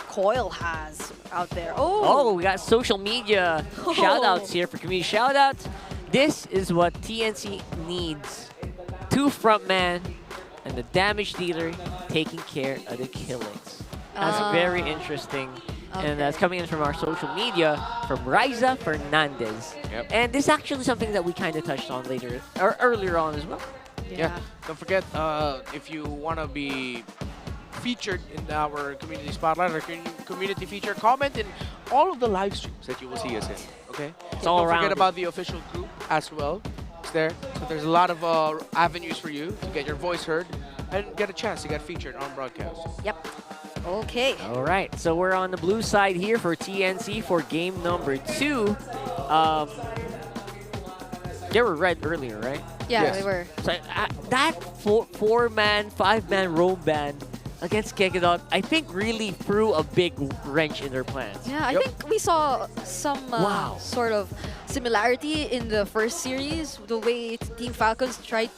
Coil has out there. Oh, we got social media shout-outs here for community shout-outs. This is what TNC needs. 2 frontmen and the damage dealer taking care of the killings. That's very interesting. And that's coming in from our social media from Riza Fernandez. Yep. And this is actually something that we kind of touched on later or earlier on as well. Yeah. Don't forget, if you want to be featured in our community spotlight or community feature, comment in all of the live streams that you will see us in. Okay. It's all Don't around forget about the official group as well. It's there. So there's a lot of avenues for you to get your voice heard and get a chance to get featured on broadcast. Yep. Okay. All right, so we're on the blue side here for TNC for game number 2. They were red earlier, right? Yeah, they were. So that 4-man, 5-man roam band against Kekedot, I think really threw a big wrench in their plans. Yeah, I think we saw some sort of similarity in the first series, the way Team Falcons tried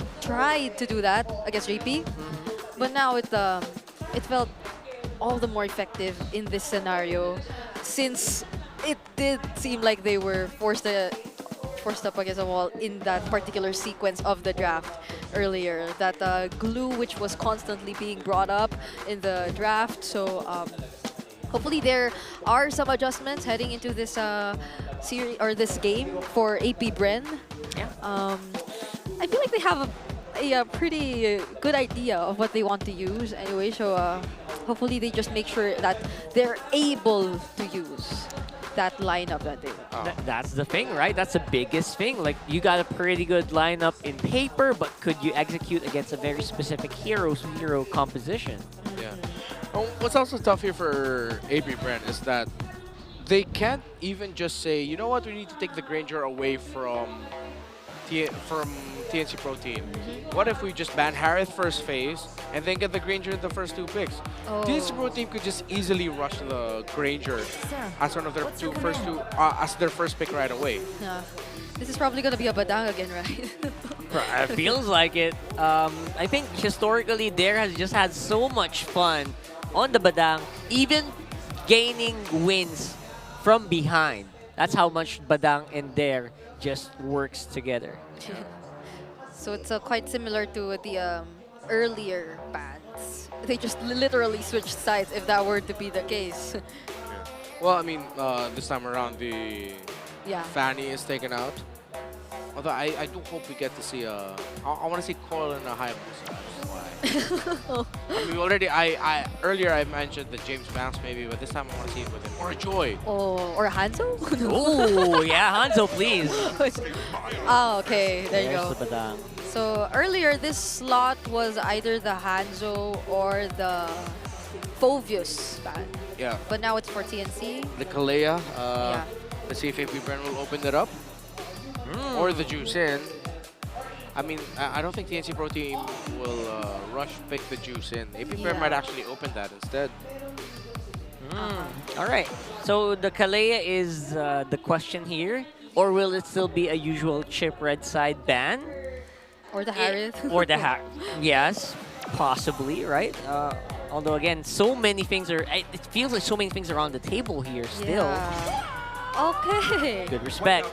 to do that against JP. But now it felt all the more effective in this scenario, since it did seem like they were forced up against a wall in that particular sequence of the draft earlier. That glue which was constantly being brought up in the draft. So hopefully there are some adjustments heading into this series or this game for AP Bren. Yeah. I feel like they have a pretty good idea of what they want to use anyway. So hopefully they just make sure that they're able to use that lineup that they That's the thing, right? That's the biggest thing. Like, you got a pretty good lineup in paper, but could you execute against a very specific hero composition? Yeah. What's also tough here for AP Bren is that they can't even just say, you know what, we need to take the Granger away from TNC Pro Team. What if we just ban Harith first phase and then get the Granger in the first 2 picks? TNC Pro Team could just easily rush the Granger as one of their as their first pick right away. Yeah. This is probably gonna be a Badang again, right? It feels like it. I think historically Dare has just had so much fun on the Badang, even gaining wins from behind. That's how much Badang and Dare just works together. So it's quite similar to the earlier bands. They just literally switched sides if that were to be the case. Well, I mean, this time around the Fanny is taken out. Although I do hope we get to see I want to see Coil in a high boost. I mean, earlier I mentioned the JamesPankgs maybe, but this time I want to see it with him. Or a Joy. Or a Hanzo? Oh, yeah, Hanzo, please. Oh, okay, there you go. The Badang. So earlier this slot was either the Hanzo or the Fovius band. Yeah. But now it's for TNC. The Kalea. Let's see if AP Bren will open it up. Or the Juice in. I mean, I don't think TNC Pro Team will rush pick the Juice in. AP Bren might actually open that instead. All right. So the Kalea is the question here. Or will it still be a usual chip red side ban? Or the Harith. Or the Yes, possibly, right? Although, again, so many things are... It feels like so many things are on the table here still. Yeah. Okay. Good respect.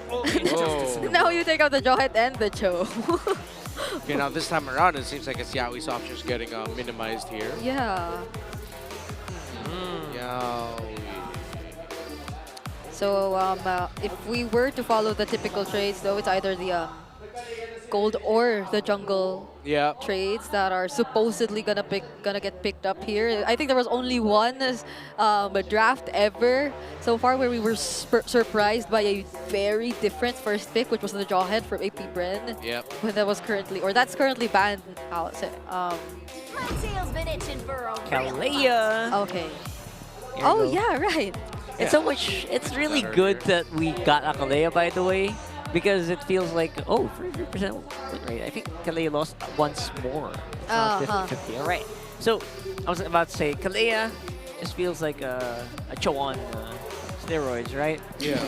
Now you take out the Jawhead and the Cho. Okay, now this time around, it seems like it's Yawi's options getting minimized here. Yeah. Yawi. So if we were to follow the typical trades, though, it's either the gold or the jungle trades that are supposedly gonna get picked up here. I think there was only one draft ever so far where we were surprised by a very different first pick, which was the Jawhead from AP Bren. Yep. When that's currently banned out. My tail's been itching for a Kalea. Okay. Oh yeah, right. It's so much. It's really good that we got a Kalea, by the way. Because it feels like, 33% win rate. I think Kalea lost once more. It's not 50-50. All right. So, I was about to say, Kalea just feels like a Cho on steroids, right? Yeah.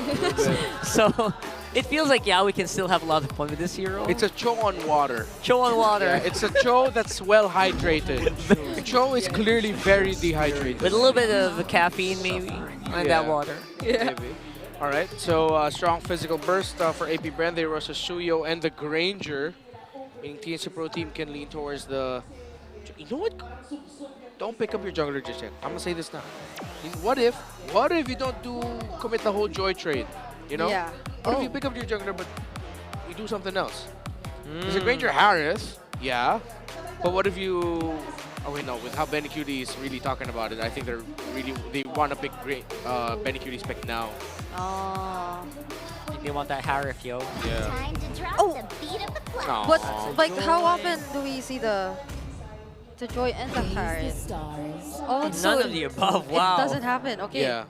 So, It feels like Yawi can still have a lot of fun with this hero. It's a Cho on water. Cho on water. Yeah, it's a Cho that's well hydrated. Cho is clearly very dehydrated. With a little bit of caffeine, maybe, on that water. Maybe. All right, so strong physical burst for AP Bren. They rose Suyo and the Granger, meaning TNC Pro Team can lean towards the... You know what? Don't pick up your jungler just yet. I'm gonna say this now. What if you don't commit the whole Joy trade? You know? Yeah. What if you pick up your jungler but you do something else? There's a Granger Harris, yeah. But what if you... Oh wait, no. With how Benny Cutie is really talking about it, I think they want to pick Benny Cutie's pick now. Oh. They want that Harif, yo. Yeah. Oh. Aw. But like, how often do we see the Joy and the Harris? Oh, so None of the above. Wow. It doesn't happen. Okay. Yeah.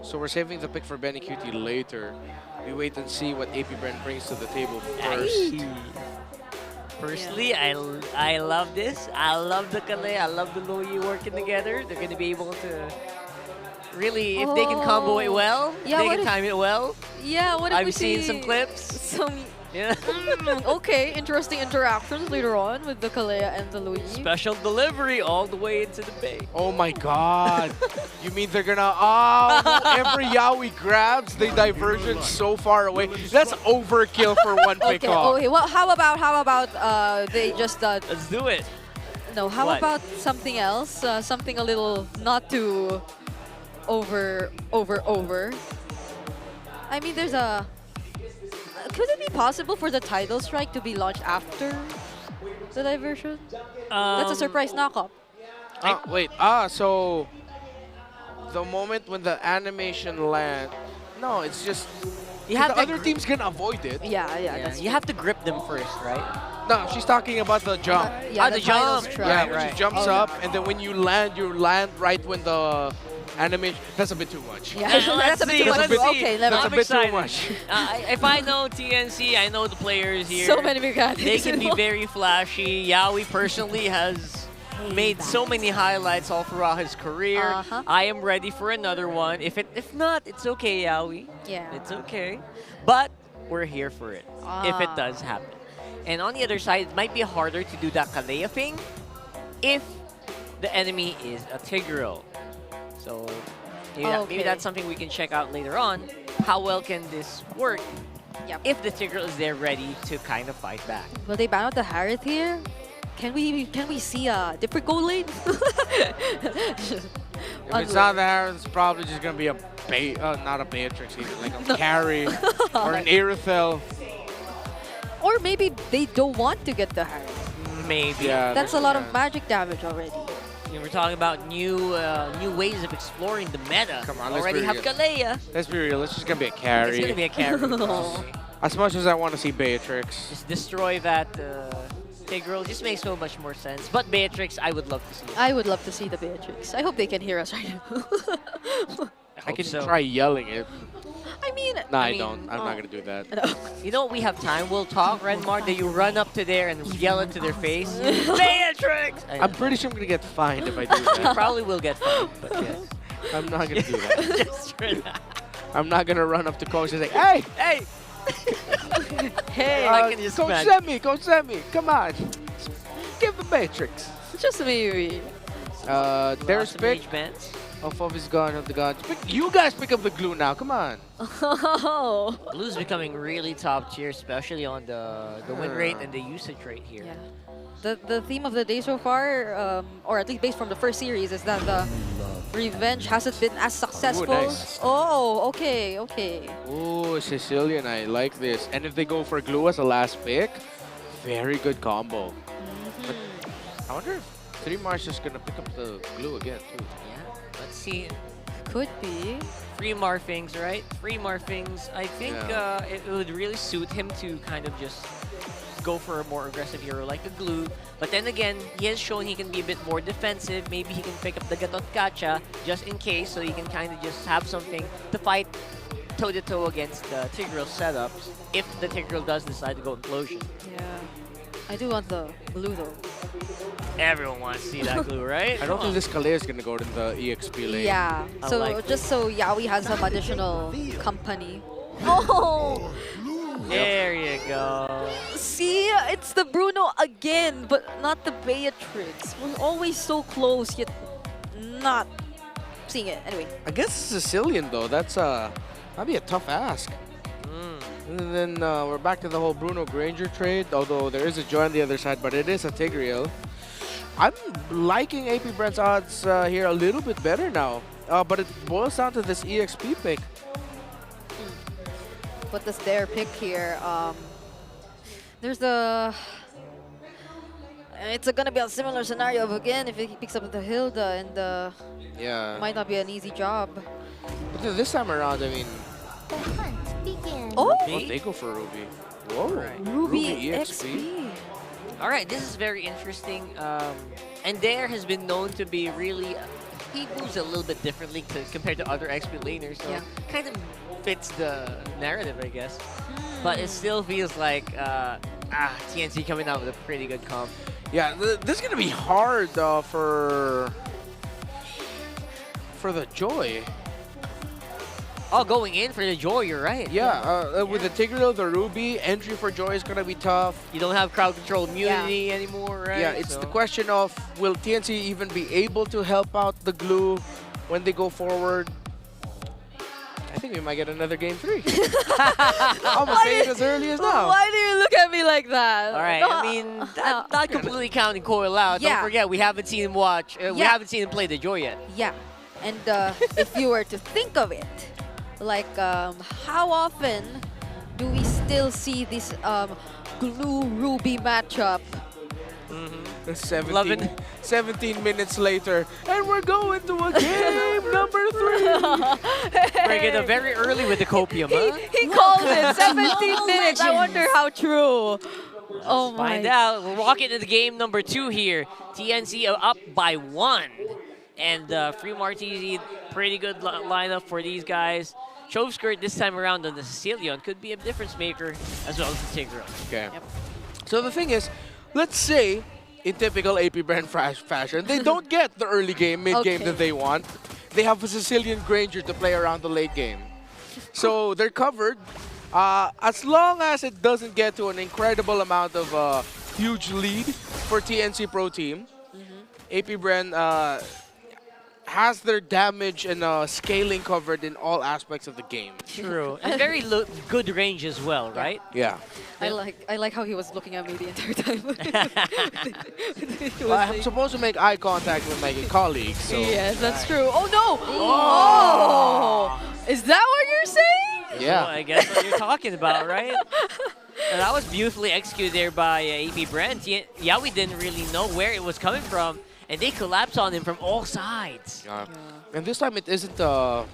So we're saving the pick for Benny Cutie later. We wait and see what AP Bren brings to the table first. Personally, I love this. I love the Kale. I love the Loyi working together. They're going to be able to really, if they can combo it well, Yeah, they what can if- time it well. Yeah, what if we I've seen see some clips. Some Yeah. okay, interesting interactions later on with the Kalea and the Louis. Special delivery all the way into the bay. Oh my god. You mean they're gonna... Oh, every Yawi grabs, they diversion so far away. That's overkill for one pick off. Okay, well, how about they just... Let's do it. No, how What? about something else? Something a little not too over. I mean, there's a... Could it be possible for the title strike to be launched after the diversion? That's a surprise knockup. Wait, so the moment when the animation lands, no, it's just You have the to other team's gonna avoid it. Yeah, that's You have to grip them first, right? No, she's talking about the jump. yeah, the the titles jump. strike. Yeah, Right, when right. she jumps up, and then when you land right when the animation. That's a bit too much. Yeah, that's a bit too much. Okay, never That's a mind. bit too much. If I know TNC, I know the players here. So many mechanics They can be involved. very flashy. Yawi personally has made so many highlights all throughout his career. I am ready for another one. If not, it's okay, Yawi. Yeah. It's okay. But we're here for it if it does happen. And on the other side, it might be harder to do that Kalea thing if the enemy is a Tigreal. So maybe that's something we can check out later on. How well can this work if the Tigreal is there ready to kind of fight back? Will they ban out the Harith here? Can we see a different goal lane? If it's not there, it's probably just gonna be a not a Beatrix even, like a carry or an Aerithel. Or maybe they don't want to get the Harith. Maybe. Yeah, That's a lot of magic damage already. We're talking about new ways of exploring the meta. Come on, let's Already be have real. Kalea. Let's be real. It's just gonna be a carry. It's gonna be a carry. As much as I want to see Beatrix. Just destroy that Tigreal. Just makes so much more sense. But Beatrix, I would love to see. I would love to see the Beatrix. I hope they can hear us right now. I can so. try yelling it. I mean... No, I don't. I'm not gonna do that. You know what? We have time. We'll talk, Renmar. Then you run up to there and yell it to their face. Beatrix! I'm pretty sure I'm gonna get fined if I do You that. probably will get fined, but yes. I'm not gonna do that. Just for that. I'm not gonna run up to coach and say, "Hey, Hey! Hey, uh, I can just coach imagine. Coach Semi, come on, give the Matrix." Just maybe. There's Some pick. mage bans. Of his gun, of the guns. You guys pick up the glue now. Come on. Oh. Blue's becoming really top tier, especially on the win rate and the usage rate here. Yeah. The theme of the day so far, or at least based from the first series, is that the revenge hasn't been as successful. nice. Oh, okay. Ooh, Sicilian, I like this. And if they go for glue as a last pick, very good combo. But I wonder if 3 Mars is gonna pick up the glue again too. Let's see. Could be. 3 Marfings, right? 3 Marfings. I think it would really suit him to kind of just go for a more aggressive hero like the glue. But then again, he has shown he can be a bit more defensive. Maybe he can pick up the Gatot Kacha just in case, so he can kind of just have something to fight toe-to-toe against the Tigreal setups if the Tigreal does decide to go Implosion. Yeah. I do want the blue though. Everyone wants to see that glue, right? I don't think this Kalea is gonna go to the EXP lane. Yeah. I So like just so Yawi has some additional company. Oh! There you go. See, it's the Bruno again, but not the Beatrix. We're always so close, yet not seeing it. Anyway. I guess Sicilian though. That'd be a tough ask. And then we're back to the whole Bruno Granger trade, although there is a joy on the other side, but it is a Tigreal. I'm liking AP Bren's odds here a little bit better now, but it boils down to this EXP pick. What does their pick here? There's the... It's gonna be a similar scenario of again if he picks up the Hilda, and Yeah. might not be an easy job. But then this time around, I mean... Oh! Oh, they go for Ruby. Whoa. Ruby EXP. All right, this is very interesting. And Dare has been known to be really... he moves a little bit differently compared to other XP laners, so kind of fits the narrative, I guess. But it still feels like TNC coming out with a pretty good comp. Yeah, this is gonna be hard for the Joy. Oh, going in for the Joy, you're right. Yeah, with the Tigreal, the Ruby, entry for Joy is gonna be tough. You don't have crowd control immunity anymore, right? Yeah, it's the question of will TNC even be able to help out the Glue when they go forward? I think we might get another game 3. I'm gonna say it as early as now. Why do you look at me like that? All right, I mean, not completely counting Coil out. Yeah. Don't forget, we haven't seen him watch. We haven't seen him play the Joy yet. Yeah, and if you were to think of it, like how often do we still see this Glue Ruby matchup? 17 minutes later, and we're going to a game number 3. Bring it very early with the copium, huh? He called it 17 minutes. I wonder how true. Oh my. Find out. We're walking into game number 2 here. TNC are up by 1. And Free Martisi, pretty good lineup for these guys. Chove Skirt this time around on the Sicilian could be a difference maker as well as the Tigreal. Okay. So the thing is, let's say, in typical AP Bren fashion, they don't get the early game, mid-game that they want. They have a Sicilian Granger to play around the late game. So they're covered. As long as it doesn't get to an incredible amount of huge lead for TNC Pro Team, AP Bren has their damage and scaling covered in all aspects of the game. True. And very good range as well, right? Yeah. I like how he was looking at me the entire time. Well, I'm supposed to make eye contact with my colleagues. So. Yes, that's true. Oh no! Oh! Is that what you're saying? Yeah. Well, I guess what you're talking about, right? And that was beautifully executed there by AP Bren. Yawi didn't really know where it was coming from, and they collapsed on him from all sides. And this time it isn't a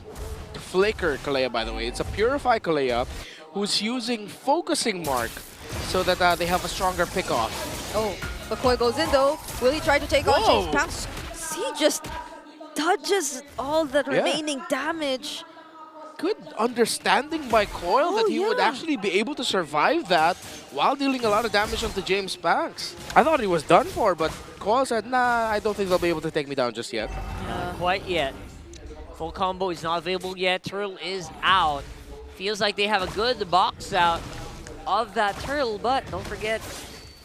Flicker Kalea, by the way. It's a Purify Kalea who's using Focusing Mark so that they have a stronger pick-off. Oh, but Koi goes in though. Will he try to take on JamesPankgs? He just dodges all the remaining damage. Good understanding by Coil that he would actually be able to survive that while dealing a lot of damage onto JamesPankgs. I thought he was done for, but Coil said, nah, I don't think they'll be able to take me down just yet. Quite yet. Full combo is not available yet. Turtle is out. Feels like they have a good box out of that Turtle, but don't forget,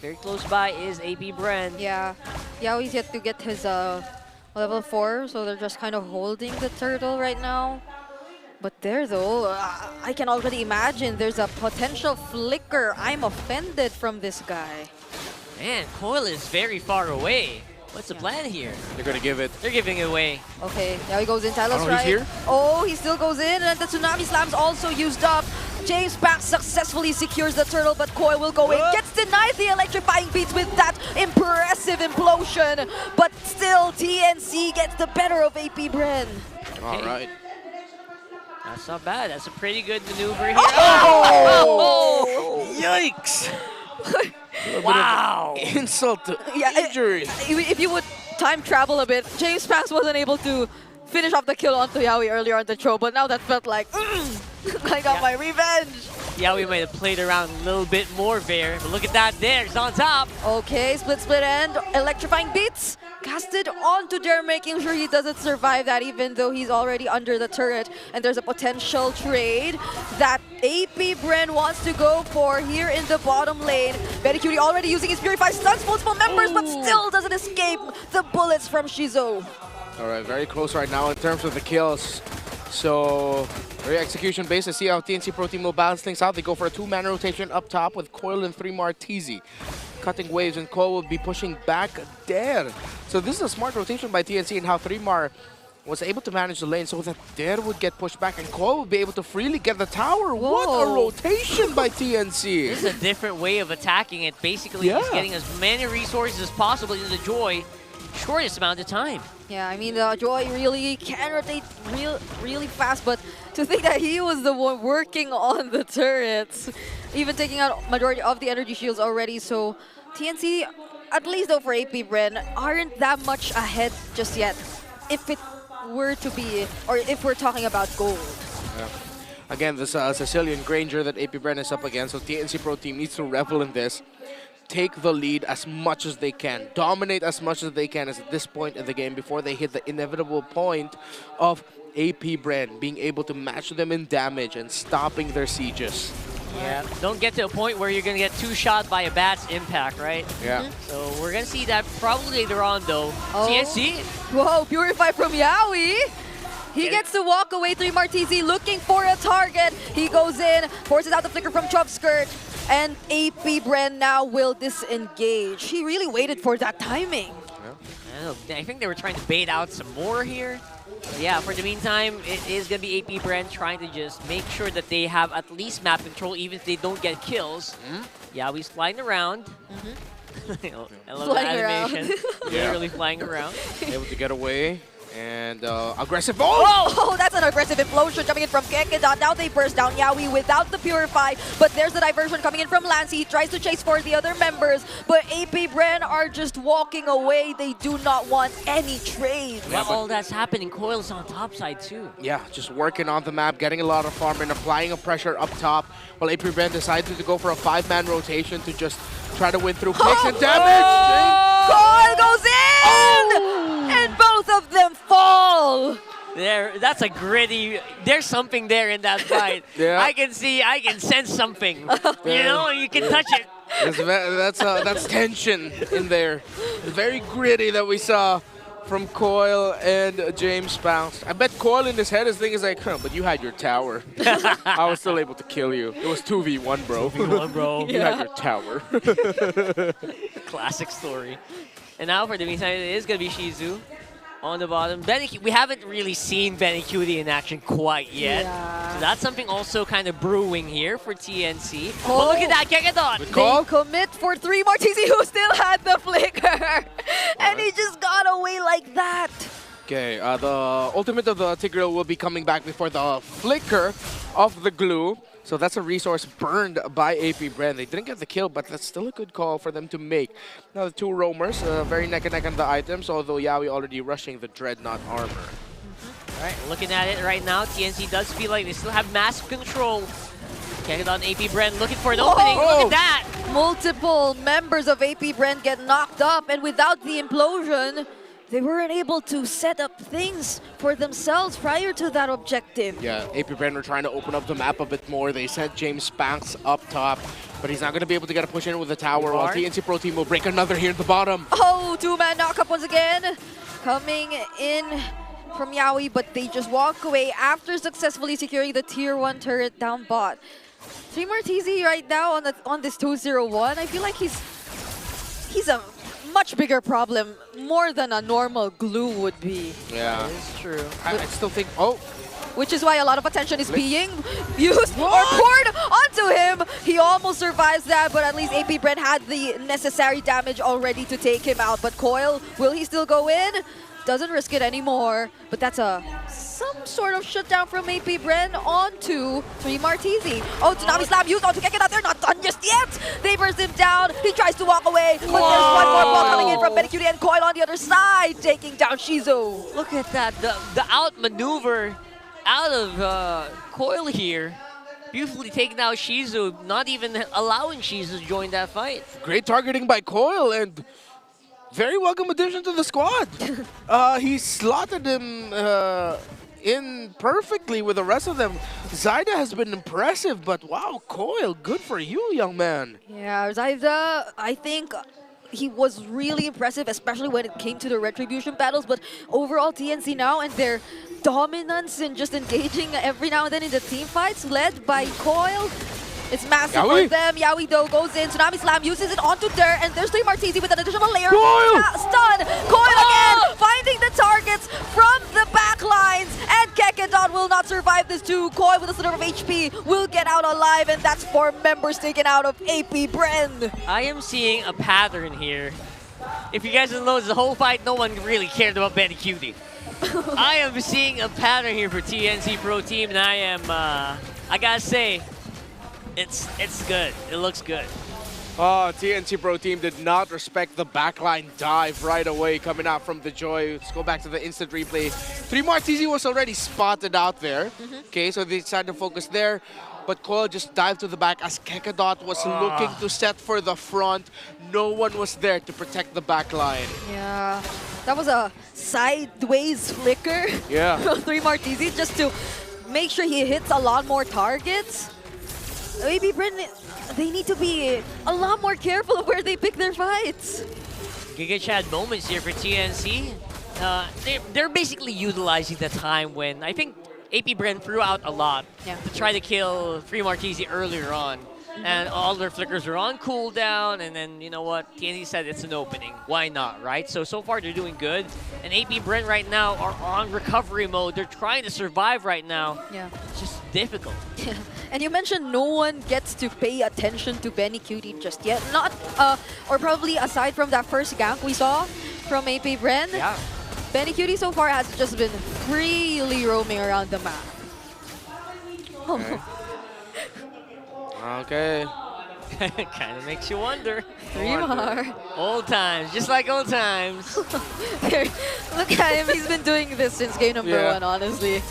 very close by is AP Bren. Yeah, Yawi's yet to get his level 4, so they're just kind of holding the Turtle right now. But there though, I can already imagine there's a potential Flicker. I'm offended from this guy. Man, Coil is very far away. What's the plan here? They're gonna give it. They're giving it away. Okay, now he goes in, Tyler's he's right. here? Oh, he still goes in, and the Tsunami Slam's also used up. JamesPankgs successfully secures the Turtle, but Koi will go in. Gets denied the electrifying beats with that impressive implosion. But still, TNC gets the better of AP Bren. All right. That's not bad. That's a pretty good maneuver here. Oh! Yikes! Wow! Insult to injury. If you would time travel a bit, JamesPankgs wasn't able to finish off the kill onto Yawi earlier on the throw, but now that felt like, I got my revenge. Yawi might have played around a little bit more there, but look at that there. It's on top. Okay, split end, electrifying beats. casted onto Dare, making sure he doesn't survive that even though he's already under the turret. And there's a potential trade that AP Bren wants to go for here in the bottom lane. Cutie already using his Purify, stuns multiple members, but still doesn't escape the bullets from Shizo. All right, very close right now in terms of the kills. So, very execution-based. Let's see how TNC Pro Team will balance things out. They go for a 2-man rotation up top with Coil and 3 Martizi. Cutting waves, and Coil will be pushing back Dare. So this is a smart rotation by TNC and how 3-Mar was able to manage the lane so that Dare would get pushed back and Coil would be able to freely get the tower. Whoa. What a rotation by TNC. This is a different way of attacking it. Basically, just getting as many resources as possible into the Joy, shortest amount of time. Yeah, I mean, the Joy really can rotate really fast, but to think that he was the one working on the turrets, even taking out majority of the energy shields already. So TNC, at least though for AP Bren, aren't that much ahead just yet. If it were to be, or if we're talking about gold. Yeah. Again, this Sicilian Granger that AP Bren is up against, so TNC Pro Team needs to revel in this. Take the lead as much as they can, dominate as much as they can at this point in the game before they hit the inevitable point of AP Bren being able to match them in damage and stopping their sieges. Yeah, don't get to a point where you're going to get 2-shot by a bat's impact, right? Yeah. So we're going to see that probably later on, though. TNC. Whoa, Purify from Yawi. He gets to walk away. 3 Martizi looking for a target. He goes in, forces out the flicker from Chop Skirt, and AP Bren now will disengage. He really waited for that timing. Yeah. I think they were trying to bait out some more here. Yeah, for the meantime, it is going to be AP Bren trying to just make sure that they have at least map control, even if they don't get kills. Yawi's flying around. I love Flying the animation. around. Literally flying around. Able to get away. And aggressive. Oh, that's an aggressive implosion coming in from Kekeda. Now they burst down Yawi without the Purify, but there's the diversion coming in from Lancey. He tries to chase for the other members, but AP Bren are just walking away. They do not want any trade. While all that's happening, Coil's on top side too. Yeah, just working on the map, getting a lot of farm and applying a pressure up top, while AP Bren decided to go for a 5-man rotation to just try to win through clicks and damage. Coil goes in! And both of them fall! That's a gritty, there's something there in that fight. I can sense something. You know, you can touch it. That's tension in there. Very gritty that we saw from Coil and JamesPankgs. I bet Coil in his head is thinking like, but you had your tower. I was still able to kill you. It was 2v1, bro. 2v1, bro. You had your tower. Classic story. And now for the meantime, it is going to be Shizu on the bottom. We haven't really seen Cutie in action quite yet. Yeah. So that's something also kind of brewing here for TNC. Oh, look at that, Kekadon! They commit for 3 Martizi, who still had the flicker. And he just got away like that. Okay, the ultimate of the Tigreal will be coming back before the flicker of the glue. So that's a resource burned by AP Bren. They didn't get the kill, but that's still a good call for them to make. Now the 2 roamers, very neck and neck on the items, although Yawi already rushing the Dreadnought armor. All right, looking at it right now, TNC does feel like they still have massive control. Kekadon, AP Bren looking for an opening. Look at that! Multiple members of AP Bren get knocked up, and without the implosion, they weren't able to set up things for themselves prior to that objective. Yeah, AP Bren were trying to open up the map a bit more. They sent JamesPankgs up top, but he's not going to be able to get a push in with the tower, while TNC Pro Team will break another here at the bottom. Oh, 2-man knockup once again. Coming in from Yawi, but they just walk away after successfully securing the Tier 1 turret down bot. 3 Martizi right now on this 2-0-1. I feel like he's a much bigger problem, more than a normal glue would be. Yeah, it's true. I still think, which is why a lot of attention is being used or poured onto him. He almost survives that, but at least AP Bren had the necessary damage already to take him out. But Coil, will he still go in? Doesn't risk it anymore, but that's some sort of shutdown from AP Bren onto 3 Martizi. Oh, Tsunami Slam used onto Kekeda. They're not done just yet. They burst him down. He tries to walk away, but there's one more ball coming in from Cutie and Coil on the other side, taking down Shizu. Look at that, the outmaneuver out of Coil here. Beautifully taking out Shizu, not even allowing Shizu to join that fight. Great targeting by Coil, and very welcome addition to the squad. He slotted him in perfectly with the rest of them. Zyda has been impressive, but wow, Coil, good for you, young man. Yeah, Zyda, I think he was really impressive, especially when it came to the retribution battles. But overall, TNC now and their dominance in just engaging every now and then in the team fights, led by Coil. It's massive Yawi. for them. Yawi, though, goes in. Tsunami Slam uses it onto Der, and there's 3 Martizi with an additional layer. Coil! Stun! Coil again! Finding the targets from the back lines. And Kekedot will not survive this too. Coil with a sliver of HP will get out alive, and that's 4 members taken out of AP Bren. I am seeing a pattern here. If you guys don't know, the whole fight, no one really cared about Benny Cutie. I am seeing a pattern here for TNC Pro Team, and I am, I gotta say, it's good. It looks good. Oh, TNC Pro Team did not respect the backline dive right away coming out from the Joy. Let's go back to the instant replay. 3 Martizi was already spotted out there. Okay, so they decided to focus there. But Coil just dived to the back as Kekedot was looking to set for the front. No one was there to protect the backline. Yeah, that was a sideways flicker from 3 Martizi just to make sure he hits a lot more targets. AP Bren, they need to be a lot more careful of where they pick their fights. Giga Chad moments here for TNC. They're basically utilizing the time when I think AP Bren threw out a lot to try to kill 3 Martizi earlier on. And all their flickers are on cooldown, and then, you know what, TNC said it's an opening. Why not, right? So far they're doing good. And AP Bren right now are on recovery mode. They're trying to survive right now. Yeah. It's just difficult. And you mentioned no one gets to pay attention to Benny Cutie just yet. Not, or probably aside from that first gank we saw from AP Bren. Yeah. Benny Cutie so far has just been freely roaming around the map. Okay. Kind of makes you wonder. 3 more. Old times, just like old times. Look at him, he's been doing this since game number 1, honestly.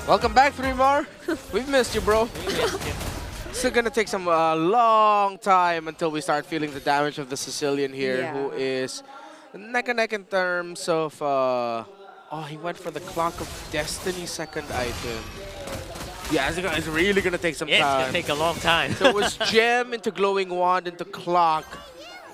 Welcome back, 3 more. We've missed you, bro. Still gonna take some long time until we start feeling the damage of the Sicilian here, who is neck and neck in terms of... oh, he went for the Clock of Destiny second item. Yeah, it's really gonna take some time. It's gonna take a long time. So it was Gem into Glowing Wand into Clock,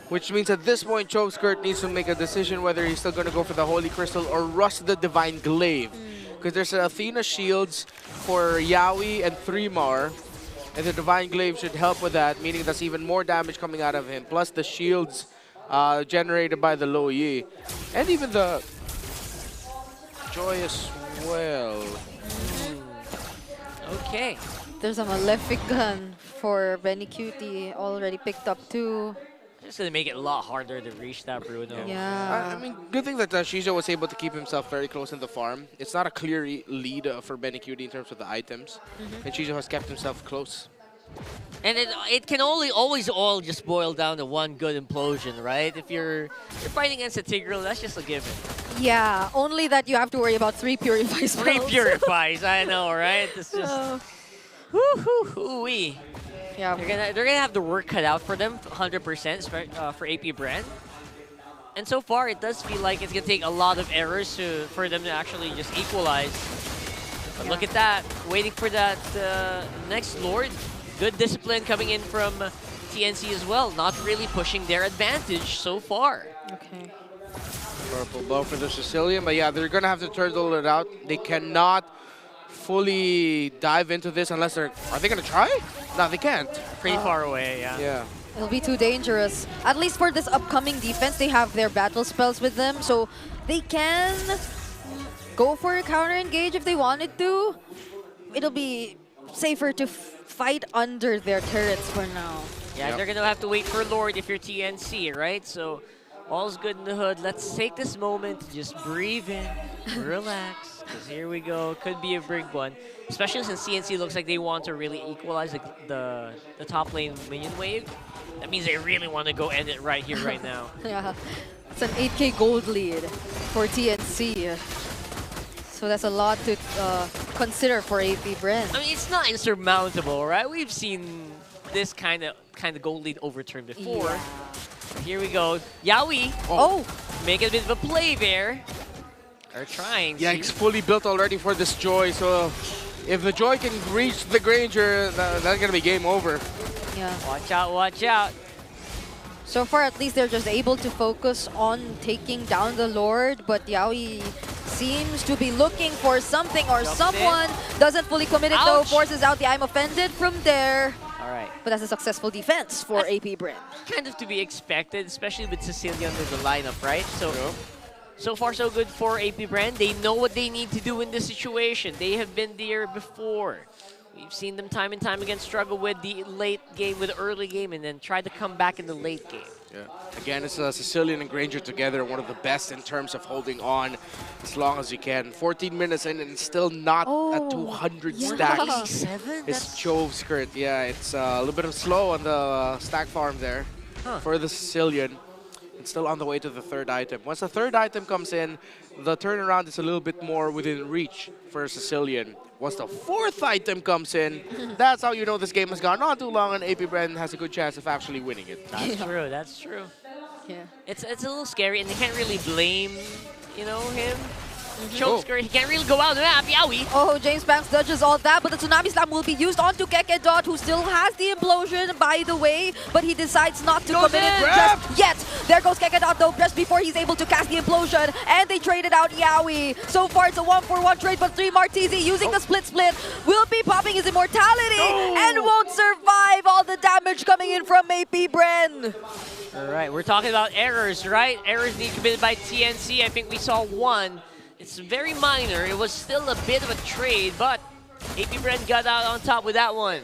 which means at this point, Choveskirt needs to make a decision whether he's still gonna go for the Holy Crystal or rust the Divine Glaive. Because there's Athena Shields for Yawi and 3mar, and the Divine Glaive should help with that, meaning that's even more damage coming out of him, plus the shields generated by the Low Yi. And even the Joy as well. Okay. There's a Malefic gun for Benny Cutie already picked up too. It's gonna make it a lot harder to reach that Bruno. Yeah. I mean, good thing that Shijo was able to keep himself very close in the farm. It's not a clear lead for Benny Cutie in terms of the items, and Shijo has kept himself close. And it can always all just boil down to one good implosion, right? If you're fighting against a Tigreal, that's just a given. Yeah, only that you have to worry about 3 Purifies. 3 Purifies, I know, right? It's just... Woo-hoo-hoo-wee. Yeah. They're gonna have the work cut out for them, 100% for AP Bren. And so far, it does feel like it's gonna take a lot of errors for them to actually just equalize. But look at that, waiting for that next Lord. Good discipline coming in from TNC as well, not really pushing their advantage so far. Okay. Purple bow for the Sicilian, but yeah, they're gonna have to turtle it out. They cannot fully dive into this unless they're... Are they gonna try? No, they can't. Pretty far away, yeah. Yeah. It'll be too dangerous. At least for this upcoming defense, they have their battle spells with them, so they can go for a counter engage if they wanted to. It'll be safer to fight under their turrets for now. Yeah, they're gonna have to wait for Lord if you're TNC, right? So all's good in the hood. Let's take this moment to just breathe in, relax, because here we go. Could be a big one, especially since CNC looks like they want to really equalize the top lane minion wave. That means they really want to go end it right here, right now. Yeah, it's an 8k gold lead for TNC. So that's a lot to consider for AP Bren. I mean, it's not insurmountable, right? We've seen this kind of gold lead overturn before. Yeah. Here we go. Yawi. Oh! Make a bit of a play there. They're trying. Yeah, it's fully built already for this Joy, so if the Joy can reach the Granger, that's gonna be game over. Yeah. Watch out, watch out. So far, at least they're just able to focus on taking down the Lord, but Yawi seems to be looking for something or someone. Doesn't fully commit it though, forces out the I'm offended from there. All right. But that's a successful defense for AP Bren. Kind of to be expected, especially with Cecilia under the lineup, right? So far so good for AP Bren. They know what they need to do in this situation. They have been there before. We've seen them time and time again struggle with the late game, with the early game, and then try to come back in the late game. Yeah. Again, it's Sicilian and Granger together, one of the best in terms of holding on as long as you can. 14 minutes in and still not at 200 stacks. His Chove skirt, yeah, it's a little bit of slow on the stack farm there for the Sicilian. It's still on the way to the third item. Once the third item comes in, the turnaround is a little bit more within reach for Sicilian. Once the fourth item comes in, that's how you know this game has gone on too long and AP Bren has a good chance of actually winning it. That's true, that's true. Yeah. It's a little scary, and they can't really blame, you know, him. Chokeskirt, he can't really go out of the map, Yawi. Oh, JamesPankgs dodges all that, but the Tsunami Slam will be used onto Kekedot, who still has the implosion, by the way, but he decides not to commit it just yet. There goes Kekedot, though, just before he's able to cast the implosion, and they traded out Yawi. So far, it's a 1-for-1 trade, but 3 Martizi using the split will be popping his immortality and won't survive all the damage coming in from AP Bren. All right, we're talking about errors, right? Errors being committed by TNC. I think we saw one. It's very minor. It was still a bit of a trade, but AP Bren got out on top with that one.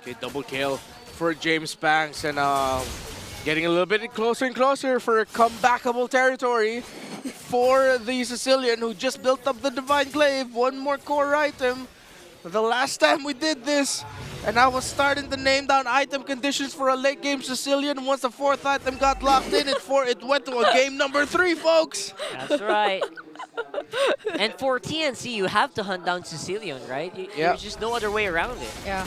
Okay, double kill for JamesPankgs, and getting a little bit closer and closer for comebackable territory for the Sicilian, who just built up the Divine Glaive. One more core item. The last time we did this, and I was starting to name down item conditions for a late game Sicilian. Once the fourth item got locked in, it went to a game number 3, folks. That's right. And for TNC, you have to hunt down Sicilian, right? There's just no other way around it. Yeah.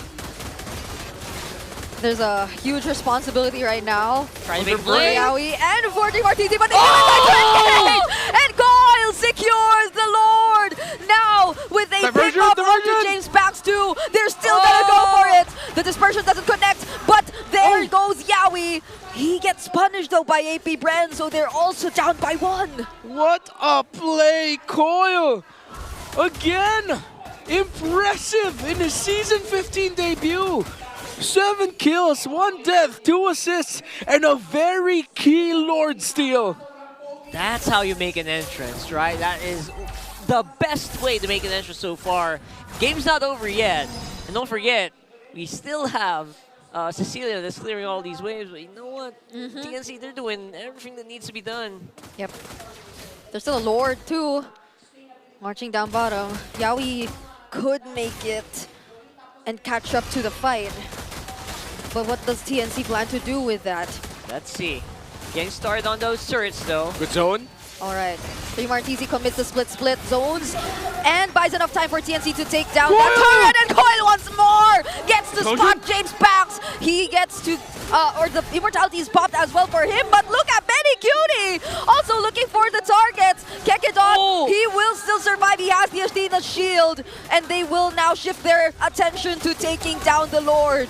There's a huge responsibility right now. Trying to make for play. Yawi and for Martizi, but they and Coil secures the Lord. Now with a pick up onto JamesPankgs too, they're still gonna go for it. The dispersion doesn't connect, but there goes Yawi. He gets punished though by AP Bren, so they're also down by 1. What a play, Coil! Again, impressive in his season 15 debut. 7 kills, 1 death, 2 assists, and a very key Lord steal. That's how you make an entrance, right? That is the best way to make an entrance so far. Game's not over yet. And don't forget, we still have Cecilia that's clearing all these waves, but you know what? TNC, they're doing everything that needs to be done. Yep. There's still a Lord too, marching down bottom. Yawi could make it and catch up to the fight. But what does TNC plan to do with that? Let's see. Getting started on those turrets though. Good zone. All right. 3 Martizi commits the split zones and buys enough time for TNC to take down that turret, and Coil once more gets to spot JamesPankgs. He gets to, or the immortality is popped as well for him, but look at Benny Cutie also looking for the targets. Kekedon, he will still survive. He has the Athena shield, and they will now shift their attention to taking down the Lord.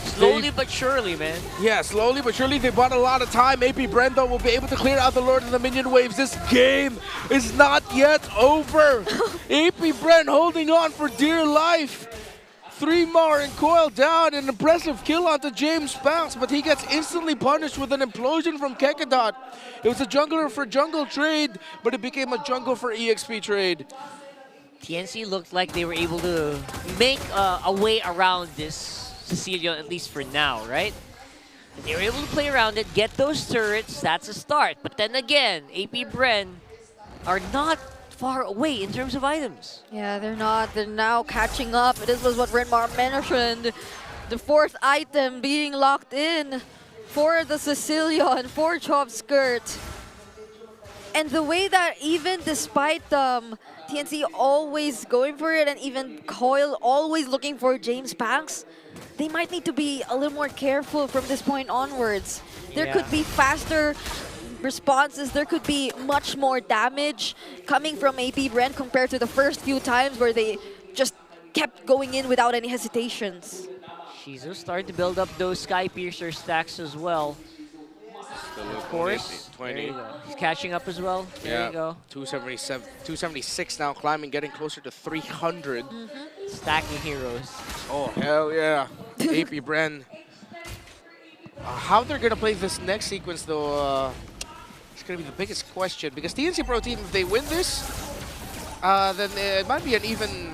Slowly but surely, man. Yeah, slowly but surely. They bought a lot of time. AP Bren, though, will be able to clear out the Lord and the minion waves. This game is not yet over. AP Bren holding on for dear life. 3 more and Coil down. An impressive kill onto JamesPankgs, but he gets instantly punished with an implosion from Kekedot. It was a jungler for jungle trade, but it became a jungle for EXP trade. TNC looked like they were able to make a way around this Cecilia, at least for now, right? And they were able to play around it, get those turrets, that's a start. But then again, AP Bren are not far away in terms of items. Yeah, they're not. They're now catching up. This was what Renmar mentioned. The 4th item being locked in for the Sicilian, for Chov Skirt. And the way that even despite TNC always going for it, and even Coil always looking for JamesPankgs, they might need to be a little more careful from this point onwards. There could be faster responses, there could be much more damage coming from AP Bren compared to the first few times where they just kept going in without any hesitations. Shizo starting to build up those Sky Piercer stacks as well. Of course, 20. there you go. He's catching up as well. There you go. 277, 276 now, climbing, getting closer to 300. Stacking heroes. Oh, hell yeah. AP Bren. How they're going to play this next sequence, though, it's going to be the biggest question. Because TNC Pro Team, if they win this, then it might be an even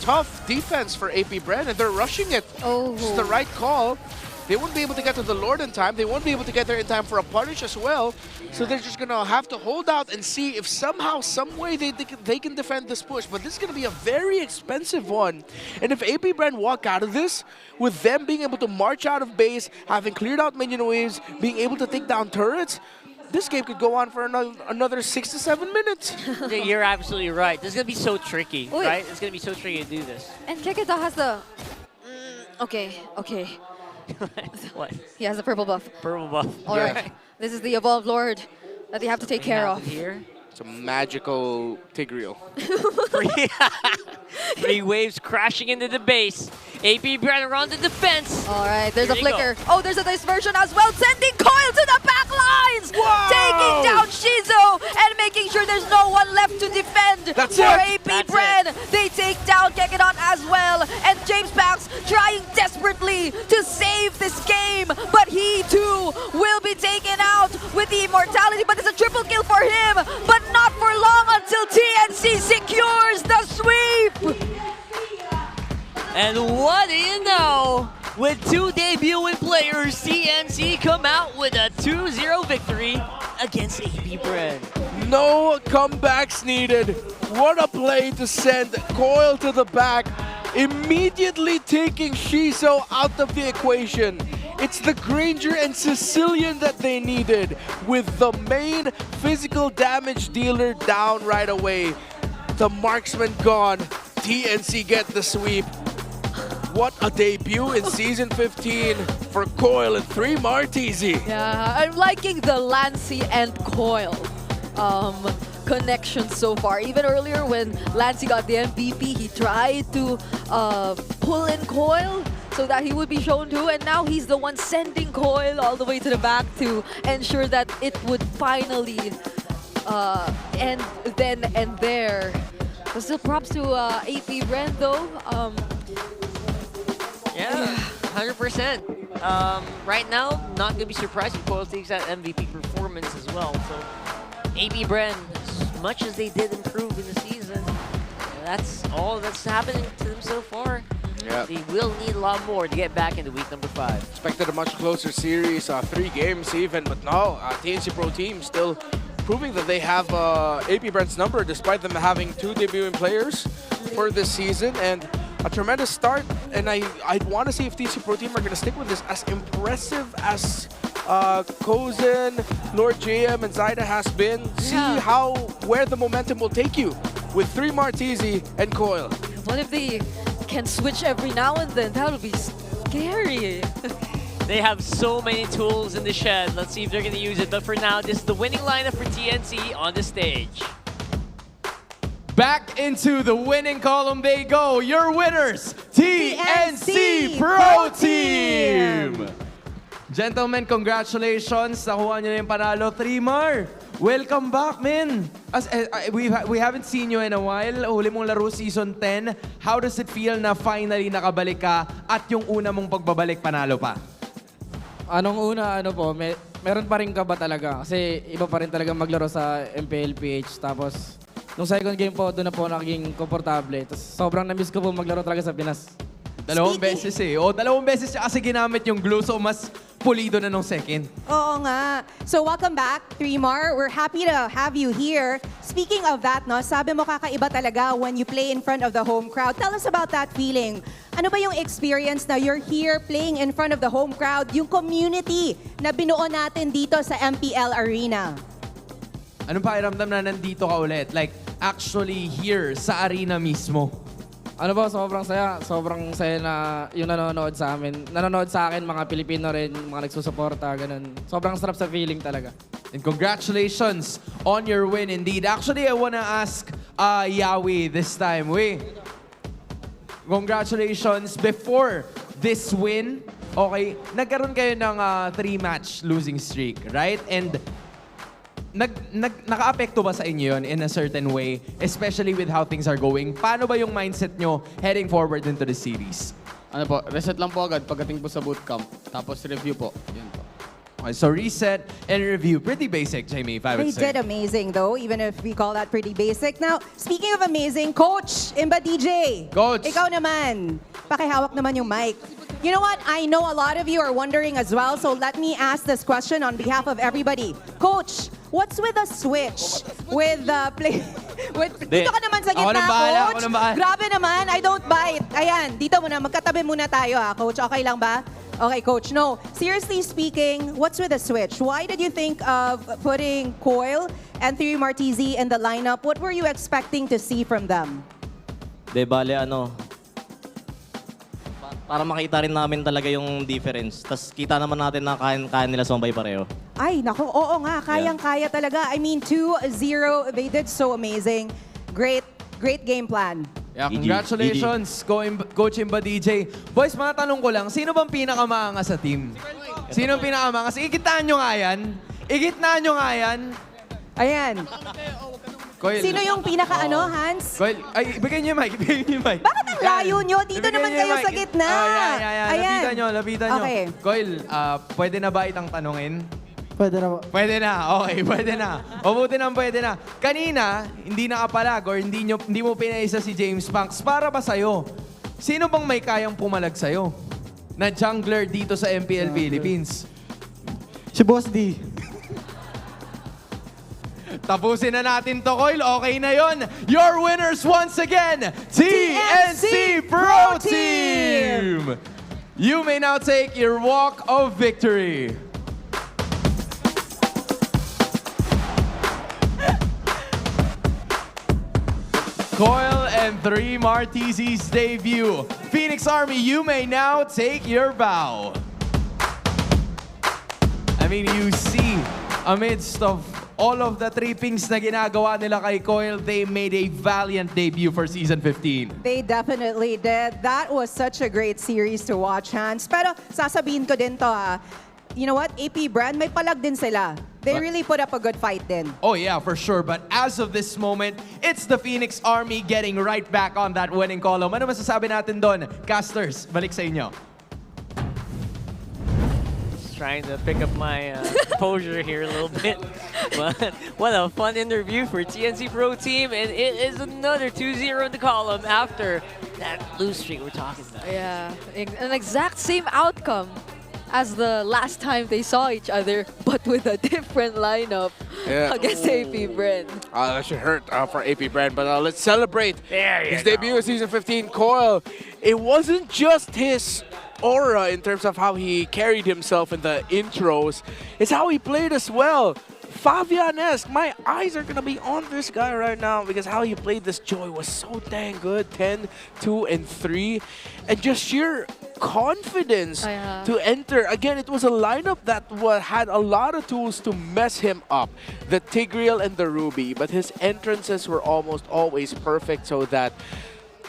tough defense for AP Bren, and they're rushing it. Oh. It's the right call. They won't be able to get to the Lord in time. They won't be able to get there in time for a punish as well. So they're just going to have to hold out and see if somehow, some way they can defend this push. But this is going to be a very expensive one. And if AP Bren walk out of this, with them being able to march out of base, having cleared out minion waves, being able to take down turrets, this game could go on for another 6 to 7 minutes. Yeah, you're absolutely right. This is going to be so tricky, right? It's going to be so tricky to do this. And Keketa has the... okay. What? He has the purple buff. Purple buff. All right. This is the Evolved Lord that they have to take care of. Here. It's a magical Tigreal. 3 waves crashing into the base. AP Bren on the defense. All right, there's Here a you flicker. go. Oh, there's a dispersion as well, sending Coil to the back lines! Wow! Taking down Shizo and making sure there's no one left to defend That's for it! AP Bren. They take down Kekedon as well, and JamesPankgs trying desperately to save this game, but he too will be taken out with the immortality, but it's a triple kill for him, but not for long until TNC secures the sweep! And what do you know? With 2 debuting players, TNC come out with a 2-0 victory against AP Bren. No comebacks needed. What a play to send Coil to the back, immediately taking Shizo out of the equation. It's the Granger and Sicilian that they needed, with the main physical damage dealer down right away. The marksman gone. TNC get the sweep. What a debut in Season 15 for Coil and 3 Martizi. Yeah, I'm liking the Lancy and Coil connection so far. Even earlier when Lancy got the MVP, he tried to pull in Coil so that he would be shown to, and now he's the one sending Coil all the way to the back to ensure that it would finally end then and there. But still props to AP Bren though. Yeah, 100%. Right now, not going to be surprised if Coil takes that MVP performance as well. So, AP Bren, as much as they did improve in the season, that's all that's happening to them so far. Yeah. They will need a lot more to get back into week number 5. Expected a much closer series, 3 games even, but no, TNC Pro Team still proving that they have AP Bren's number despite them having 2 debuting players for this season, and a tremendous start. And I'd want to see if TNC Pro Team are going to stick with this. As impressive as Kozen, Lord JM, and Zaida has been, see where the momentum will take you with 3 Martizi and Coil. What if they can switch every now and then? That would be scary. They have so many tools in the shed. Let's see if they're going to use it. But for now, this is the winning lineup for TNC on the stage. Back into the winning column they go. Your winners, TNC Pro Team! Gentlemen, congratulations. Nakuha nyo na yung panalo. 3-Mar, welcome back, man. We haven't seen you in a while. Huli mong laro season 10. How does it feel na finally nakabalik ka at yung una mong pagbabalik panalo pa? Meron pa rin kaba talaga. Kasi iba pa rin talaga maglaro sa MPL PH. Tapos, nung second game po, doon na po naging komportable. Tapos sobrang na-miss ko po maglaro talaga sa Pinas. Dalawang beses eh. O, dalawang beses siya kasi ginamit yung glue, so mas pulido na nung second. Oo nga. So welcome back, 3-Mar. We're happy to have you here. Speaking of that, no, sabi mo kakaiba talaga when you play in front of the home crowd. Tell us about that feeling. Ano ba yung experience na you're here playing in front of the home crowd, yung community na binuo natin dito sa MPL Arena? Anong pakiramdam na nandito ka ulit? Like, actually here sa arena mismo? Ano ba, sobrang saya. Sobrang saya na yung nanonood sa amin. Nanonood sa akin, mga Pilipino rin, mga nagsusuporta, ganun. Sobrang sarap sa feeling talaga. And congratulations on your win indeed. Actually, I wanna ask Yawi this time. Congratulations. Before this win, okay, nagkaroon kayo ng 3-match losing streak, right? And naka-apekto ba sa inyo yun in a certain way, especially with how things are going? Paano ba yung mindset nyo heading forward into the series? Ano po, reset lang po agad pagdating po sa bootcamp. Tapos review po. Yun po. Okay, so reset and review. Pretty basic, Jamie, if I would They say. did amazing though, even if we call that pretty basic. Now, speaking of amazing, Coach Imba DJ. Coach. Ikaw naman. Pakihawak naman yung mic. You know what? I know a lot of you are wondering as well, so let me ask this question on behalf of everybody. Coach, what's with the switch with the play? Dito ka naman sa Ako gitna, nang bahala, Coach. ako nang bahala. Grabe naman, I don't bite. Ayan, dito muna, magkatabi muna tayo Coach. Okay lang ba? Okay, Coach. No, seriously speaking, what's with the switch? Why did you think of putting Coil and 3 Martizi in the lineup? What were you expecting to see from them? De bale para makita rin namin talaga yung difference. Tapos kita naman natin na kaya nila sumbay pareho. Ay, nako, oo nga, kayang-kaya talaga. I mean, 2-0, they did so amazing. Great game plan. Yeah, congratulations, Coach Imba DJ. Boys, matanong ko lang, sino bang pinakamaangas sa team? Sino ang pinakamaangas? Igitaan nyo nga yan. Igitnaan nyo nga yan. Ayan. Coil. Sino yung Hans? Coil, ay, ibigay niyo yung mic, Bakit ang layo nyo? Dito naman kayo sa gitna. Ayan. Lapitan nyo. Okay. Coil, pwede na ba itang tanungin? Pwede na ba? Pwede na, okay, pwede na. Mabuti nang pwede na. Kanina, hindi nakapalag or hindi mo pinaisa si JamesPankgs. Para ba sa'yo? Sino bang may kayang pumalag sa'yo? Na jungler dito sa MPL Philippines? Si Boss D. Tapusin na natin to, Coil. Okay na yon. Your winners once again, TNC Pro Team! You may now take your walk of victory. Coil and 3 Martizi's debut. Phoenix Army, you may now take your bow. I mean, you see, amidst of all of the trippings na ginagawa nila kay Coil, they made a valiant debut for Season 15. They definitely did. That was such a great series to watch, Hans. Pero sasabihin ko din to You know what? AP Bren, may palag din sila. They really put up a good fight din. Oh yeah, for sure. But as of this moment, it's the Phoenix Army getting right back on that winning column. Ano masasabi natin doon? Casters, balik sa inyo. Just trying to pick up my composure here a little bit. But what a fun interview for TNC Pro Team. And it is another 2-0 in the column after that lose streak we're talking about. Yeah, an exact same outcome as the last time they saw each other, but with a different lineup against AP Bren. That should hurt for AP Bren, but let's celebrate his debut in Season 15, Coil. It wasn't just his aura in terms of how he carried himself in the intros, it's how he played as well. Fabian-esque. My eyes are going to be on this guy right now because how he played this Joy was so dang good. 10, 2, and 3. And just sheer confidence to enter. Again, it was a lineup that had a lot of tools to mess him up. The Tigreal and the Ruby. But his entrances were almost always perfect so that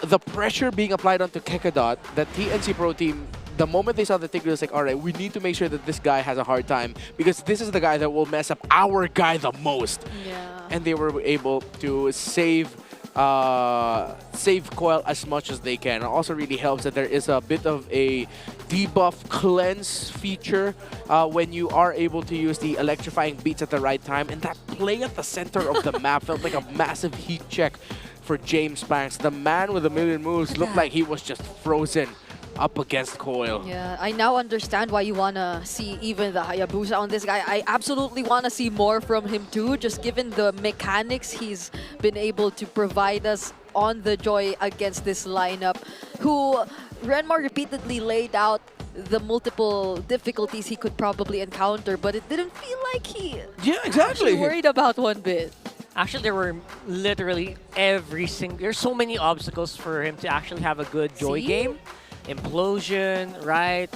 the pressure being applied onto Kekadot, the TNC Pro Team, the moment they saw the Tigreal, it's like, all right, we need to make sure that this guy has a hard time because this is the guy that will mess up our guy the most. Yeah. And they were able to save Coil as much as they can. It also really helps that there is a bit of a debuff cleanse feature when you are able to use the electrifying beats at the right time. And that play at the center of the map felt like a massive heat check for JamesPankgs. The man with a million moves looked like he was just frozen up against Coil. Yeah, I now understand why you want to see even the Hayabusa on this guy. I absolutely want to see more from him too, just given the mechanics he's been able to provide us on the Joy against this lineup, who Renmar repeatedly laid out the multiple difficulties he could probably encounter, but it didn't feel like he exactly worried about one bit. Actually, there were literally there's so many obstacles for him to actually have a good Joy game. Implosion, right?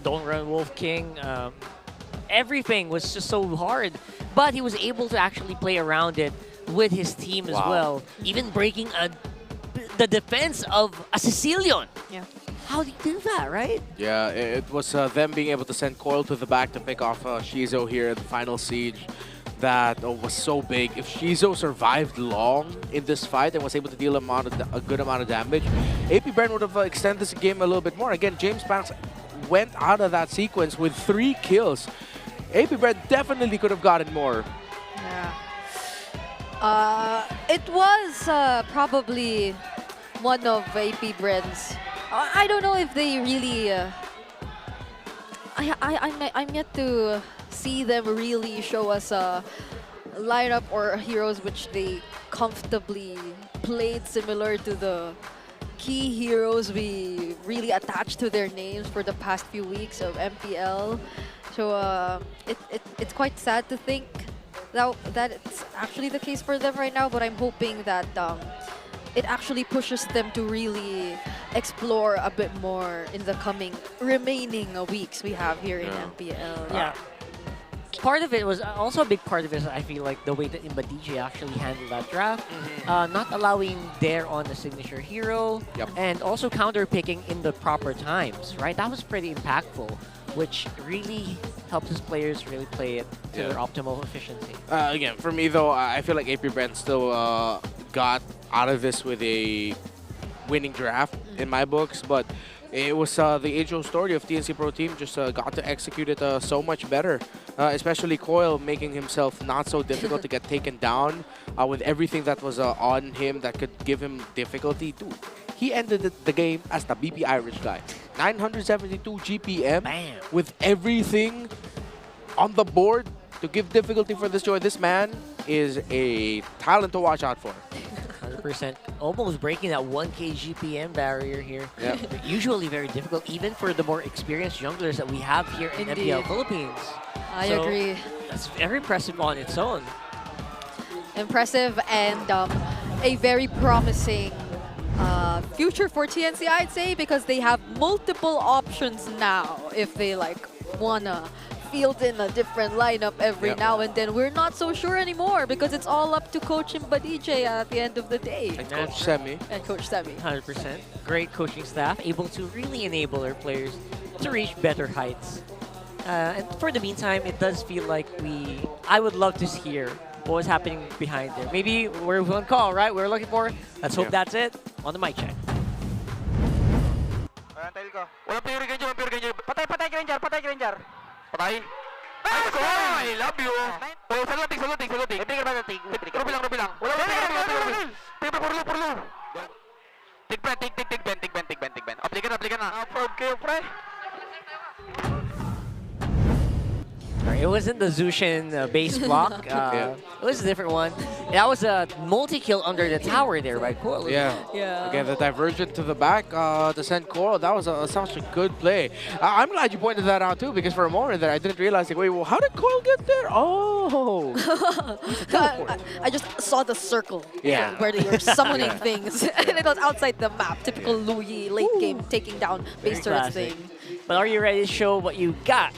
Don't Run Wolf King. Everything was just so hard. But he was able to actually play around it with his team as well. Even breaking the defense of a Sicilian. Yeah. How do you do that, right? Yeah, it was them being able to send Coil to the back to pick off Shizo here in the final siege. That was so big. If Shizo survived long in this fight and was able to deal a good amount of damage, AP Bren would have extended this game a little bit more. Again, JamesPankgs went out of that sequence with 3 kills. AP Bren definitely could have gotten more. Yeah. It was probably one of AP Bren's. I don't know if they really. I'm yet to see them really show us a lineup or heroes which they comfortably played similar to the key heroes we really attached to their names for the past few weeks of MPL. So it's quite sad to think that it's actually the case for them right now, but I'm hoping that it actually pushes them to really explore a bit more in the remaining weeks we have here in MPL. Yeah. Part of it was also a big part of it is I feel like the way that Imba DJ actually handled that draft, not allowing Dare on the signature hero, and also counter picking in the proper times, right? That was pretty impactful, which really helps his players really play it to their optimal efficiency. Again, for me though, I feel like AP Bren still got out of this with a winning draft in my books, but it was the age-old story of TNC Pro Team just got to execute it so much better. Especially Coil making himself not so difficult to get taken down with everything that was on him that could give him difficulty. Dude, he ended the game as the BP Irish guy. 972 GPM with everything on the board to give difficulty for this Joy. This man is a talent to watch out for. 100%. Almost breaking that 1K GPM barrier here. Usually very difficult, even for the more experienced junglers that we have here in MPL Philippines. I agree. That's very impressive on its own. Impressive and a very promising future for TNC, I'd say, because they have multiple options now if they wanna field in a different lineup every now and then. We're not so sure anymore because it's all up to Coach Imba DJ at the end of the day. And Coach Semi. And Coach Semi. 100%. Great coaching staff, able to really enable their players to reach better heights. And for the meantime, it does feel like I would love to hear what was happening behind there. Maybe we're on call, right? We're looking for. Let's hope that's it. On the mic check. Patay. Nice go! I love you! Oh, saluting. Tig ba? Ruby lang. Wala. Tig ba, purlo. Tig Ben. Aplikan na. Proud kayo, pre. It wasn't the Zushin base block. It was a different one. That was a multi-kill under the tower there by Coil. Yeah. Again, the divergent to the back to send Coil. That was such a good play. I'm glad you pointed that out too, because for a moment there I didn't realize, like, wait, well, how did Coil get there? Oh. I just saw the circle where they were summoning things. And it was outside the map. Typical Louis late game taking down base turrets thing. But are you ready to show what you got?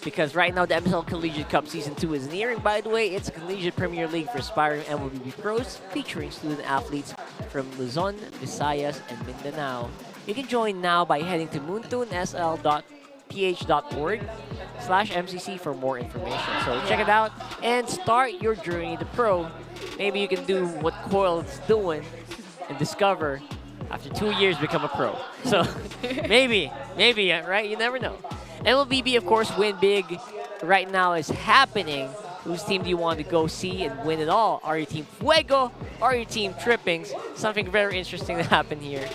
Because right now the MSL Collegiate Cup Season 2 is nearing. By the way, it's a Collegiate Premier League for aspiring MLBB pros featuring student athletes from Luzon, Visayas, and Mindanao. You can join now by heading to moontunesl.ph.org/MCC for more information. So check it out and start your journey to pro. Maybe you can do what Coil's doing and discover after 2 years become a pro. So maybe, right? You never know. MLBB, of course, Win Big right now is happening. Whose team do you want to go see and win it all? Are you Team Fuego? Are you Team Trippings? Something very interesting to happen here.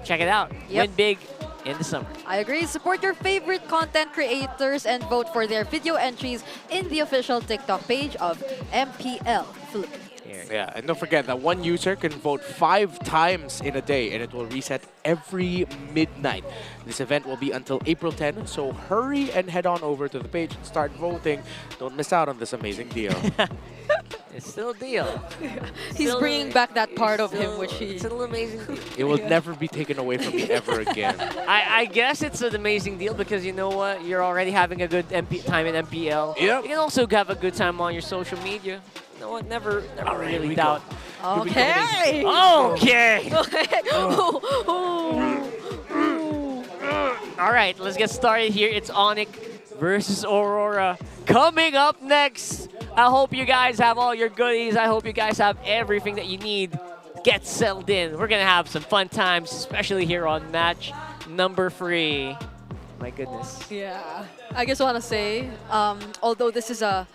Check it out. Win Big in the summer. I agree. Support your favorite content creators and vote for their video entries in the official TikTok page of MPL Philippines. Yeah, and don't forget that one user can vote 5 times in a day, and it will reset every midnight. This event will be until April 10, so hurry and head on over to the page and start voting. Don't miss out on this amazing deal. It's still a deal. He's Still- bringing back that part of him, which he... It's an amazing deal. It will never be taken away from me ever again. I guess it's an amazing deal because you know what? You're already having a good time in MPL. Yep. You can also have a good time on your social media. You know what? Never really doubt. Okay. Okay. All right, let's get started here. It's Onic versus Aurora. Coming up next, I hope you guys have all your goodies. I hope you guys have everything that you need. Get settled in. We're going to have some fun times, especially here on match number 3. My goodness. Yeah. I just want to say, although this is a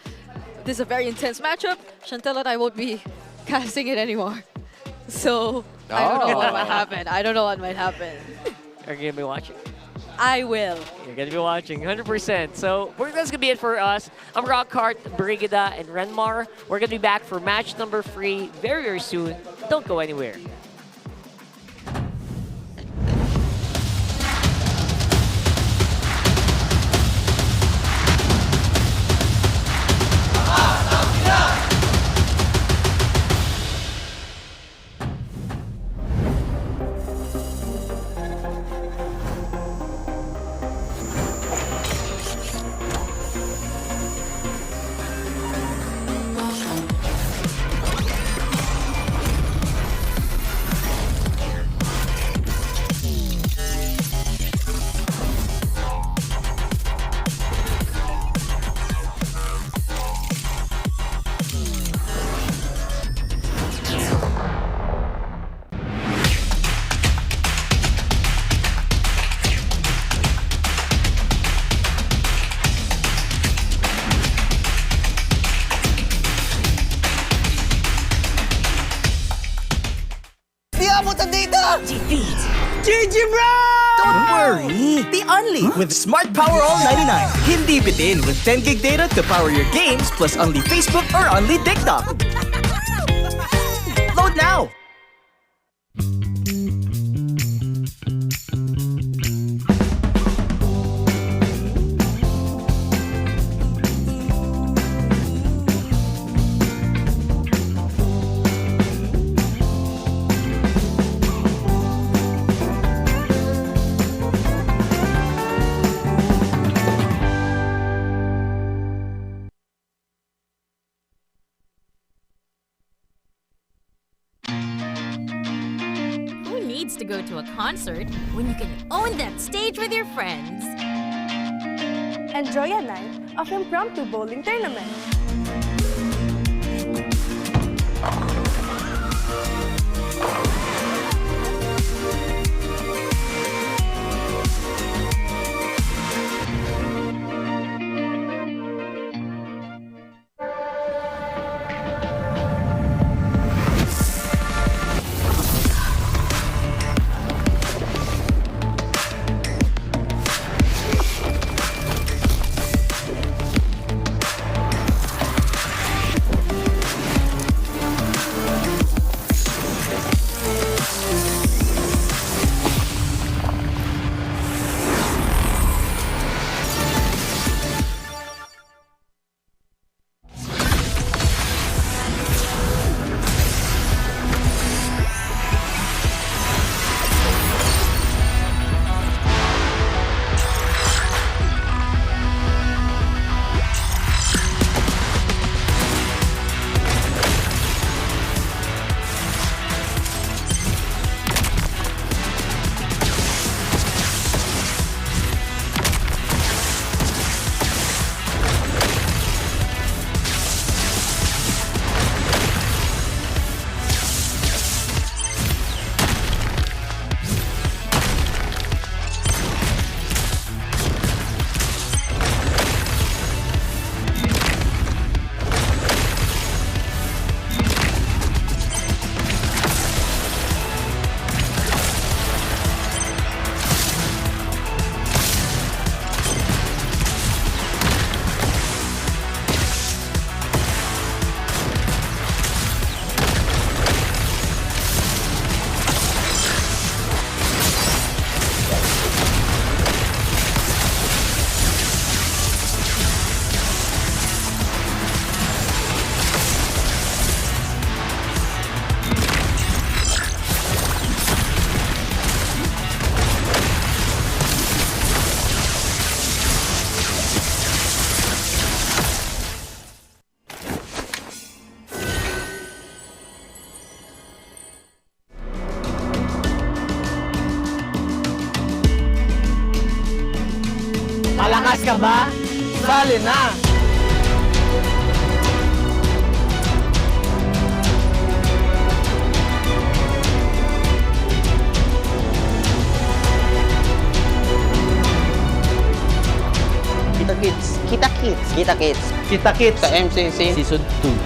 very intense matchup, Chantel and I won't be casting it anymore. So, I don't know what might happen. I don't know what might happen. Are you going to be watching? I will. You're going to be watching 100%. So that's going to be it for us. I'm Rockhart, Brigida, and Renmar. We're going to be back for match number 3 very, very soon. Don't go anywhere. GG bro! Don't worry! The only with Smart Power All 99. Hindi bitin with 10 gig data to power your games plus only Facebook or only TikTok. Load now! Who needs to go to a concert when you can own that stage with your friends? Enjoy a night of impromptu bowling tournament. Serious ka ba? Sali na! Kita Kids. Kita Kids. Kita Kids. Kita Kids. Sa MCC. Season 2.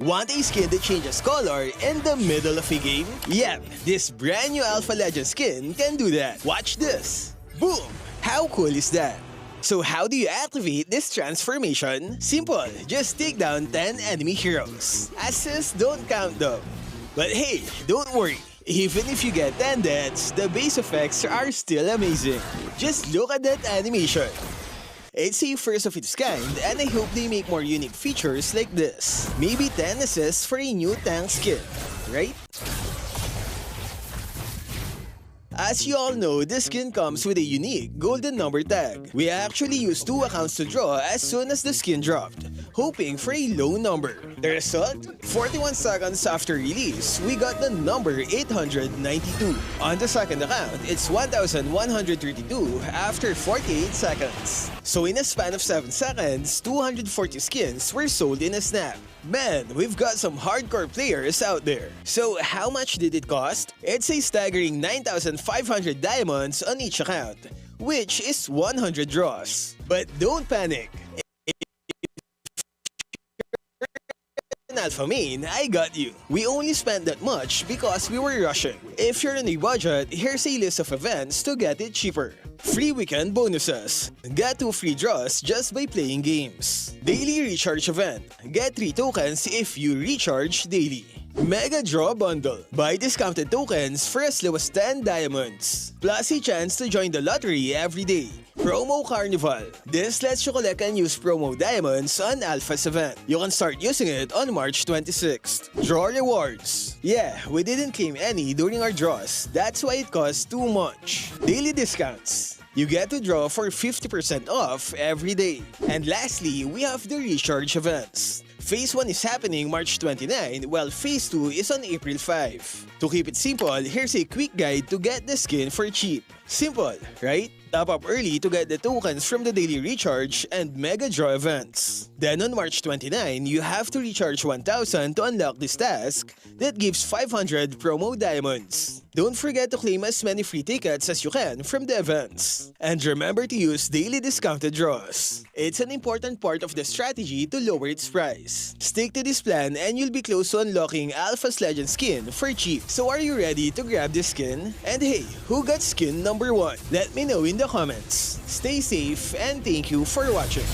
Want a skin that changes color in the middle of a game? Yep, this brand new Alpha Legend skin can do that. Watch this. Boom! How cool is that? So how do you activate this transformation? Simple, just take down 10 enemy heroes. Assists don't count though. But hey, don't worry. Even if you get 10 deaths, the base effects are still amazing. Just look at that animation. It's a first of its kind, and I hope they make more unique features like this. Maybe 10 assists for a new tank skin, right? As you all know, this skin comes with a unique golden number tag. We actually used 2 accounts to draw as soon as the skin dropped, hoping for a low number. The result? 41 seconds after release, we got the number 892. On the second account, it's 1,132 after 48 seconds. So in a span of 7 seconds, 240 skins were sold in a snap. Man, we've got some hardcore players out there. So how much did it cost? It's a staggering 9,500 diamonds on each account, which is 100 draws. But don't panic. Alpha main, I got you. We only spent that much because we were rushing. If you're on a budget, here's a list of events to get it cheaper. Free weekend bonuses. Get 2 free draws just by playing games. Daily recharge event. Get 3 tokens if you recharge daily. Mega Draw Bundle. Buy discounted tokens for as low as 10 diamonds. Plus a chance to join the lottery every day. Promo Carnival. This lets you collect and use promo diamonds on Alpha's event. You can start using it on March 26th. Draw rewards. Yeah, we didn't claim any during our draws. That's why it costs too much. Daily discounts. You get to draw for 50% off every day. And lastly, we have the recharge events. Phase 1 is happening March 29, while Phase 2 is on April 5. To keep it simple, here's a quick guide to get the skin for cheap. Simple, right? Top up early to get the tokens from the daily recharge and mega draw events. Then on March 29, you have to recharge 1,000 to unlock this task that gives 500 promo diamonds. Don't forget to claim as many free tickets as you can from the events. And remember to use daily discounted draws. It's an important part of the strategy to lower its price. Stick to this plan and you'll be close to unlocking Alpha's Legend skin for cheap. So are you ready to grab this skin? And hey, who got skin number 1? Let me know in the comments. Stay safe and thank you for watching.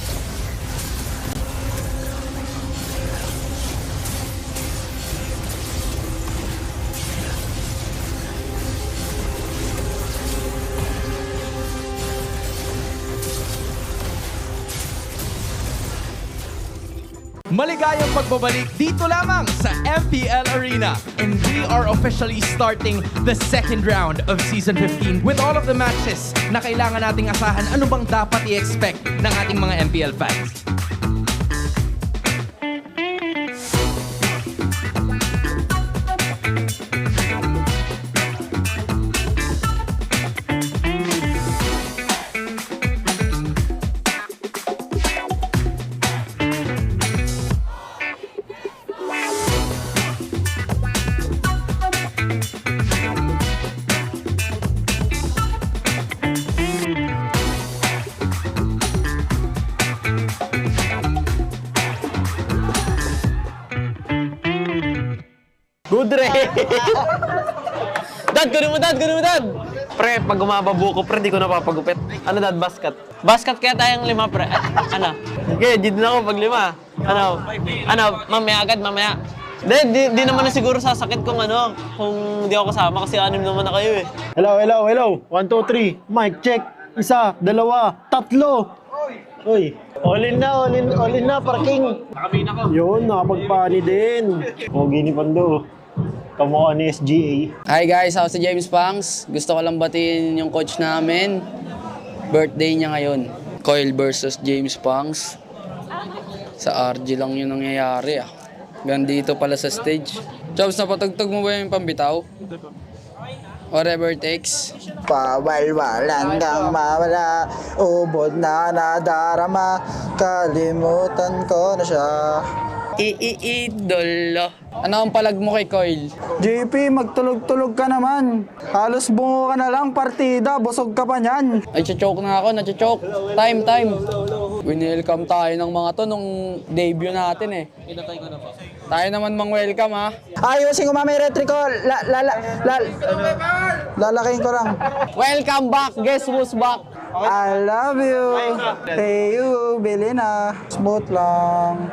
Maligayang pagbabalik dito lamang sa MPL Arena. And we are officially starting the second round of Season 15 with all of the matches na kailangan nating asahan. Ano bang dapat i-expect ng ating mga MPL fans? Good re! Dad, kunin mo dad! Pre, pag gumababuko, pre, di ko napapagupit. Ano dad, basket? Basket kaya tayong 5, pre. Ano? Okay, di din ako pag 5. Ano, mamaya. Di naman na siguro sasakit kung di ako kasama kasi 6 naman na kayo eh. Hello. 1, 2, 3. Mic check. 1, 2, 3. Uy, all in na, parking. Nakabina ko. Yun, nakapagpani din. Pogi ni Pando. Kamukha ni SGA. Hi guys, ako si JamesPankgs. Gusto ko lang batiin yung coach namin. Birthday niya ngayon. Coil versus JamesPankgs. Sa RG lang yung nangyayari ah. Gandito pala sa stage. Chops, napatugtog mo ba yung pambitaw? Whatever it takes. Pawalwal hanggang mawala. Ubod na nadarama, kalimutan ko na siya. Idolo. Ano ang palag mo kay Coil? JP, magtulog-tulog ka naman. Halos bungo ka na lang, partida. Busog ka pa niyan. Nachochoke na ako, nachochoke. Time. Winelcome tayo ng mga to nung debut natin eh. Tayo naman mang-welcome ha. Ayusin ko mamay retry ko. Lalaking ko lang. Welcome back. Guess who's back? I love you. Hey you, bili na. Smooth lang.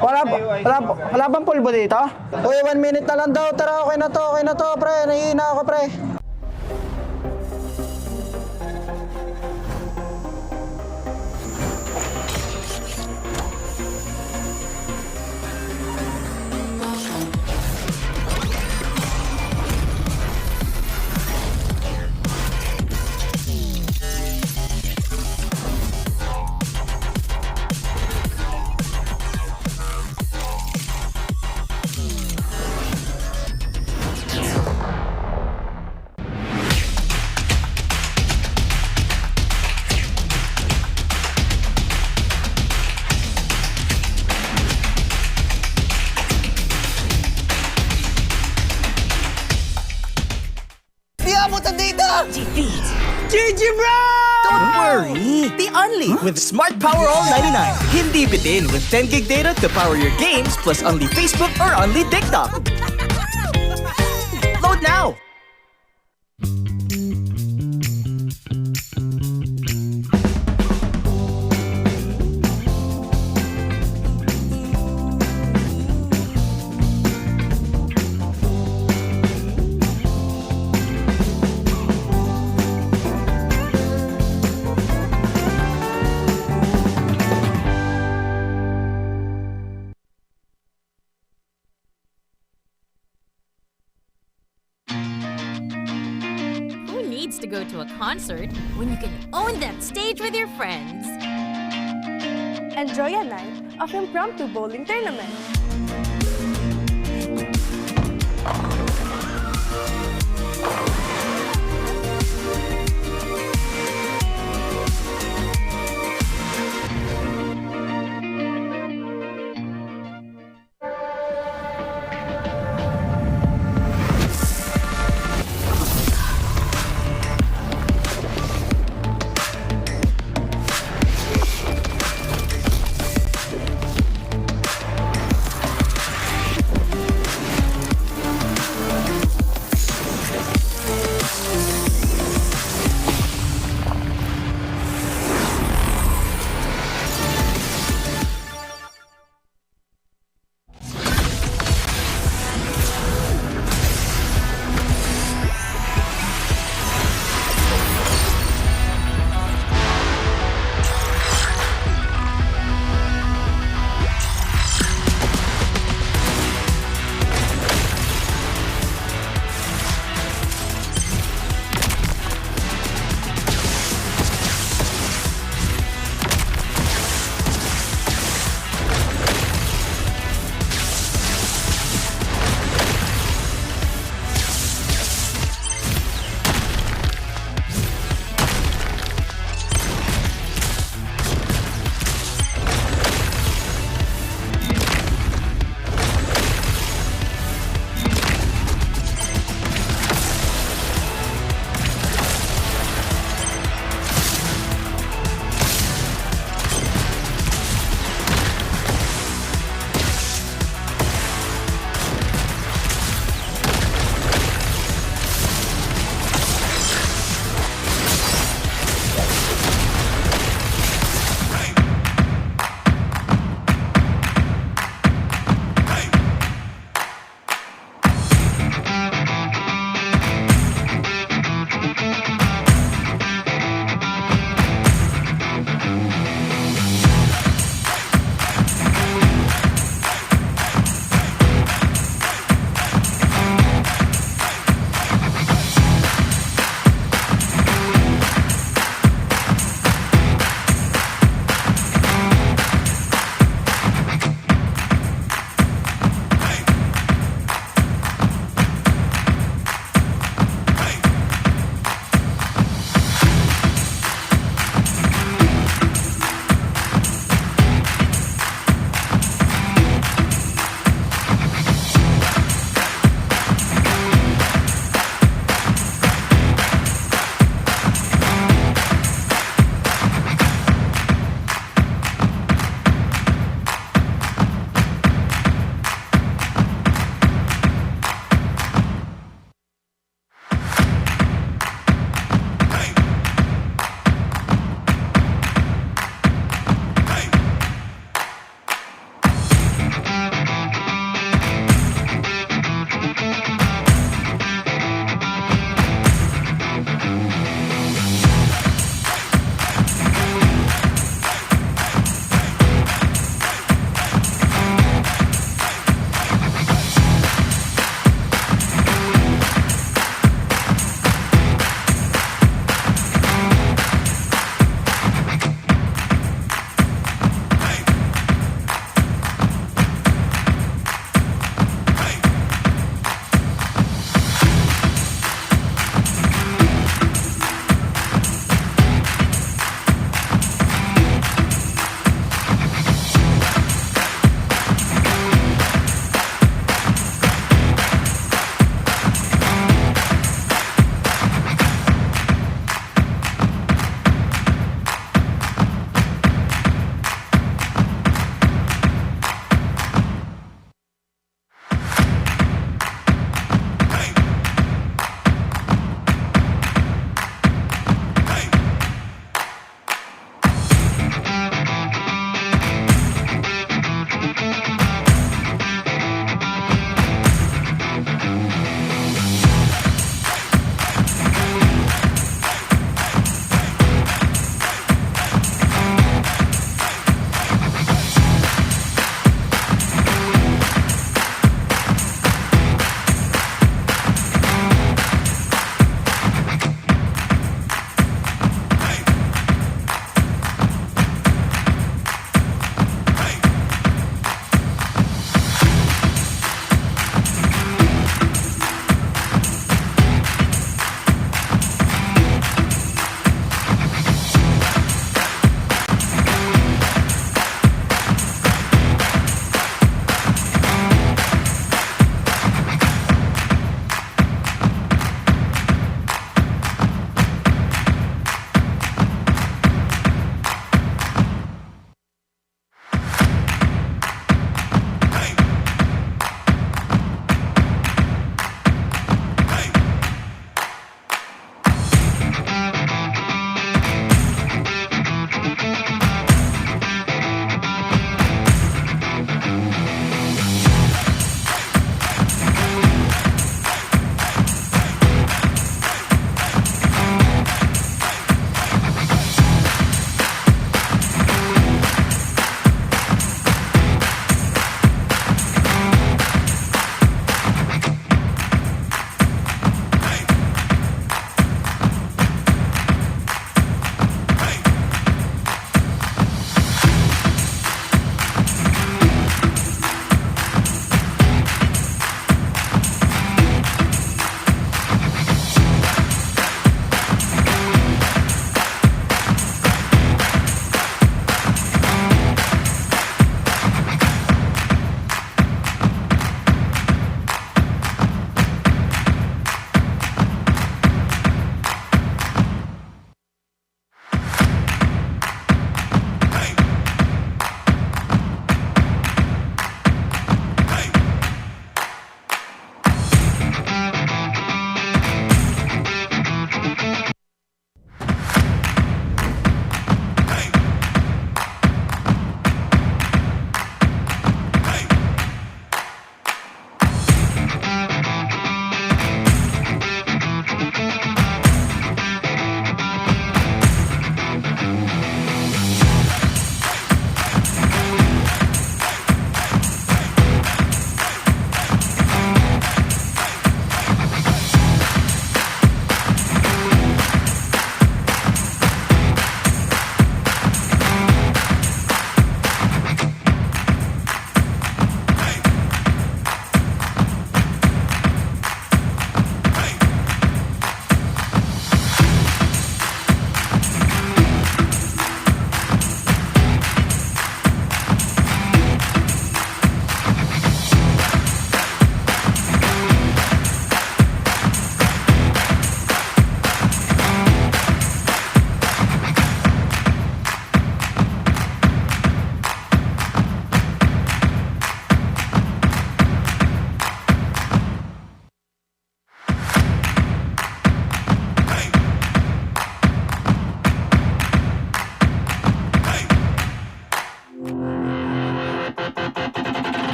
Wala bang pulbo dito? Uy, 1 minute na lang daw. Tara, okay na to, pre. Nahihina ako, pre. GG bro! Don't worry! The Only with Smart Power All 99. Hindi bitin with 10 gig data to power your games plus only Facebook or only TikTok. Load now! To go to a concert when you can own that stage with your friends. Enjoy a night of impromptu bowling tournament.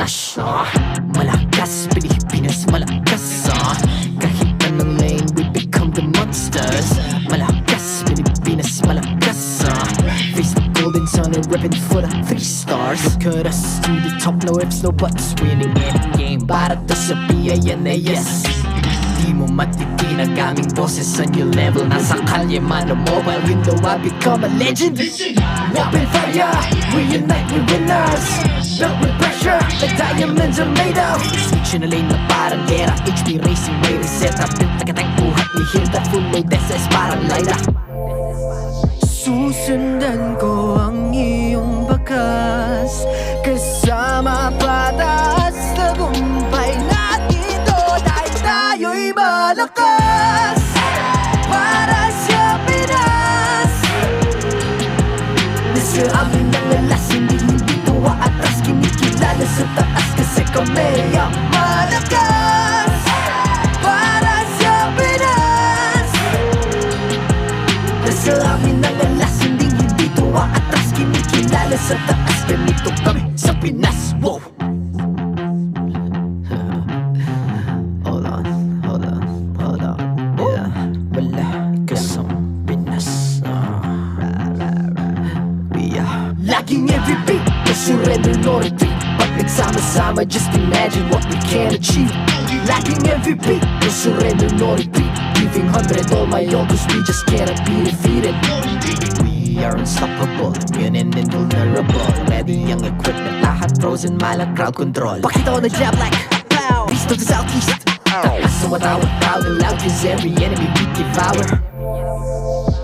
pinash Malakas, Pilipinas malakas Kahit anong lane, we become the monsters Malakas, Pilipinas malakas Face the golden sun and reppin' for the 3 stars Look at us, to the top, no ifs, no buts Winning any game, para to sa PINAS Di mo matitinag aming boses sa new level Nasa kalye man o mobile, you know I become a legend Open fire, we unite, we winners Built with pressure, like diamonds are made of Switch na lane na parang gera HB Racing, may reset up Tagatang buhat ni Hilda, full load SS parang Lyra Susundan ko ang iyong bakas Kasama pataas Tagumpay natin to Dahil tayo'y malakas Para sa Pinas Nasa amin ang alas Hindi tuwa atras Kinikilala sa taas Kasi kami ang malakas Para sa Pinas Nasa amin ang alas Hindi tuwa atras Kinikilala sa taas Ganito kami sa Pinas Wow! Hold on Yeah, malakas ang Pinas We are Laging every beat No surrender, no retreat Pag nagsama-sama Just imagine what we can achieve Laging every beat No surrender, no retreat Giving 100 all my all Cause we just cannot be defeated We are unstoppable, immune and invulnerable Ready ang equipment, lahat frozen, malang crowd control Pakita ko na jab like pow East to the southeast Takas sa watawat, proud and loud Cause every enemy we devour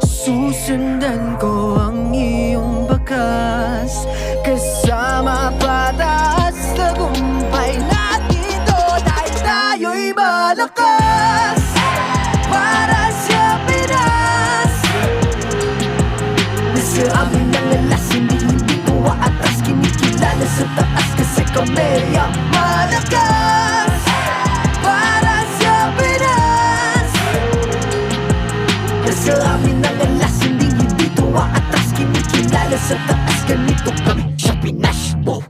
Susundan ko ang iyong bakas Kasama pataas Tagumpay natin to Dahil tayo'y malakas Para sa Pinas Nasa amin ang alas Hindi tuwa atras Kinikilala sa taas Kasi kami ang malakas Para sa Pinas Nasa amin ang alas Hindi tuwa atras Kinikilala sa taas Ganito kami sa Pinas Wow!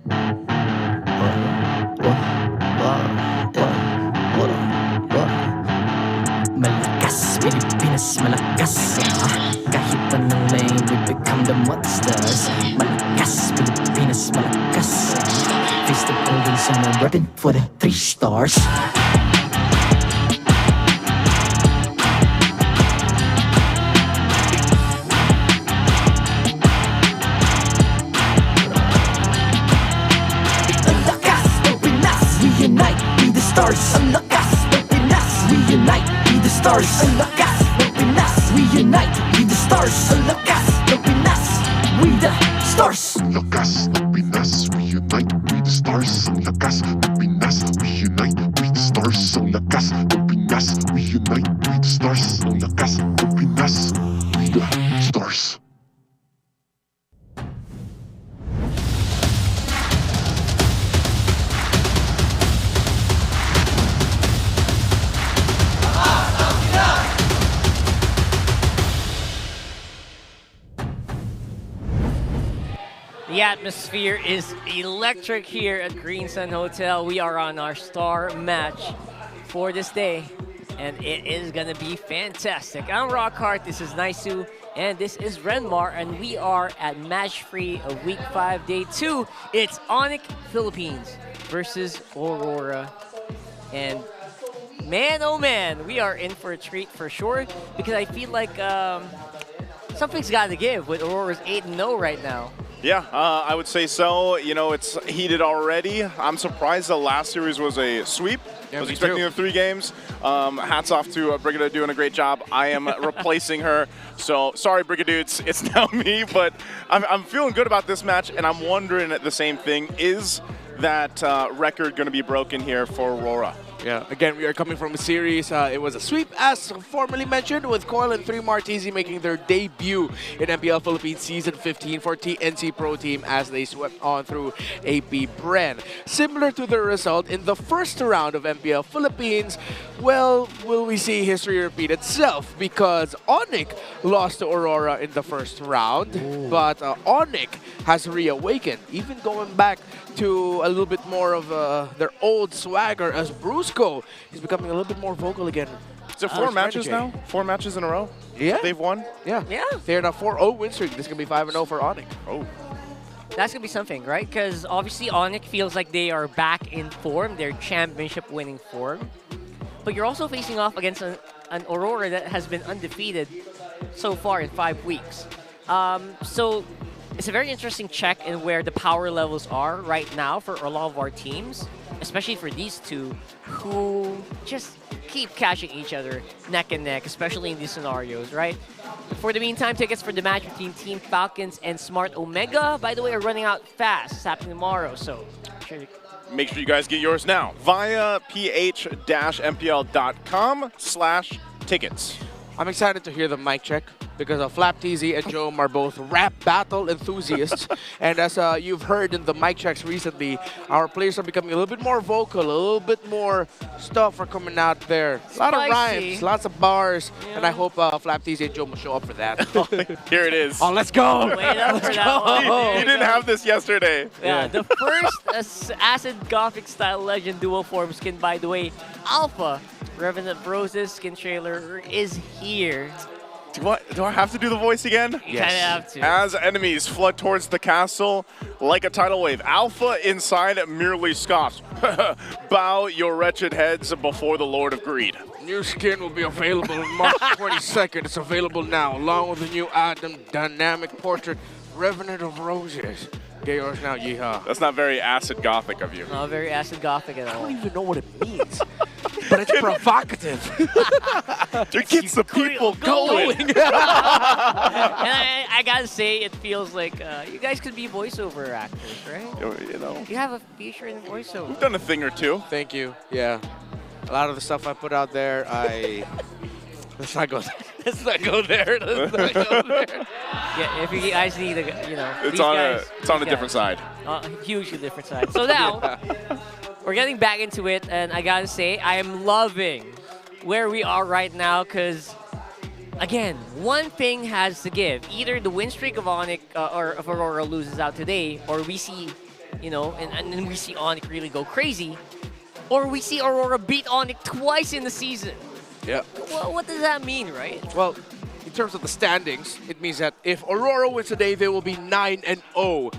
Malakas, Pilipinas malakas Kahit anong lane, we become the monsters Malakas, Pilipinas malakas Face the golden sun and reppin' for the 3 stars Ang lakas ng Pinas, we unite, be the stars Ang lakas ng Pinas, we unite, be the stars Ang lakas ng Pinas, we unite, be the stars Ang lakas ng Pinas, we the stars Ang lakas ng Pinas, we unite, we the stars Ang lakas ng Pinas, we unite, we the stars Ang lakas ng Pinas, we unite, we the stars Ang lakas ng Pinas, we the stars The atmosphere is electric here at Green Sun Hotel. We are on our star match for this day, and it is gonna be fantastic. I'm Rockhart, this is Naisu, and this is Renmar, and we are at match 3 of week 5, day 2. It's Onic Philippines versus Aurora. And man, oh man, we are in for a treat for sure, because I feel like something's got to give with Aurora's 8-0 right now. Yeah, I would say so. You know, it's heated already. I'm surprised the last series was a sweep. Yeah, I was expecting 3 games. Hats off to Brigida doing a great job. I am replacing her. So sorry, Brigida, it's now me. But I'm feeling good about this match, and I'm wondering the same thing. Is that record going to be broken here for Aurora? Yeah, again, we are coming from a series. It was a sweep, as formerly mentioned, with Coil and 3 Martizi making their debut in MPL Philippines Season 15 for TNC Pro Team as they swept on through AP Bren. Similar to the result in the first round of MPL Philippines, well, will we see history repeat itself? Because Onic lost to Aurora in the first round, but Onic has reawakened, even going back to a little bit more of their old swagger as Brusco is becoming a little bit more vocal again. Is it 4 matches now? 4 matches in a row? Yeah. They've won? Yeah. They're in a 4-0 win streak. This is going to be 5-0 for Onic. Oh. That's going to be something, right? Because obviously Onic feels like they are back in form, their championship-winning form. But you're also facing off against an Aurora that has been undefeated so far in 5 weeks. So it's a very interesting check in where the power levels are right now for a lot of our teams, especially for these two who just keep catching each other neck and neck, especially in these scenarios, right? For the meantime, tickets for the match between Team Falcons and Smart Omega, by the way, are running out fast. It's happening tomorrow, so make sure you guys get yours now via ph-mpl.com/tickets. I'm excited to hear the mic check because Flap TZ and Jome are both rap battle enthusiasts. And as you've heard in the mic checks recently, our players are becoming a little bit more vocal, a little bit more stuff are coming out there. A lot of rhymes, lots of bars, and I hope Flap TZ and Jome will show up for that. Here it is. Oh, let's go! Wait up for that one. He didn't have this yesterday. Yeah, the first Acid Gothic style legend duo form skin, by the way, Alpha Revenant Roses skin trailer is here. Do I have to do the voice again? You kind of have to. As enemies flood towards the castle like a tidal wave, Alpha inside merely scoffs. Bow your wretched heads before the Lord of Greed. New skin will be available on March 22nd. It's available now, along with the new item, Dynamic Portrait, Revenant of Roses. Get yours now, yeehaw. That's not very acid gothic of you. Not very acid gothic at all. I don't even know what it means. But it's provocative. It gets the people going. And I gotta say, it feels like you guys could be voiceover actors, right? You know. You have a feature in voiceover. We've done a thing or two. Thank you. Yeah. A lot of the stuff I put out there, let's not go there. Let's not go there. Let's not go there. Yeah, if you guys need, It's on a different side. Hugely different side. So now, we're getting back into it, and I gotta say, I am loving where we are right now, because, again, one thing has to give. Either the win streak of Onic or of Aurora loses out today, or we see, and then we see Onic really go crazy, or we see Aurora beat Onic twice in the season. Yeah. Well, what does that mean, right? Well, in terms of the standings, it means that if Aurora wins today, they will be 9-0.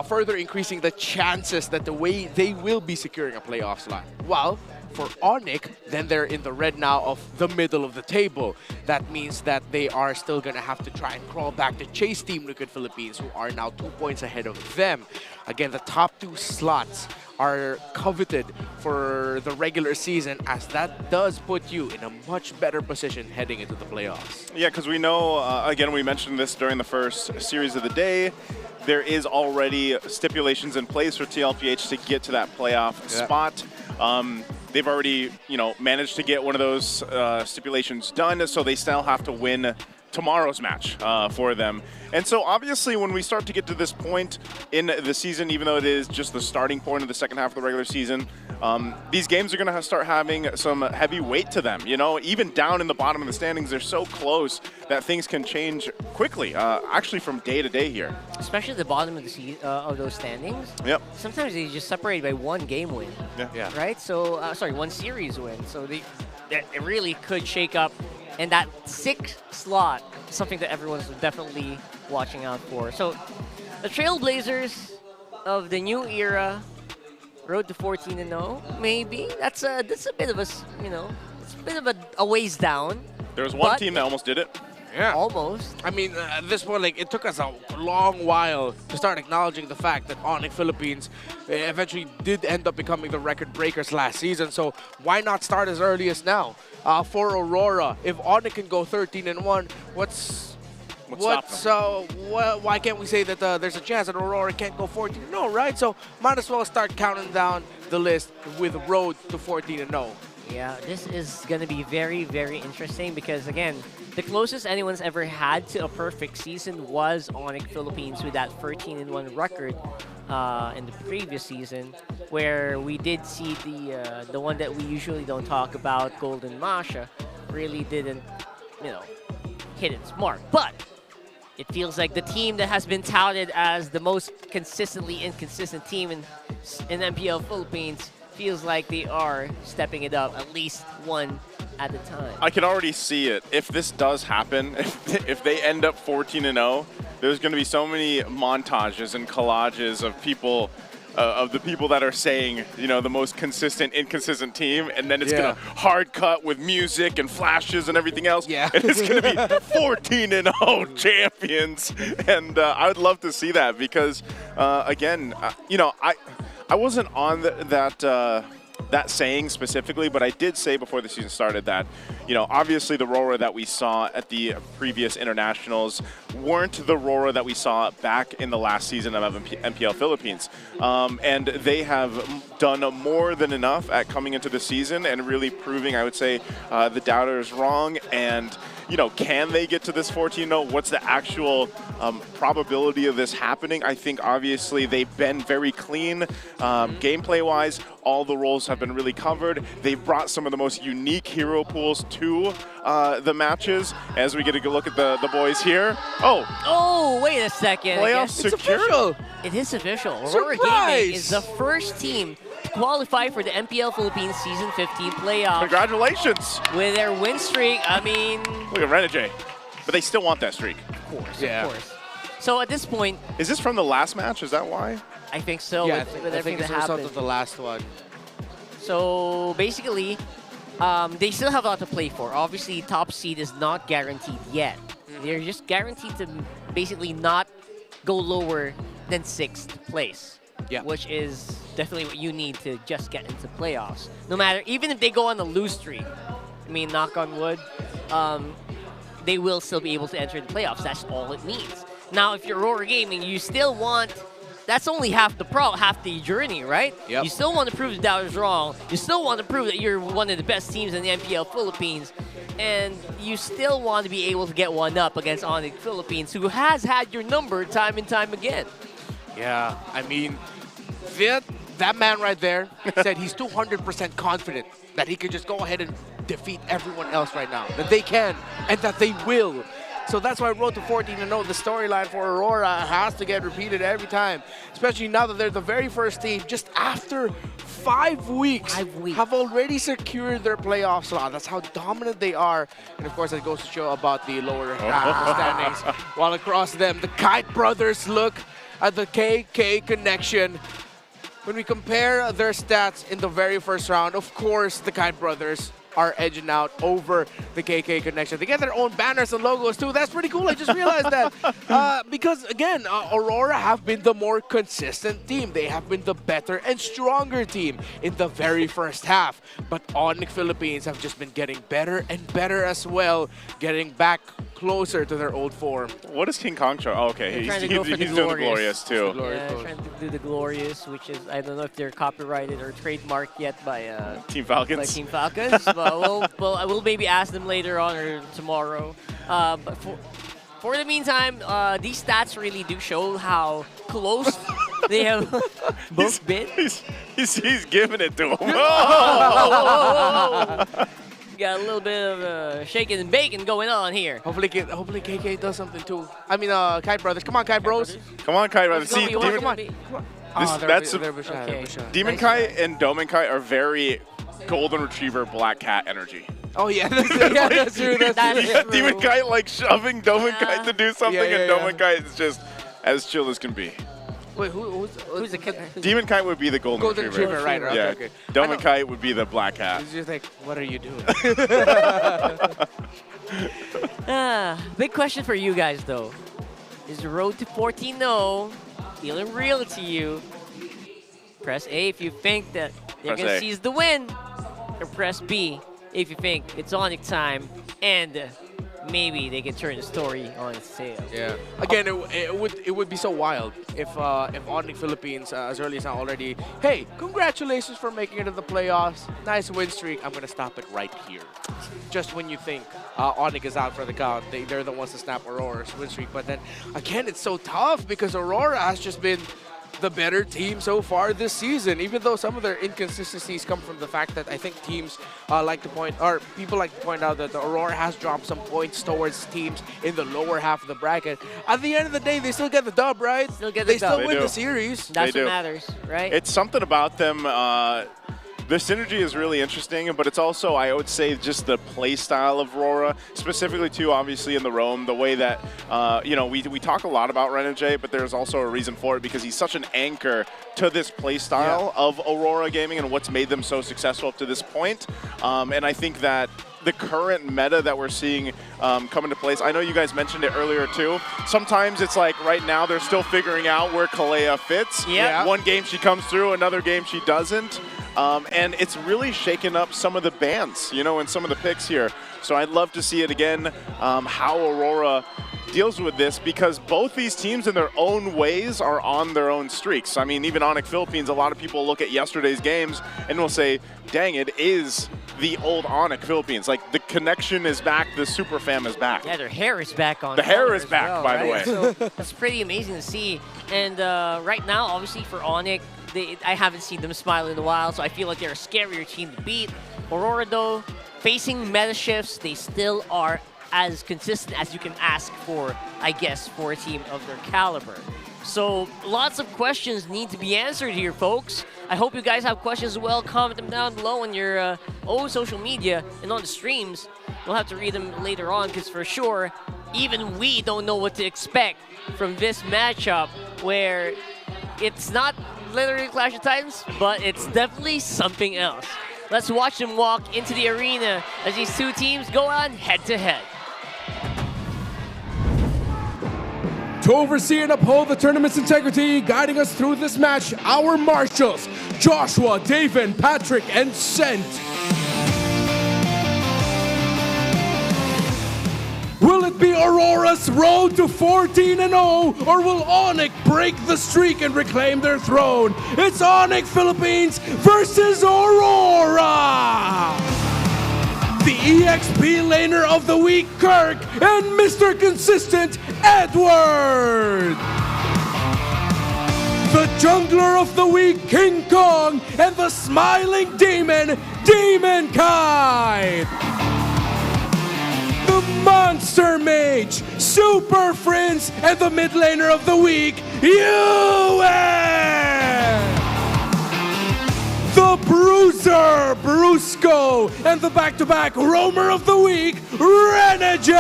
Further increasing the chances that they will be securing a playoff slot. While for Onic, then they're in the red now of the middle of the table. That means that they are still going to have to try and crawl back to chase Team Liquid Philippines, who are now 2 points ahead of them. Again, the top 2 slots are coveted for the regular season, as that does put you in a much better position heading into the playoffs. Yeah, because we know, again, we mentioned this during the first series of the day, there is already stipulations in place for TLPH to get to that playoff spot. They've already, managed to get one of those stipulations done, so they still have to win tomorrow's match for them. And so obviously when we start to get to this point in the season, even though it is just the starting point of the second half of the regular season, these games are going to start having some heavy weight to them. Even down in the bottom of the standings, they're so close that things can change quickly, actually from day to day here. Especially at the bottom of the of those standings. Yep. Sometimes they just separate by one game win. Yeah. Right? So, one series win. So it really could shake up. And that 6th slot, something that everyone's definitely watching out for. So the Trailblazers of the new era, road to 14-0, maybe. That's a bit of it's a bit of a ways down. There was one team that almost did it. Yeah. Almost. I mean, at this point, it took us a long while to start acknowledging the fact that Onic Philippines eventually did end up becoming the record breakers last season. So why not start as early as now? For Aurora, if Onic can go 13-1, why can't we say that there's a chance that Aurora can't go 14-0, right? So might as well start counting down the list with road to 14-0. Yeah, this is going to be very, very interesting because, again, the closest anyone's ever had to a perfect season was Onic Philippines with that 13-1 record in the previous season, where we did see the one that we usually don't talk about, Golden Masha, really didn't, hit its mark. But It feels like the team that has been touted as the most consistently inconsistent team in MPL Philippines feels like they are stepping it up at least one at a time. I can already see it. If this does happen, if they end up 14-0, there's going to be so many montages and collages of people, of the people that are saying, you know, the most consistent, inconsistent team, and then it's going to hard cut with music and flashes and everything else. Yeah. And it's going to be 14-0 champions. And I would love to see that because, again, you know, I wasn't on that saying specifically, but I did say before the season started that, you know, obviously the RORA that we saw at the previous internationals weren't the RORA that we saw back in the last season of MPL Philippines. And they have done more than enough at coming into the season and really proving, I would say, the doubters wrong. And, you know, can they get to this 14-0? What's the actual probability of this happening? I think obviously they've been very clean gameplay-wise. All the roles have been really covered. They've brought some of the most unique hero pools to the matches. As we get a good look at the boys here. Oh, wait a second. Playoffs secure. It is official. Aurora Gaming is the first team to qualify for the MPL Philippines Season 15 playoffs. Congratulations. With their win streak, I mean... Look at Renegade. But they still want that streak. Of course, of course. So at this point... Is this from the last match? Is that why? I think so. Yeah, with I think it's everything that a result happened. of the last one. So basically, they still have a lot to play for. Obviously, top seed is not guaranteed yet. They're just guaranteed to basically not go lower than 6th place. Yeah. Which is definitely what you need to just get into playoffs. No matter, even if they go on a lose streak, I mean, knock on wood, they will still be able to enter the playoffs. That's all it means. Now, if you're Aurora Gaming, you still want... That's only half the journey, right? Yep. You still want to prove the doubters wrong. You still want to prove that you're one of the best teams in the MPL Philippines. And you still want to be able to get one up against Onic Philippines, who has had your number time and time again. Yeah, I mean, that man right there said he's 200% confident that he can just go ahead and defeat everyone else right now. That they can, and that they will. So that's why Road to 14-0, the storyline for Aurora has to get repeated every time. Especially now that they're the very first team, just after 5 weeks, have already secured their playoff slot. That's how dominant they are. And of course, that goes to show about the lower half of the standings. While across them, the Kite brothers look at the KK connection. When we compare their stats in the very first round, of course, the Kite brothers are edging out over the KK connection. They get their own banners and logos too. That's pretty cool. I just realized that. Because again, Aurora have been the more consistent team. They have been the better and stronger team in the very first half. But Onic Philippines have just been getting better and better as well, getting back closer to their old form. What is King Kong try? Oh, okay, he's doing the Glorious too. Yeah, trying to do the Glorious, which is, I don't know if they're copyrighted or trademarked yet by Team Falcons. By Team Falcons. But I will maybe ask them later on or tomorrow. But for the meantime, these stats really do show how close they have both been. He's giving it to him. Got a little bit of shaking and baking going on here. Hopefully KK does something too. I mean, Kite brothers. Come on, Kite bros. Come on, Kite brothers. See, come on. Demon Kite and Doman Kite are very golden retriever black cat energy. Oh yeah, that's true. That's true. Demon Kite like shoving Doman Kite to do something, and Doman Kite is just as chill as can be. Wait, who's the kid? Demon Kite would be the golden retriever. Right? Yeah. Okay. Doman Kite would be the black cat. He's just like, what are you doing? Big question for you guys though. Is the road to 14-0 feeling real to you? Press A if you think that they're going to seize the win. Or press B if you think it's Onic time and maybe they can turn the story on its tail. Yeah. Again, it would be so wild if Onic Philippines as early as now already, hey, congratulations for making it to the playoffs. Nice win streak. I'm gonna stop it right here. Just when you think Onic is out for the count, they're the ones to snap Aurora's win streak. But then again, it's so tough because Aurora has just been the better team so far this season, even though some of their inconsistencies come from the fact that I think teams people like to point out that the Aurora has dropped some points towards teams in the lower half of the bracket. At the end of the day, they still get the dub, right? They still win the series. That's what matters, right? It's something about them. The synergy is really interesting, but it's also, I would say, just the play style of Aurora, specifically too, obviously in the Roam, the way that, you know, we talk a lot about Renegade, but there's also a reason for it because he's such an anchor to this play style of Aurora Gaming and what's made them so successful up to this point. And I think that the current meta that we're seeing come into place, I know you guys mentioned it earlier too, sometimes it's like right now they're still figuring out where Kalea fits. Yeah. One game she comes through, another game she doesn't. And it's really shaken up some of the bans, you know, and some of the picks here. So I'd love to see it again, how Aurora deals with this, because both these teams in their own ways are on their own streaks. I mean, even Onic Philippines, a lot of people look at yesterday's games and will say, dang, it is the old Onic Philippines. Like, the connection is back, the super fam is back. Yeah, their hair is back on. The hair is as back, well, by right? the way. So that's pretty amazing to see. And right now, obviously, for Onic, I haven't seen them smile in a while, so I feel like they're a scarier team to beat. Aurora, though, facing meta shifts, they still are as consistent as you can ask for, I guess, for a team of their caliber. So lots of questions need to be answered here, folks. I hope you guys have questions as well. Comment them down below on your own social media and on the streams. We'll have to read them later on, because for sure, even we don't know what to expect from this matchup, where it's not literally Clash of Titans, but it's definitely something else. Let's watch them walk into the arena as these two teams go on head-to-head. To oversee and uphold the tournament's integrity, guiding us through this match, our marshals, Joshua, David, Patrick, and Sent. Will it be Aurora's road to 14-0, or will Onic break the streak and reclaim their throne? It's Onic Philippines versus Aurora! The EXP laner of the week, Kirk, and Mr. Consistent, Edward! The jungler of the week, King Kong, and the smiling demon, Demon Kite! The Monster Mage, Super Friends, and the mid laner of the week, Yawi! The Bruiser, Brusco, and the back-to-back Roamer of the week, Renegade!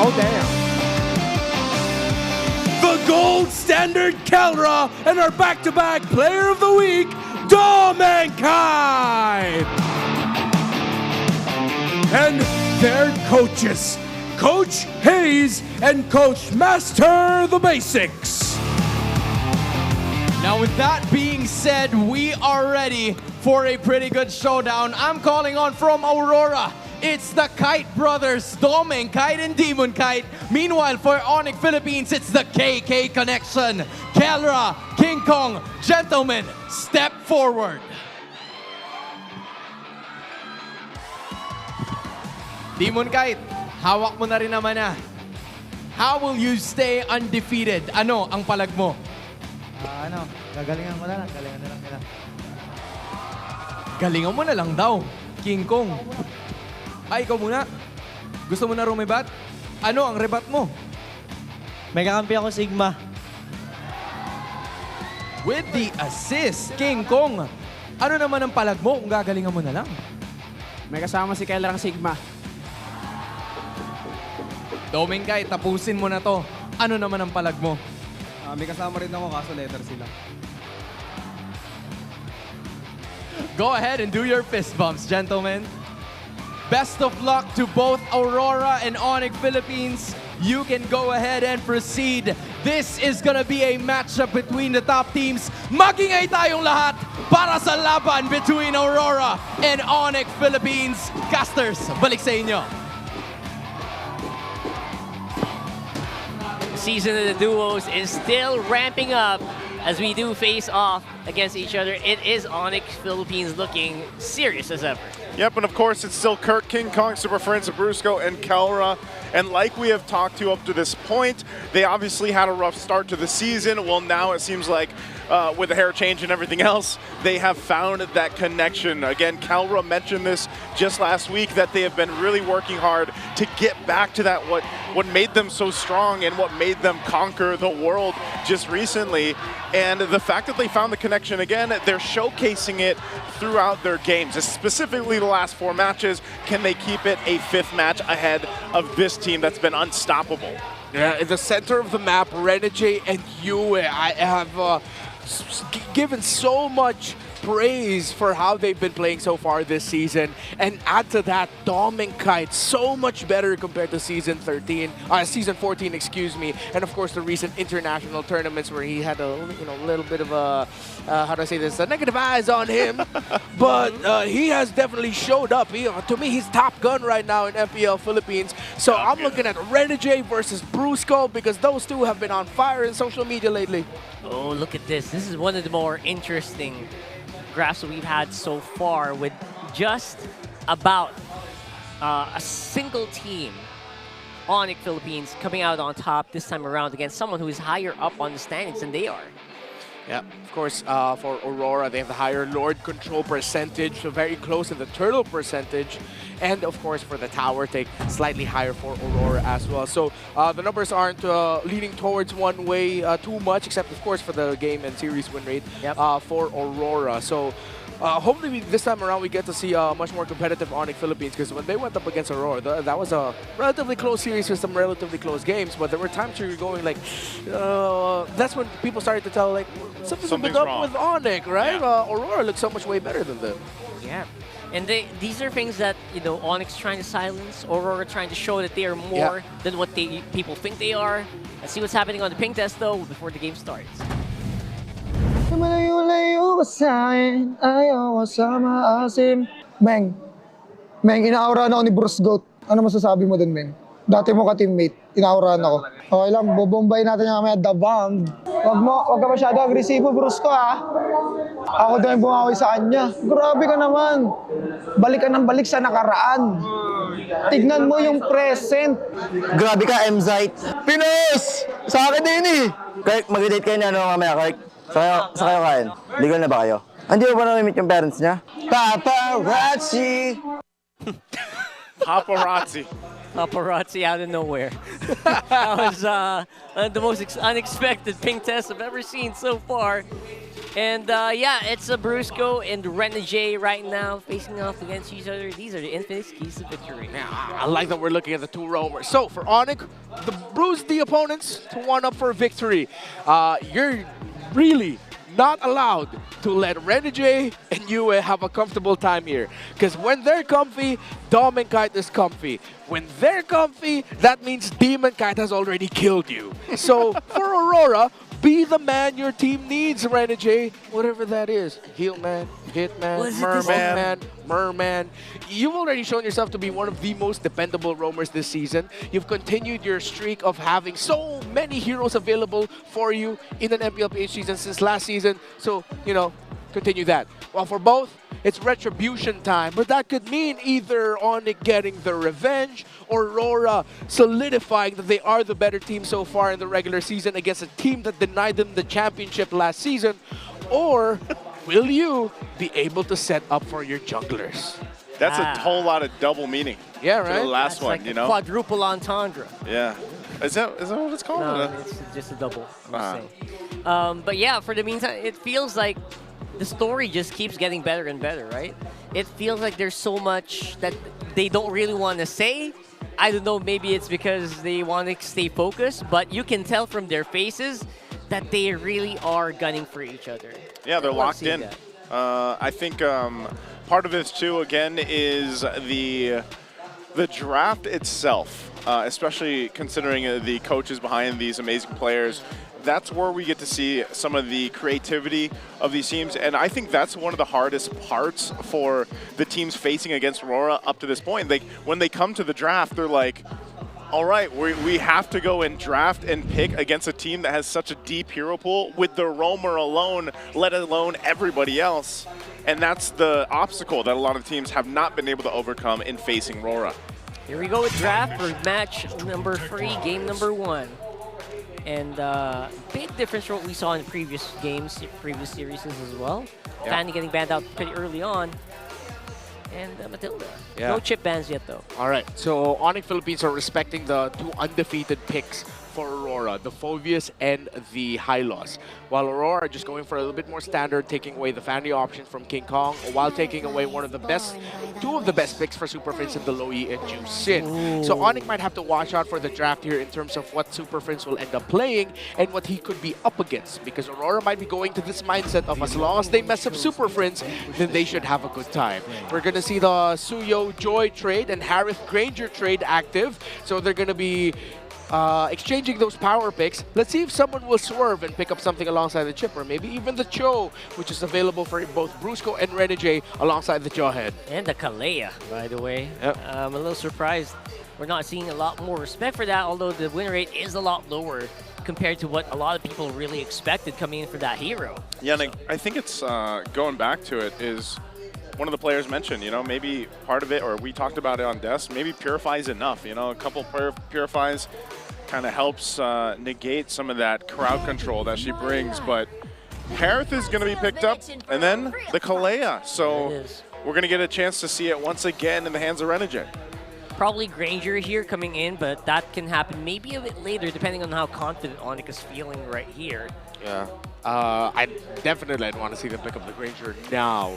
Oh, damn. The Gold Standard Kelra, and our back-to-back Player of the Week, Domankai! And their coaches, Coach Hayes and Coach Master the Basics. Now with that being said, we are ready for a pretty good showdown. I'm calling on from Aurora. It's the Kite brothers, Domankai and Demon Kite. Meanwhile, for Onic Philippines, it's the KK connection. Kelra, King Kong, gentlemen, step forward. Demon Kite, hawak mo na rin naman na. How will you stay undefeated? Ano ang palag mo? Gagalingan mo na lang, galingan na lang nila. Galingan mo na lang daw, King Kong. Ay, ikaw muna. Gusto mo na rumibat? Ano ang rebat mo? May kakampi ako, Sigma. With the assist, King Kong. Ano naman ang palag mo kung gagalingan mo na lang? May kasama si Kailarang Sigma. Domankai, tapusin mo na to. Ano naman ang palag mo? May kasama rin ako, kaso letter sila. Go ahead and do your fist bumps, gentlemen. Best of luck to both Aurora and Onic Philippines. You can go ahead and proceed. This is gonna be a matchup between the top teams. Magingay tayong lahat para sa laban between Aurora and Onic Philippines. Casters, balik sa inyo. Season of the duos is still ramping up as we do face off against each other. It is Onic Philippines looking serious as ever. Yep, and of course it's still Kirk, King Kong, Super Friends, Brusco, and Kelra. And like we have talked to up to this point, they obviously had a rough start to the season. Well, now it seems like with the hair change and everything else, they have found that connection. Again, Calra mentioned this just last week, that they have been really working hard to get back to that what made them so strong and what made them conquer the world just recently. And the fact that they found the connection again, they're showcasing it throughout their games, specifically the last 4 matches. Can they keep it a 5th match ahead of this team that's been unstoppable? Yeah, in the center of the map, Renegade and Yawi, I have given so much praise for how they've been playing so far this season, and add to that Dom and Kite so much better compared to season 14, excuse me, and of course the recent international tournaments where he had a little bit of a how do I say this, a negative eyes on him, but he has definitely showed up. To me, he's top gun right now in MPL Philippines. So I'm looking at Renegade versus Brusco, because those two have been on fire in social media lately. Oh, look at this. This is one of the more interesting graphs that we've had so far, with just about a single team, Onic Philippines, coming out on top this time around against someone who is higher up on the standings than they are. Yeah, of course, for Aurora, they have the higher Lord control percentage, so very close to the turtle percentage. And of course, for the tower take, slightly higher for Aurora as well. So the numbers aren't leaning towards one way too much, except of course for the game and series win rate for Aurora. So hopefully this time around we get to see a much more competitive Onic Philippines, because when they went up against Aurora, that was a relatively close series with some relatively close games, but there were times where you're going like, that's when people started to tell like, something's up wrong with Onic, right? Yeah. Aurora looks so much way better than them. Yeah. And these are things that, Onyx trying to silence, Aurora trying to show that they are more than what people think they are. Let's see what's happening on the ping test, though, before the game starts. Malayo-layo ka sa'kin, ayaw ko sa maasim. Meng, inaaurahan ako ni Bruce Goat. Ano masasabi mo dun, Meng? Dati mo ka-teammate, inaaurahan ako. Okay lang, bobombay natin yung kamaya, the bomb. Wag ka masyado agresibo, Bruce ko, ha? Ako daw yung bumawi sa kanya. Grabe ka naman. Balik ka ng balik sa nakaraan. Tignan mo yung present. Grabe ka, M-Zite. Pinos! Sa akin din eh. Kirk, mag-date kayo na mamaya, Kirk. Sa kayo kain. Legal na ba kayo? Hindi mo ba na-meet yung parents niya? Paparazzi! Paparazzi. Paparazzi out of nowhere. That was the most unexpected ping test I've ever seen so far. And yeah, it's a Brusco and Renegade right now facing off against each other. These are the infinite keys to victory. Yeah, I like that we're looking at the 2 roamers. So for Onic, the bruise the opponents to one up for victory. You're really not allowed to let Renegade and Yawi have a comfortable time here. Because when they're comfy, Dom and Kite is comfy. When they're comfy, that means Demon Kite has already killed you. So for Aurora, be the man your team needs, Renegade. Whatever that is. Heal man, hit man, merman. You've already shown yourself to be one of the most dependable roamers this season. You've continued your streak of having so many heroes available for you in an MPL PH season since last season. So, continue that. Well, for both, it's retribution time, but that could mean either Onic getting the revenge or Aurora solidifying that they are the better team so far in the regular season against a team that denied them the championship last season. Or will you be able to set up for your junglers? That's a whole lot of double meaning. Yeah, right? To the last one, like quadruple entendre. Yeah. Is that what it's called? No, it's just a double. But yeah, for the meantime, it feels like the story just keeps getting better and better, right? It feels like there's so much that they don't really want to say. I don't know, maybe it's because they want to stay focused, but you can tell from their faces that they really are gunning for each other. Yeah, they're locked in. I think part of this too, again, is the draft itself, especially considering the coaches behind these amazing players. That's where we get to see some of the creativity of these teams, and I think that's one of the hardest parts for the teams facing against Aurora up to this point. Like, when they come to the draft, they're like, all right, we have to go and draft and pick against a team that has such a deep hero pool with the roamer alone, let alone everybody else. And that's the obstacle that a lot of teams have not been able to overcome in facing Aurora. Here we go with draft for match number 3, game number 1. And big difference from what we saw in previous games, previous series as well. Yeah. Fanny getting banned out pretty early on. And Matilda. Yeah. No chip bans yet, though. All right, so Onic Philippines are respecting the 2 undefeated picks for Aurora, the Phobius and the Hylos. While Aurora are just going for a little bit more standard, taking away the Fanny option from King Kong, while taking away one of the best, 2 of the best picks for Super Friends in the Loyi and Ju Sin. So Onic might have to watch out for the draft here in terms of what Super Friends will end up playing and what he could be up against, because Aurora might be going to this mindset of as long as they mess up Super Friends, then they should have a good time. We're going to see the Suyo Joy trade and Harith Granger trade active, so they're going to be exchanging those power picks. Let's see if someone will swerve and pick up something alongside the Chipper. Maybe even the Cho, which is available for both Brusco and Renegade alongside the Jawhead. And the Kalea, by the way. Yep. I'm a little surprised we're not seeing a lot more respect for that, although the win rate is a lot lower compared to what a lot of people really expected coming in for that hero. Yeah, and I think it's going back to it is one of the players mentioned, you know, maybe part of it, or we talked about it on Desk, maybe Purify is enough. You know, a couple Purifies kind of helps negate some of that crowd control that she brings, but Harith is going to be picked up, and then the Kalea. So we're going to get a chance to see it once again in the hands of Renegade. Probably Granger here coming in, but that can happen maybe a bit later depending on how confident Onic is feeling right here. Yeah. I'd want to see them pick up the Granger now.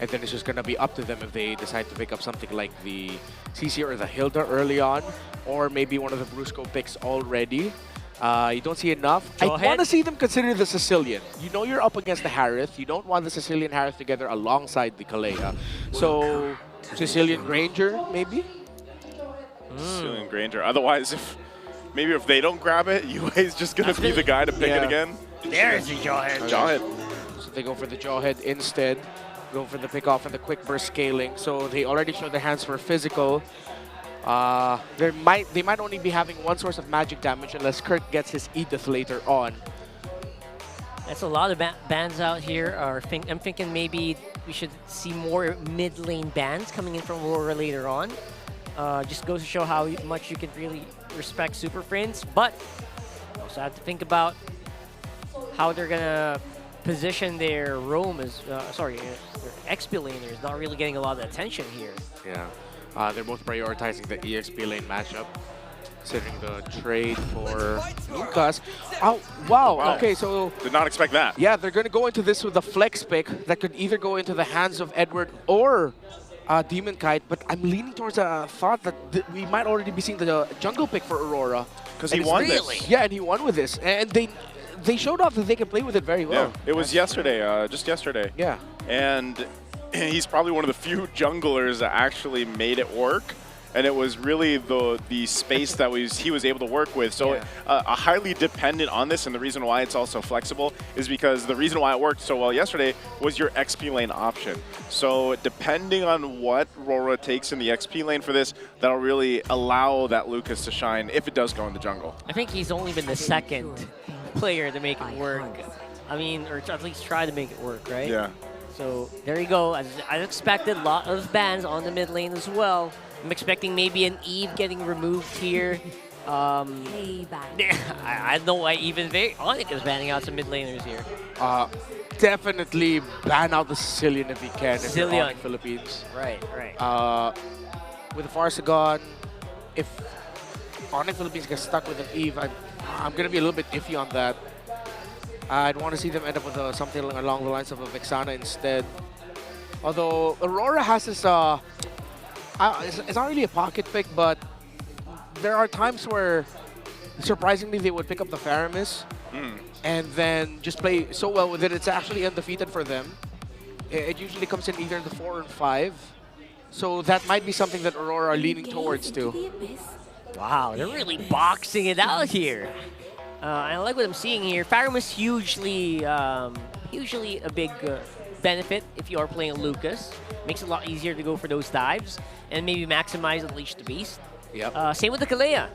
And then it's just going to be up to them if they decide to pick up something like the CC or the Hilda early on, or maybe one of the Brusco picks already. You don't see enough. I want to see them consider the Sicilian. You know you're up against the Harith. You don't want the Sicilian Harith together alongside the Kalea. So, Sicilian Granger, maybe? Sicilian Granger. Otherwise, maybe if they don't grab it, UA is just going to be the guy to pick it again. There's the Jawhead. Jawhead. So they go for the Jawhead instead. Go for the pick off and the quick burst scaling. So they already showed their hands for physical. They might only be having one source of magic damage unless Kirk gets his Edith later on. That's a lot of bans out here. I'm thinking maybe we should see more mid lane bans coming in from Aurora later on. Just goes to show how much you can really respect Super Friends, but also have to think about how they're gonna position their roam as their XP laners, not really getting a lot of attention here. Yeah, they're both prioritizing the EXP lane matchup, considering the trade for Lucas. Oh, wow. Okay, so did not expect that. Yeah, they're going to go into this with a flex pick that could either go into the hands of Edward or Demon Kite, but I'm leaning towards a thought that we might already be seeing the jungle pick for Aurora. Because he won this. Yeah, and he won with this. And they showed off that they can play with it very well. Yeah, it was yesterday, just yesterday. Yeah. And he's probably one of the few junglers that actually made it work. And it was really the space that he was able to work with. So a highly dependent on this, and the reason why it's also flexible is because the reason why it worked so well yesterday was your XP lane option. So depending on what Aurora takes in the XP lane for this, that'll really allow that Lucas to shine if it does go in the jungle. I think he's only been the second player to make it work. I mean, or at least try to make it work, right? Yeah. So there you go. As I expected, a lot of bans on the mid lane as well. I'm expecting maybe an Eve getting removed here. I don't know why even Onic is banning out some mid laners here. Definitely ban out the Sicilian if he can. Sicilian. If you're Onic Philippines. Right. With Farsagon, if Onic Philippines gets stuck with an Eve, I'm going to be a little bit iffy on that. I'd want to see them end up with something along the lines of a Vexana instead. Although Aurora has this, it's not really a pocket pick, but there are times where surprisingly they would pick up the Faramis and then just play so well with it. It's actually undefeated for them. It usually comes in either the 4 and 5. So that might be something that Aurora are leaning towards too. Wow, they're really boxing it out here. I like what I'm seeing here. Faramis hugely a big benefit if you are playing Lucas. Makes it a lot easier to go for those dives and maybe maximize Unleash the Beast. Yep. Same with the Kalea.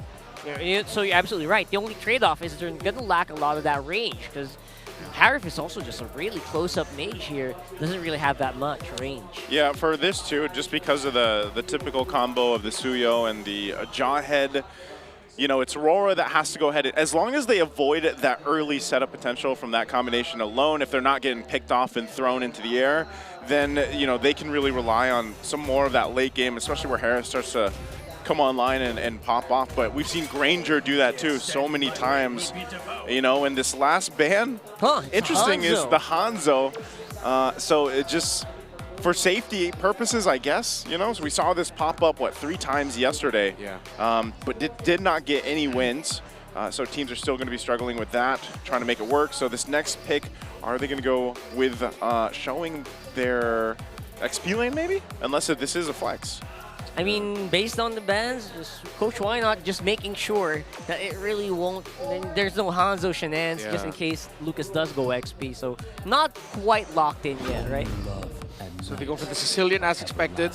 So you're absolutely right. The only trade-off is they're going to lack a lot of that range because Harif is also just a really close-up mage here. Doesn't really have that much range. Yeah, for this too, just because of the typical combo of the Suyo and the Jawhead, you know, it's Aurora that has to go ahead. As long as they avoid that early setup potential from that combination alone, if they're not getting picked off and thrown into the air, then, you know, they can really rely on some more of that late game, especially where Harris starts to come online and pop off. But we've seen Granger do that too so many times, you know, in this last ban. Interesting is the Hanzo. So it just, for safety purposes, I guess, you know, so we saw this pop up, what, 3 times yesterday, but did not get any wins. So teams are still going to be struggling with that, trying to make it work. So this next pick, are they going to go with showing their XP lane maybe? Unless this is a flex. I mean, based on the bans, just Coach, why not just making sure that it really won't, there's no Hanzo shenanigans just in case Lucas does go XP. So not quite locked in yet, right? So they go for the Sicilian as expected.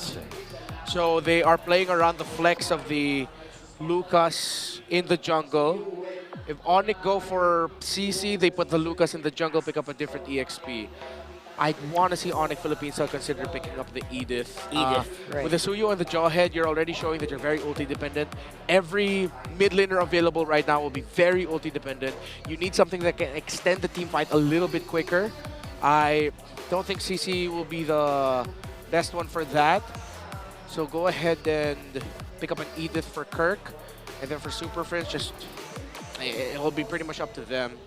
So they are playing around the flex of the Lucas in the jungle. If Onic go for CC, they put the Lucas in the jungle, pick up a different EXP. I want to see Onic Philippines consider picking up the Edith. Right. With the Suyo and the Jawhead, you're already showing that you're very ulti dependent. Every mid laner available right now will be very ulti dependent. You need something that can extend the team fight a little bit quicker. I don't think CC will be the best one for that. So go ahead and pick up an Edith for Kirk. And then for Super Friends, just it will be pretty much up to them.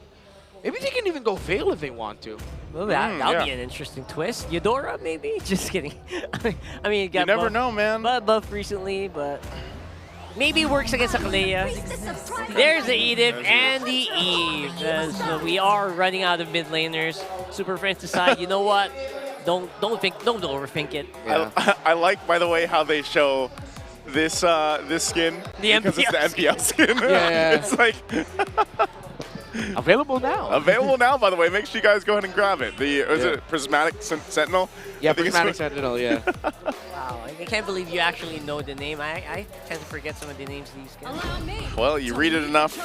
Maybe they can even go Veil if they want to. Well, that'll be an interesting twist. Eudora, maybe? Just kidding. I mean, it got you never know, man. Buffed recently, but maybe it works against Akalea. There's the Edith and the Eve. As we are running out of mid laners. Super Friends decide, you know what? Don't overthink it. Yeah. I like, by the way, how they show this this skin because it's the MPL skin. It's like available now. Available now, by the way. Make sure you guys go ahead and grab it. Was it Prismatic Sentinel? Yeah, Prismatic Sentinel, yeah. Wow, I can't believe you actually know the name. I tend to forget some of the names of these skins. Well, you read it enough,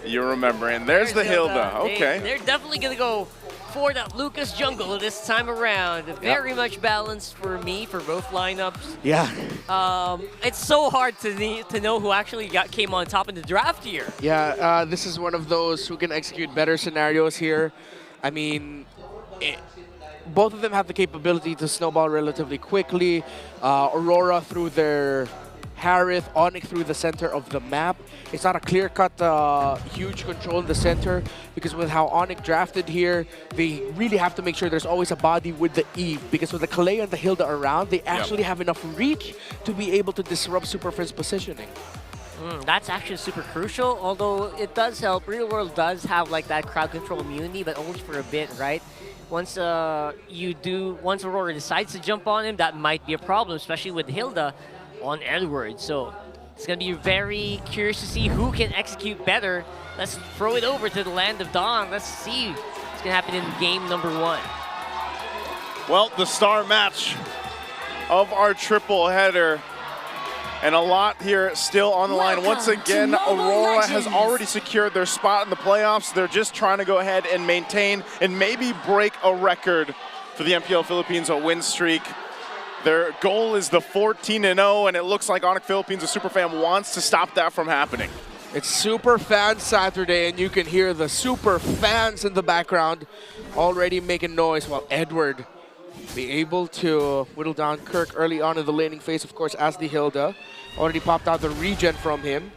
you remember. And there's the Hilda. Okay. They're definitely going to go for that Lucas jungle this time around. Very much balanced for me for both lineups. Yeah. It's so hard to know who actually came on top in the draft here. Yeah, this is one of those who can execute better scenarios here. I mean, both of them have the capability to snowball relatively quickly. Aurora through their Harith, Onic through the center of the map. It's not a clear-cut, huge control in the center, because with how Onic drafted here, they really have to make sure there's always a body with the Eve, because with the Kalea and the Hilda around, they actually have enough reach to be able to disrupt Super Friends' positioning. That's actually super crucial, although it does help. Real World does have like that crowd control immunity, but only for a bit, right? Once once Aurora decides to jump on him, that might be a problem, especially with Hilda on Edward. So it's going to be very curious to see who can execute better. Let's throw it over to the Land of Dawn. Let's see what's going to happen in game number 1. Well, the star match of our triple header. And a lot here still on the line. Once again, Aurora has already secured their spot in the playoffs. They're just trying to go ahead and maintain and maybe break a record for the MPL Philippines, a win streak. Their goal is the 14-0, and it looks like Onic Philippines, a super fan, wants to stop that from happening. It's Super Fan Saturday, and you can hear the super fans in the background already making noise, while Edward be able to whittle down Kirk early on in the laning phase, of course, as the Hilda. Already popped out the regen from him.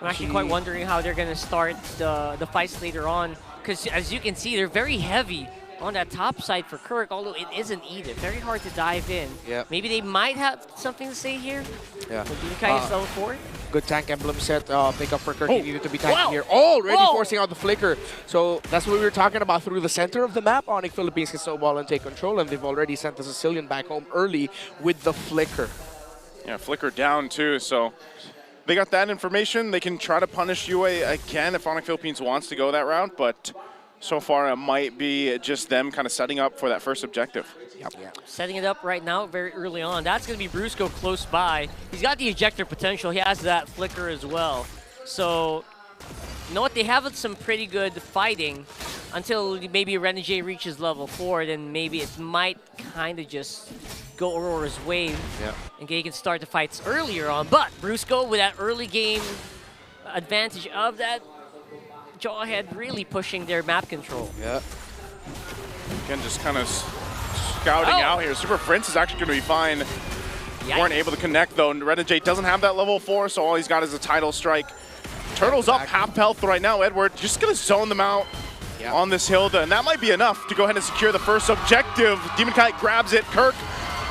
I'm actually quite wondering how they're going to start the fights later on, because as you can see, they're very heavy on that top side for Kirk, although it isn't either. Very hard to dive in. Yep. Maybe they might have something to say here. Yeah. Would you guys level 4? Good tank emblem set. Pick up for Kirk. He needed to be tanking here. Already forcing out the flicker. So that's what we were talking about. Through the center of the map, Onic Philippines can snowball and take control, and they've already sent the Sicilian back home early with the flicker. Yeah, flicker down too, so they got that information. They can try to punish UA again if Onic Philippines wants to go that route, but so far it might be just them kind of setting up for that first objective. Yep. Yeah. Setting it up right now very early on. That's going to be Brusco close by. He's got the ejector potential. He has that flicker as well. So, you know what? They have some pretty good fighting. until maybe Renegade reaches level 4, then maybe it might kind of just go Aurora's way. Yeah. And they can start the fights earlier on. But Brusco, with that early game advantage of that Jawhead, really pushing their map control. Yeah. Again, just kind of scouting out here. Super Prince is actually going to be fine. Yikes. Weren't able to connect, though. Renegade doesn't have that level 4, so all he's got is a title strike. Turtles up half health right now. Edward just going to zone them out on this Hilda, and that might be enough to go ahead and secure the first objective. Demon Kite grabs it. Kirk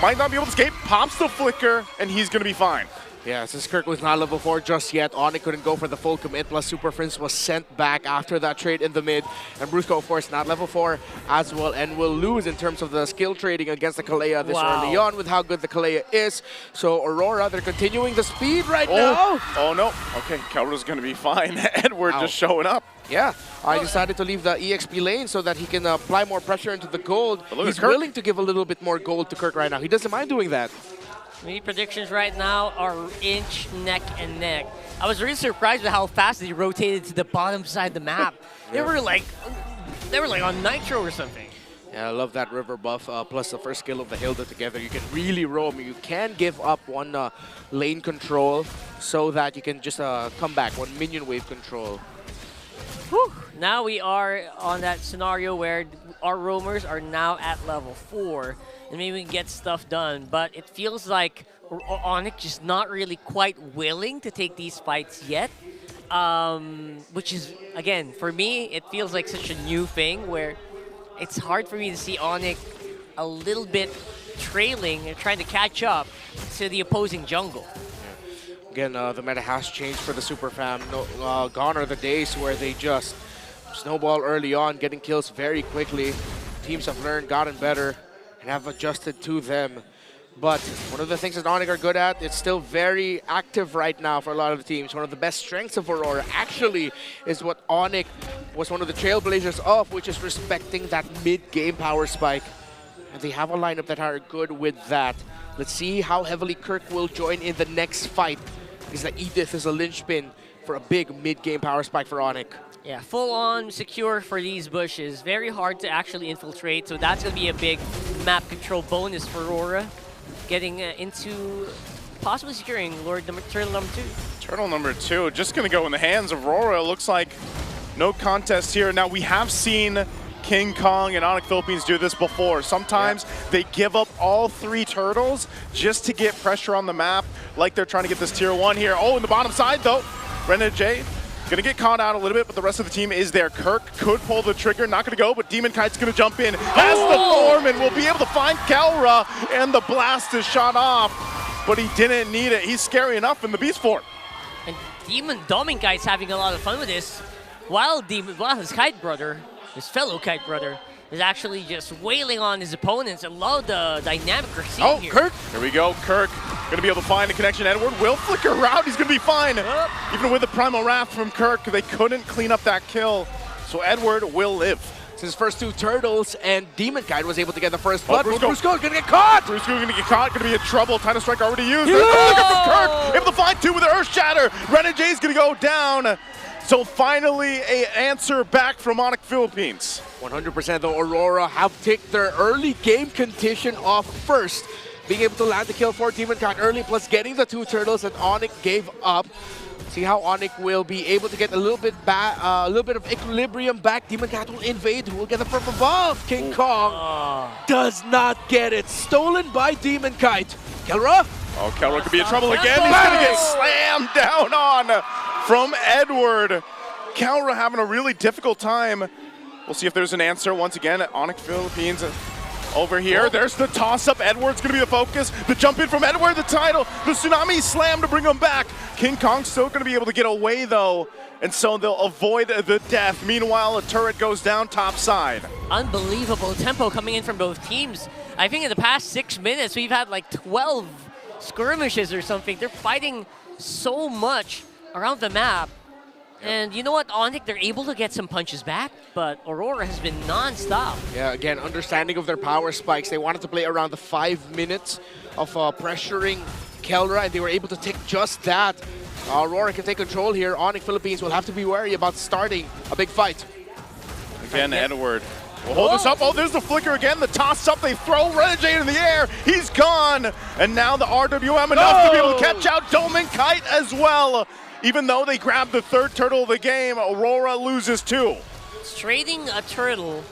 might not be able to escape, pops the flicker, and he's going to be fine. Yeah, since Kirk was not level 4 just yet, Onic couldn't go for the full commit, plus Super Prince was sent back after that trade in the mid. And Brusco, of course, not level 4 as well, and will lose in terms of the skill trading against the Kalea this early on with how good the Kalea is. So Aurora, they're continuing the speed right now. Oh no, okay, Kelra's going to be fine. Edward just showing up. Yeah, I decided to leave the EXP lane so that he can apply more pressure into the gold. He's willing to give a little bit more gold to Kirk right now. He doesn't mind doing that. My predictions right now are inch, neck, and neck. I was really surprised with how fast they rotated to the bottom side of the map. They were like on Nitro or something. Yeah, I love that river buff, plus the first skill of the Hilda together. You can really roam. You can give up one lane control so that you can just come back, one minion wave control. Whew. Now we are on that scenario where our roamers are now at level 4. And maybe we can get stuff done, but it feels like Onic just not really quite willing to take these fights yet. Which is, again, for me, it feels like such a new thing where it's hard for me to see Onic a little bit trailing and trying to catch up to the opposing jungle. Again, the meta has changed for the Super Fam. Gone are the days where they just snowball early on, getting kills very quickly. Teams have learned, gotten better, and have adjusted to them. But one of the things that Onic are good at, it's still very active right now for a lot of the teams. One of the best strengths of Aurora actually is what Onic was one of the trailblazers of, which is respecting that mid-game power spike. And they have a lineup that are good with that. Let's see how heavily Kirk will join in the next fight, because the Edith is a linchpin for a big mid-game power spike for Onic. Yeah, full-on secure for these bushes. Very hard to actually infiltrate, so that's going to be a big map control bonus for Aurora. Getting into possibly securing Turtle number 2. Turtle number 2, just going to go in the hands of Aurora. Looks like no contest here. Now, we have seen King Kong and Onic Philippines do this before. Sometimes they give up all 3 turtles just to get pressure on the map, like they're trying to get this tier 1 here. Oh, in the bottom side, though, Renegade gonna get caught out a little bit, but the rest of the team is there. Kirk could pull the trigger, not gonna go, but Demon Kite's gonna jump in. Has the form and will be able to find Kelra, and the blast is shot off, but he didn't need it. He's scary enough in the beast form. And Demon Kite's having a lot of fun with this, while his Kite brother, his fellow Kite brother, is actually just wailing on his opponents. I love the dynamic we're seeing here. Kirk! Here we go, Kirk. Gonna be able to find a connection. Edward will flicker out. He's gonna be fine. Even with the Primal Wrath from Kirk, they couldn't clean up that kill. So Edward will live. It's his first 2 turtles, and Demon Kite was able to get the first blood. Brusco's gonna get caught! Brusco's gonna get caught, gonna be in trouble. Title Strike already used. There's the flicker from Kirk. Able to find 2 with the Earth Shatter. Renegade's gonna go down. So finally, an answer back from Onic Philippines. 100% though, Aurora have taken their early game condition off first. Being able to land the kill for Demon Kite early, plus getting the 2 turtles that Onic gave up. See how Onic will be able to get a little bit of equilibrium back. Demon Kite will invade, who will get the from above. King Kong does not get it. Stolen by Demon Kite. Kelra? Oh, Kelra could be in trouble again. He's gonna get slammed down on from Edward. Kelra having a really difficult time. We'll see if there's an answer once again at Onic Philippines. Over here, there's the toss-up. Edward's gonna be the focus. The jump in from Edward, the title. The Tsunami slam to bring him back. King Kong's still gonna be able to get away though, and so they'll avoid the death. Meanwhile, a turret goes down top side. Unbelievable tempo coming in from both teams. I think in the past 6 minutes, we've had like 12 skirmishes or something. They're fighting so much around the map. And you know what, Onic, they're able to get some punches back, but Aurora has been non-stop. Yeah, again, understanding of their power spikes. They wanted to play around the 5 minutes of pressuring Kelra, and they were able to take just that. Aurora can take control here. Onic Philippines will have to be wary about starting a big fight. Again, Edward will hold this up. Oh, there's the flicker again. The toss up. They throw Renegade in the air. He's gone. And now the RWM enough to be able to catch out Dome and Kite as well. Even though they grabbed the third turtle of the game, Aurora loses 2. It's trading a turtle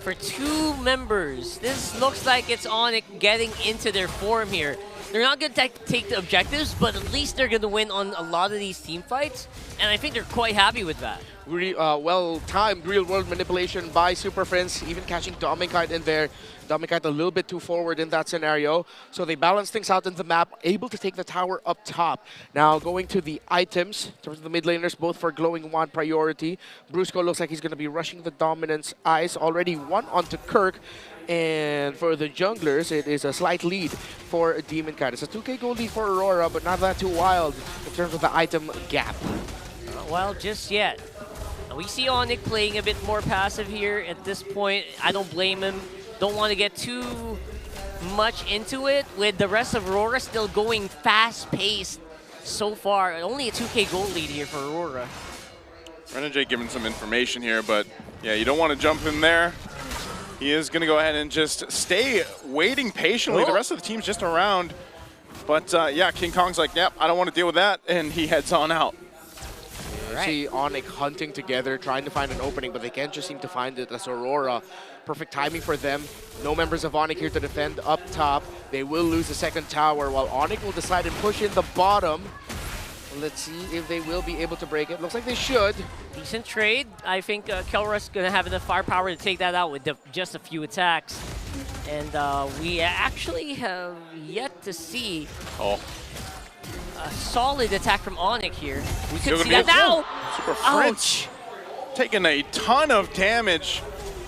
for 2 members. This looks like it's Onic getting into their form here. They're not going to take the objectives, but at least they're going to win on a lot of these team fights, and I think they're quite happy with that. Well-timed real-world manipulation by Super Friends, even catching Dominic in there. Dominic a little bit too forward in that scenario. So they balance things out in the map, able to take the tower up top. Now going to the items, in terms of the mid laners, both for Glowing Wand priority. Brusco looks like he's going to be rushing the Dominance Ice. Already 1 onto Kirk. And for the junglers, it is a slight lead for Demon Kite. It's a 2k gold lead for Aurora, but not that too wild in terms of the item gap. Not wild just yet. We see Onic playing a bit more passive here at this point. I don't blame him. Don't want to get too much into it, with the rest of Aurora still going fast-paced so far. Only a 2k gold lead here for Aurora. Renegade giving some information here, but yeah, you don't want to jump in there. He is going to go ahead and just stay waiting patiently. The rest of the team's just around. But yeah, King Kong's like, yep, I don't want to deal with that, and he heads on out. You see Onic hunting together, trying to find an opening, but they can't just seem to find it as Aurora. Perfect timing for them. No members of Onic here to defend up top. They will lose the second tower, while Onic will decide and push in the bottom. Let's see if they will be able to break it. Looks like they should. Decent trade. I think Kelrus going to have enough firepower to take that out with just a few attacks. And we actually have yet to see a solid attack from Onic here. We could see that now. Super French taking a ton of damage.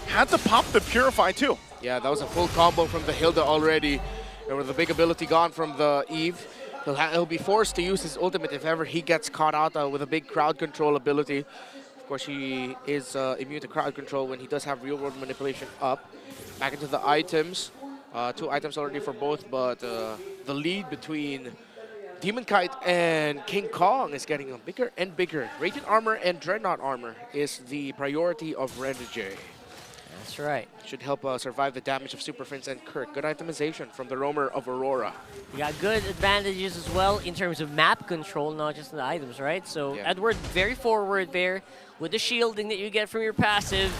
Had to pop the Purify too. Yeah, that was a full combo from the Hilda already. And with the big ability gone from the Eve, he'll be forced to use his ultimate if ever he gets caught out with a big crowd control ability. Of course, he is immune to crowd control when he does have real-world manipulation up. Back into the items. 2 items already for both, but the lead between Demon Kite and King Kong is getting bigger and bigger. Radiant Armor and Dreadnought Armor is the priority of Renegade. That's right. Should help survive the damage of Super Friends and Kirk. Good itemization from the roamer of Aurora. We got good advantages as well in terms of map control, not just the items, right? So Edward very forward there with the shielding that you get from your passive.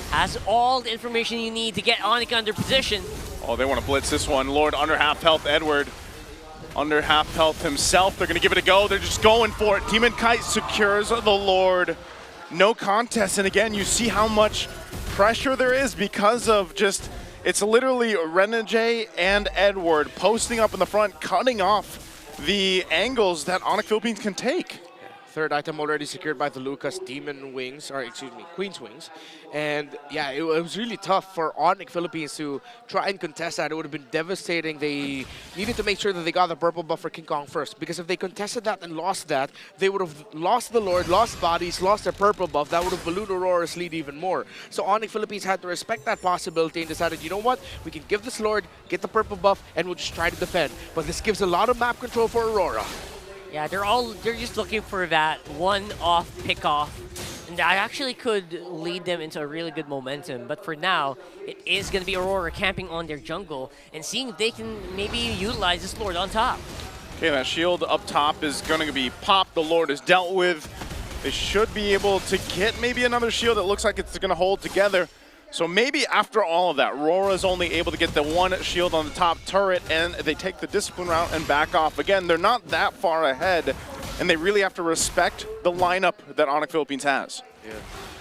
Has all the information you need to get Onic under position. Oh, they want to blitz this one. Lord under half health, Edward. Under half health himself. They're going to give it a go. They're just going for it. Demon Kite secures the Lord. No contest. And again, you see how much pressure there is because of just, it's literally Renegade and Edward posting up in the front, cutting off the angles that Onic Philippines can take. Third item already secured by the Lucas Demon Wings, or excuse me, Queen's Wings. And yeah, it was really tough for Onic Philippines to try and contest that. It would have been devastating. They needed to make sure that they got the purple buff for King Kong first, because if they contested that and lost that, they would have lost the Lord, lost bodies, lost their purple buff. That would have ballooned Aurora's lead even more. So Onic Philippines had to respect that possibility and decided, you know what, we can give this Lord, get the purple buff, and we'll just try to defend. But this gives a lot of map control for Aurora. Yeah, they're just looking for that one-off pick-off. And that actually could lead them into a really good momentum. But for now, it is going to be Aurora camping on their jungle and seeing if they can maybe utilize this Lord on top. Okay, that shield up top is going to be popped. The Lord is dealt with. They should be able to get maybe another shield that looks like it's going to hold together. So maybe after all of that, Rora's only able to get the one shield on the top turret, and they take the discipline route and back off. Again, they're not that far ahead, and they really have to respect the lineup that Onic Philippines has. Yeah.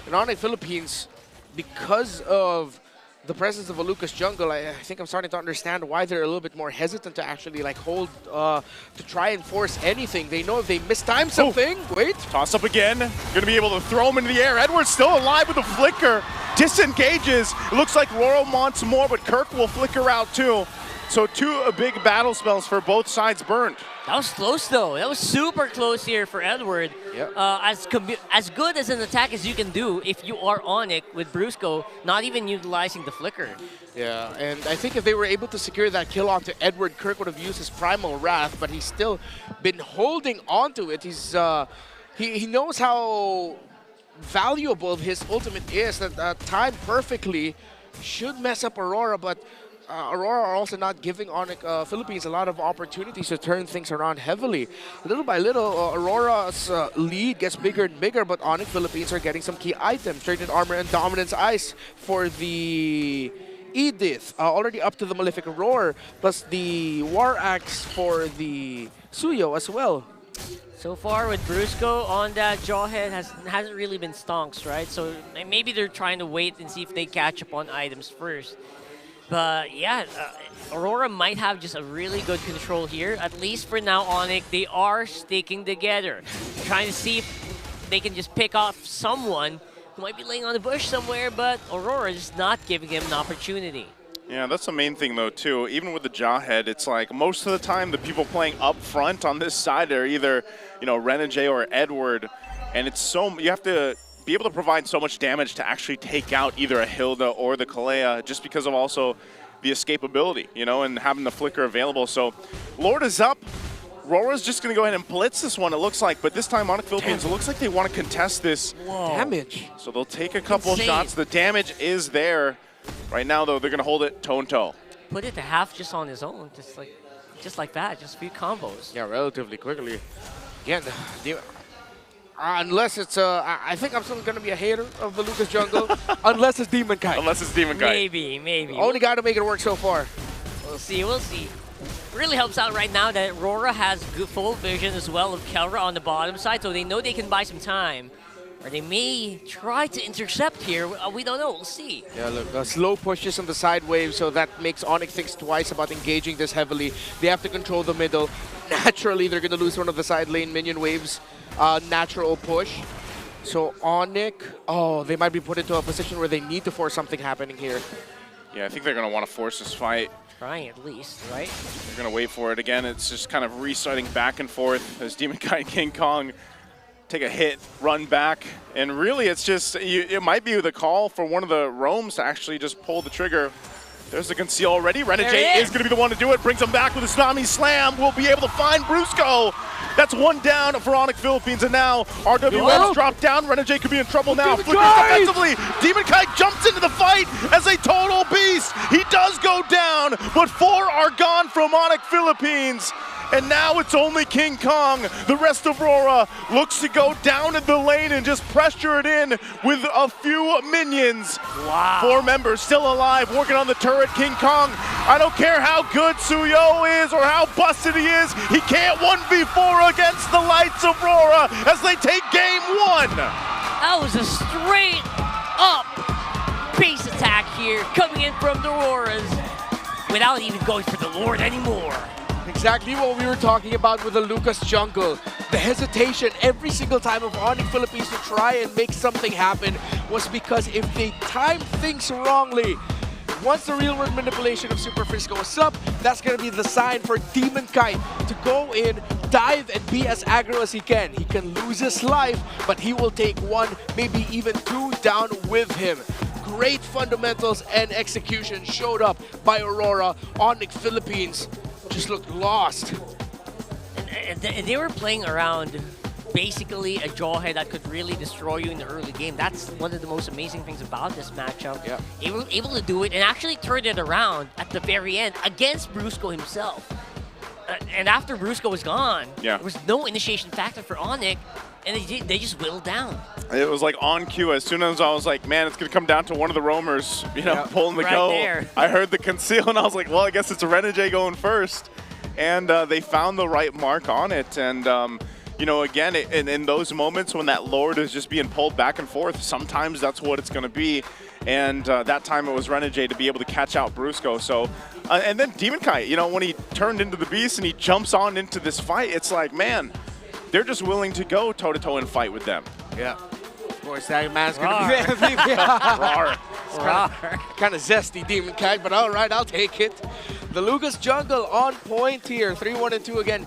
And Onic Philippines, because of the presence of a Lucas jungle, I think I'm starting to understand why they're a little bit more hesitant to actually like hold, to try and force anything. They know if they mistime something, wait. Toss up again, gonna be able to throw him into the air. Edward's still alive with a flicker, disengages. It looks like Royal wants more, but Kirk will flicker out too. So 2 big battle spells for both sides burned. That was close though. That was super close here for Edward. Yep. As good as an attack as you can do if you are Onic with Brusco, not even utilizing the flicker. Yeah, and I think if they were able to secure that kill onto Edward, Kirk would have used his Primal Wrath, but he's still been holding onto it. He's he knows how valuable his ultimate is, that timed perfectly, should mess up Aurora, but Aurora are also not giving Onic Philippines a lot of opportunities to turn things around heavily. Little by little, Aurora's lead gets bigger and bigger, but Onic Philippines are getting some key items. Straightened Armor and Dominance Ice for the Edith, already up to the Malefic Roar, plus the War Axe for the Suyo as well. So far with Brusco on that Jawhead hasn't really been stonks, right? So maybe they're trying to wait and see if they catch up on items first. But yeah, Aurora might have just a really good control here. At least for now, Onic, they are sticking together. Trying to see if they can just pick off someone who might be laying on the bush somewhere, but Aurora is not giving him an opportunity. Yeah, that's the main thing though too. Even with the Jawhead, it's like most of the time the people playing up front on this side are either, you know, Renegade or Edward, and it's so you have to be able to provide so much damage to actually take out either a Hilda or the Kalea, just because of also the escapability, you know, and having the flicker available. So Lord is up. Rora's just going to go ahead and blitz this one, it looks like, but this time Onic Philippines, it looks like they want to contest this. Damage. So they'll take a couple shots. The damage is there. Right now, though, they're going to hold it toe-and-toe. Put it to half just on his own, just like that, just a few combos. Yeah, relatively quickly. Again, unless it's, I think I'm still going to be a hater of the Lucas Jungle, unless it's Demon Kite. Unless it's Demon Kite. Maybe. Only got to make it work so far. We'll see. Really helps out right now that Aurora has good full vision as well of Kelra on the bottom side, so they know they can buy some time. Or they may try to intercept here. We don't know. We'll see. Yeah, look, slow pushes on the side wave, so that makes Onic think twice about engaging this heavily. They have to control the middle. Naturally, they're going to lose one of the side lane minion waves. Natural push. So Onic, they might be put into a position where they need to force something happening here. Yeah, I think they're going to want to force this fight. Trying at least, right? They're going to wait for it again. It's just kind of restarting back and forth as Demon Kite and King Kong take a hit, run back, and really it's just, it might be the call for one of the roams to actually just pull the trigger. There's the conceal already. Renegade is going to be the one to do it. Brings him back with a Tsunami Slam. We'll be able to find Brusco. That's one down for Onic Philippines, and now RWM's dropped down. Renegade could be in trouble now. Flickers defensively. Demon Kite jumps into the fight as a total beast. He does go down, but 4 are gone from Onic Philippines. And now it's only King Kong. The rest of Aurora looks to go down in the lane and just pressure it in with a few minions. Wow. 4 members still alive, working on the turret. King Kong, I don't care how good Suyo is or how busted he is, he can't 1v4 against the lights of Aurora as they take game 1. That was a straight up base attack here coming in from the Auroras without even going for the Lord anymore. Exactly what we were talking about with the Lucas Jungle. The hesitation every single time of Onic Philippines to try and make something happen was because if they timed things wrongly, once the real world manipulation of Super Frisco was up, that's going to be the sign for Demon Kite to go in, dive, and be as aggro as he can. He can lose his life, but he will take 1, maybe even 2 down with him. Great fundamentals and execution showed up by Aurora. Onic Philippines just looked lost. And they were playing around basically a Jawhead that could really destroy you in the early game. That's one of the most amazing things about this matchup. Yeah. Able to do it and actually turn it around at the very end against Brusco himself. And after Brusco was gone, there was no initiation factor for Onic, and they just whittled down. It was like on cue. As soon as I was like, man, it's going to come down to one of the roamers, you know, pulling the go. There. I heard the conceal, and I was like, well, I guess it's a Renegade going first. And they found the right mark on it. And, you know, again, in those moments when that Lord is just being pulled back and forth, sometimes that's what it's going to be. And that time it was Renegade to be able to catch out Brusco. So, and then Demon Kite, you know, when he turned into the beast and he jumps on into this fight, it's like, man, they're just willing to go toe-to-toe and fight with them. Yeah. Of course, that man's going to be kind of zesty, Demon Kite, but all right, I'll take it. The Lucas Jungle on point here, 3-1-2 again.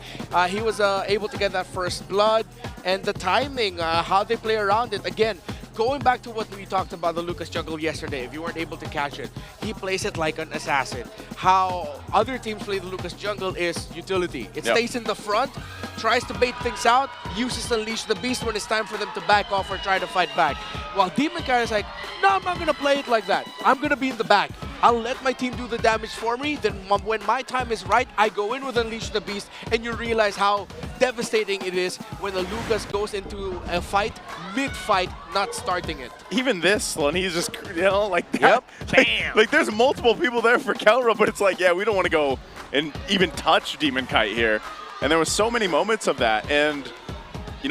He was able to get that first blood, and the timing, how they play around it. Again, going back to what we talked about the Lucas jungle yesterday, if you weren't able to catch it, he plays it like an assassin. How other teams play the Lucas jungle is utility. It stays in the front, tries to bait things out, uses Unleash the Beast when it's time for them to back off or try to fight back. While Demon Kai is like, no, I'm not going to play it like that. I'm going to be in the back. I'll let my team do the damage for me. Then when my time is right, I go in with Unleash the Beast, and you realize how devastating it is when a Lucas goes into a fight, mid-fight, not starting it. Even this one, he's just, like that. Yep. Bam! Like, there's multiple people there for Kelra, but it's like, yeah, we don't want to go and even touch Demon Kite here. And there was so many moments of that. And,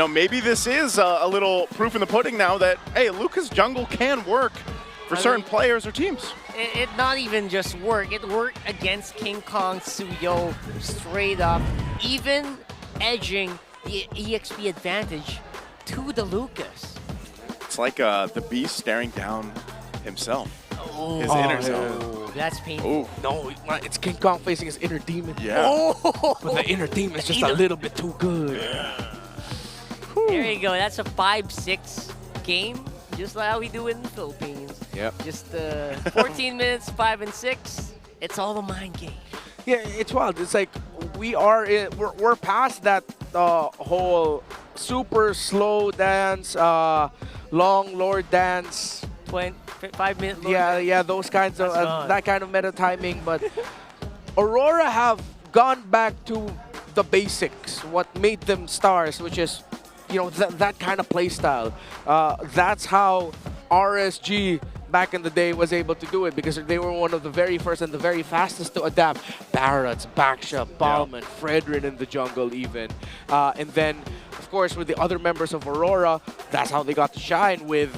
maybe this is a little proof in the pudding now that, hey, Lucas jungle can work for certain players or teams. It not even just work. It worked against King Kong Suyo straight up, even edging the EXP advantage to the Lucas. It's like the Beast staring down himself. His inner zone. That's painful. No, it's King Kong facing his inner demon. Yeah. But the inner demon is just a little bit too good. There you go. That's a 5-6 game, just like how we do it in the Philippines. Yep. Just 14 minutes, 5 and 6. It's all a mind game. Yeah, it's wild. It's like we're past that whole super slow dance, long lord dance. 5-minute. Yeah, those kinds of that kind of meta timing. But Aurora have gone back to the basics, what made them stars, which is that kind of play style. That's how RSG back in the day was able to do it, because they were one of the very first and the very fastest to adapt. Barretts, Baksha, Bauman, Fredrin in the jungle even. And then, of course, with the other members of Aurora, that's how they got to shine with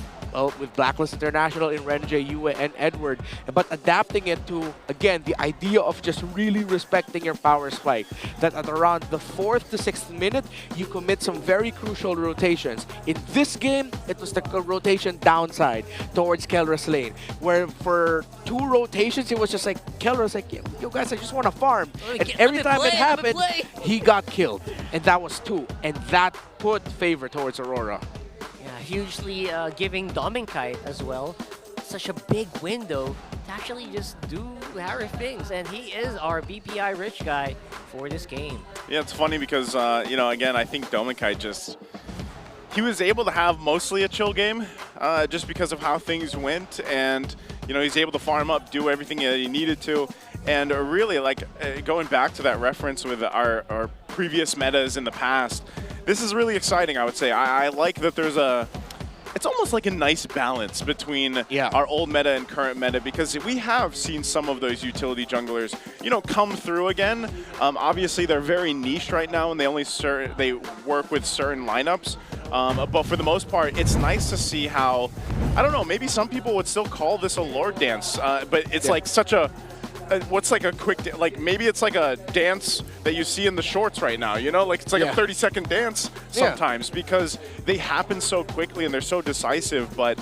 Blacklist International in Renjay, Yue, and Edward. But adapting it to, again, the idea of just really respecting your power spike. That at around the 4th to 6th minute, you commit some very crucial rotations. In this game, it was the rotation downside towards Kelra's lane, where for 2 rotations, it was just like, Kelra's like, yo guys, I just want to farm. And every time it happened, he got killed. And that was 2. And that put favor towards Aurora. Hugely giving Dominkite as well such a big window to actually just do Harry things, and he is our BPI rich guy for this game. Yeah, it's funny because again, I think Dominkite he was able to have mostly a chill game just because of how things went, and he's able to farm up, do everything that he needed to, and really going back to that reference with our previous metas in the past. This is really exciting, I would say. I like that there's it's almost like a nice balance between our old meta and current meta, because we have seen some of those utility junglers, come through again. Obviously, they're very niche right now, and they work with certain lineups. But for the most part, it's nice to see how, I don't know, maybe some people would still call this a Lord dance, but it's like such a, what's like a quick, maybe it's like a dance that you see in the shorts right now, like it's like a 30-second dance sometimes, because they happen so quickly and they're so decisive. But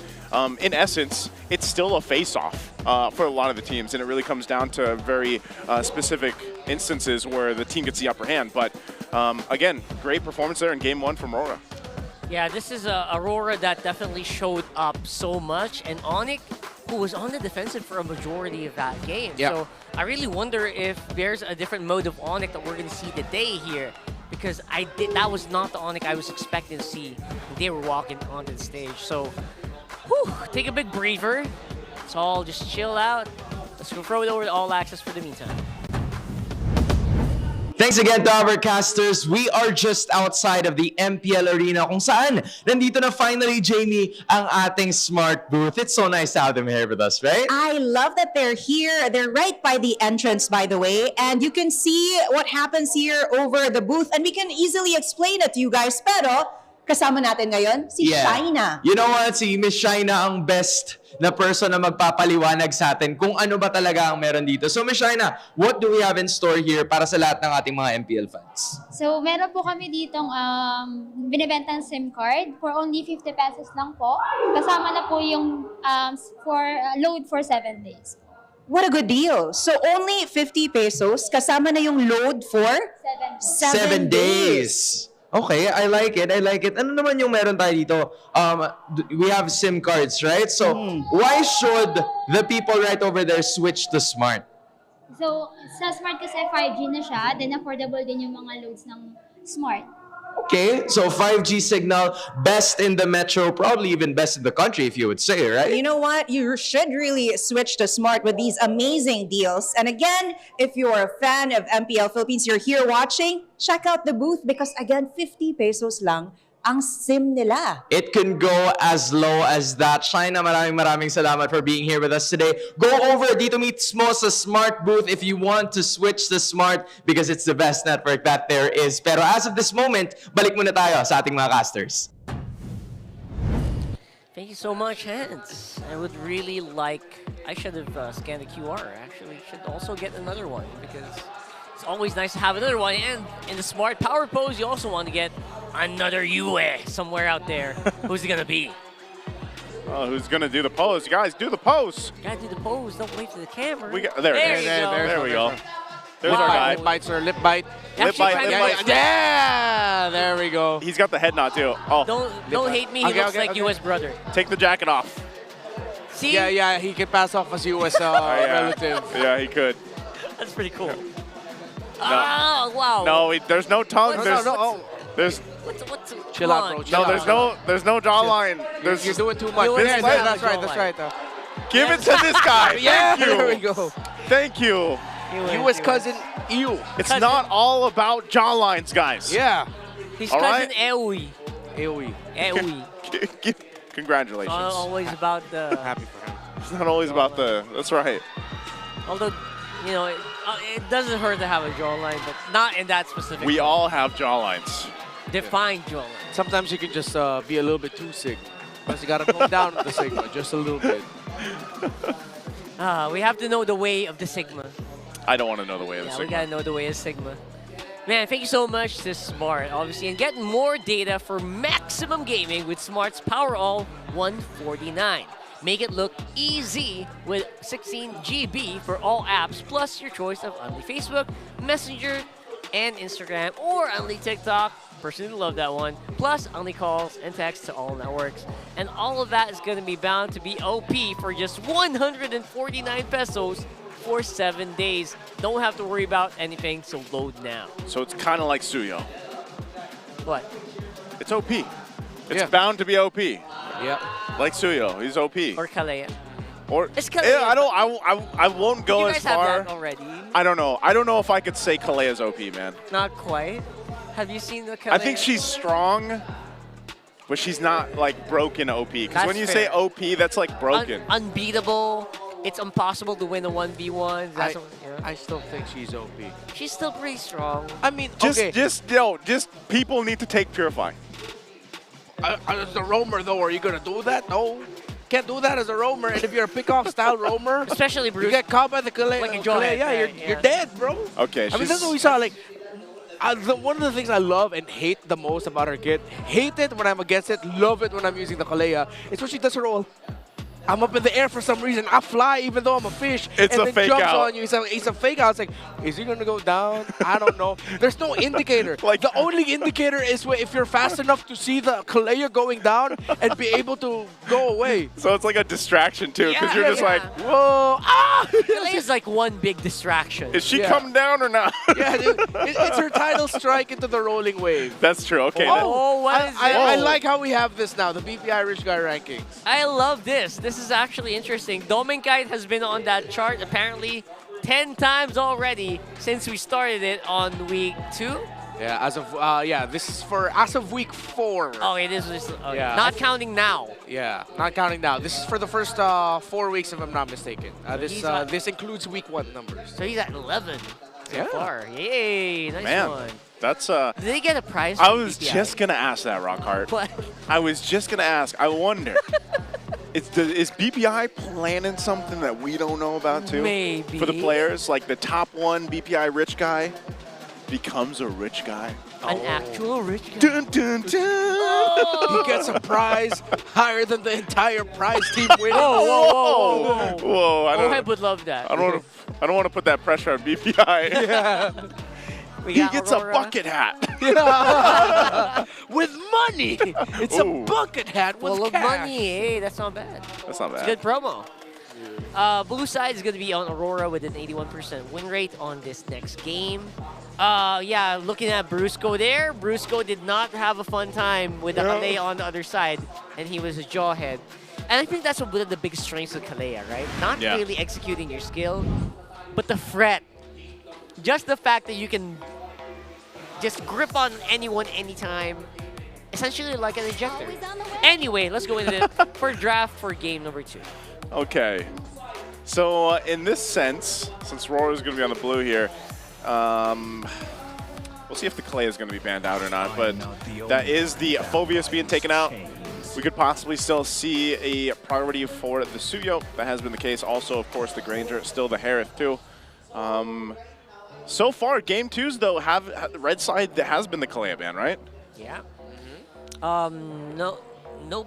in essence, it's still a face-off for a lot of the teams, and it really comes down to very specific instances where the team gets the upper hand. But again, great performance there in Game 1 from Aurora. Yeah, this is Aurora that definitely showed up so much, and Onic, who was on the defensive for a majority of that game. So I really wonder if there's a different mode of Onic that we're going to see today here, because that was not the Onic I was expecting to see when they were walking onto the stage. So, take a big breather. Let's all just chill out. Let's go throw it over to All Access for the meantime. Thanks again to our casters. We are just outside of the MPL Arena, kung saan nandito na finally, Jamie, ang ating smart booth. It's so nice to have them here with us, right? I love that they're here. They're right by the entrance, by the way, and you can see what happens here over the booth, and we can easily explain it to you guys. Pero kasama natin ngayon si Shaina. You know what? Si Miss Shaina ang best na person na magpapaliwanag sa atin kung ano ba talaga ang meron dito. So Miss Shaina, what do we have in store here para sa lahat ng ating mga MPL fans? So meron po kami ditong binibentang SIM card for only 50 pesos lang po. Kasama na po yung load for 7 days. What a good deal. So only 50 pesos, kasama na yung load for 7 days. Okay, I like it. I like it. Ano naman yung meron tayo dito? We have SIM cards, right? So, why should the people right over there switch to Smart? So, sa Smart kasi 5G na siya, then affordable din yung mga loads ng Smart. Okay, so 5G signal, best in the metro, probably even best in the country, if you would say, right? You know what? You should really switch to Smart with these amazing deals. And again, if you're a fan of MPL Philippines, you're here watching, check out the booth because again, 50 pesos lang ang SIM nila. It can go as low as that. Shaina, maraming salamat for being here with us today. Go over dito mismo sa Smart booth if you want to switch to Smart because it's the best network that there is. Pero as of this moment, balik muna tayo sa ating mga casters. Thank you so much, Hans. I would really like... I should have scanned the QR. Actually, should also get another one because it's always nice to have another one. And in the Smart Power Pose, you also want to get another Yawi somewhere out there. Who's it gonna be? Oh, who's gonna do the pose? Guys, do the pose. You gotta do the pose. Don't wait for the camera. There we go. There's our guy. Lip bite, sir. Lip bite. Lip bite. Yeah, there we go. He's got the head nod too. Oh. Don't hate me. He looks like US brother. Take the jacket off. See? Yeah, he can pass off as US relative. Yeah, he could. That's pretty cool. Oh, wow. No, there's no tongue. What's Chill out, bro. There's no jawline. You're doing too much. That's right. Give it to this guy. Yeah, Thank you. there we go. Thank you. US cousin Ew. It's not all about jawlines, guys. Yeah. His All cousin right? Ewi. Ewi. Congratulations. It's not always about the... Happy for him. It's not always about the... That's right. Although, you know, it doesn't hurt to have a jawline, but not in that specific We way. all have jawlines. Defined jawline. Sometimes you can just be a little bit too sick. Plus you gotta go down with the Sigma just a little bit. We have to know the way of the Sigma. I don't want to know the way of the Yeah, Sigma. we gotta know the way of Sigma. Man, thank you so much to Smart, obviously, and get more data for maximum gaming with Smart's Powerall 149. Make it look easy with 16 GB for all apps, plus your choice of only Facebook, Messenger, and Instagram, or only TikTok. Personally love that one. Plus only calls and texts to all networks. And all of that is going to be bound to be OP for just 149 pesos for 7 days. Don't have to worry about anything, so load now. So it's kind of like Suyo. What? It's OP. It's bound to be OP. Yep. Like Suyo, he's OP. Or Kalea. Or It's Kalea. I won't go you as guys far. have that already? I don't know. I don't know if I could say Kalea's OP, man. Not quite. Have you seen the Kalea? I think she's strong, but she's not like broken OP. Because That's when you say fair. OP, that's like broken. Unbeatable. It's impossible to win a 1v1. I still think she's OP. She's still pretty strong. I mean, just people need to take Purify. As a roamer, though, are you gonna do that? No. Can't do that as a roamer. And if you're a pick-off style roamer, especially Bruce, you get caught by the Kalea. like a jawhead, you're dead, bro. Okay. I mean, that's what we saw. Like, one of the things I love and hate the most about her kit, hate it when I'm against it, love it when I'm using the Kalea, is when she does her roll. I'm up in the air for some reason. I fly even though I'm a fish. It's and a then fake jumps out. on you. It's a fake out. It's like, is he gonna go down? I don't know. There's no indicator. Like the only indicator is if you're fast enough to see the Kalea going down and be able to go away. So it's like a distraction too, because you're just like, whoa, ah! Kalea's like one big distraction. is she coming down or not? Yeah, dude, it's her title strike into the rolling wave. That's true. Okay. What is I this? like how we have this now, the BPI Rich Guy rankings. I love this. This is actually interesting. Dominkite has been on that chart apparently 10 times already since we started it on week 2. Yeah, as of this is for as of week 4. Oh, it is. Okay. Yeah. Not counting now. Yeah, not counting now. This is for the first 4 weeks, if I'm not mistaken. This includes week 1 numbers. So he's at 11 so Yeah. far. Yay, nice Man, one. that's Did they get a prize? I from was BPI? just gonna ask that, Rockhart. What? I was just gonna ask. I wonder, is BPI planning something that we don't know about too? Maybe. For the players, like the top 1 BPI rich guy becomes a rich guy. An actual rich guy. Dun, dun, dun. He gets a prize higher than the entire prize team winning. Whoa. Whoa! I Oheb would love that. don't want to put that pressure on BPI. Yeah. We He got gets Aurora. a bucket hat. With money. It's a bucket hat with Full of cash. money. Hey, that's not bad. That's not It's bad. a good promo. Blue side is going to be on Aurora with an 81% win rate on this next game. Yeah, looking at Brusco there. Brusco did not have a fun time with the Kalea on the other side, and he was a jawhead. And I think that's one of the big strengths of Kalea, right? Not really executing your skill, but the fret. Just the fact that you can just grip on anyone anytime. Essentially like an ejector. Anyway, let's go into it for draft for game number 2. Okay. So in this sense, since RORA is going to be on the blue here, we'll see if the Kalea is going to be banned out or not. But that is the Phobius being taken out. We could possibly still see a priority for the Suyo. That has been the case. Also, of course, the Granger, still the Harith too. So far, game 2s though, the red side that has been the Kalea ban, right? Yeah. No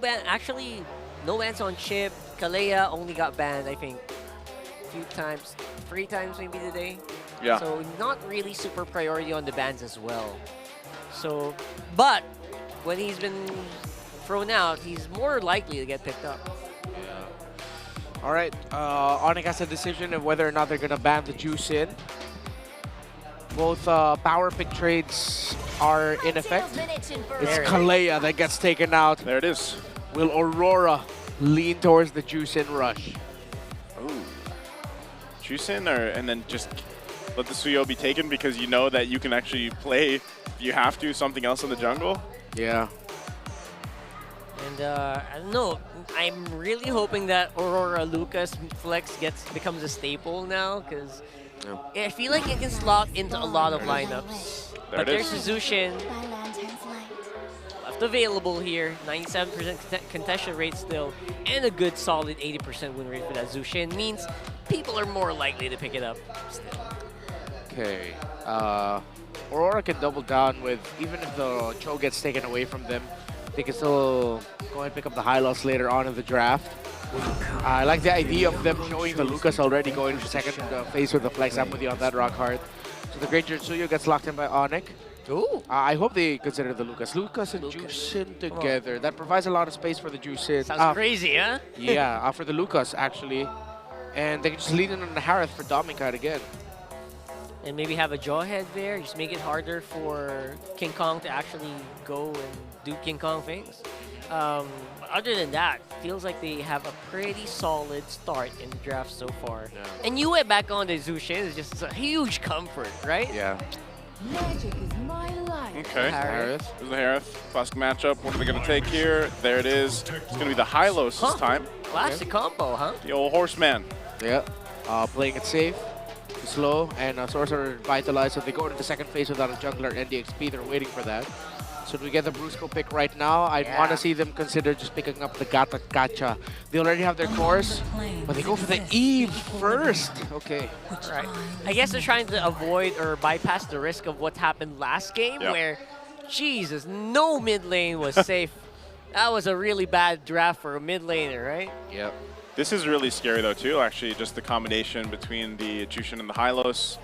ban. Actually, no bans on Chip. Kalea only got banned, I think, a few times, 3 times maybe today. Yeah. So not really super priority on the bans as well. So, but when he's been thrown out, he's more likely to get picked up. All right, Onic has a decision of whether or not they're gonna ban the juice in. Both power pick trades are in effect. It's Kalea that gets taken out. There it is. Will Aurora lean towards the juice in rush? Ooh. Juice in, and then just let the Suyo be taken because you know that you can actually play, if you have to, something else in the jungle? Yeah. And I don't know, I'm really hoping that Aurora Lucas Flex becomes a staple now, because I feel like it can slot into a lot of lineups. But there's Zushin left available here, 97% contestation rate still, and a good solid 80% win rate for that Zushin means people are more likely to pick it up still. Okay. Aurora can double down with, even if the Cho gets taken away from them, they can still go and pick up the high loss later on in the draft. I like the idea of them showing the Lucas already going to second phase with the flex. I'm with you on that, rock hard. So the Great Jutsuyo gets locked in by Onic. Ooh. I hope they consider the Lucas. Lucas and Juicin together. That provides a lot of space for the Juicin. Sounds crazy, huh? Yeah, for the Lucas, actually. And they can just lean in on the Harith for Dominicate again. And maybe have a jawhead there, just make it harder for King Kong to actually go and do King Kong things. Other than that, feels like they have a pretty solid start in the draft so far. Yeah. And you went back on the Zushin is just a huge comfort, right? Yeah. Magic is my life. Okay. Harith. There's the Harith. Classic matchup. What are they going to take here? There it is. It's going to be the Hylos this time. Classic combo, huh? The old horseman. Yeah. Playing it safe, slow, and Sorcerer Vitalize. So they go into the second phase without a jungler and the XP. They're waiting for that. So we get the Brusco pick right now. I'd want to see them consider just picking up the Gata Gacha. They already have their course, but they go for the Eve first. Okay. Right. I guess they're trying to avoid or bypass the risk of what happened last game where, Jesus, no mid lane was safe. That was a really bad draft for a mid laner, right? Yep. This is really scary though too, actually, just the combination between the Jushin and the Hylos.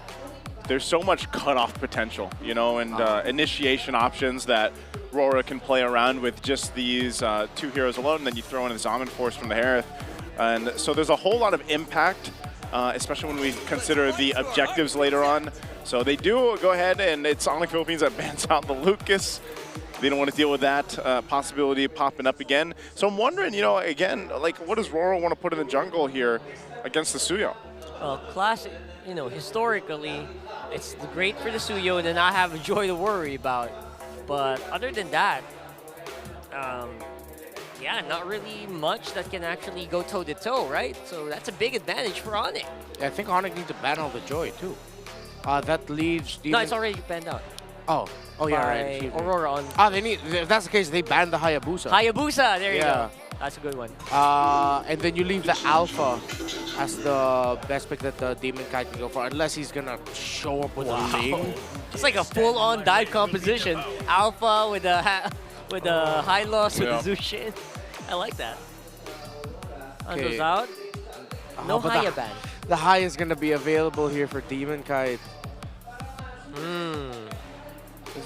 There's so much cutoff potential, you know, and initiation options that RORA can play around with just these 2 heroes alone, and then you throw in a Zaman Force from the Harith. And so there's a whole lot of impact, especially when we consider the objectives later on. So they do go ahead, and it's Onic Philippines that bans out the Lucas. They don't want to deal with that possibility popping up again. So I'm wondering, you know, again, like, what does RORA want to put in the jungle here against the Suyo? Well, classic, you know, historically, it's great for the Suyo and then not have a Joy to worry about. But other than that, yeah, not really much that can actually go toe-to-toe, right? So that's a big advantage for Onic. Yeah, I think Onic needs to ban all the Joy, too. That leaves... No, it's already banned out. Oh yeah, right. Aurora on... they need... If that's the case, they ban the Hayabusa. Hayabusa, there you go. That's a good one. And then you leave the Alpha as the best pick that the Demon Kite can go for, unless he's gonna show up with a Ling. It's like a full-on dive composition. Alpha with a high loss with the Zushin. I like that. Ando's out. No Haya ban. The high is gonna be available here for Demon Kite.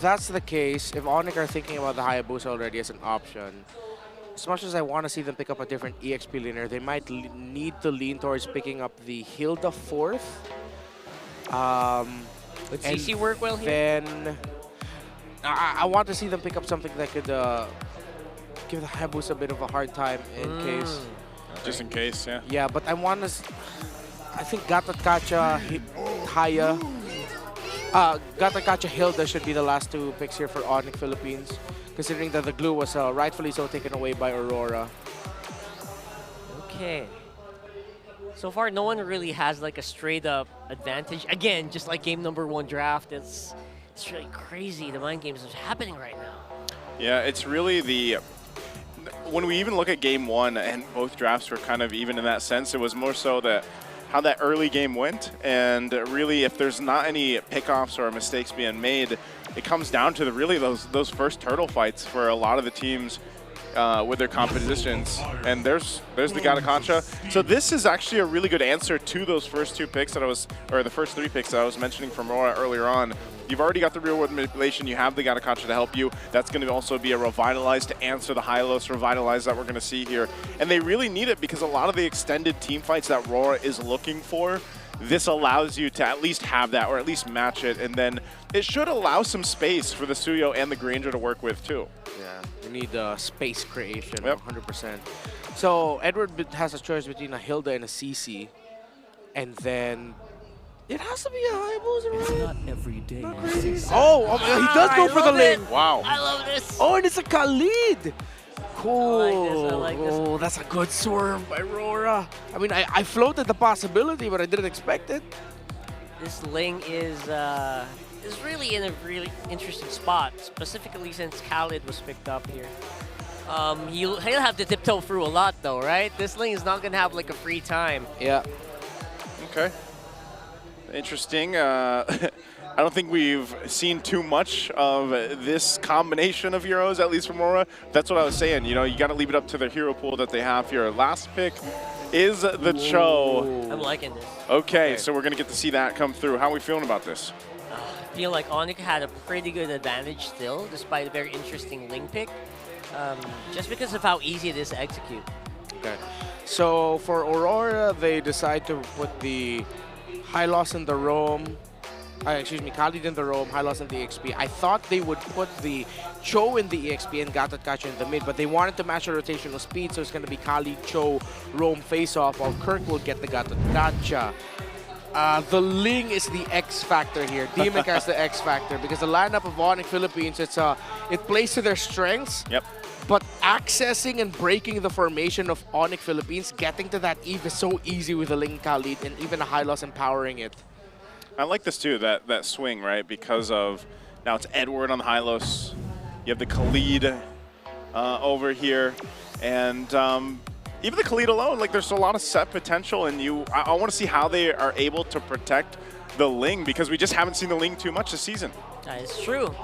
that's the case, if Onic are thinking about the Hayabusa already as an option, as much as I want to see them pick up a different EXP laner, they might need to lean towards picking up the Hilda 4th. Would CC work well here? Then I want to see them pick up something that could give the Hayabusa a bit of a hard time in case. Just in case, yeah. Yeah, but I want to. I think Gatakacha, Haya, Gatakacha, Hilda should be the last two picks here for Onic Philippines, considering that the glue was rightfully so taken away by Aurora. Okay. So far, no one really has like a straight up advantage. Again, just like game number 1 draft, it's really crazy the mind games that's happening right now. Yeah, it's really the. When we even look at game 1, and both drafts were kind of even in that sense, it was more so that how that early game went, and really if there's not any pickoffs or mistakes being made, it comes down to really those first turtle fights for a lot of the teams with their compositions. And there's the Gatakacha. So this is actually a really good answer to those first 2 picks that the first 3 picks that I was mentioning from Aurora earlier on. You've already got the real world manipulation, you have the Gatakacha to help you. That's going to also be a Revitalize to answer the Hylos Revitalize that we're going to see here. And they really need it because a lot of the extended team fights that RORA is looking for, this allows you to at least have that or at least match it. And then it should allow some space for the Suyo and the Granger to work with too. Yeah, we need space creation, 100%. So Edward has a choice between a Hilda and a CC. And then it has to be a Hayabusa, right? It's not every day. Oh, he does go for the lane. Wow. I love this. Oh, and it's a Khalid. Cool. I like this. Oh, that's a good swerve by Aurora. I mean, I floated the possibility, but I didn't expect it. This Ling is really in a really interesting spot, specifically since Khalid was picked up here. He'll have to tiptoe through a lot though, right? This Ling is not gonna have like a free time. Yeah. Okay. Interesting. I don't think we've seen too much of this combination of heroes, at least from Aurora. That's what I was saying. You know, you got to leave it up to the hero pool that they have here. Last pick is the Cho. I'm liking this. Okay, so we're going to get to see that come through. How are we feeling about this? I feel like Onic had a pretty good advantage still, despite a very interesting Ling pick, just because of how easy it is to execute. Okay. So for Aurora, they decide to put the Hylos in the roam. Khalid in the roam, Hylos in the EXP. I thought they would put the Cho in the EXP and Gatakacha in the mid, but they wanted to match the rotational speed, so it's going to be Khalid, Cho, roam face-off, while Kirk will get the Gatakacha. The Ling is the X factor here. DMX has the X factor because the lineup of Onic Philippines, it plays to their strengths. Yep. But accessing and breaking the formation of Onic Philippines, getting to that Eve is so easy with the Ling Khalid and even a Hylos empowering it. I like this too, that swing, right? Because of, now it's Edward on the Hylos. You have the Khalid over here. And even the Khalid alone, like there's a lot of set potential, and I want to see how they are able to protect the Ling, because we just haven't seen the Ling too much this season. That is true.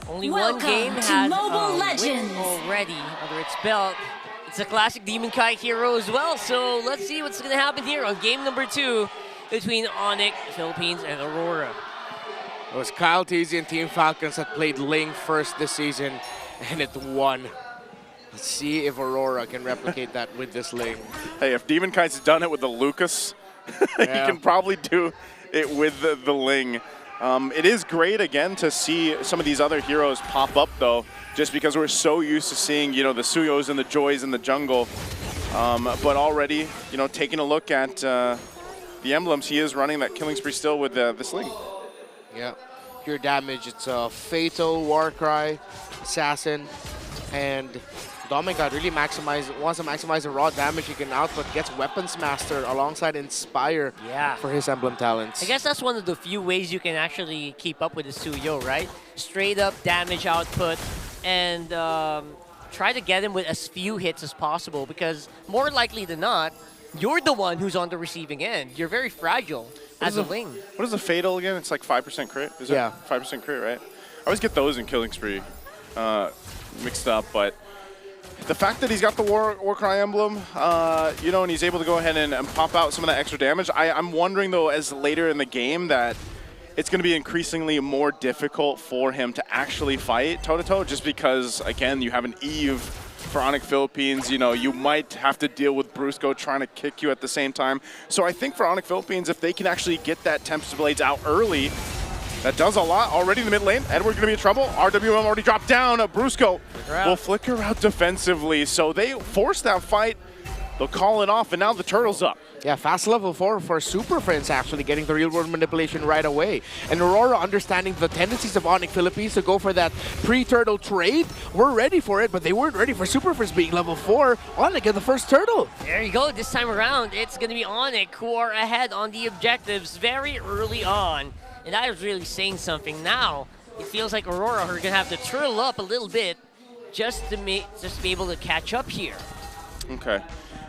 Only Welcome one game to had Mobile win Legends. already under its belt. It's a classic Demon Kai hero as well, so let's see what's going to happen here on game number 2 between Onic Philippines and Aurora. It was Kyle Teasy and Team Falcons that played Ling first this season, and it won. Let's see if Aurora can replicate that with this Ling. Hey, if Demon Kite's done it with the Lucas, he can probably do it with the Ling. It is great, again, to see some of these other heroes pop up, though, just because we're so used to seeing, you know, the Suyos and the Joys in the jungle. But already, you know, taking a look at the emblems, he is running that killing spree still with this Ling. Yeah, pure damage. It's a Fatal, Warcry, Assassin, and Dominic really wants to maximize the raw damage he can output, gets Weapons Master alongside Inspire for his emblem talents. I guess that's one of the few ways you can actually keep up with the Suyo, right? Straight up damage output and try to get him with as few hits as possible, because more likely than not, you're the one who's on the receiving end. You're very fragile as a Ling. What is the Fatal again? It's like 5% crit? Is Yeah. it 5% crit, right? I always get those in Killing Spree mixed up, but the fact that he's got the Warcry emblem, you know, and he's able to go ahead and pop out some of that extra damage, I'm wondering, though, as later in the game that it's going to be increasingly more difficult for him to actually fight toe-to-toe, just because, again, you have an Eve for Onic Philippines. You know, you might have to deal with Brusco trying to kick you at the same time. So I think for Onic Philippines, if they can actually get that Tempest Blades out early, that does a lot already in the mid lane. Edward going to be in trouble. RWM already dropped down. Brusco will flicker out defensively. So they force that fight. They'll call it off, and now the turtle's up. Yeah, fast level 4 for Super Friends actually getting the real world manipulation right away. And Aurora understanding the tendencies of Onic Philippines to go for that pre-turtle trade. We're ready for it, but they weren't ready for Super Friends being level 4. Onic get the first turtle. There you go. This time around, it's going to be Onic who are ahead on the objectives very early on. And that is really saying something. Now, it feels like Aurora are going to have to turtle up a little bit just to be able to catch up here. Okay.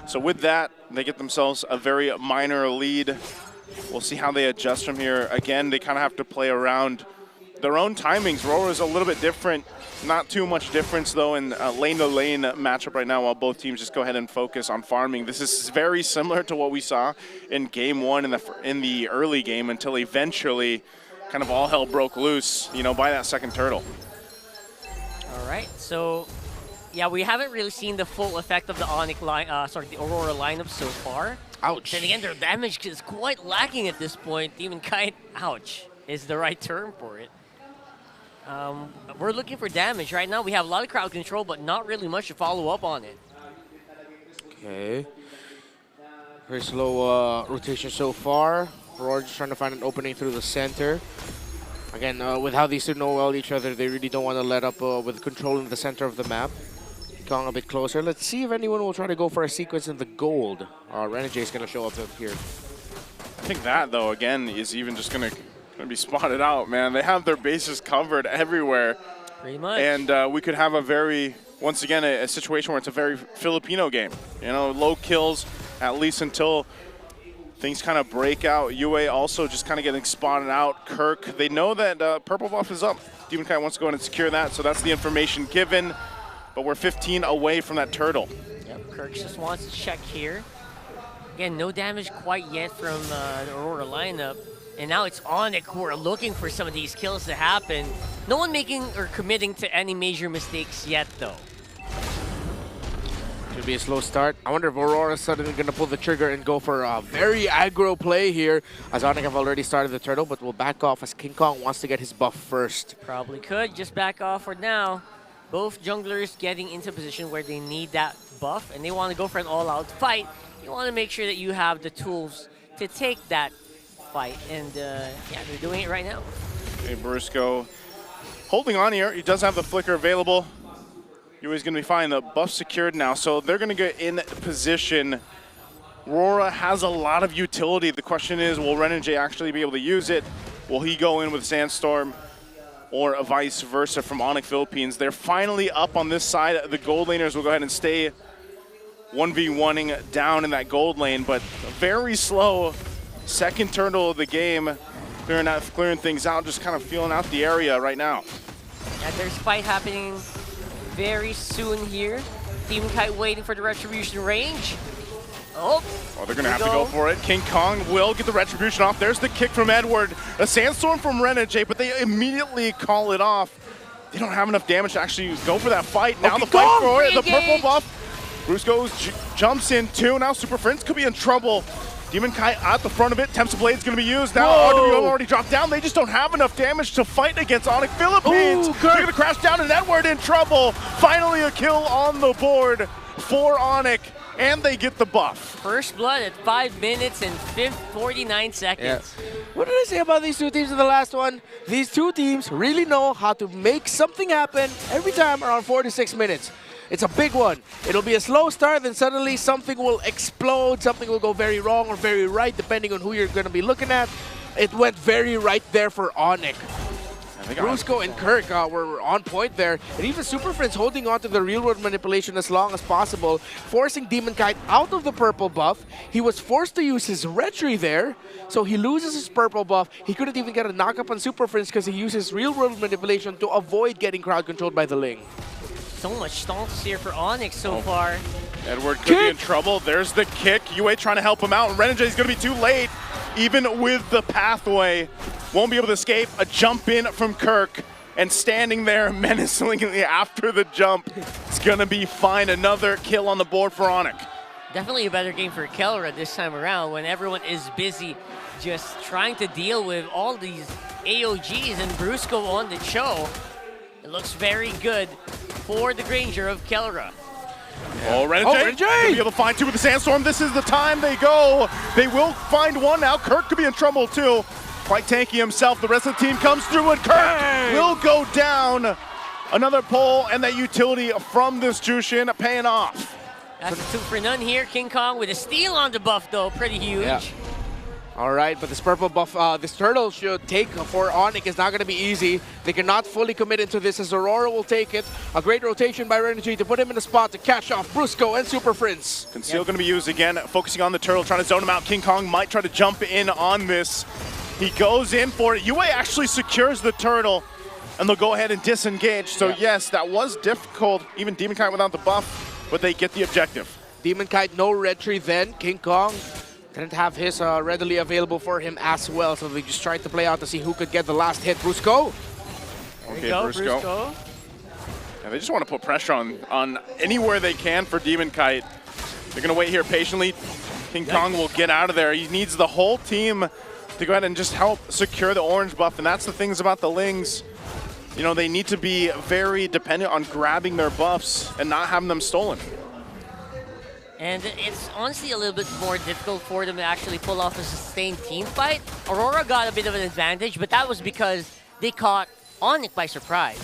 So with that, they get themselves a very minor lead. We'll see how they adjust from here. Again, they kind of have to play around their own timings. Aurora is a little bit different. Not too much difference, though, in lane-to-lane matchup right now, while both teams just go ahead and focus on farming. This is very similar to what we saw in Game 1 in the early game, until eventually kind of all hell broke loose, you know, by that second turtle. All right, so yeah, we haven't really seen the full effect of the Onic the Aurora lineup so far. Ouch. Then again, their damage is quite lacking at this point. Demon Kite, ouch, is the right term for it. We're looking for damage right now. We have a lot of crowd control, but not really much to follow up on it. Okay. Very slow rotation so far. Aurora just trying to find an opening through the center. Again, with how these two know well each other, they really don't want to let up with controlling the center of the map. Going a bit closer. Let's see if anyone will try to go for a sequence in the gold. Renegade is going to show up here. I think that, though, again, is even just going to be spotted out, man. They have their bases covered everywhere. Pretty much. And we could have a very, once again, a situation where it's a very Filipino game. You know, low kills, at least until things kind of break out. Yawi also just kind of getting spotted out. Kirk, they know that purple buff is up. Demon Kite wants to go in and secure that, so that's the information given. But we're 15 away from that turtle. Yep, Kirk just wants to check here. Again, no damage quite yet from the Aurora lineup. And now it's Onic who are looking for some of these kills to happen. No one making or committing to any major mistakes yet, though. Should be a slow start. I wonder if Aurora's suddenly going to pull the trigger and go for a very aggro play here, as Onic have already started the turtle, but will back off as King Kong wants to get his buff first. Probably could. Just back off for now. Both junglers getting into a position where they need that buff, and they want to go for an all-out fight. You want to make sure that you have the tools to take that fight, and yeah, they're doing it right now. Okay, Brusco holding on here. He does have the flicker available. Yawi's going to be fine. The buff secured now, so they're going to get in position. Aurora has a lot of utility. The question is, will Renegade actually be able to use it? Will he go in with Sandstorm, or vice versa from Onic Philippines? They're finally up on this side. The gold laners will go ahead and stay 1v1ing down in that gold lane, but very slow second turtle of the game. Clearing things out, just kind of feeling out the area right now. Yeah, there's a fight happening very soon here. Demon Kite waiting for the retribution range. Oh, they're going to have to go for it. King Kong will get the retribution off. There's the kick from Edward. A Sandstorm from Renegade, but they immediately call it off. They don't have enough damage to actually go for that fight. Now the fight for it, the purple buff. Brusco jumps in too. Now Super Friends could be in trouble. Demon Kite at the front of it. Tempest Blade's going to be used. Now RWM already dropped down. They just don't have enough damage to fight against Onic Philippines. They're going to crash down, and Edward in trouble. Finally a kill on the board for Onic, and they get the buff. First blood at 5 minutes and 49 seconds. Yeah. What did I say about these two teams in the last one? These two teams really know how to make something happen every time around 4 to 6 minutes. It's a big one. It'll be a slow start, then suddenly something will explode, something will go very wrong or very right, depending on who you're going to be looking at. It went very right there for Onic. Brusco and Kirk were on point there, and even Super Friends holding on to the real-world manipulation as long as possible, forcing Demon Kite out of the purple buff. He was forced to use his retry there, so he loses his purple buff. He couldn't even get a knock-up on Super Friends because he uses real-world manipulation to avoid getting crowd controlled by the Ling. So much stomps here for Onic so far. Edward could be in trouble. There's the kick. Yawi trying to help him out. Renegade's going to be too late, even with the pathway. won't be able to escape. A jump in from Kirk, and standing there menacingly after the jump. It's gonna be fine. Another kill on the board for Onic. Definitely a better game for Kelra this time around when everyone is busy just trying to deal with all these AOGs and Brusco on the choke. It looks very good for the Granger of Kelra. Oh, Renegade! Gonna be able to find two with the Sandstorm. This is the time they go. They will find one now. Kirk could be in trouble too. Quite tanky himself. The rest of the team comes through and Kirk will go down. Another pull and that utility from this Jushin paying off. That's a 2 for none here. King Kong with a steal on the buff though, pretty huge. Yeah. All right, but this purple buff, this turtle should take for Onic is not going to be easy. They cannot fully commit into this as Aurora will take it. A great rotation by Renegade to put him in the spot to catch off Brusco and Super Prince. Conceal going to be used again, focusing on the turtle, trying to zone him out. King Kong might try to jump in on this. He goes in for it. Yue actually secures the turtle, and they'll go ahead and disengage. So yes, that was difficult, even Demon Kite without the buff, but they get the objective. Demon Kite, no red tree then. King Kong didn't have his readily available for him as well, so they just tried to play out to see who could get the last hit. Brusco. Okay, Brusco. Yeah, they just want to put pressure on anywhere they can for Demon Kite. They're going to wait here patiently. King Kong will get out of there. He needs the whole team to go ahead and just help secure the orange buff, and that's the things about the Lings. You know, they need to be very dependent on grabbing their buffs and not having them stolen. And it's honestly a little bit more difficult for them to actually pull off a sustained team fight. Aurora got a bit of an advantage, but that was because they caught Onic by surprise.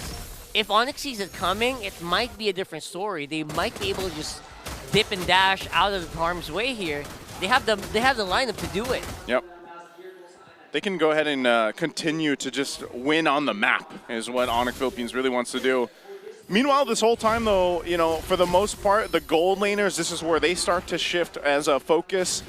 If Onic sees it coming, it might be a different story. They might be able to just dip and dash out of the harm's way here. They have the lineup to do it. Yep. They can go ahead and continue to just win on the map is what Onic Philippines really wants to do. Meanwhile, this whole time, though, you know, for the most part, the gold laners, this is where they start to shift as a focus.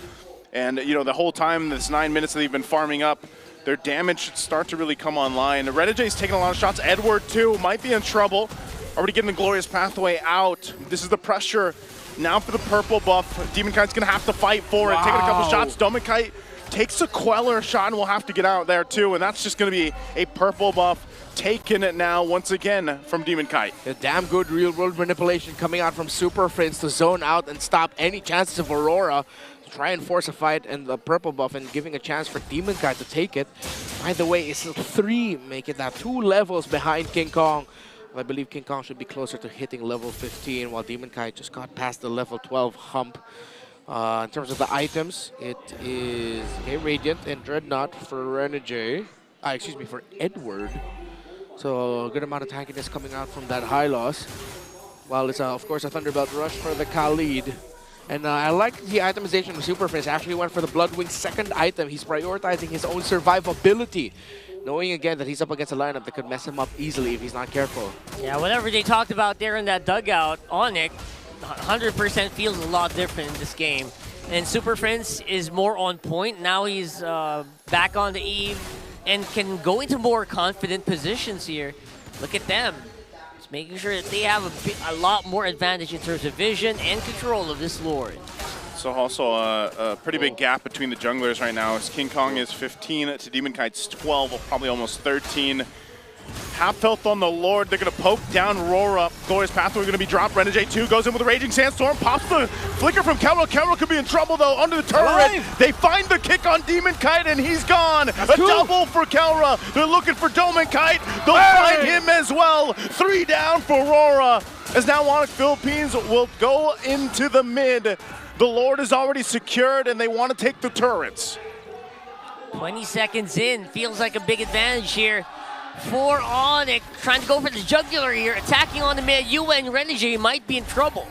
And, you know, the whole time, this 9 minutes that they've been farming up, their damage should start to really come online. Renegade's taking a lot of shots. Edward, too, might be in trouble. Already getting the glorious pathway out. This is the pressure now for the purple buff. Demon Kite's going to have to fight for it. Taking a couple shots. Demon Kite takes a Queller shot and will have to get out there, too. And that's just going to be a purple buff. Taking it now once again from Demon Kite. A damn good real-world manipulation coming out from Super Prince to zone out and stop any chances of Aurora to try and force a fight and the purple buff and giving a chance for Demon Kite to take it. By the way, it's 3, making that 2 levels behind King Kong. I believe King Kong should be closer to hitting level 15 while Demon Kite just got past the level 12 hump. In terms of the items, it is a Radiant and Dreadnought for Renegade. Excuse me, for Edward. So a good amount of tankiness coming out from that high loss. While it's, of course, a Thunderbolt Rush for the Khalid. And I like the itemization of Super Prince. Actually went for the Bloodwing's second item. He's prioritizing his own survivability, knowing again that he's up against a lineup that could mess him up easily if he's not careful. Yeah, whatever they talked about there in that dugout, Onic 100% feels a lot different in this game. And Super Prince is more on point. Now he's back on the eve and can go into more confident positions here. Look at them. Just making sure that they have a lot more advantage in terms of vision and control of this Lord. So also a pretty big gap between the junglers right now as King Kong is 15 to Demon Kite's 12, probably almost 13. Half health on the Lord. They're going to poke down Aurora. Glorious Pathway going to be dropped. Renegade 2 goes in with a Raging Sandstorm. Pops the flicker from Kelro. Kelro could be in trouble, though, under the turret. They find the kick on Demon Kite, and he's gone. A double for Kelra. They're looking for Demon Kite. They'll find him as well. 3 down for Aurora. As now Onic Philippines will go into the mid. The Lord is already secured, and they want to take the turrets. 20 seconds in. Feels like a big advantage here for Onic, trying to go for the jugular here, attacking on the mid. UN Renegade might be in trouble.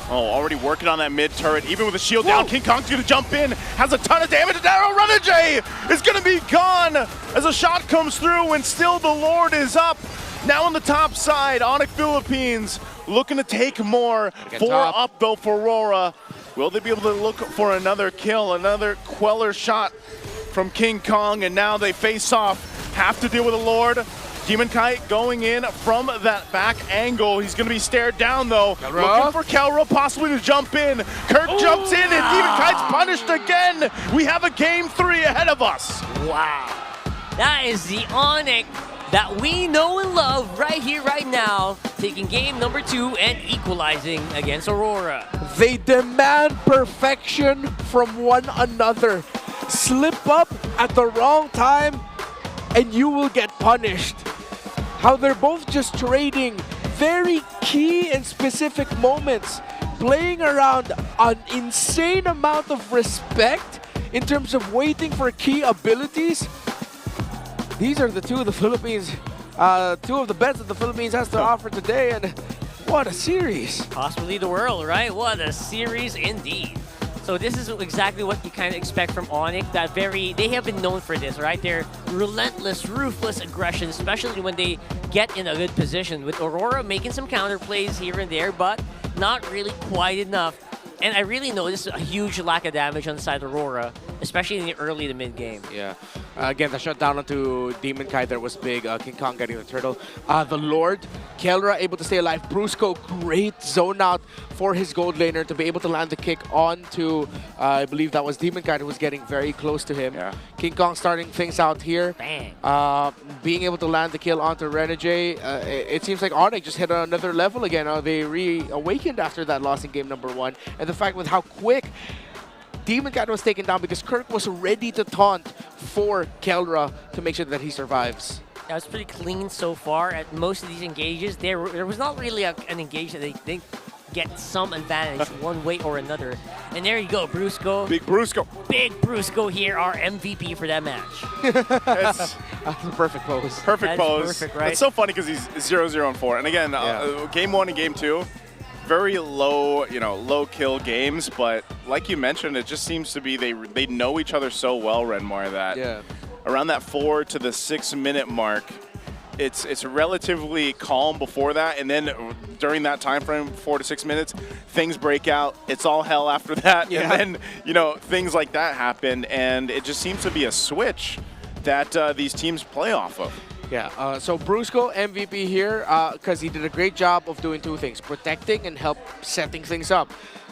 Oh, already working on that mid turret, even with the shield down. King Kong's gonna jump in, has a ton of damage. Arrow Renegade is gonna be gone as a shot comes through, and still the Lord is up. Now on the top side, Onic Philippines looking to take more. 4 up though for Aurora. Will they be able to look for another kill, another Queller shot from King Kong, and now they face off. Have to deal with the Lord. Demon Kite going in from that back angle. He's going to be stared down, though. Looking for Kelro possibly to jump in. Kirk jumps in, and Demon Kite's punished again. We have a game 3 ahead of us. Wow. That is the Onic that we know and love right here, right now, taking game number 2 and equalizing against Aurora. They demand perfection from one another. Slip up at the wrong time and you will get punished. How they're both just trading very key and specific moments, playing around an insane amount of respect in terms of waiting for key abilities. These are the two of the Philippines, two of the best that the Philippines has to offer today, and what a series. Possibly the world, right? What a series indeed. So this is exactly what you kind of expect from Onic. They have been known for this, right? Their relentless, ruthless aggression, especially when they get in a good position. With Aurora making some counter plays here and there, but not really quite enough. And I really noticed a huge lack of damage on the side of Aurora, especially in the early to mid game. Yeah. Again, the shutdown onto Demon Kai there was big. King Kong getting the turtle. The Lord, Kelra able to stay alive. Brusco, great zone out for his gold laner to be able to land the kick onto, I believe that was Demon Kai who was getting very close to him. Yeah. King Kong starting things out here. Bang. Being able to land the kill onto Renegade. It seems like Onic just hit another level again. They reawakened after that loss in game number 1. And the fact with how quick Demon Cat was taken down because Kirk was ready to taunt for Kelra to make sure that he survives. That was pretty clean so far. At most of these engages, there was not really an engage that they didn't get some advantage one way or another. And there you go, Brusco. Big Brusco. Big Brusco here, our MVP for that match. It's perfect pose. Perfect pose. Perfect, right? It's so funny because he's 0-0-4. And again, game 1 and game 2, very low, low kill games, but like you mentioned, it just seems to be they know each other so well, Renmar, that around that 4 to the 6 minute mark, it's relatively calm before that, and then during that time frame, 4 to 6 minutes, things break out. It's all hell after that, and then things like that happen, and it just seems to be a switch that these teams play off of. Yeah, so Brusco MVP here because he did a great job of doing two things, protecting and help setting things up.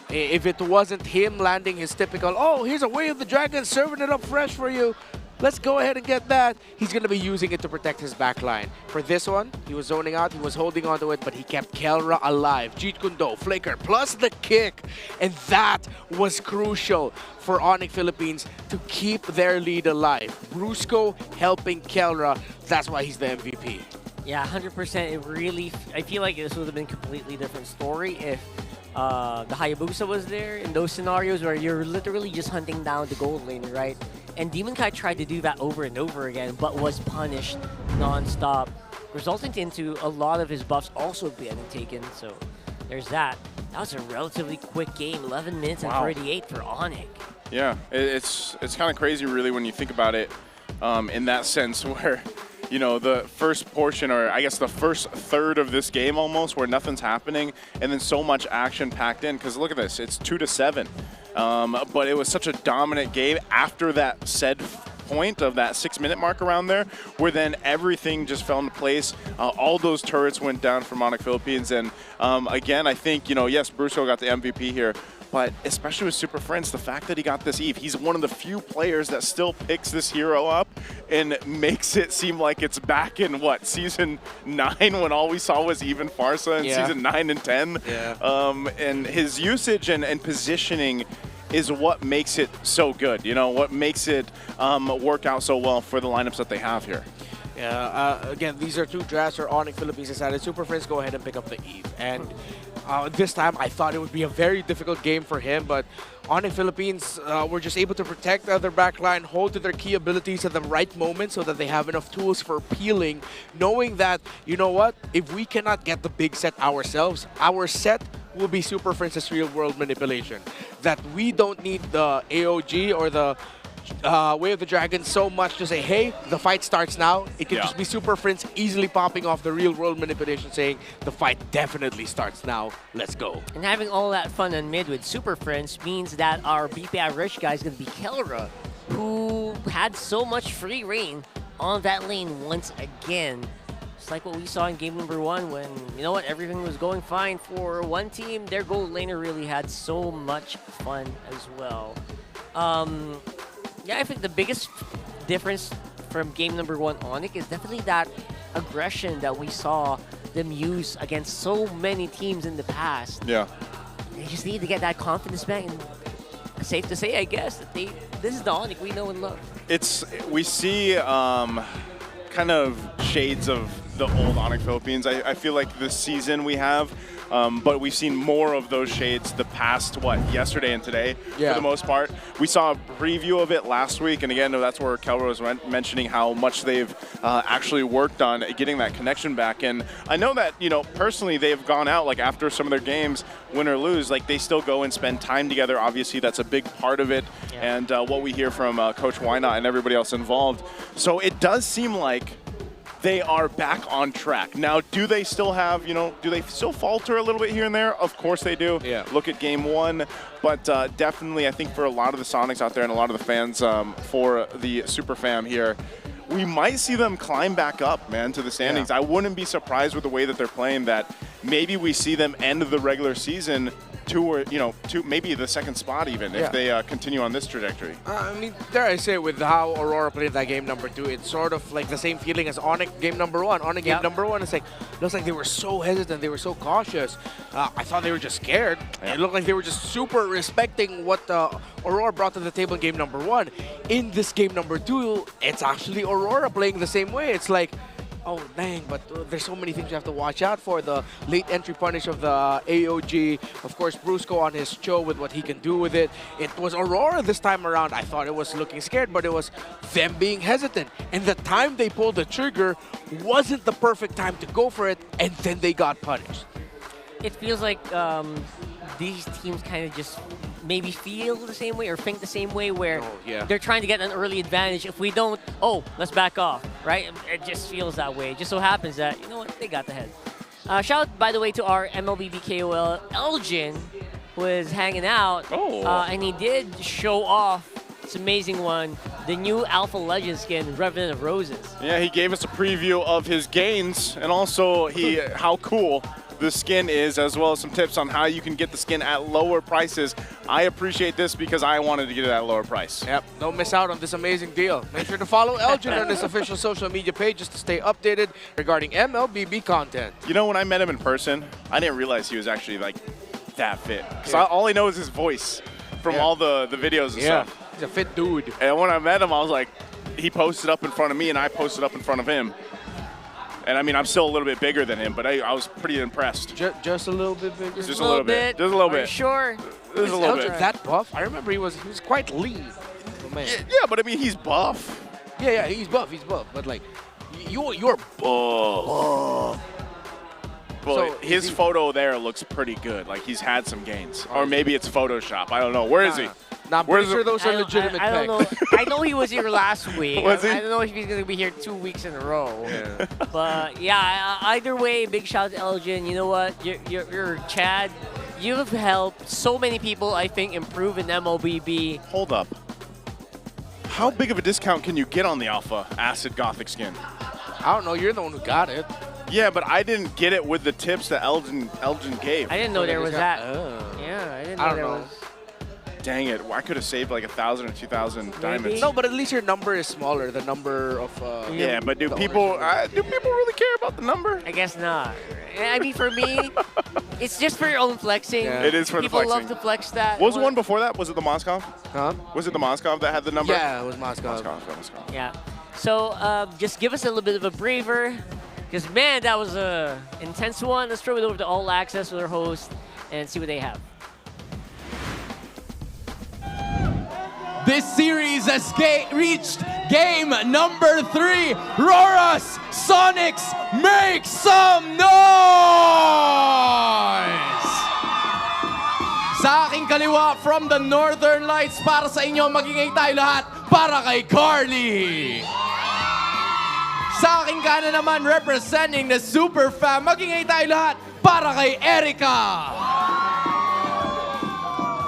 If it wasn't him landing his typical, oh, here's a Way of the Dragon, serving it up fresh for you, let's go ahead and get that, he's going to be using it to protect his backline. For this one, he was zoning out, he was holding onto it, but he kept Kelra alive. Jeet Kundo, Flicker, plus the kick, and that was crucial for Onic Philippines to keep their lead alive. Brusco helping Kelra, that's why he's the MVP. Yeah, 100%. I feel like this would have been a completely different story if the Hayabusa was there in those scenarios where you're literally just hunting down the gold lane, right? And Demon Kai tried to do that over and over again, but was punished non-stop, resulting into a lot of his buffs also being taken. So there's that. That was a relatively quick game, 11 minutes and 38 for Onic. Yeah, it's kind of crazy, really, when you think about it in that sense where, the first portion, or I guess the first third of this game almost, where nothing's happening, and then so much action packed in. Because look at this, it's 2-7. But it was such a dominant game after that said point of that 6 minute mark around there, where then everything just fell into place. All those turrets went down from Onic Philippines. And again, I think, yes, Brusco got the MVP here, but especially with Super Friends, the fact that he got this Eve, he's one of the few players that still picks this hero up and makes it seem like it's back in, Season 9 when all we saw was even Farsa in Season 9 and 10. Yeah. And his usage and positioning is what makes it so good, what makes it work out so well for the lineups that they have here. Yeah, again, these are two drafts where Onic Philippines decided Super Friends go ahead and pick up the Eve. And this time, I thought it would be a very difficult game for him, but Onic Philippines were just able to protect their backline, hold to their key abilities at the right moment so that they have enough tools for peeling, knowing that, if we cannot get the big set ourselves, our set will be Super Friends' real-world manipulation. That we don't need the AOG or the Way of the Dragon so much to say, hey, the fight starts now. It can just be Super Friends easily popping off the real-world manipulation saying, the fight definitely starts now. Let's go. And having all that fun on mid with Super Friends means that our BPI Rich guy is going to be Kelra, who had so much free reign on that lane once again. Just like what we saw in game number 1 when, everything was going fine for one team. Their gold laner really had so much fun as well. Yeah, I think the biggest difference from game number 1 Onic is definitely that aggression that we saw them use against so many teams in the past. Yeah. They just need to get that confidence back, and safe to say, I guess, that this is the Onic we know and love. We see kind of shades of the old Onic Philippines. I feel like this season we have, but we've seen more of those shades the past, yesterday and today, for the most part. We saw a preview of it last week, and again, that's where Kelro was mentioning how much they've actually worked on getting that connection back. And I know that, personally, they've gone out, like, after some of their games, win or lose, like, they still go and spend time together. Obviously, that's a big part of it, and what we hear from Coach Wynot and everybody else involved. So it does seem like they are back on track. Now, do they still have, do they still falter a little bit here and there? Of course they do. Yeah. Look at game 1. But definitely, I think for a lot of the Sonics out there and a lot of the fans for the Super Fam here, we might see them climb back up, man, to the standings. I wouldn't be surprised with the way that they're playing that maybe we see them end of the regular season to maybe the second spot even if they continue on this trajectory. I mean, dare I say, with how Aurora played that game number 2, it's sort of like the same feeling as Onic game number 1. Onic game number 1, it's like, looks like they were so hesitant, they were so cautious. I thought they were just scared. It looked like they were just super respecting what Aurora brought to the table in game number 1. In this game number 2, it's actually Aurora playing the same way. It's like, oh, dang, but there's so many things you have to watch out for. The late entry punish of the AOG. Of course, Brusco on his show with what he can do with it. It was Aurora this time around. I thought it was looking scared, but it was them being hesitant. And the time they pulled the trigger wasn't the perfect time to go for it, and then they got punished. It feels like these teams kind of just maybe feel the same way or think the same way, where they're trying to get an early advantage. If we don't, let's back off, right? It just feels that way. It just so happens that, you know what, they got the head. Shout out, by the way, to our MLBB KOL, Elgin, who was hanging out, and he did show off, it's an amazing one, the new Alpha Legend skin, Revenant of Roses. Yeah, he gave us a preview of his gains, and also how cool the skin is, as well as some tips on how you can get the skin at lower prices. I appreciate this because I wanted to get it at a lower price. Yep, don't miss out on this amazing deal. Make sure to follow Elgin on his official social media page just to stay updated regarding MLBB content. You know, when I met him in person, I didn't realize he was actually like that fit. Because all I know is his voice from all the videos and stuff. He's a fit dude. And when I met him, I was like, he posted up in front of me and I posted up in front of him. And I mean, I'm still a little bit bigger than him, but I was pretty impressed. Just a little bit bigger? Just a little bit. Just a little bit. Are you sure? Just a little bit. That buff? I remember he was quite lean. Oh, man. Yeah, but I mean, he's buff. Yeah, he's buff. But like, you're buff. Well, his photo there looks pretty good. Like, he's had some gains. Or maybe it's Photoshop. I don't know. Where is he? Nah, I'm pretty sure those are legitimate I don't know. I know he was here last week. Was he? I don't know if he's going to be here 2 weeks in a row. Yeah. But yeah, either way, big shout out to Elgin. You know what? You're Chad. You have helped so many people, I think, improve in MLBB. Hold up. How big of a discount can you get on the Alpha Acid Gothic skin? I don't know. You're the one who got it. Yeah, but I didn't get it with the tips that Elgin gave. I didn't know there was that. Yeah, I didn't know there was. Dang it, I could have saved like 1,000 or 2,000 diamonds. No, but at least your number is smaller, the number of... yeah, but do people really care about the number? I guess not. I mean, for me, it's just for your own flexing. Yeah. It is for the flexing. People love to flex that. What was the one before that? Was it the Moscow? Huh? Was it the Moscow that had the number? Yeah, it was Moscow. Moscow. Yeah. So just give us a little bit of a braver, because man, that was a intense one. Let's throw it over to All Access with our host and see what they have. This series has reached game number 3. Roras, Sonics, make some noise! Sa aking kaliwa from the Northern Lights, para sa inyo, magingay tayo lahat para kay Carly. Sa aking kanan naman, representing the Super Fam, magingay tayo lahat para kay Erica.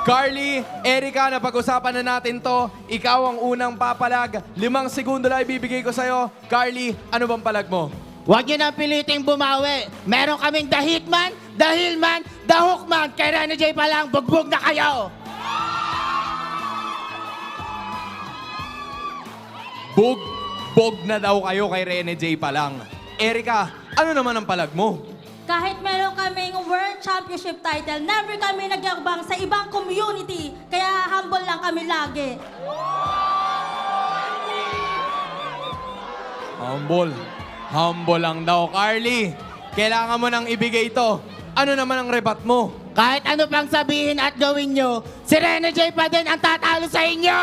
Carly, Erica, napag-usapan na natin to. Ikaw ang unang papalag. 5 segundo lang ibibigay ko sa'yo. Carly, ano bang palag mo? Huwag niyo nang piliting bumawi. Meron kaming the Hitman, the Hillman, the Hookman. Kay Rene J pa lang, bugbog na kayo. bog na daw kayo kay Rene J pa lang. Erica, ano naman ang palag mo? Kahit meron kaming World Championship title, never kami nagyakbang sa ibang community. Kaya humble lang kami lagi. Humble. Humble lang daw, Carly. Kailangan mo nang ibigay ito. Ano naman ang rebat mo? Kahit ano pang sabihin at gawin nyo, si Rene J pa din ang tatalo sa inyo!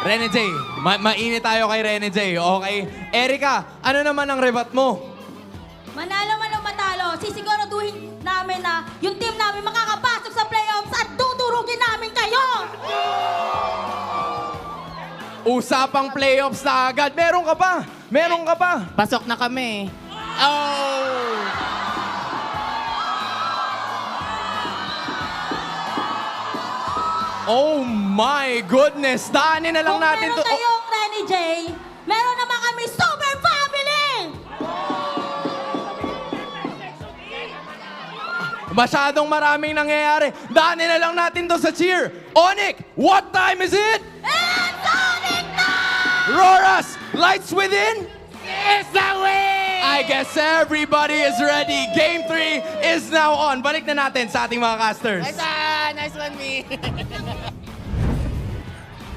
Rene J, mainit tayo kay Rene J, okay? Erica, ano naman ang rebat mo? Manalo man o matalo, sisiguraduhin namin na yung team namin makakapasok sa playoffs at dudurugin namin kayo! Usapang playoffs na agad. Meron ka pa? Meron ka pa? Pasok na kami. Oh! Oh my goodness! Daanin na lang natin to. Kung meron kayong Rene J, meron naman kami super family! Masyadong maraming nangyayari. Daanin na lang natin to sa cheer. Onic, what time is it? It's Onic time! Roras, lights within? It's the way! I guess everybody is ready. Game 3 is now on. Balik na natin sa ating mga casters. Nice one, me!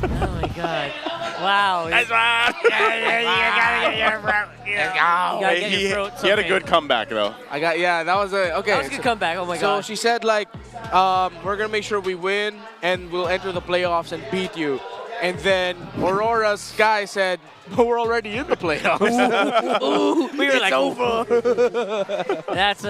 Oh my God. Wow. Nice one! You gotta get your throat. You gotta get your throat. He had a good comeback, though. That was a, okay. That was a good comeback, oh my So God. she said, like, we're gonna make sure we win and we'll enter the playoffs and beat you. And then Aurora's guy said, but we're already in the playoffs. We were It's like, over. That's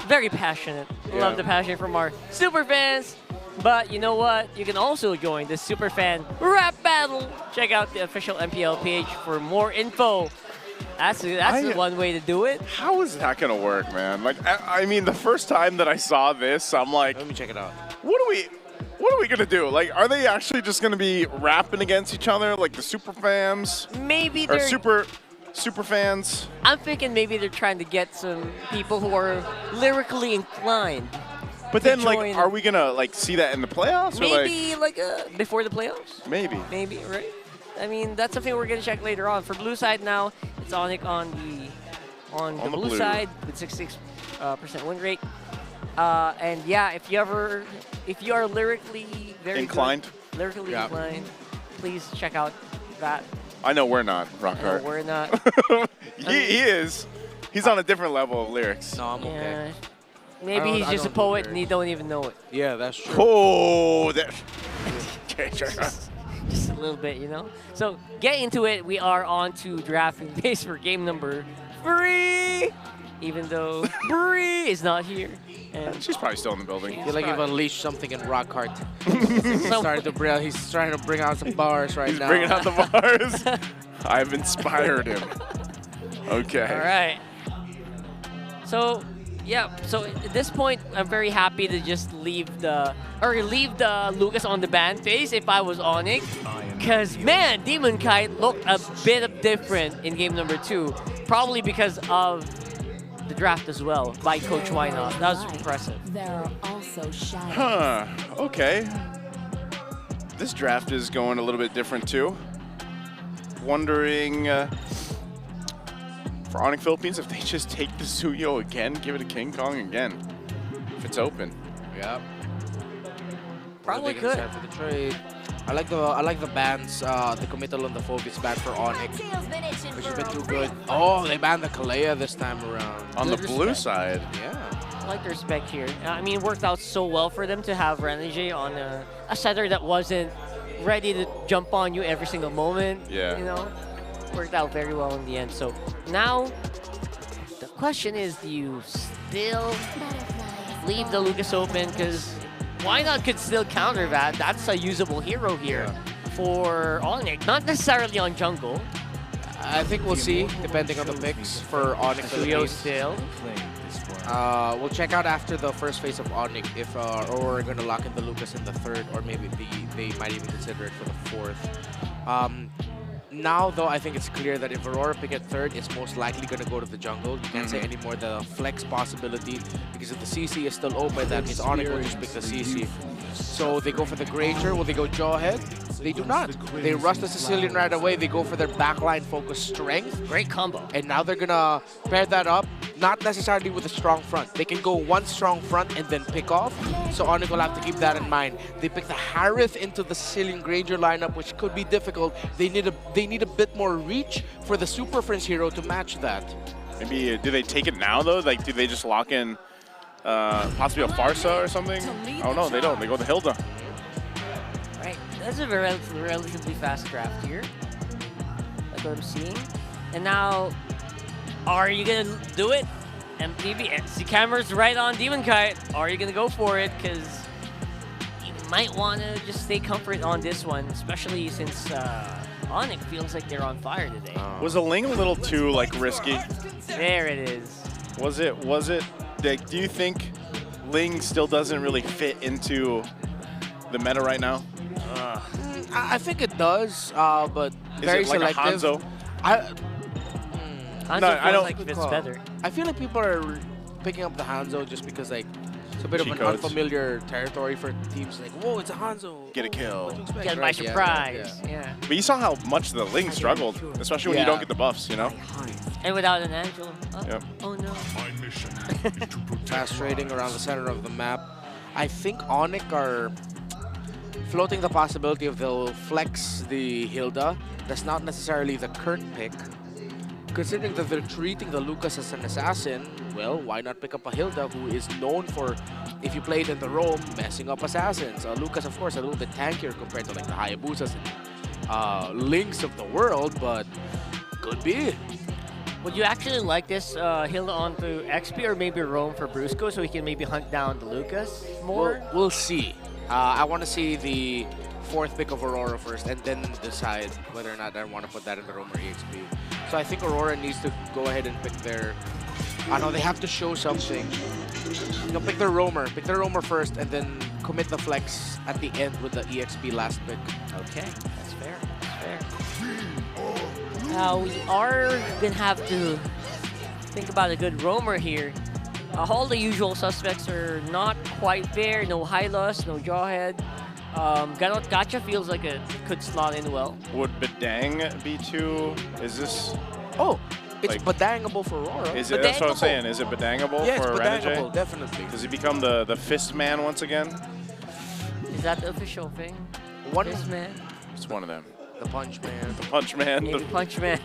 very passionate. Love the passion from our super fans. But you know what? You can also join the super fan rap battle. Check out the official MPL page for more info. That's one way to do it. How is that gonna work, man? Like, I mean, the first time that I saw this, I'm like, let me check it out. What are we gonna do? Like, are they actually just gonna be rapping against each other, like the super fans? Maybe or they're super fans. I'm thinking maybe they're trying to get some people who are lyrically inclined. But then, like, are we gonna like see that in the playoffs? Maybe like before the playoffs. Maybe. Maybe, right? I mean, that's something we're gonna check later on. For blue side now, it's Onic on the blue side with 66% win rate. And yeah, if you are lyrically very inclined, inclined, please check out that. I know we're not, Rockhart. No, we're not. he is. He's on a different level of lyrics. No, I'm okay. Maybe he's just a poet and he don't even know it. Yeah, that's true. Oh, that. Just a little bit, you know? So, get into it. We are on to drafting base for game number 3. Even though Bree is not here. And she's probably still in the building. I feel like you've unleashed something in Rockhart. He's trying to bring out some bars right now. He's bringing out the bars. I've inspired him. Okay. All right. So, yeah. So at this point, I'm very happy to just leave the Lucas on the ban phase if I was Onic, because man, Demon Kite looked a bit different in game number 2, probably because of the draft as well by Coach Wynot. That was impressive. There are also shadows. Huh. Okay. This draft is going a little bit different too. Wondering for Onic Philippines if they just take the Suyo again, give it to King Kong again, if it's open. Yeah. Probably could. For the trade. I like the bans, the committal on the Phobos ban for Onic, which has been too good. Oh, they banned the Kalea this time around. On the blue side. Yeah. I like their spec here. I mean, it worked out so well for them to have Renege on a setter that wasn't ready to jump on you every single moment. Yeah. You know, worked out very well in the end. So now, the question is, do you still leave the Lucas open? Because Wynot could still counter that. That's a usable hero here for Onic. Not necessarily on jungle. I think we'll see, depending on the picks for Onic. Suyo still. We'll check out after the first phase of Onic if Aurora are going to lock in the Lucas in the 3rd, or maybe they might even consider it for the 4th. Now, though, I think it's clear that if Aurora pick at 3rd, it's most likely going to go to the jungle. You can't say anymore the flex possibility, because if the CC is still open, that means Onic will just pick the CC. So they go for the Granger. Will they go Jawhead? They do not. They rush the Sicilian right away. They go for their backline focus strength. Great combo. And now they're gonna pair that up, not necessarily with a strong front. They can go one strong front and then pick off. So Onic will have to keep that in mind. They pick the Harith into the Sicilian Granger lineup, which could be difficult. They need a bit more reach for the Super Friends hero to match that. Maybe do they take it now though? Like, do they just lock in possibly a Farsa or something? Oh no, they don't. They go to Hilda. Right, that's a relatively fast draft here. That's what I'm seeing. And now, are you gonna do it? MPB, the camera's right on Demon Kite. Are you gonna go for it? Because you might want to just stay comfort on this one, especially since Onic feels like they're on fire today. Was the Ling a little too like risky? There it is. Was it? Like, do you think Ling still doesn't really fit into the meta right now? I think it does, but very Is it like selective. a Hanzo? Hanzo feels like fits better. I feel like people are picking up the Hanzo just because like it's a bit of an Cheat codes. unfamiliar territory for teams. Like, whoa, it's a Hanzo. Get a kill. What do you expect? Get by Right, surprise. Yeah. But you saw how much the Ling struggled, especially when you don't get the buffs, you know? And without an Angelo. Oh, Yep. oh no. Fast trading around the center of the map. I think Onic are floating the possibility of they'll flex the Hilda. That's not necessarily the Kurt pick. Considering that they're treating the Lucas as an assassin, well, why not pick up a Hilda who is known for, if you play it in the roam, messing up assassins. Lucas, of course, a little bit tankier compared to like the Hayabusas and Links of the world, but could be. Would you actually like this Hilda onto XP or maybe roam for Brusco so he can maybe hunt down the Lucas more? We'll see. I want to see the 4th pick of Aurora first and then decide whether or not I want to put that in the roam or EXP. So I think Aurora needs to go ahead and pick their... I know they have to show something. You know, pick their roamer first and then commit the flex at the end with the EXP last pick. Okay, that's fair. That's fair. Now we are gonna have to think about a good roamer here. All the usual suspects are not quite there. No Hylos, no Jawhead. Ganot Gacha feels like it could slot in well. Would Bedang be too? Is this? Oh, it's like, bedangable for Aurora. Is it? That's what I'm saying. Is it bedangable Yeah, for it's bedangable, Renegade? definitely. Does he become the fist man once again? Is that the official thing? Fist man? It's one of them. The Punch Man. The Punch Man. Maybe Punch Man.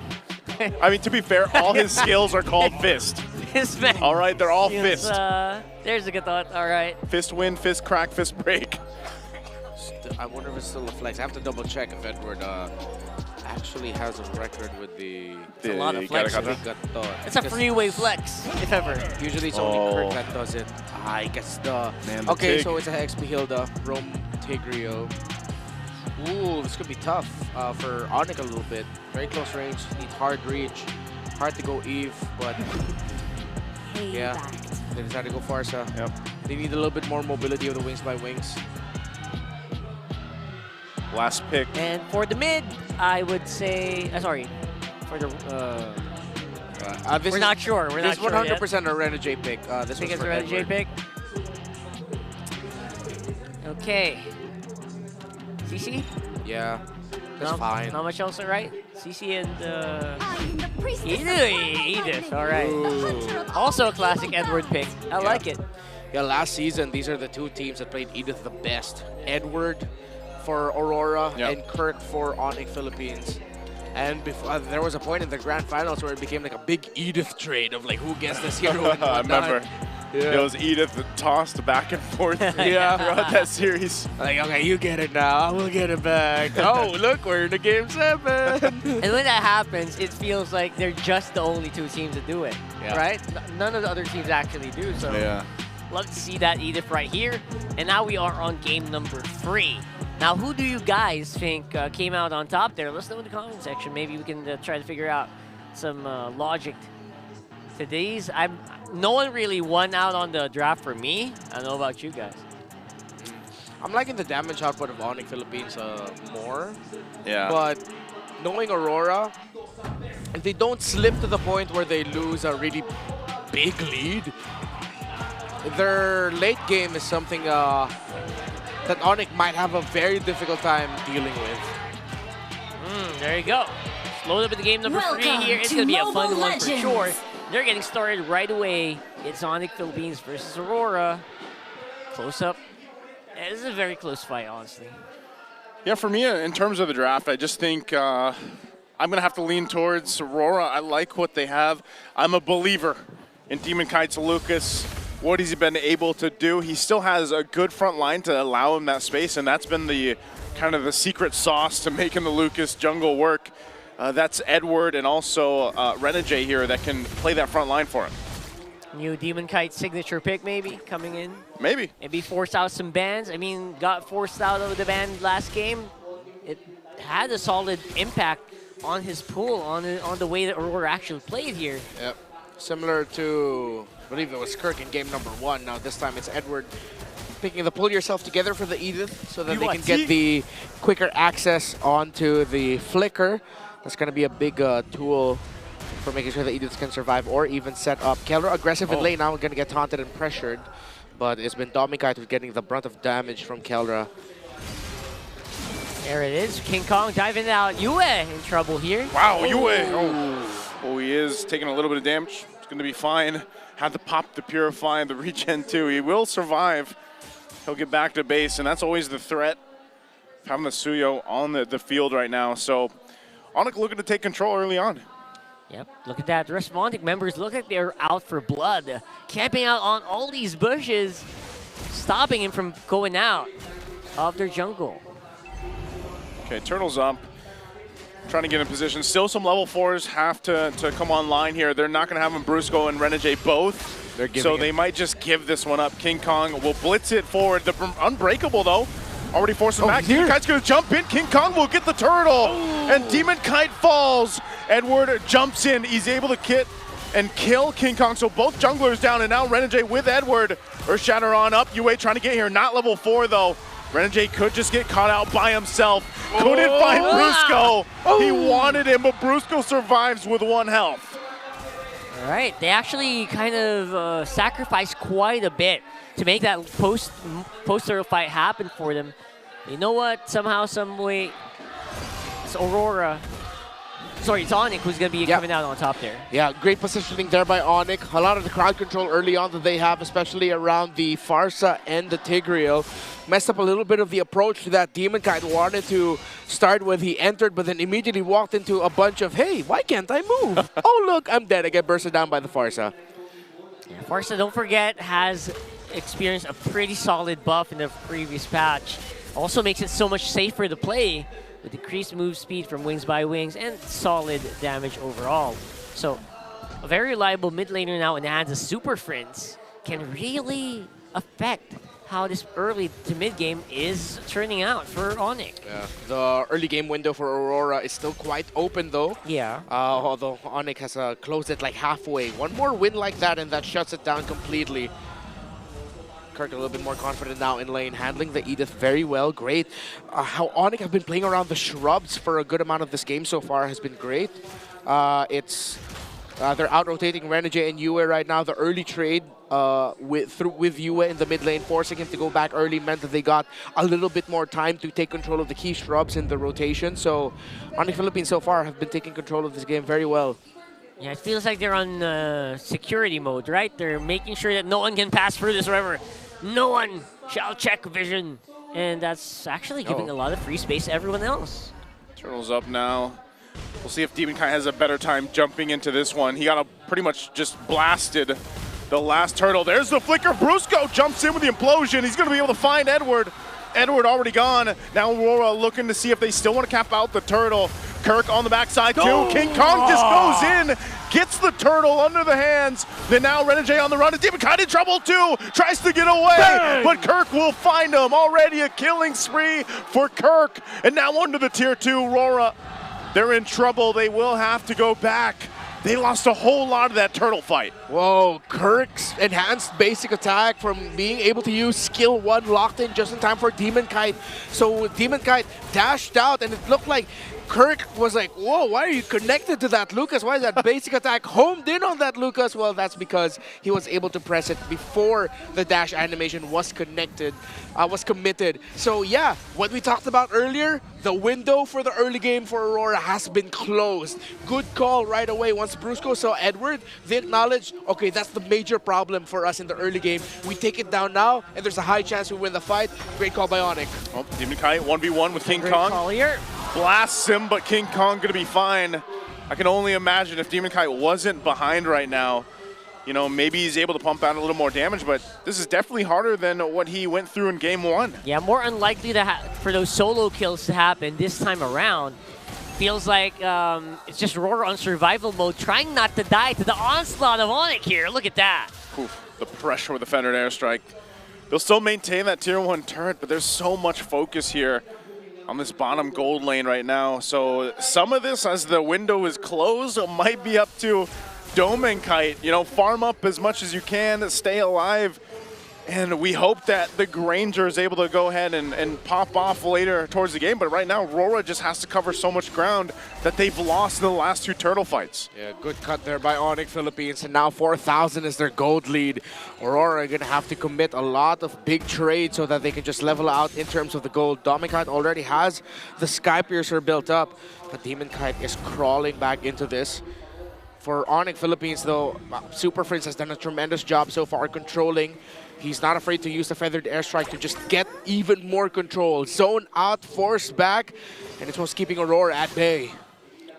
I mean, to be fair, all his skills are called fist. Fist man. All right, they're all Yes, fist. There's a good thought. All right. Fist win, fist crack, fist break. I wonder if it's still a flex. I have to double check if Edward actually has a record with the... It's a lot of flexes. It's a freeway flex, if ever. Usually it's only Kirk that does it. I guess the... Man, okay, Tig. so it's a XP Hilda, Rome Tigrio. Ooh, this could be tough for Onic a little bit. Very close range, needs hard reach. Hard to go Eve, but... yeah, they decided to go Farsa. Yep. They need a little bit more mobility of the wings by wings. Last pick. And for the mid, I would say... sorry. For the... we're not sure. We're not sure. This 100% a Renegade pick. This think was it's a Renegade pick? Okay. CC? Yeah, that's fine. Not much else, right? CC and Edith. All right. Ooh. Also a classic Edward pick. I like it. Yeah, last season, these are the two teams that played Edith the best. Edward for Aurora and Kurt for Onic Philippines. And before, there was a point in the grand finals where it became like a big Edith trade of like who gets this hero and I whatnot. remember. It was Edith that tossed back and forth throughout that series. Like, okay, you get it now. I will get it back. Oh, look, we're in the game 7. And when that happens, it feels like they're just the only two teams that do it, right? None of the other teams actually do. So love to see that Edith right here. And now we are on game number 3. Now, who do you guys think came out on top there? Let us know in the comment section. Maybe we can try to figure out some logic to these. No one really won out on the draft for me. I don't know about you guys. I'm liking the damage output of Onic Philippines more. Yeah. But knowing Aurora, if they don't slip to the point where they lose a really big lead, their late game is something that Onic might have a very difficult time dealing with. There you go. Load up in the game number 3 here. It's going to be a fun one for sure. They're getting started right away. It's Onic Philippines versus Aurora. Close up. Yeah, this is a very close fight, honestly. Yeah, for me, in terms of the draft, I just think I'm going to have to lean towards Aurora. I like what they have. I'm a believer in Demon Kite's Lucas. What has he been able to do? He still has a good front line to allow him that space, and that's been the kind of the secret sauce to making the Lucas jungle work. That's Edward and also Renegade here that can play that front line for him. New Demon Kite signature pick maybe coming in. Maybe. Maybe force out some bans. I mean, got forced out of the ban last game. It had a solid impact on his pool, on the way that Aurora actually played here. Yep. Similar to, I believe it was Kirk in game number 1. Now this time it's Edward picking the pull yourself together for the Edith so that they can get the quicker access onto the Flicker. That's going to be a big tool for making sure the Ediths can survive or even set up. Keller aggressive in lane, now going to get taunted and pressured. But it's been Domikite who's getting the brunt of damage from Keldra. There it is. King Kong diving out. Yue in trouble here. Wow, Yue. Oh, he is taking a little bit of damage. It's going to be fine. Had to pop the Purify and the regen too. He will survive. He'll get back to base, and that's always the threat of having the Suyo on the field right now. So Onic looking to take control early on. Yep, look at that. The rest of Onic members look like they're out for blood. Camping out on all these bushes, stopping him from going out of their jungle. Okay, Turtle's up. Trying to get in position. Still some level 4s have to come online here. They're not going to have them Brusco and Renegade both. So they might just give this one up. King Kong will blitz it forward. The Unbreakable, though, already forced him back. Demon Kite's going to jump in. King Kong will get the turtle. And Demon Kite falls. Edward jumps in. He's able to hit and kill King Kong. So both junglers down. And now Renegade with Edward. Earthshatter on up. Yue trying to get here. Not level 4, though. Renegade could just get caught out by himself. Couldn't find Brusco. He wanted him, but Brusco survives with 1 health. All right, they actually kind of sacrificed quite a bit to make that post-turtle fight happen for them. You know what? Somehow, some way, it's Aurora. Sorry, it's Onic who's going to be coming out on top there. Yeah, great positioning there by Onic. A lot of the crowd control early on that they have, especially around the Farsa and the Tigreal. Messed up a little bit of the approach that Demon Kite wanted to start with. He entered, but then immediately walked into a bunch of, hey, why can't I move? Oh, look, I'm dead. I get bursted down by the Farsa. Yeah, Farsa, don't forget, has experienced a pretty solid buff in the previous patch. Also makes it so much safer to play with decreased move speed from Wings by Wings and solid damage overall. So, a very reliable mid laner now in the hands of Super Friends can really affect how this early to mid game is turning out for Onic. Yeah, the early game window for Aurora is still quite open though. Yeah. Although Onic has closed it like halfway. One more win like that and that shuts it down completely. Kirk a little bit more confident now in lane, handling the Edith very well. Great. How Onic have been playing around the shrubs for a good amount of this game so far has been great. They're out-rotating Renegade and Yue right now. The early trade with Yue in the mid lane, forcing him to go back early, meant that they got a little bit more time to take control of the key shrubs in the rotation. So Onic Philippines so far have been taking control of this game very well. Yeah, it feels like they're on security mode, right? They're making sure that no one can pass through this river. No one shall check vision. And that's actually giving a lot of free space to everyone else. Turtle's up now. We'll see if Demon Kite has a better time jumping into this one. He got pretty much just blasted the last turtle. There's the flicker. Brusco jumps in with the implosion. He's going to be able to find Edward. Edward already gone. Now Aurora looking to see if they still want to cap out the turtle. Kirk on the backside too. King Kong just goes in, gets the turtle under the hands. Then now Renegade on the run. Demon Kite in trouble too. Tries to get away, bang! But Kirk will find him. Already a killing spree for Kirk. And now under the tier 2, Aurora. They're in trouble. They will have to go back. They lost a whole lot of that turtle fight. Whoa, Kirk's enhanced basic attack from being able to use skill 1 locked in just in time for Demon Kite. So Demon Kite dashed out and it looked like Kirk was like, whoa, why are you connected to that, Lucas? Why is that basic attack homed in on that, Lucas? Well, that's because he was able to press it before the dash animation was committed. So yeah, what we talked about earlier, the window for the early game for Aurora has been closed. Good call right away. Once Brusco saw Edward, they acknowledged, okay, that's the major problem for us in the early game. We take it down now, and there's a high chance we win the fight. Great call by Onic. Oh, Demon Kite 1v1 with King Kong. Call here. Blasts him, but King Kong gonna be fine. I can only imagine if Demon Kite wasn't behind right now, you know, maybe he's able to pump out a little more damage, but this is definitely harder than what he went through in game 1. Yeah, more unlikely for those solo kills to happen this time around. Feels like it's just Aurora on survival mode, trying not to die to the onslaught of Onic here. Look at that. Oof, the pressure with the Fendered Airstrike. They'll still maintain that tier 1 turret, but there's so much focus here on this bottom gold lane right now. So some of this, as the window is closed, it might be up to Dome and Kite. You know, farm up as much as you can, stay alive. And we hope that the Granger is able to go ahead and pop off later towards the game. But right now, Aurora just has to cover so much ground that they've lost in the last 2 turtle fights. Yeah, good cut there by Onic Philippines. And now 4,000 is their gold lead. Aurora are going to have to commit a lot of big trades so that they can just level out in terms of the gold. Demon Kite already has the Sky Piercer built up. But Demon Kite is crawling back into this. For Onic Philippines, though, Super Prince has done a tremendous job so far controlling. He's not afraid to use the Feathered Airstrike to just get even more control. Zone out, force back, and it's what's keeping Aurora at bay.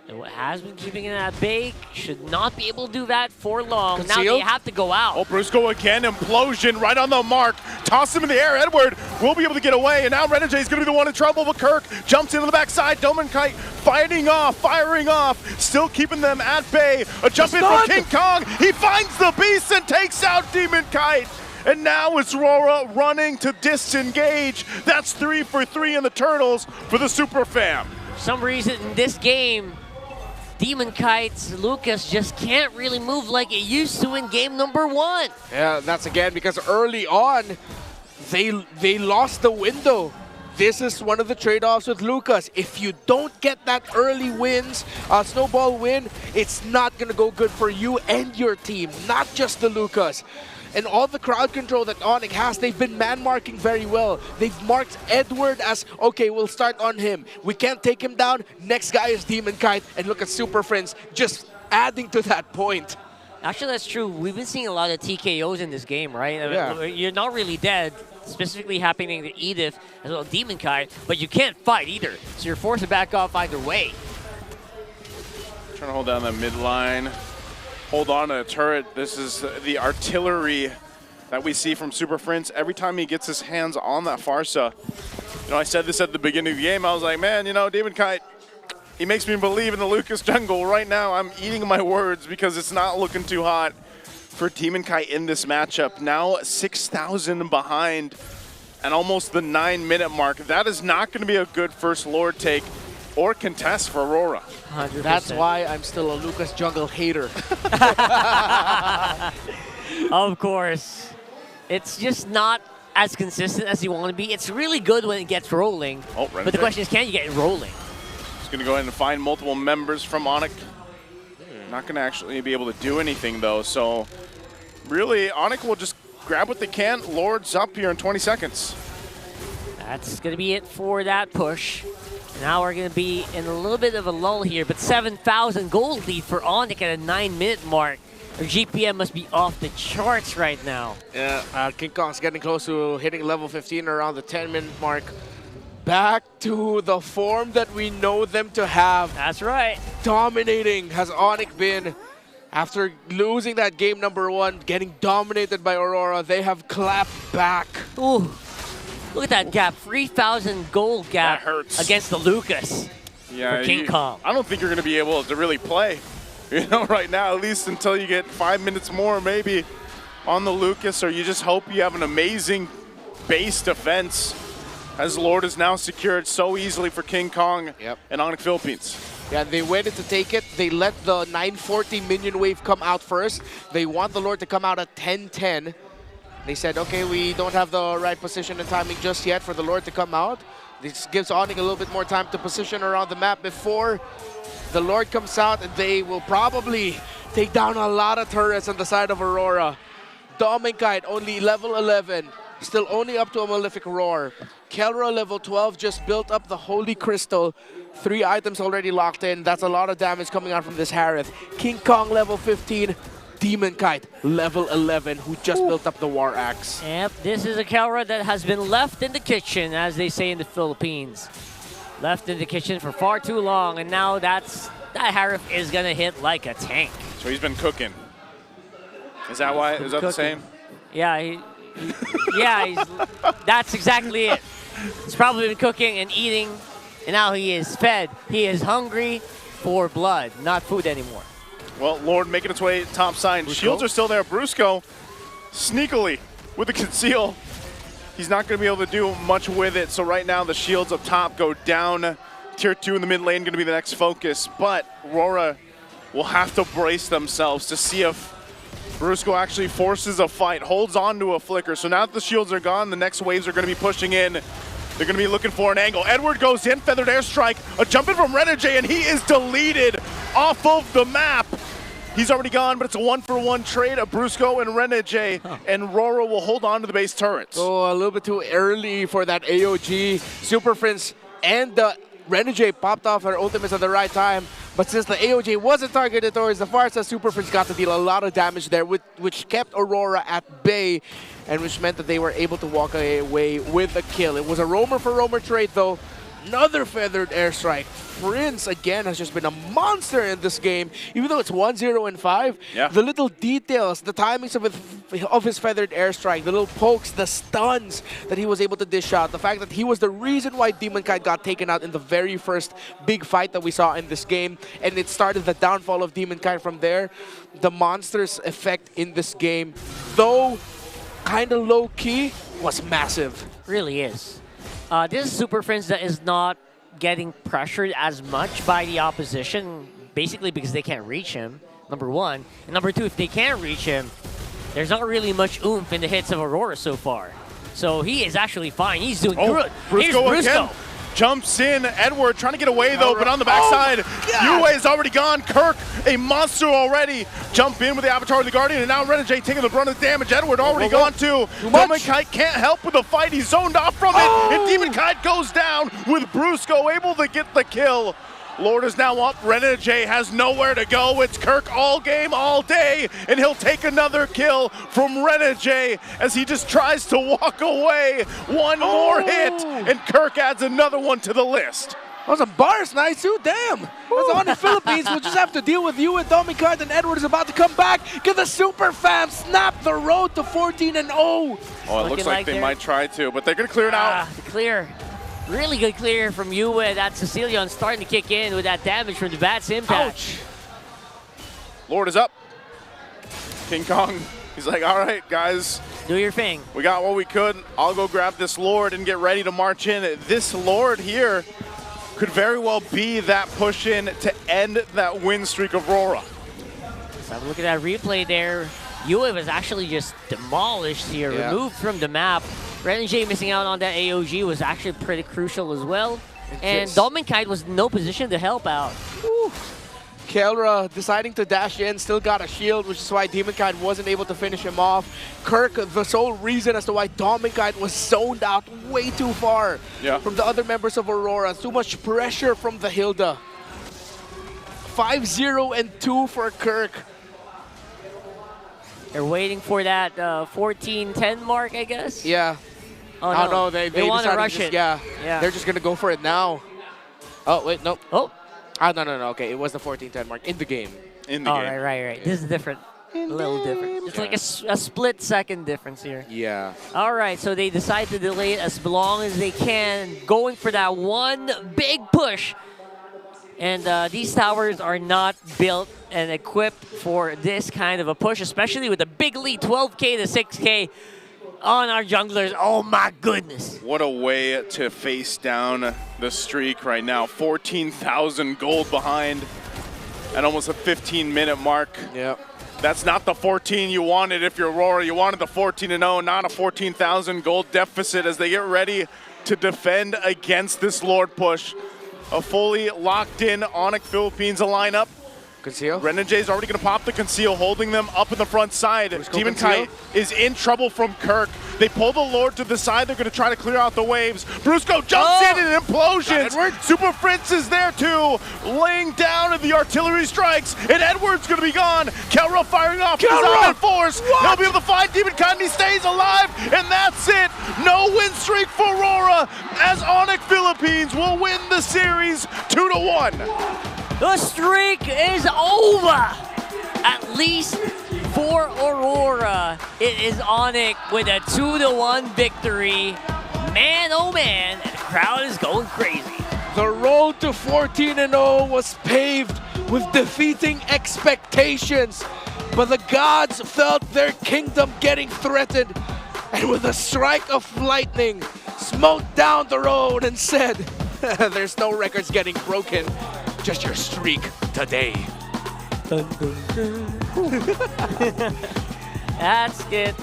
And what has been keeping it at bay should not be able to do that for long. Concealed. Now they have to go out. Oh, Brusco again, implosion right on the mark. Toss him in the air. Edward will be able to get away, and now Renegade is going to be the one in trouble, but Kirk jumps into the backside. Doman Kite firing off, still keeping them at bay. A jump in from King Kong. He finds the beast and takes out Demon Kite. And now it's Aurora running to disengage. That's 3 for 3 in the Turtles for the Super Fam. For some reason in this game, Demon Kite's Lucas just can't really move like it used to in game number 1. Yeah, that's again because early on, they lost the window. This is one of the trade-offs with Lucas. If you don't get that early wins, snowball win, it's not going to go good for you and your team, not just the Lucas. And all the crowd control that Onic has, they've been man-marking very well. They've marked Edward as, okay, we'll start on him. We can't take him down. Next guy is Demon Kite. And look at Super Friends just adding to that point. Actually, that's true. We've been seeing a lot of TKOs in this game, right? I mean, you're not really dead, specifically happening to Edith as well as Demon Kite, but you can't fight either. So you're forced to back off either way. Trying to hold down that midline. Hold on to the turret. This is the artillery that we see from Super Prince every time he gets his hands on that Farsa. You know, I said this at the beginning of the game. I was like, man, you know, Demon Kite, he makes me believe in the Lucas jungle. Right now, I'm eating my words because it's not looking too hot for Demon Kite in this matchup. Now 6,000 behind and almost the 9-minute mark. That is not going to be a good first Lord take or contest for Aurora. 100%. That's why I'm still a Lucas jungle hater. Of course. It's just not as consistent as you want to be. It's really good when it gets rolling. Oh, but the question is, can you get it rolling? Just going to go ahead and find multiple members from Onic. Not going to actually be able to do anything, though. So, really, Onic will just grab what they can. Lord's up here in 20 seconds. That's going to be it for that push. Now we're going to be in a little bit of a lull here, but 7,000 gold lead for Onic at a 9-minute mark. Their GPM must be off the charts right now. Yeah, King Kong's getting close to hitting level 15 around the 10-minute mark. Back to the form that we know them to have. That's right. Dominating has Onic been. After losing that game number 1, getting dominated by Aurora, they have clapped back. Ooh. Look at that gap, 3,000 gold gap against the Lucas for King Kong. I don't think you're going to be able to really play, you know, right now, at least until you get 5 minutes more maybe on the Lucas, or you just hope you have an amazing base defense, as Lord is now secured so easily for King Kong and Onic Philippines. Yeah, they waited to take it. They let the 940 minion wave come out first. They want the Lord to come out at 10-10. They said, okay, we don't have the right position and timing just yet for the Lord to come out. This gives Onic a little bit more time to position around the map before the Lord comes out, and they will probably take down a lot of turrets on the side of Aurora. Dominkite only level 11, still only up to a Malefic Roar. Kelra level 12 just built up the Holy Crystal. 3 items already locked in. That's a lot of damage coming out from this Harith. King Kong level 15. Demonkite level 11 who just built up the War Axe. Yep, this is a Kelra that has been left in the kitchen, as they say in the Philippines. Left in the kitchen for far too long, and now that Harith is gonna hit like a tank. So he's been cooking. Is that why? Is that the same? Yeah, that's exactly it. He's probably been cooking and eating, and now he is fed. He is hungry for blood, not food anymore. Well, Lord making its way top side. Brusco? Shields are still there. Brusco, sneakily, with the conceal. He's not going to be able to do much with it. So right now, the shields up top go down. Tier 2 in the mid lane going to be the next focus. But Aurora will have to brace themselves to see if Brusco actually forces a fight, holds on to a flicker. So now that the shields are gone, the next waves are going to be pushing in. They're going to be looking for an angle. Edward goes in, feathered airstrike, a jump in from Renegade, and he is deleted off of the map. He's already gone, but it's a 1-for-1 trade of Brusco and Renegade, and Aurora will hold on to the base turrets. Oh, a little bit too early for that AOG. Super Prince and the Renegade popped off her ultimates at the right time. But since the AOJ wasn't targeted towards the far side, Super Prince got to deal a lot of damage there, which kept Aurora at bay, and which meant that they were able to walk away with a kill. It was a roamer for roamer trade though. Another feathered airstrike. Prince again has just been a monster in this game. Even though it's 1-0 and 5, the little details, the timings of his feathered airstrike, the little pokes, the stuns that he was able to dish out, the fact that he was the reason why Demonkite got taken out in the very first big fight that we saw in this game, and it started the downfall of Demonkite from there. The monster's effect in this game, though kind of low-key, was massive. Really is. This is Super Friends that is not getting pressured as much by the opposition, basically because they can't reach him, number one. And number two, if they can't reach him, there's not really much oomph in the hits of Aurora so far. So he is actually fine. He's doing good. Here's Brusco again. Jumps in. Edward trying to get away though, but on the backside, Yawi is already gone. Kirk, a monster already. Jump in with the Avatar of the Guardian, and now Renegade taking the brunt of the damage. Edward already gone too. Demonkite can't help with the fight. He's zoned off from it, and Demonkite goes down with Brusco able to get the kill. Lord is now up. Renegade has nowhere to go. It's Kirk all game, all day, and he'll take another kill from Renegade as he just tries to walk away. One more hit, and Kirk adds another one to the list. That was a bars nice too, damn. That's on the Philippines. We'll just have to deal with you and Dominkite, and Edward is about to come back. Get the Super Fam snap the road to 14-0. Oh, it looks like they might try to, but they're going to clear it out. Clear. Really good clear from Yawi. That Sicilian starting to kick in with that damage from the Bat's impact. Ouch. Lord is up. King Kong, he's like, all right, guys. Do your thing. We got what we could. I'll go grab this Lord and get ready to march in. This Lord here could very well be that push in to end that win streak of Aurora. So have a look at that replay there. Yawi was actually just demolished here, removed from the map. Renegade missing out on that AOG was actually pretty crucial as well. And Dominkite was in no position to help out. Kelra deciding to dash in, still got a shield, which is why Demonkite wasn't able to finish him off. Kirk, the sole reason as to why Dominkite was zoned out way too far from the other members of Aurora. Too much pressure from the Hilda. 5-0 and 2 for Kirk. They're waiting for that 14-10 mark, I guess? Yeah. Oh, no. No, they want to rush just, it. Yeah. Yeah. They're just going to go for it now. Oh, wait, no. Oh. No. Okay, it was the 14-10 mark in the game. In the game. Right. This is different. A little different. It's like a split-second difference here. Yeah. All right, so they decide to delay it as long as they can, going for that one big push. And these towers are not built and equipped for this kind of a push, especially with a big lead, 12K to 6K on our junglers. Oh my goodness. What a way to face down the streak right now. 14,000 gold behind at almost a 15-minute mark. Yep. That's not the 14 you wanted if you're Aurora. You wanted the 14-0, not a 14,000 gold deficit as they get ready to defend against this Lord push. A fully locked in Onic Philippines lineup. Conceal. Renegade already going to pop the conceal, holding them up in the front side. Demon Kite is in trouble from Kirk. They pull the Lord to the side. They're going to try to clear out the waves. Brusco jumps in and implosions. Super Prince is there too, laying down the artillery strikes. And Edward's going to be gone. Kelra firing off his own force. He'll be able to find Demon Kite and he stays alive. And that's it. No win streak for Aurora as Onic Philippines will win the series 2-1. The streak is over! At least for Aurora, it is Onic with a 2-1 victory. Man, oh man, and the crowd is going crazy. The road to 14-0 was paved with defeating expectations, but the gods felt their kingdom getting threatened, and with a strike of lightning, smote down the road and said, there's no records getting broken. Just your streak today. Dun, dun, dun. That's it.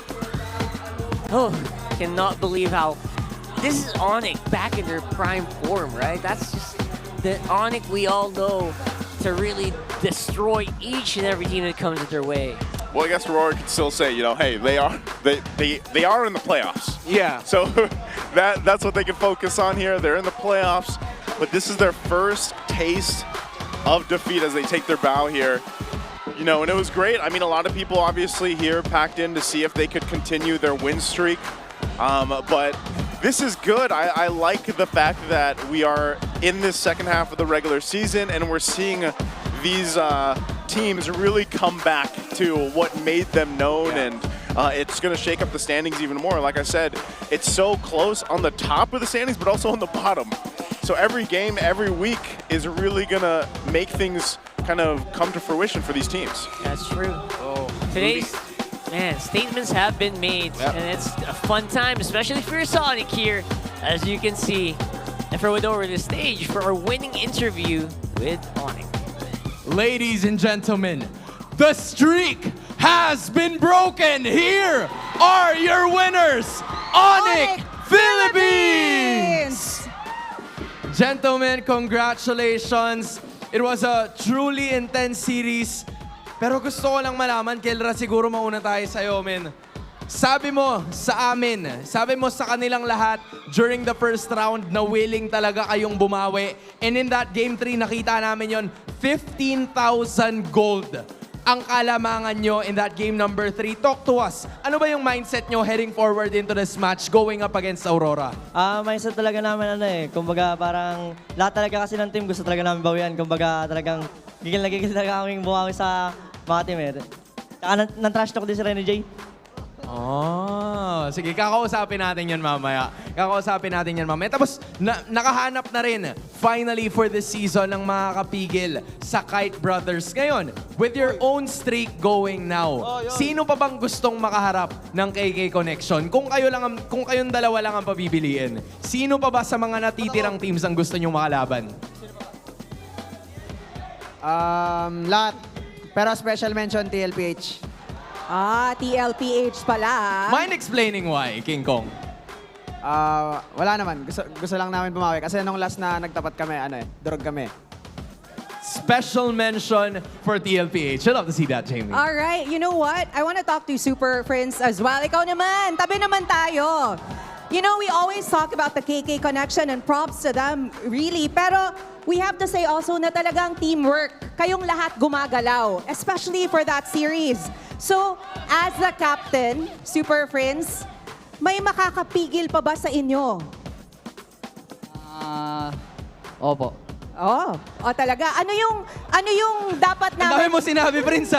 Oh, cannot believe how this is Onic back in their prime form, right? That's just the Onic we all know to really destroy each and every team that comes their way. Well, I guess Aurora can still say, you know, hey, they are in the playoffs. Yeah. So that's what they can focus on here. They're in the playoffs, but this is their first taste of defeat as they take their bow here. You know, and it was great. I mean, a lot of people obviously here packed in to see if they could continue their win streak. But this is good. I like the fact that we are in this second half of the regular season and we're seeing these teams really come back to what made them known, and it's going to shake up the standings even more. Like I said, it's so close on the top of the standings, but also on the bottom. So every game, every week is really going to make things kind of come to fruition for these teams. That's true. Oh, today's, man, statements have been made, and it's a fun time, especially for Sonic here, as you can see. And throw it over the stage for our winning interview with Onic. Ladies and gentlemen, the streak has been broken. Here are your winners, Onic Philippines! Gentlemen, congratulations. It was a truly intense series. Pero gusto ko lang malaman, Kelra, siguro mauna tayo sa'yo, men. Sabi mo sa amin, sabi mo sa kanilang lahat during the first round na willing talaga kayong bumawi. And in that Game 3, nakita namin yon 15,000 gold ang kalamangan nyo in that game number 3. Talk to us. Ano ba yung mindset nyo heading forward into this match going up against Aurora? Mindset talaga namin kumbaga parang lahat talaga kasi ng team gusto talaga namin bawian. Kumbaga talagang gigil talaga kaming bumawi sa mga team Nan-trash talk din si Rene J. Oh, sige, kakausapin natin yan mamaya. Tapos, nakahanap na rin, finally, for this season ng mga kapigil sa Kite Brothers. Ngayon, with your own streak going now, sino pa bang gustong makaharap ng KK Connection? Kung kayong dalawa lang ang pabibiliin, sino pa ba sa mga natitirang teams ang gusto nyong makalaban? Lahat. Pero special mention, TLPH. TLPH pala. Mind explaining why, King Kong? Wala naman. Gusto lang namin bumawi. Kasi nung last na nagtapat kami, durog kami. Special mention for TLPH. I'd love to see that, Jamie. All right, you know what? I want to talk to Super Friends as well. Ikaw naman, tabi naman tayo. You know, we always talk about the KK connection and props to them, really. Pero we have to say also na talagang teamwork. Kayong lahat gumagalaw, especially for that series. So, as the captain, Super Friends, may makakapigil pa ba sa inyo? Opo. Talaga. Ano yung dapat namin? Ang dami mo sinabi, Prince,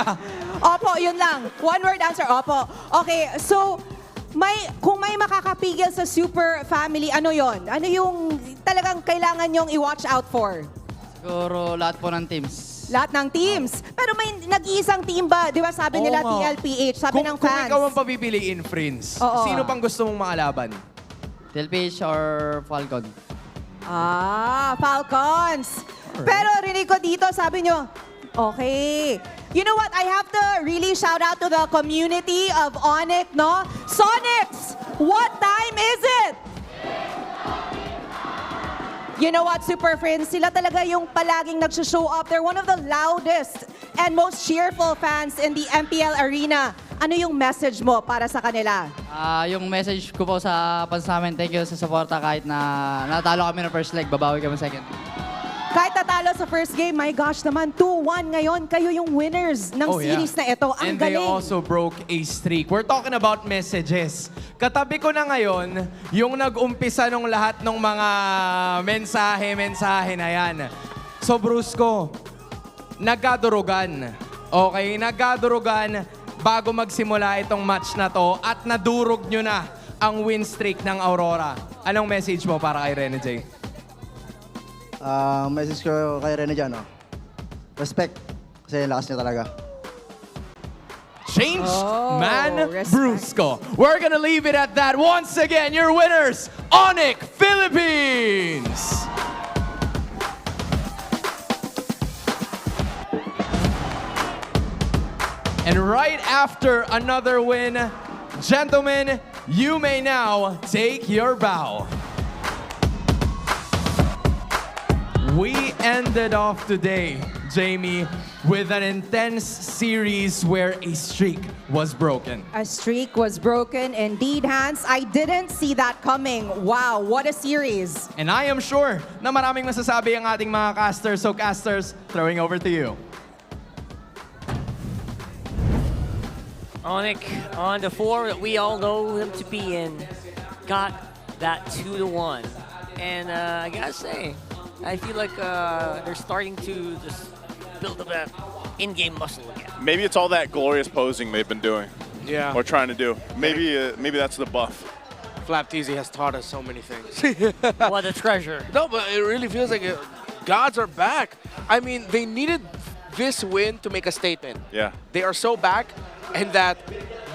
Opo, yun lang. One word answer, opo. Okay, so, kung may makakapigil sa Super Family, ano yon? Ano yung talagang kailangan nyong i-watch out for? Siguro lahat po ng teams. Lahat ng teams. Pero may nag-iisang team ba? Di ba sabi nila TLPH, sabi ng fans. Kung ikaw ang papipiliin, Friends, sino pang gusto mong makalaban? TLPH or Falcon? Falcons. Pero rinig ko dito, sabi nyo, okay. You know what? I have to really shout out to the community of Onic, no? Sonics, what time is it? You know what, Super Friends? Sila talaga yung palaging nag-show up. They're one of the loudest and most cheerful fans in the MPL arena. Ano yung message mo para sa kanila? Yung message ko po sa fans namin, thank you sa suporta kahit na natalo kami ng first leg, babawi kami second. Kahit natalo sa first game, my gosh naman, 2-1 ngayon. Kayo yung winners ng series na ito. Ang And they galing. also broke a streak. We're talking about messages. Katabi ko na ngayon, yung nag-umpisa nung lahat ng mga mensahe na yan. So Brusco, nagkadurugan. Okay, nagkadurugan bago magsimula itong match na to at nadurog nyo na ang win streak ng Aurora. Anong message mo para kay Rene J? Message ko kay Rene dyan, respect. Kasi lakas niya talaga. Changed man Brusco. We're gonna leave it at that. Once again, your winners, Onic Philippines. And right after another win, gentlemen, you may now take your bow. We ended off today, Jamie, with an intense series where a streak was broken. A streak was broken. Indeed, Hans. I didn't see that coming. Wow, what a series. And I am sure na maraming masasabi ang ating mga casters. So casters, throwing over to you. Onic on the form that we all know him to be in, got that 2-1. And I gotta say, I feel like they're starting to just build up that in-game muscle again. Maybe it's all that glorious posing they've been doing. Yeah. Or trying to do. Maybe that's the buff. Flap TZ has taught us so many things. What a treasure. No, but it really feels like gods are back. I mean, they needed this win to make a statement. Yeah. They are so back, and that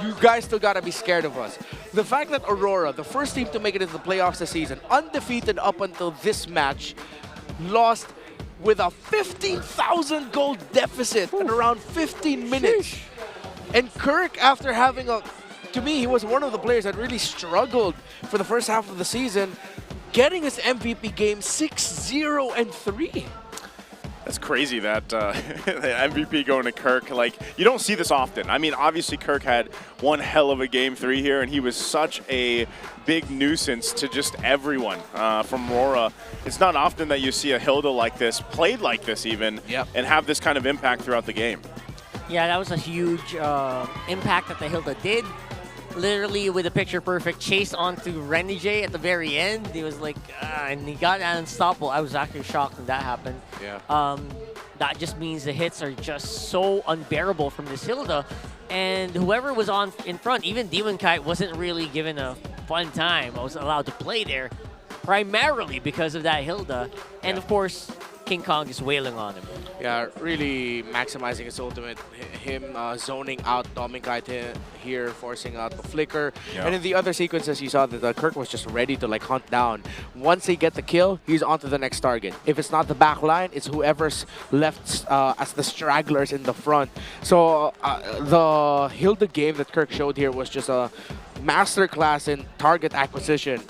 you guys still gotta be scared of us. The fact that Aurora, the first team to make it into the playoffs this season, undefeated up until this match, lost with a 15,000 goal deficit in around 15 minutes. And Kirk, after having to me, he was one of the players that really struggled for the first half of the season, getting his MVP game 6-0 and 3. That's crazy that the MVP going to Kirk. Like, you don't see this often. I mean, obviously Kirk had one hell of a game 3 here, and he was such a big nuisance to just everyone from Aurora. It's not often that you see a Hilda like this, played like this even, and have this kind of impact throughout the game. Yeah, that was a huge impact that the Hilda did. Literally with a picture-perfect chase onto Renijay at the very end. He was like, and he got unstoppable. I was actually shocked when that happened. Yeah. That just means the hits are just so unbearable from this Hilda. And whoever was in front, even Demon Kite wasn't really given a fun time. I was allowed to play there primarily because of that Hilda. And of course, King Kong is wailing on him. Yeah, really maximizing his ultimate. Him zoning out Dominic here, forcing out the flicker. Yeah. And in the other sequences, you saw that Kirk was just ready to like hunt down. Once they get the kill, he's on to the next target. If it's not the back line, it's whoever's left as the stragglers in the front. So the Hilda game that Kirk showed here was just a masterclass in target acquisition.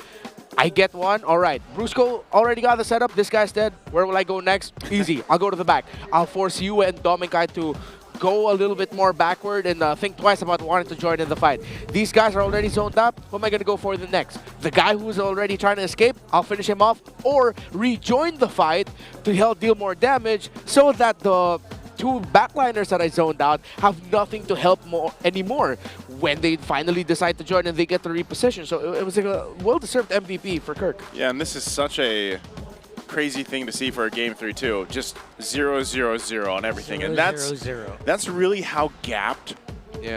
I get one. All right. Brusco already got the setup. This guy's dead. Where will I go next? Easy. I'll go to the back. I'll force you and Dominkai to go a little bit more backward and think twice about wanting to join in the fight. These guys are already zoned up. Who am I going to go for the next? The guy who's already trying to escape, I'll finish him off or rejoin the fight to help deal more damage so that the two backliners that I zoned out have nothing to help anymore when they finally decide to join and they get the reposition. So it was like a well-deserved MVP for Kirk. Yeah, and this is such a crazy thing to see for a game 3 too. Just 0-0-0 on everything. And that's really how gapped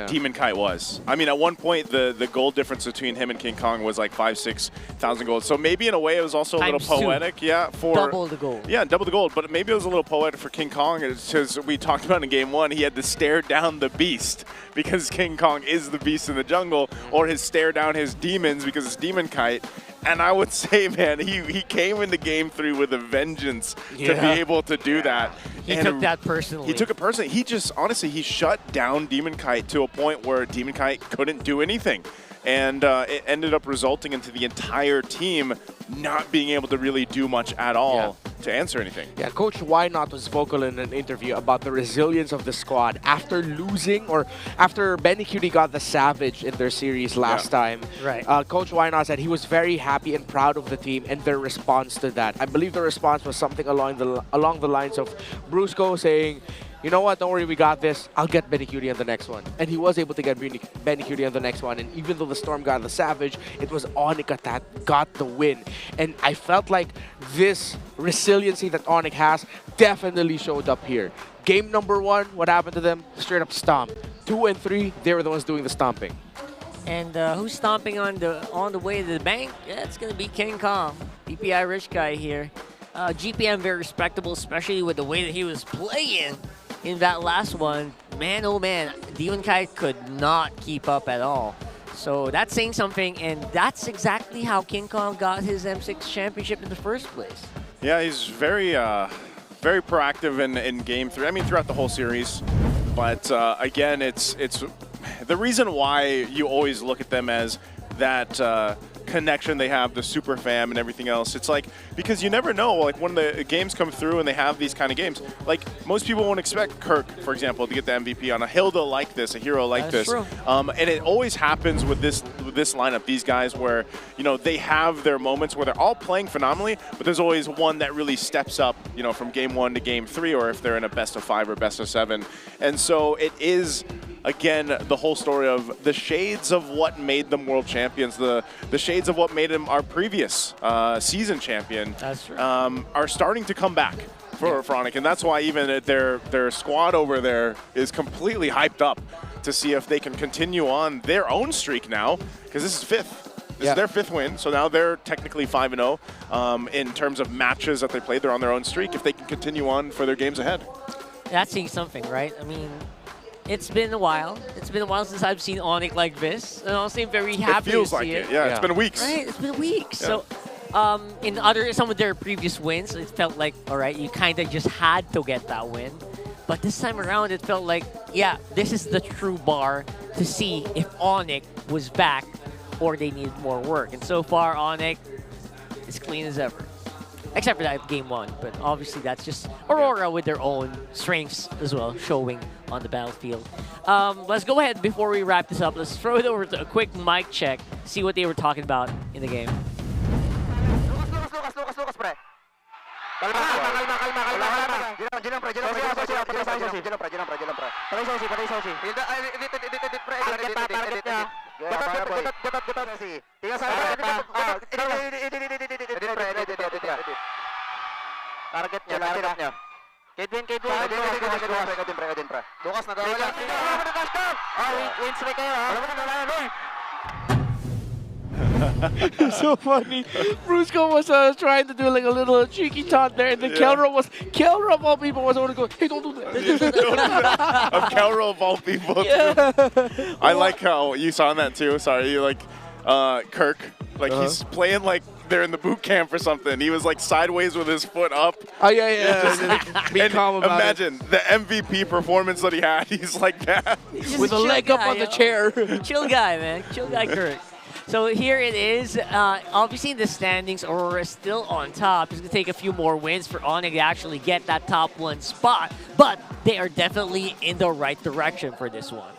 Demon Kite was. I mean, at one point, the goal difference between him and King Kong was like 5,000-6,000 gold. So maybe in a way it was also a little poetic. Yeah, for double the gold. Yeah, double the gold. But maybe it was a little poetic for King Kong, because we talked about in game 1, he had to stare down the beast because King Kong is the beast in the jungle, or his stare down his demons because it's Demon Kite. And I would say, man, he came into game 3 with a vengeance to be able to do that. He took that personally. He took it personally. He just, honestly, he shut down Demon Kite to a point where Demon Kite couldn't do anything. and it ended up resulting into the entire team not being able to really do much at all to answer anything. Yeah, Coach Wynot was vocal in an interview about the resilience of the squad after losing, or after Benny Cutie got the Savage in their series last time. Right. Coach Wynot said he was very happy and proud of the team and their response to that. I believe the response was something along the lines of Brusco saying, you know what, don't worry, we got this. I'll get Benny Cutie on the next one. And he was able to get Benny Cutie on the next one. And even though the Storm got the Savage, it was Onic that got the win. And I felt like this resiliency that Onic has definitely showed up here. Game number 1, what happened to them? Straight up stomp. 2 and 3, they were the ones doing the stomping. And who's stomping on the way to the bank? Yeah, it's gonna be King Kong, DPI rich guy here. GPM very respectable, especially with the way that he was playing in that last one. Man, oh man, Demon Kai could not keep up at all. So that's saying something, and that's exactly how King Kong got his M6 championship in the first place. Yeah, he's very proactive in Game 3. I mean, throughout the whole series. But again, it's the reason why you always look at them as that connection they have, the super fam and everything else. It's like, because you never know, like when the games come through and they have these kind of games, like most people won't expect Kirk, for example, to get the MVP on a Hilda like this, a hero like That's this. true. And it always happens with this lineup, these guys, where, you know, they have their moments where they're all playing phenomenally, but there's always one that really steps up, you know, from game 1 to game 3, or if they're in a best of 5 or best of 7. And so it is, again, the whole story of the shades of what made them world champions, the shades of what made them our previous season champion. That's true. Are starting to come back for Onic, and that's why even their squad over there is completely hyped up to see if they can continue on their own streak now, because this is 5th. This is their 5th win, so now they're technically 5-0 in terms of matches that they played. They're on their own streak if they can continue on for their games ahead. That's saying something, right? I mean, it's been a while. It's been a while since I've seen Onic like this, and honestly, I'm very happy It feels to like see it. Yeah, it's been weeks. Right, it's been weeks. Yeah. So, in some of their previous wins, it felt like, all right, you kind of just had to get that win. But this time around, it felt like, yeah, this is the true bar to see if Onic was back or they needed more work. And so far, Onic is clean as ever. Except for that game 1, but obviously that's just Aurora with their own strengths as well, showing on the battlefield. Let's go ahead, before we wrap this up, let's throw it over to a quick mic check, see what they were talking about in the game. So funny. Brusco was trying to do like a little cheeky taunt there, and then Kelro of all people was going to go, hey, don't do that. Of Kelro of all people. Yeah. I like how you saw that too. Sorry, you like Kirk. Like he's playing like they're in the boot camp or something. He was like sideways with his foot up. Oh yeah. Be calm about imagine the MVP performance that he had. He's like that. With a leg up on the chair. Chill guy, man. Chill guy Kirk. So here it is. Obviously in the standings, Aurora is still on top. It's going to take a few more wins for Onic to actually get that top 1 spot. But they are definitely in the right direction for this one.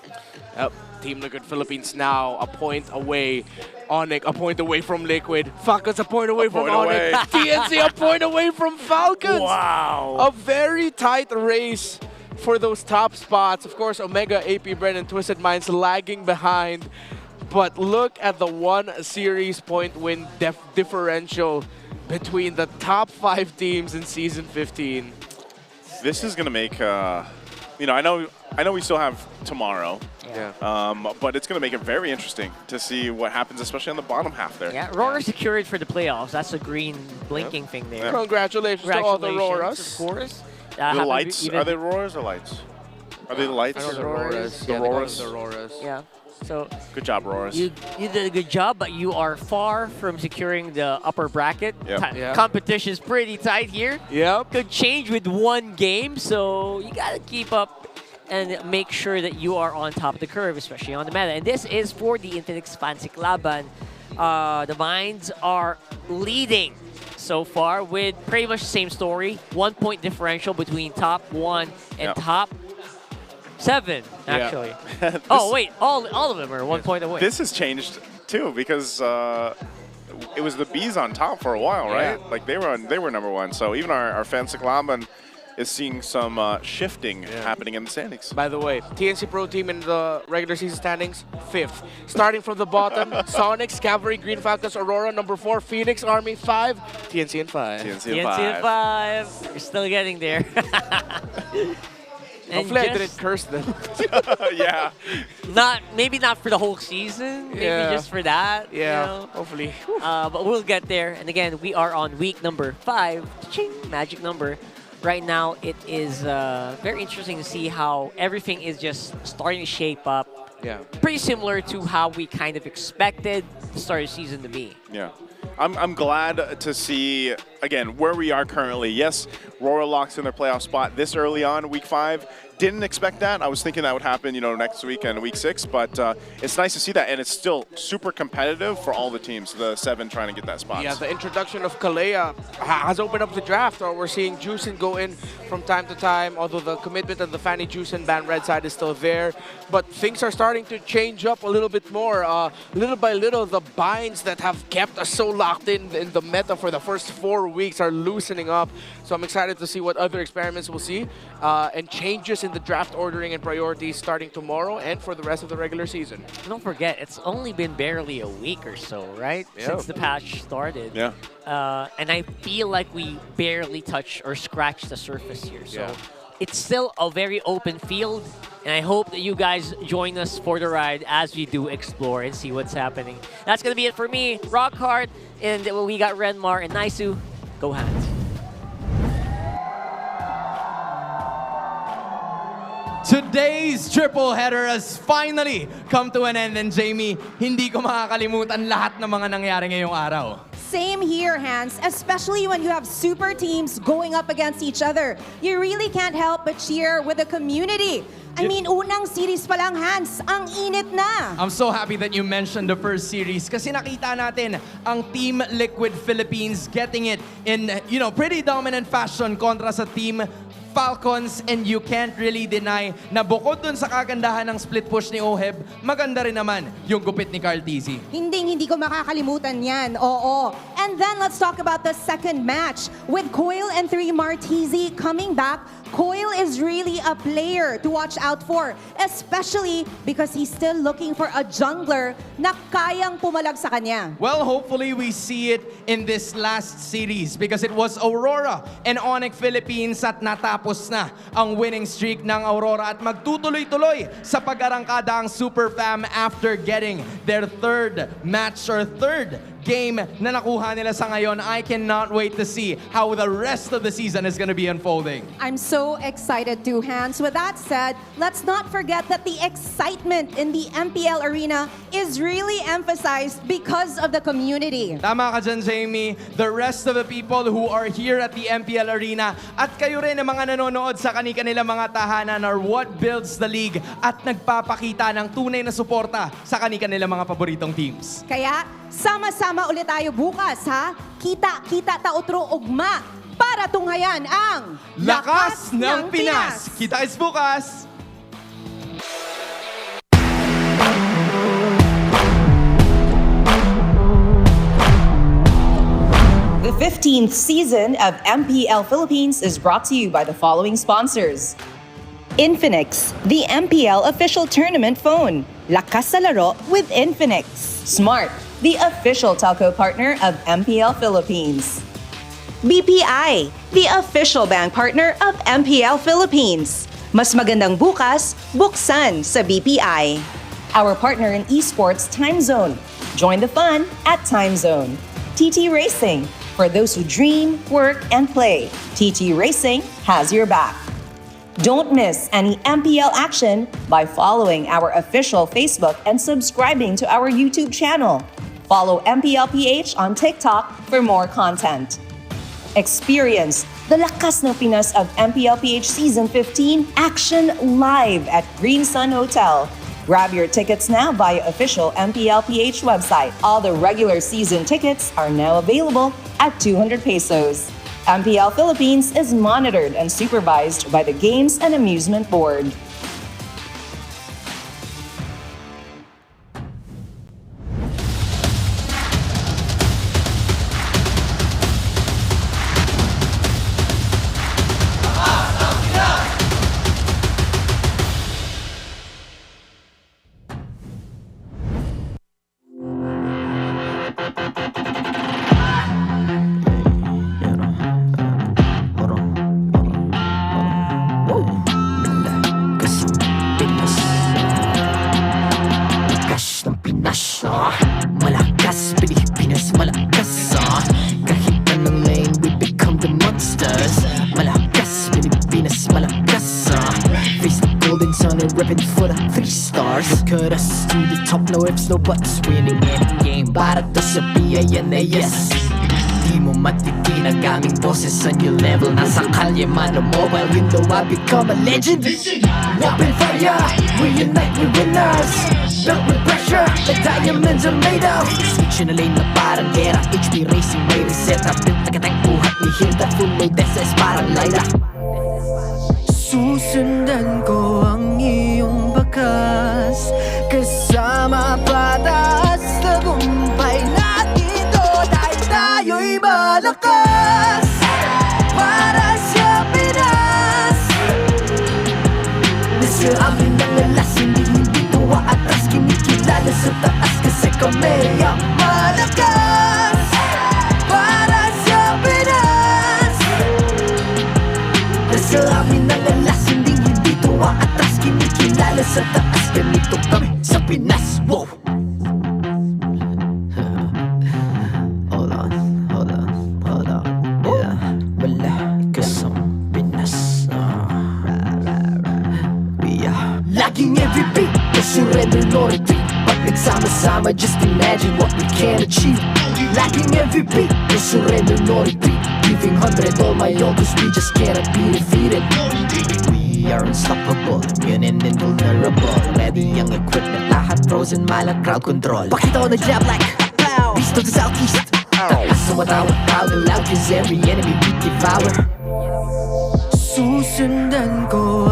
Yep. Team Liquid Philippines now a point away. Onic a point away from Liquid. Falcons a point away from Onic. TNC a point away from Falcons. Wow. A very tight race for those top spots. Of course, Omega, AP Bren, and Twisted Minds lagging behind. But look at the 1 series point win differential between the top 5 teams in Season 15. This is going to make, you know, I know we still have tomorrow. Yeah. But it's going to make it very interesting to see what happens, especially on the bottom half there. Yeah, RORA secured for the playoffs. That's a green blinking thing there. Congratulations to all the RORAs. Of course. The lights, are they RORAs or lights? Are they the lights? The RORAs. The RORAs. The RORAs. Yeah. So good job, RORAs. You did a good job, but you are far from securing the upper bracket. Yep. Competition is pretty tight here. Yep. Could change with 1 game, so you got to keep up and make sure that you are on top of the curve, especially on the meta. And this is for the Infinix Fancy Laban. The Minds are leading so far with pretty much the same story. 1 point differential between top 1 and top 7, actually. Oh, wait, all of them are 1 point away. This has changed too because it was the Bees on top for a while, right? Like they were number 1. So even our Fancy Laban is seeing some shifting happening in the standings. By the way, TNC Pro Team in the regular season standings, 5th. Starting from the bottom, Sonics, Cavalry, Green Falcons, Aurora, number 4, Phoenix, Army, 5, TNC and 5. TNC and 5. You're still getting there. Hopefully I didn't curse them. Yeah. Maybe not for the whole season. Maybe just for that. Yeah, you know? hopefully. But we'll get there. And again, we are on week number 5. Ching, magic number. Right now, it is very interesting to see how everything is just starting to shape up. Yeah. Pretty similar to how we kind of expected the start of the season to be. Yeah. I'm glad to see, again, where we are currently. Yes, RORA locks in their playoff spot this early on, week 5. Didn't expect that. I was thinking that would happen, next week and week 6, but it's nice to see that, and it's still super competitive for all the teams, the 7 trying to get that spot. Yeah, the introduction of Kalea has opened up the draft. We're seeing Juicin go in from time to time, although the commitment of the Fanny Juicin Ban Red side is still there. But things are starting to change up a little bit more. Little by little, the binds that have kept us so locked in the meta for the first 4 weeks are loosening up. So I'm excited to see what other experiments we'll see and changes in the draft ordering and priorities starting tomorrow and for the rest of the regular season. Don't forget, it's only been barely a week or so, right? Yeah. Since the patch started. Yeah. And I feel like we barely touched or scratched the surface here. So it's still a very open field. And I hope that you guys join us for the ride as we do explore and see what's happening. That's going to be it for me. Rock hard. And we got Renmar and Naisu. Go Hands. Today's triple header has finally come to an end, and Jamie, hindi ko makakalimutan lahat ng mga nangyari ngayong araw. Same here, Hans, especially when you have super teams going up against each other. You really can't help but cheer with the community. I mean, unang series pa lang, Hans, ang init na. I'm so happy that you mentioned the first series kasi nakita natin ang Team Liquid Philippines getting it in, pretty dominant fashion kontra sa Team Falcons, and you can't really deny na bukod dun sa kagandahan ng split push ni Oheb, maganda rin naman yung gupit ni Carl Tizzy. Hindi ko makakalimutan yan, oo. And then let's talk about the second match. With Coil and 3 Martizi coming back, Coil is really a player to watch out for, especially because he's still looking for a jungler na kayang pumalag sa kanya. Well, hopefully we see it in this last series because it was Aurora and Onic Philippines at natapos na ang winning streak ng Aurora at magtutuloy-tuloy sa pag-arangkada ang Super Fam after getting their third match or third game na nakuha nila sa ngayon. I cannot wait to see how the rest of the season is going to be unfolding. I'm so excited too, Hans. With that said, let's not forget that the excitement in the MPL arena is really emphasized because of the community. Tama ka dyan, Jamie. The rest of the people who are here at the MPL arena at kayo rin ang mga nanonood sa kanilang mga tahanan are what builds the league at nagpapakita ng tunay na suporta sa kanilang mga paboritong teams. Kaya, sama-sama ulit tayo bukas, ha? Kita-kita taotro ugma para tunghayan ang Lakas ng Pinas! Kita is bukas! The 15th season of MPL Philippines is brought to you by the following sponsors. Infinix, the MPL official tournament phone. Lakas sa laro with Infinix. Smart, the official telco partner of MPL Philippines. BPI, the official bank partner of MPL Philippines. Mas magandang bukas, buksan sa BPI. Our partner in esports, Time Zone. Join the fun at Time Zone. TT Racing, for those who dream, work, and play. TT Racing has your back. Don't miss any MPL action by following our official Facebook and subscribing to our YouTube channel. Follow MPL PH on TikTok for more content. Experience the Lakas ng Pinas of MPL PH Season 15 action live at Green Sun Hotel. Grab your tickets now via official MPL PH website. All the regular season tickets are now available at 200 pesos. MPL Philippines is monitored and supervised by the Games and Amusement Board. Malakas, Pilipinas, malakas Kahit anong lane, we become the monsters. Malakas, Pilipinas, malakas Face the golden sun and ribbon for the 3 stars. Look at us to the top, no ifs, no buts. Winning any game, para to sa PINAS. Di mo matitin ang aming boses sa new level. Nasa kalye man o mobile, you know I become a legend. Open fire, we unite, we winners. Built with pressure, the diamonds are made of. Switch na lane na parang gera, HP racing may reset up. Built agad ang buhat ni Hilda, full load SS parang Lyra. Susundan ko ang iyong bakas, kasama pataas, tagumpay natin to dahil tayo'y malakas. Para sa Pinas, nasa amin ang alas, hindi tuwa atras, kinikilala sa taas kasi kami ang malakas. Para sa Pinas, nasa amin ang alas, hindi tuwa atras, kinikilala sa taas, ganito kami sa Pinas. Wow! Laging MVP, no surrender, no retreat. Pag nagsama-sama, just imagine what we can achieve. Laging MVP, no surrender, no retreat. Giving 100 all my all, cause we just cannot be defeated. We are unstoppable, immune and invulnerable. Ready ang equipment, lahat frozen, malang crowd control. Pakita ko na jab like beast of the southeast. Takas sa matawag, proud and loud, cause every enemy we devour. Susundan ko